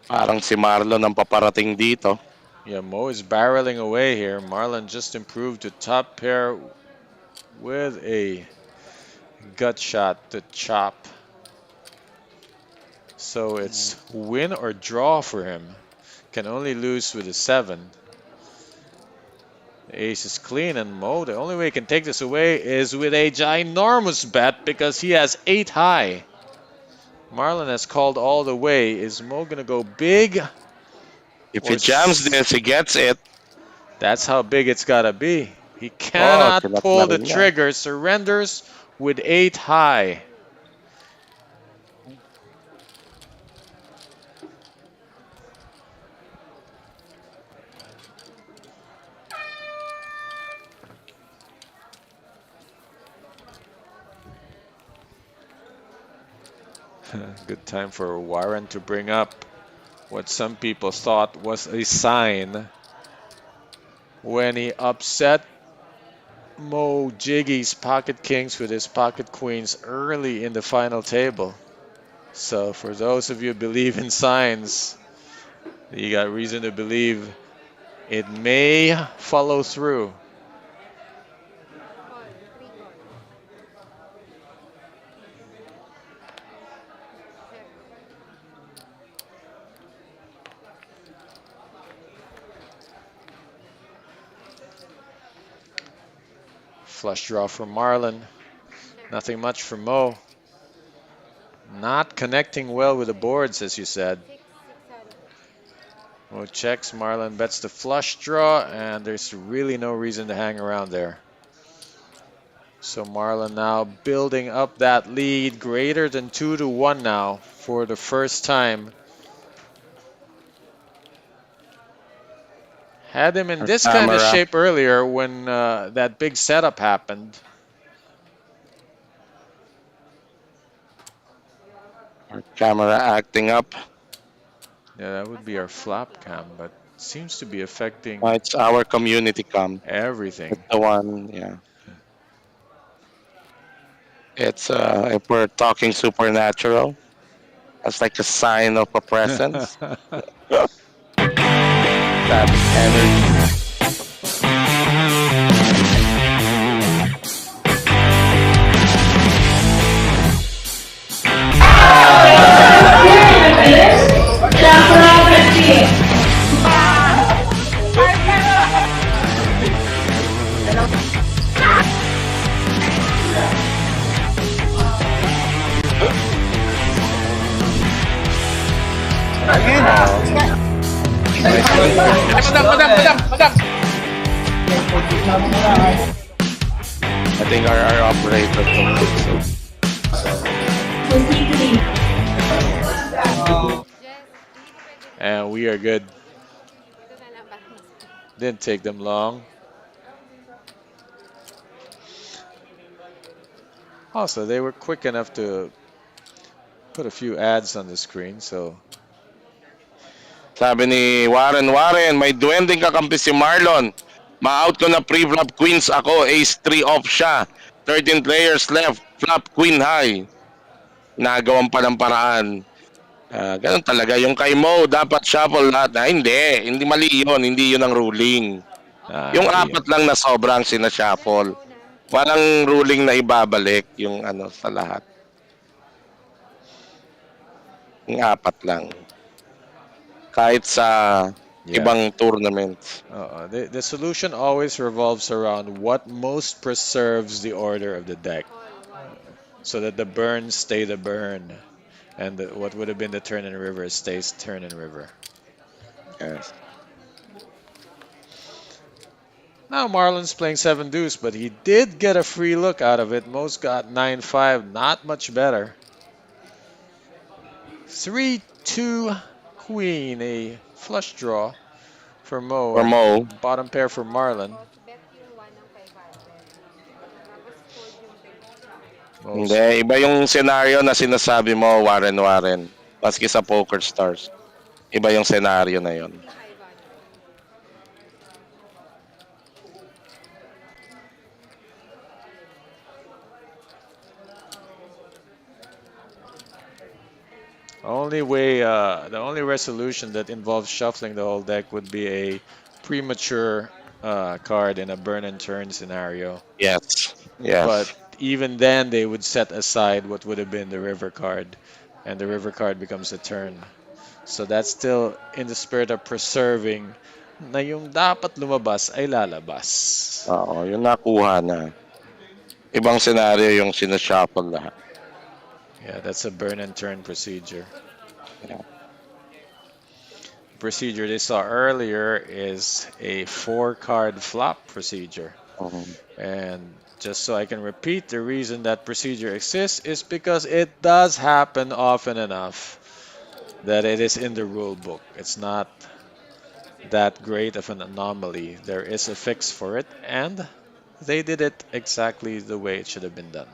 parang si Marlon ang paparating dito. Yeah, Mo is barreling away here. Marlon just improved to top pair with a gut shot to chop. So it's win or draw for him. Can only lose with a 7. The ace is clean, and Mo, the only way he can take this away is with a ginormous bet because he has 8 high. Marlon has called all the way. Is Mo gonna go big? If he jams this, he gets it. That's how big it's gotta be. He cannot pull the trigger. Surrenders with 8 high. Good time for Warren to bring up what some people thought was a sign when he upset Mo Jiggy's pocket kings with his pocket queens early in the final table. So for those of you who believe in signs, you got reason to believe it may follow through. Flush draw for Marlon. Nothing much for Mo. Not connecting well with the boards, as you said. Mo checks, Marlon bets the flush draw, and there's really no reason to hang around there. So Marlon now building up that lead, greater than 2-1 now for the first time. Had him in this kind of shape earlier when that big setup happened. Camera acting up. Yeah, that would be our flop cam, but seems to be affecting It's our community cam. It's everything. the one, yeah. It's if we're talking supernatural, that's like a sign of a presence. Static energy. I think our operator can fix it. Jess, hindi pwede dito. And we are good. Dito na lang para mas... Didn't take them long. Also, they were quick enough to put a few ads on the screen, so Sabi ni Warren, may duwending kakampi si Marlon. Ma-out ko na pre-flop queens ako. Ace 3 off siya. 13 players left. Flop queen high. Nagawan pa ng paraan. Ganun talaga. Yung kay Mo, dapat shuffle lahat. Hindi mali yun. Hindi yun ang ruling. Yung hindi. apat lang na sobrang sinashuffle. Walang ruling na ibabalik yung ano sa lahat. Yung apat lang. Kahit sa ibang tournaments. The solution always revolves around what most preserves the order of the deck, so that the burn stay the burn, and what would have been the turn and river stays turn and river. Yes. Now Marlon's playing 7 deuce, but he did get a free look out of it. Most got 9-5, not much better. 3-2 queen, a flush draw for Mo. Bottom pair for Marlon. Bet yung 1 ng 500. Tapos fold yung 10. Hindi, iba yung scenario na sinasabi mo, Warren. Maski sa Poker Stars. Iba yung scenario na yon. The only resolution that involves shuffling the whole deck would be a premature card in a burn and turn scenario. Yes. But even then, they would set aside what would have been the river card, and the river card becomes a turn. So that's still in the spirit of preserving na yung dapat lumabas ay lalabas. Oo, yung nakuha na. Ibang scenario yung sinashuffle lahat. Yeah, that's a burn and turn procedure. Yeah. Procedure they saw earlier is a 4-card flop procedure. And just so I can repeat, the reason that procedure exists is because it does happen often enough that it is in the rule book. It's not that great of an anomaly. There is a fix for it, and they did it exactly the way it should have been done.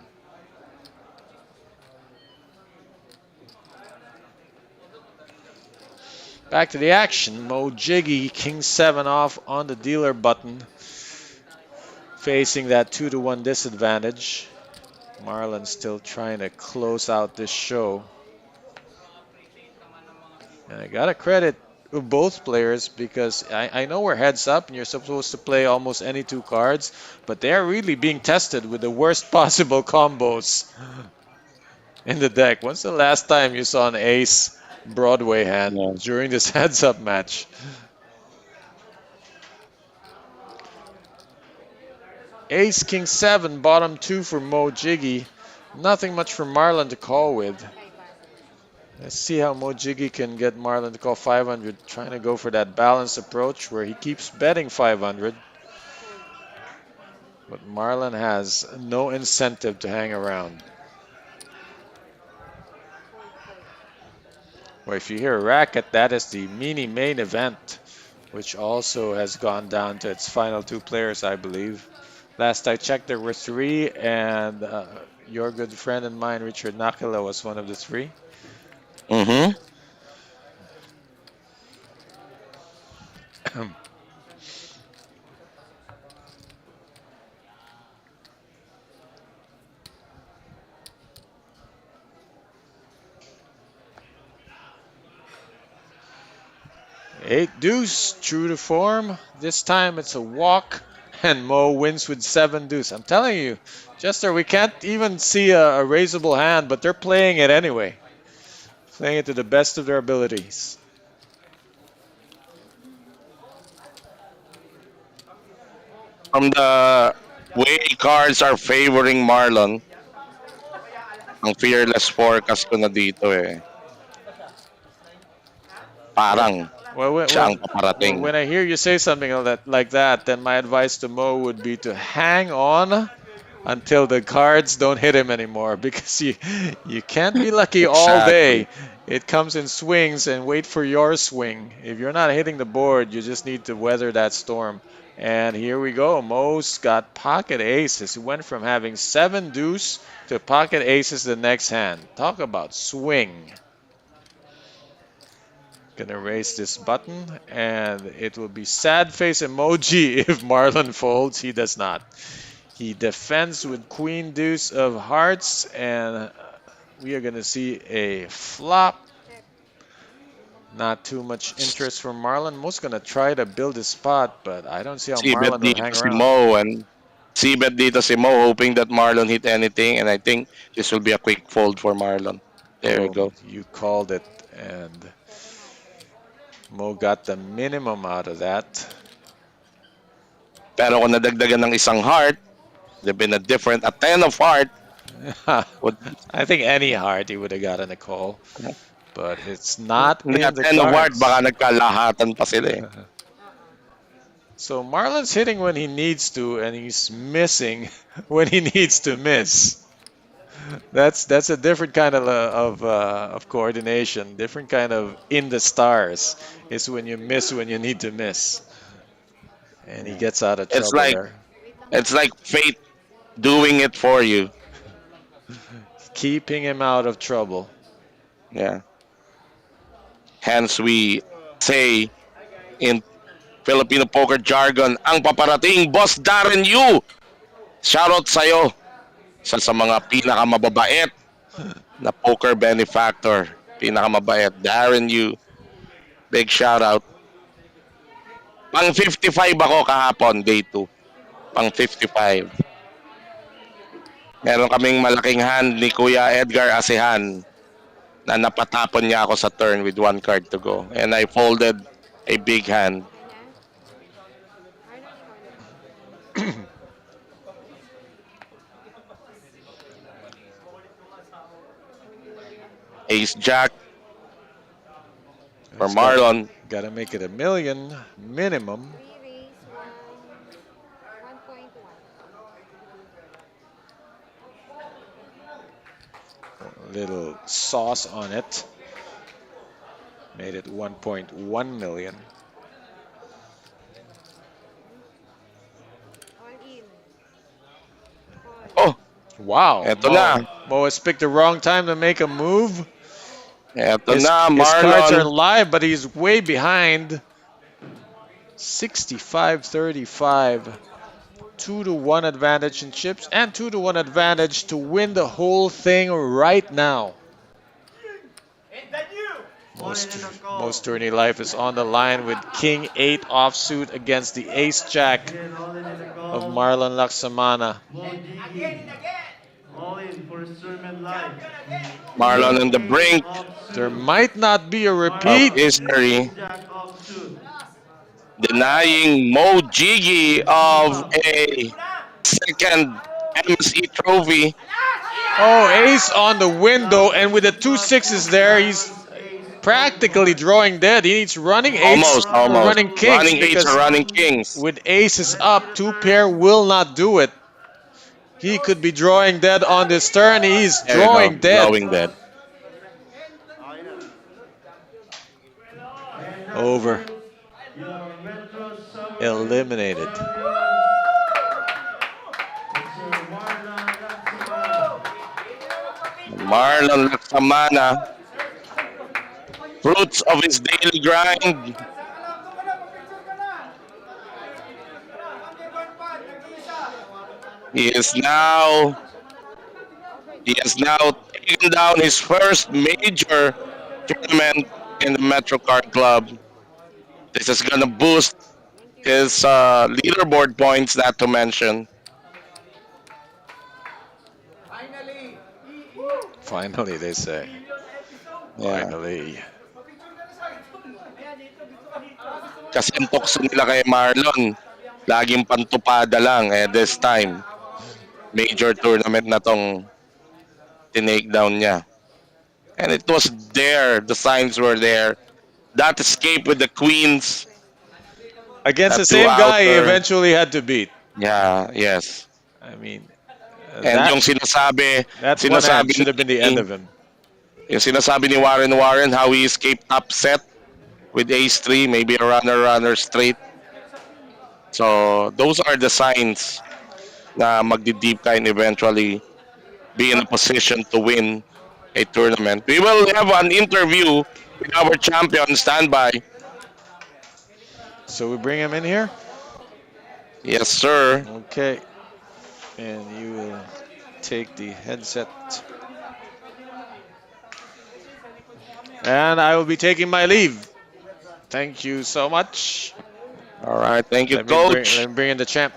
Back to the action. Mo Jiggy, King 7 off on the dealer button, facing that 2-1 disadvantage. Marlon still trying to close out this show. And I gotta credit both players because I know we're heads up and you're supposed to play almost any 2 cards, but they're really being tested with the worst possible combos in the deck. When's the last time you saw an ace Broadway hand during this heads up match? Ace King 7, bottom 2 for Mo Jiggy. Nothing much for Marlon to call with. Let's see how Mo Jiggy can get Marlon to call 500. Trying to go for that balanced approach where he keeps betting 500. But Marlon has no incentive to hang around. Well, if you hear a racket, that is the mini main event, which also has gone down to its final 2 players, I believe. Last I checked, there were 3, and your good friend and mine, Richard Nakala, was one of the 3. Mm-hmm. 8 deuce, true to form. This time it's a walk, and Mo wins with 7 deuce. I'm telling you, Jester, we can't even see a raisable hand, but they're playing it anyway, playing it to the best of their abilities. From the way cards are favoring Marlon, ang fearless forecast ko na dito eh. Well, Parang well, well, siya well, ang well, paparating. when I hear you say something like that, then my advice to Mo would be to hang on until the cards don't hit him anymore because you can't be lucky all Exactly. day. It comes in swings and wait for your swing. If you're not hitting the board, you just need to weather that storm. And here we go. Mo's got pocket aces. He went from having 7 deuce to pocket aces the next hand. Talk about swing. Gonna raise this button and it will be sad face emoji if Marlon folds. He does not. He defends with queen deuce of hearts, and we are going to see a flop. Not too much interest from Marlon. Mo's going to try to build his spot, but I don't see how Sibet Marlon will dito hang si around. Mo and Sibet dito si Mo hoping that Marlon hit anything and I think this will be a quick fold for Marlon. There you Boom, go. you called it, and Mo got the minimum out of that. Pero kung nadagdagan ng isang heart, there'd been a different, a 10 of heart would, I think any heart he would have gotten a call, but it's not hindi, a in the 10 of heart, cards. baka nagkalahatan pa sila eh. So Marlon's hitting when he needs to, and he's missing when he needs to miss. That's a different kind of coordination, different kind of in the stars. It's when you miss when you need to miss, and he gets out of It's trouble like, there, it's like fate doing it for you. keeping him out of trouble. Yeah. Hence we say in Filipino poker jargon, ang paparating, Boss Darren Yu. Shoutout sa'yo. Isa sa mga pinakamababait na poker benefactor. Pinakamabait. Darren Yu. Big shoutout. Pang 55 ako kahapon, day 2. Pang 55. Meron kaming malaking hand ni Kuya Edgar Asehan na napatapon niya ako sa turn with 1 card to go. And I folded a big hand. Ace Jack for Marlon. Got to make it a million minimum. Three raise, 1.1. A little sauce on it. Made it 1.1 million. All in. Oh, Wow. eto na. Mo has picked the wrong time to make a move. Eto His, na, his cards are Marlon. live, but he's way behind. 65-35. 2-1 advantage in chips and 2-1 advantage to win the whole thing right now. Most tourney life is on the line with King 8 offsuit against the Ace Jack Again, all in the of call. Marlon Laksamana. Mo Jiggy. All in for Sermon Live. Marlon on the brink There might not be a of repeat. history. Jack offsuit. Denying Mo Jiggy of a second MSE trophy. Oh, ace on the window, and with the 2 6s there, he's practically drawing dead. He needs running eights or Almost. running kings Running eights because or running kings. with aces up, 2 pair will not do it. He could be drawing dead on this turn. He's There you drawing go. dead. Drawing dead. Over. Your Retro Summer Eliminated. Champion, Mr. Marlon Laxamana. Marlon Laksamana. fruits of his daily grind. He is now he has now taken down his first major tournament in the Metro Card Club. This is gonna boost his leaderboard points, not to mention. Finally, they say. Yeah. Finally. Kasi ang tukso nila kay Marlon, laging pantupada lang. This time, major tournament na tong tinake down niya. And it was there. The signs were there. That escape with the Queens. Against That the two same guy he outer. eventually had to beat. Yeah, yes. I mean, And yung that one hand sinasabi should have been the end of him. yung sinasabi ni Warren how he escaped upset with ace 3, maybe a runner straight. So those are the signs na magdi-deep ka and eventually be in a position to win a tournament. We will have an interview with our champion. Standby. So we bring him in here? Yes, sir. Okay. And you will take the headset. And I will be taking my leave. Thank you so much. All right. Thank you, Let Coach. me bring in the champ.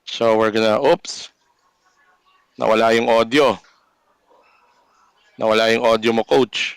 So we're gonna, oops. Nawala yung audio. Nawala yung audio mo, Coach.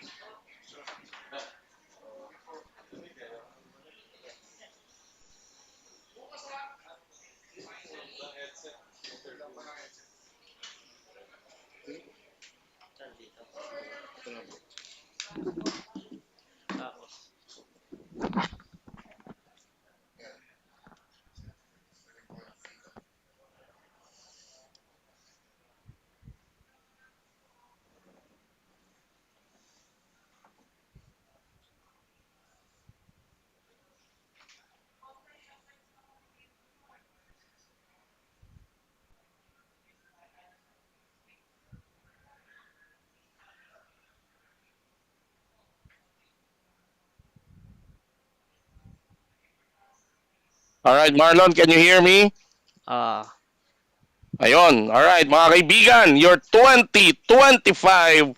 All right, Marlon, can you hear me? Ayun. All right, mga kaibigan, your 2025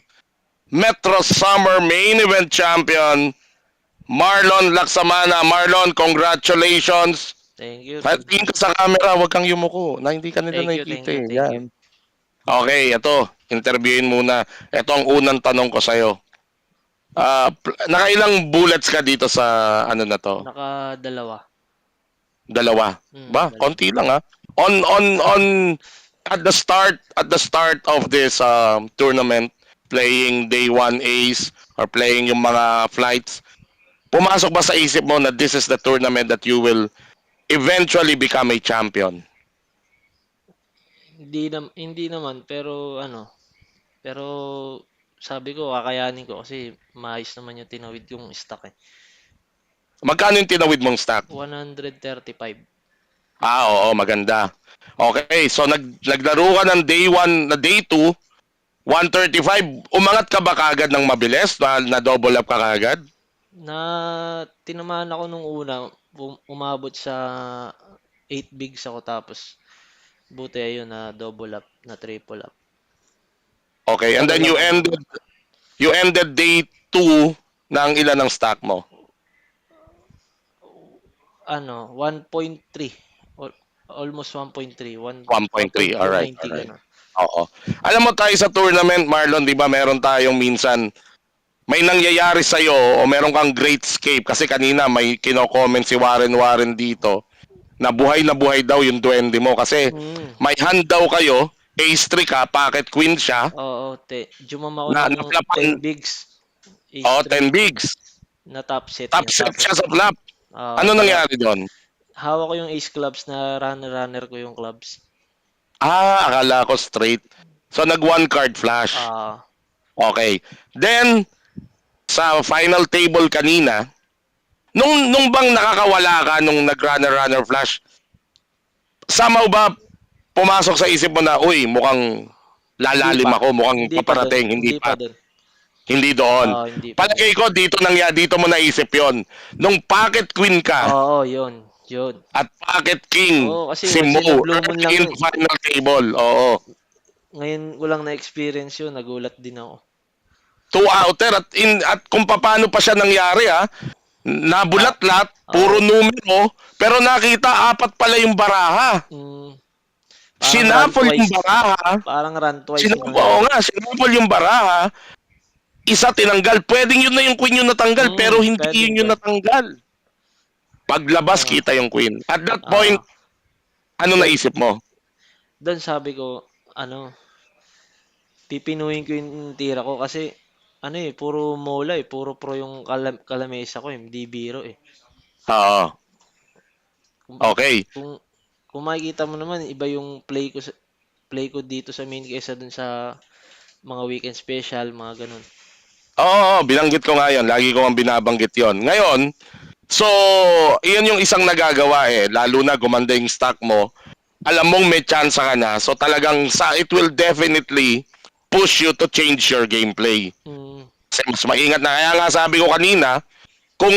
Metro Summer Main Event Champion, Marlon Laksamana. Marlon, congratulations. Thank you. Tingin ka sa camera, huwag kang yumuko. Na hindi ka nila nakikita eh. Yan. Okay, ito. Interviewin muna. Ito ang unang tanong ko sa'yo. Nakailang bullets ka dito sa ano na to? Nakadalawa. Dalawa. Ba, dalawa. konti lang ha. On at the start of this tournament, playing day 1 ace or playing yung mga flights, pumasok ba sa isip mo na this is the tournament that you will eventually become a champion? Hindi naman, pero pero sabi ko kakayanin ko kasi maayos naman yung tinawid yung stock eh. Magkano yung tinawid mong stack? 135. Oo, maganda. Okay, so naglaro ka ng day 1 na day 2, 135. Umangat ka ba kagad ng mabilis na double up ka kagad? Tinamaan ako nung una, umabot sa 8 bigs ako tapos buti ayun na double up, na triple up. Okay, and then you ended day 2 ng ilan ng stack mo? 1.3. Almost 1.3. 1.3, alright. Ganun. Oo. Alam mo tayo sa tournament, Marlon, di ba meron tayong minsan, may nangyayari sa'yo o meron kang great escape kasi kanina may kino-comment si Warren dito na buhay daw yung duwende mo kasi may hand daw kayo, ace 3 ka, pocket queen siya. Oo, jumama ako ng 10 bigs. Oo, 10 bigs. Na top set Top niya. set siya sa flop. Ano nangyari doon? Hawak ko yung ace clubs na runner ko yung clubs. Akala ko straight. So nag one card flash. Okay. Then sa final table kanina, Nung bang nakakawala ka nung nag-runner flash, somehow ba pumasok sa isip mo na, uy, mukhang Hindi lalalim pa. ako, mukhang Hindi pa doon. paparating, hindi Hindi pa pa. doon. Hindi doon. Hindi pa doon. Palagay ko dito mo naisip 'yon. Nung pocket queen ka Oo, yun. Yun. at pocket king Oo, kasi si once Mo in a blue moon early lang in yun. the final table. Oo. Ngayon ko lang na-experience yun. Nagulat din ako. Two outer at kung paano pa siya nangyari nabulat-lat, puro Oo. numero, pero nakita apat pala yung baraha. Mm, parang run Sinapol yung twice. baraha. Parang run twice yung Oo nangyari. nga, sinapol yung baraha. Isa tinanggal. Pwedeng yun na yung queen yung natanggal, pero hindi Pwedeng, yun yung natanggal. Paglabas, Ah, kita yung queen. At that point, ah, ano doon, naisip mo? doon sabi ko, pipinuhin ko yung tira ko kasi, puro mola puro pro yung kalamesa ko hindi biro eh. Oo. Kung, Okay. kung, kung makikita mo naman, iba yung play ko dito sa main kaysa dun sa mga weekend special, mga ganun. Oo, binanggit ko nga yun. Lagi ko ang binabanggit yon. Ngayon, so, iyon yung isang nagagawa lalo na gumanda yung stock mo. Alam mong may chance ka na. So talagang it will definitely push you to change your gameplay. Mm, Kasi mas maingat na. Kaya nga sabi ko kanina, kung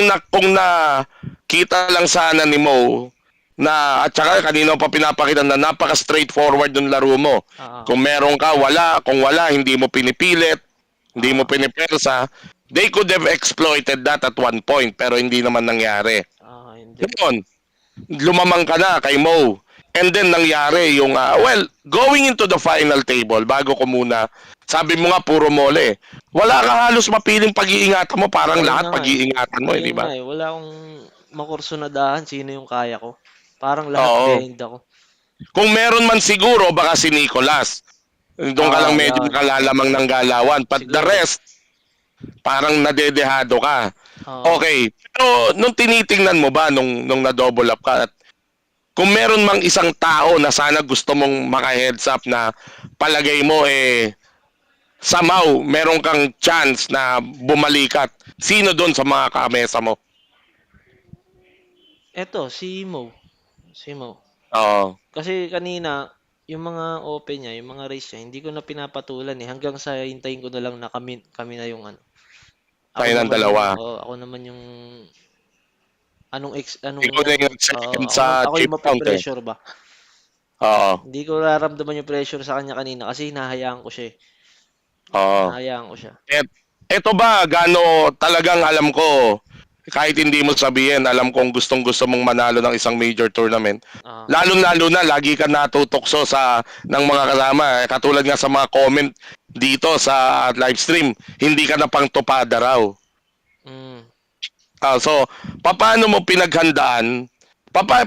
na kita lang sana ni Mo na at saka kanina pa pinapakita na napaka straightforward yung laro mo. ah, Kung meron ka, wala. Kung wala, hindi mo pinipilit, hindi mo ah, pinipersa. They could have exploited that at one point pero hindi naman nangyari. hindi. Ngayon, lumamang ka na kay Mo. And then nangyari yung, going into the final table, bago ko muna, sabi mo nga puro mole. Wala ka halos mapiling pag-iingatan mo, parang Ayun lahat na nga eh. pag-iingatan mo, di Ayun ba? nga eh. Wala akong makursunadahan sino yung kaya ko. Parang lahat Oo. behind ako. Kung meron man siguro, baka si Nicolas. Doon ka lang medyo Yan. nakalalamang ng galawan. But the Siguro. rest, parang nadedehado ka. Oo. Okay. Pero nung tinitingnan mo ba, nung na-double up ka, at kung meron mang isang tao na sana gusto mong maka-heads up na palagay mo somehow meron kang chance na bumalikat, sino doon sa mga kamesa mo? Eto, si Mo. Si Mo. Oo. Kasi kanina, yung mga open niya, yung mga race niya, hindi ko na pinapatulan eh. Hanggang sa hintayin ko na lang na kami na yung ano. Kayo ng dalawa. Ako naman yung Ikaw na yung second ako, sa ako chip yung count mape-pressure ba? Oo. Hindi ko nararamdaman yung pressure sa kanya kanina kasi hinahayaan ko siya eh. Oo. Hinahayaan ko siya. Eto ba, gano talagang alam ko, kahit hindi mo sabihin, alam kong gustong-gusto mong manalo ng isang major tournament. Ah, Lalo-lalo na, lagi ka natutokso ng mga kasama. Katulad nga sa mga comment dito sa live stream, hindi ka na pang tupada raw. mm, So, paano mo pinaghandaan?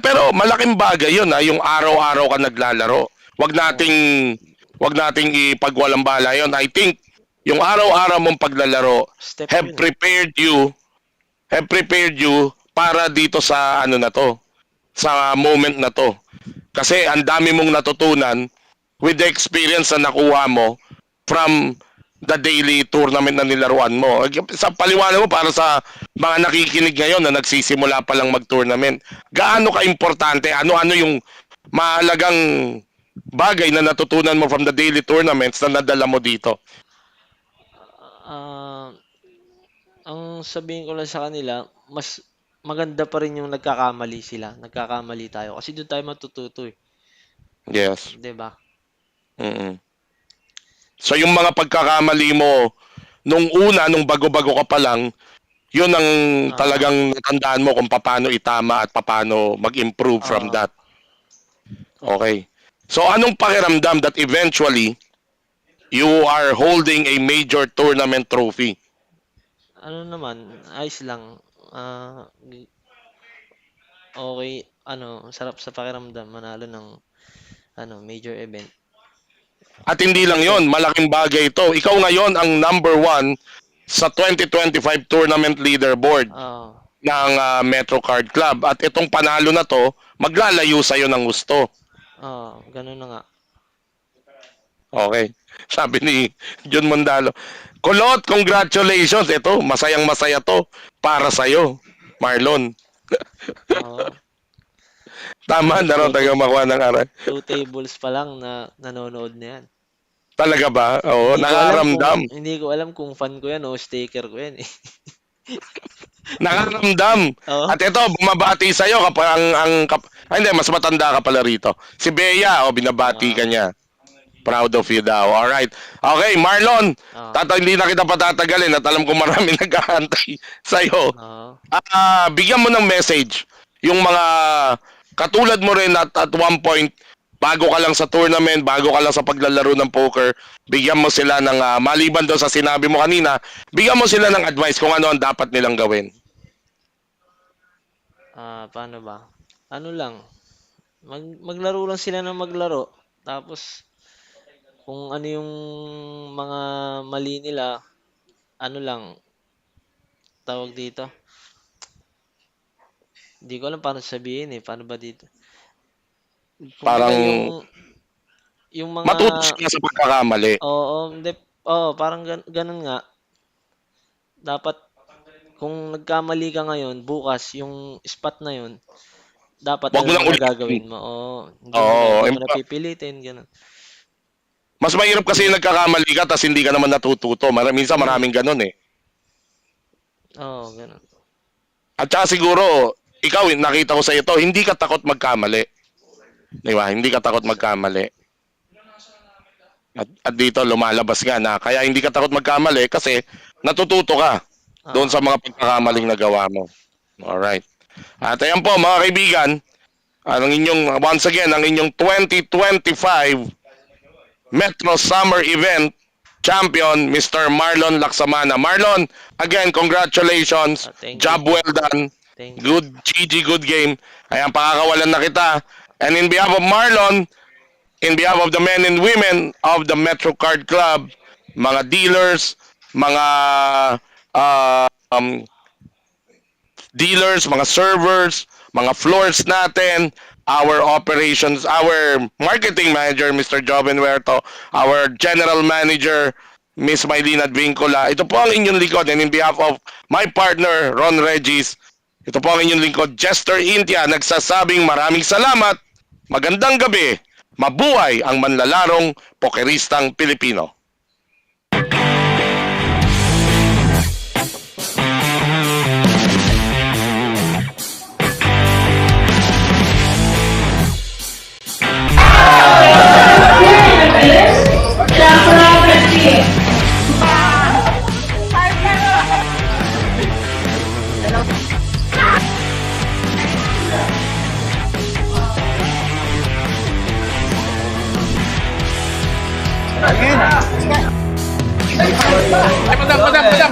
Pero malaking bagay yun, yung araw-araw ka naglalaro. Wag nating ipagwalambala yun. I think, yung araw-araw mong paglalaro step have yun. prepared you para dito sa ano na to, sa moment na to. Kasi ang dami mong natutunan with the experience na nakuha mo from the daily tournament na nilaruan mo. Sa paliwanag mo para sa mga nakikinig ngayon na nagsisimula pa lang mag-tournament, gaano ka-importante, ano-ano yung mahalagang bagay na natutunan mo from the daily tournaments na nadala mo dito? Ah, ang sabihin ko lang sa kanila, mas maganda pa rin yung nagkakamali sila. Nagkakamali tayo kasi doon tayo matututo eh. Yes. 'Di ba? Mm-mm. So yung mga pagkakamali mo nung bago-bago ka pa lang, yun ang talagang natandaan mo kung paano itama at paano mag-improve from Ah, that. Okay. So anong pakiramdam that eventually you are holding a major tournament trophy? ano naman, ayos lang. Okay, sarap sa pakiramdam manalo ng major event. At hindi lang yon, malaking bagay ito. Ikaw ngayon ang number 1 sa 2025 tournament leaderboard Ah, ng Metro Card Club. At itong panalo na to, maglalayo sa'yo ng gusto. ganun na nga. Okay. Sabi ni John Mondalo, Kulot, congratulations. Ito, masayang masaya to para sa'yo. Marlon. Oo. Tama na raw tayo makuha ng aral. 2 tables pa lang na nanonood na yan. Talaga ba? Oo, nakaramdam. Hindi ko alam kung fan ko yan o staker ko yan eh. Nakaramdam. Oo. At ito, bumabati sa'yo kapag hindi, mas matanda ka pala rito. Si Bea, binabati ka niya. Proud of you daw. Alright. Okay, Marlon. Hindi na kita patatagalin at alam ko marami nag-aantay sa'yo. Bigyan mo ng message yung mga katulad mo rin at one point, bago ka lang sa tournament, bago ka lang sa paglalaro ng poker, bigyan mo sila ng, maliban daw sa sinabi mo kanina, bigyan mo sila ng advice kung ano ang dapat nilang gawin. Paano ba? Ano lang, maglaro lang sila ng maglaro. Tapos, kung ano yung mga mali nila, ano lang, tawag dito. Hindi ko alam paano sabihin eh. Paano ba dito? Parang, yung mga... matuto sila sa pagkakamali. Oo, parang ganun nga. Dapat, kung nagkamali ka ngayon, bukas, yung spot na yun, dapat wag mo alam lang mo na gagawin mo. Hindi mo na pipilitin, ganun. Mas mahirap kasi yung nagkakamali ka tapos hindi ka naman natututo. Minsan maraming ganun eh. Oo, ganun. At saka siguro, ikaw, nakita ko sa ito, hindi ka takot magkamali. Di ba? Hindi ka takot magkamali. At dito, lumalabas nga na. Kaya hindi ka takot magkamali kasi natututo ka doon sa mga pagkakamaling nagawa mo. Alright. At ayan po, mga kaibigan, once again, ang inyong 2025 Metro Summer Event champion, Mr. Marlon Laksamana. Marlon, again, congratulations. Job well done. Good GG, good game. Ayan, pakakawalan na kita. And in behalf of Marlon, in behalf of the men and women of the Metro Card Club, mga dealers, mga dealers, mga servers, mga floors natin, our operations, our marketing manager, Mr. Joven Huerto, our general manager, Miss Maylina Advincula. Ito po ang inyong lingkod, and in behalf of my partner, Ron Regis, ito po ang inyong lingkod, Jester India, nagsasabing maraming salamat, magandang gabi, mabuhay ang manlalarong pokeristang Pilipino.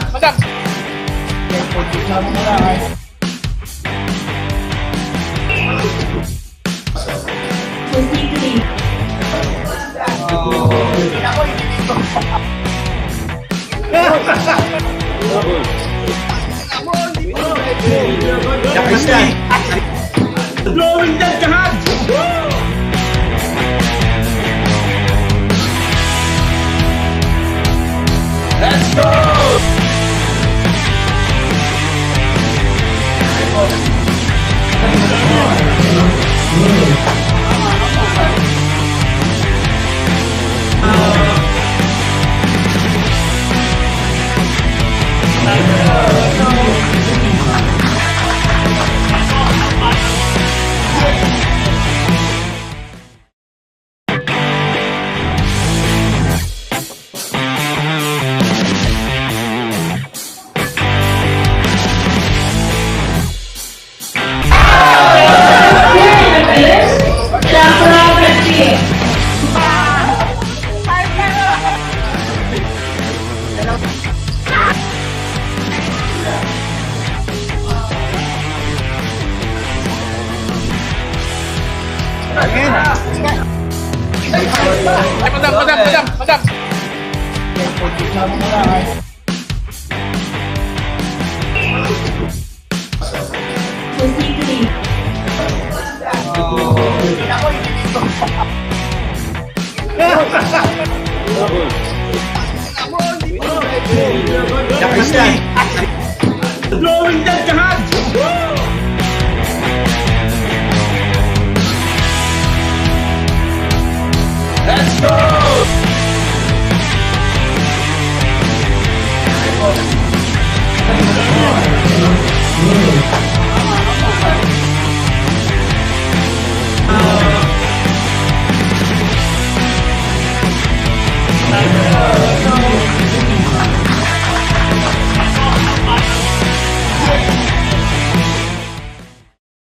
Madam! Blowing that kahad! Let's go! Madam! Blowing that kahad! Go!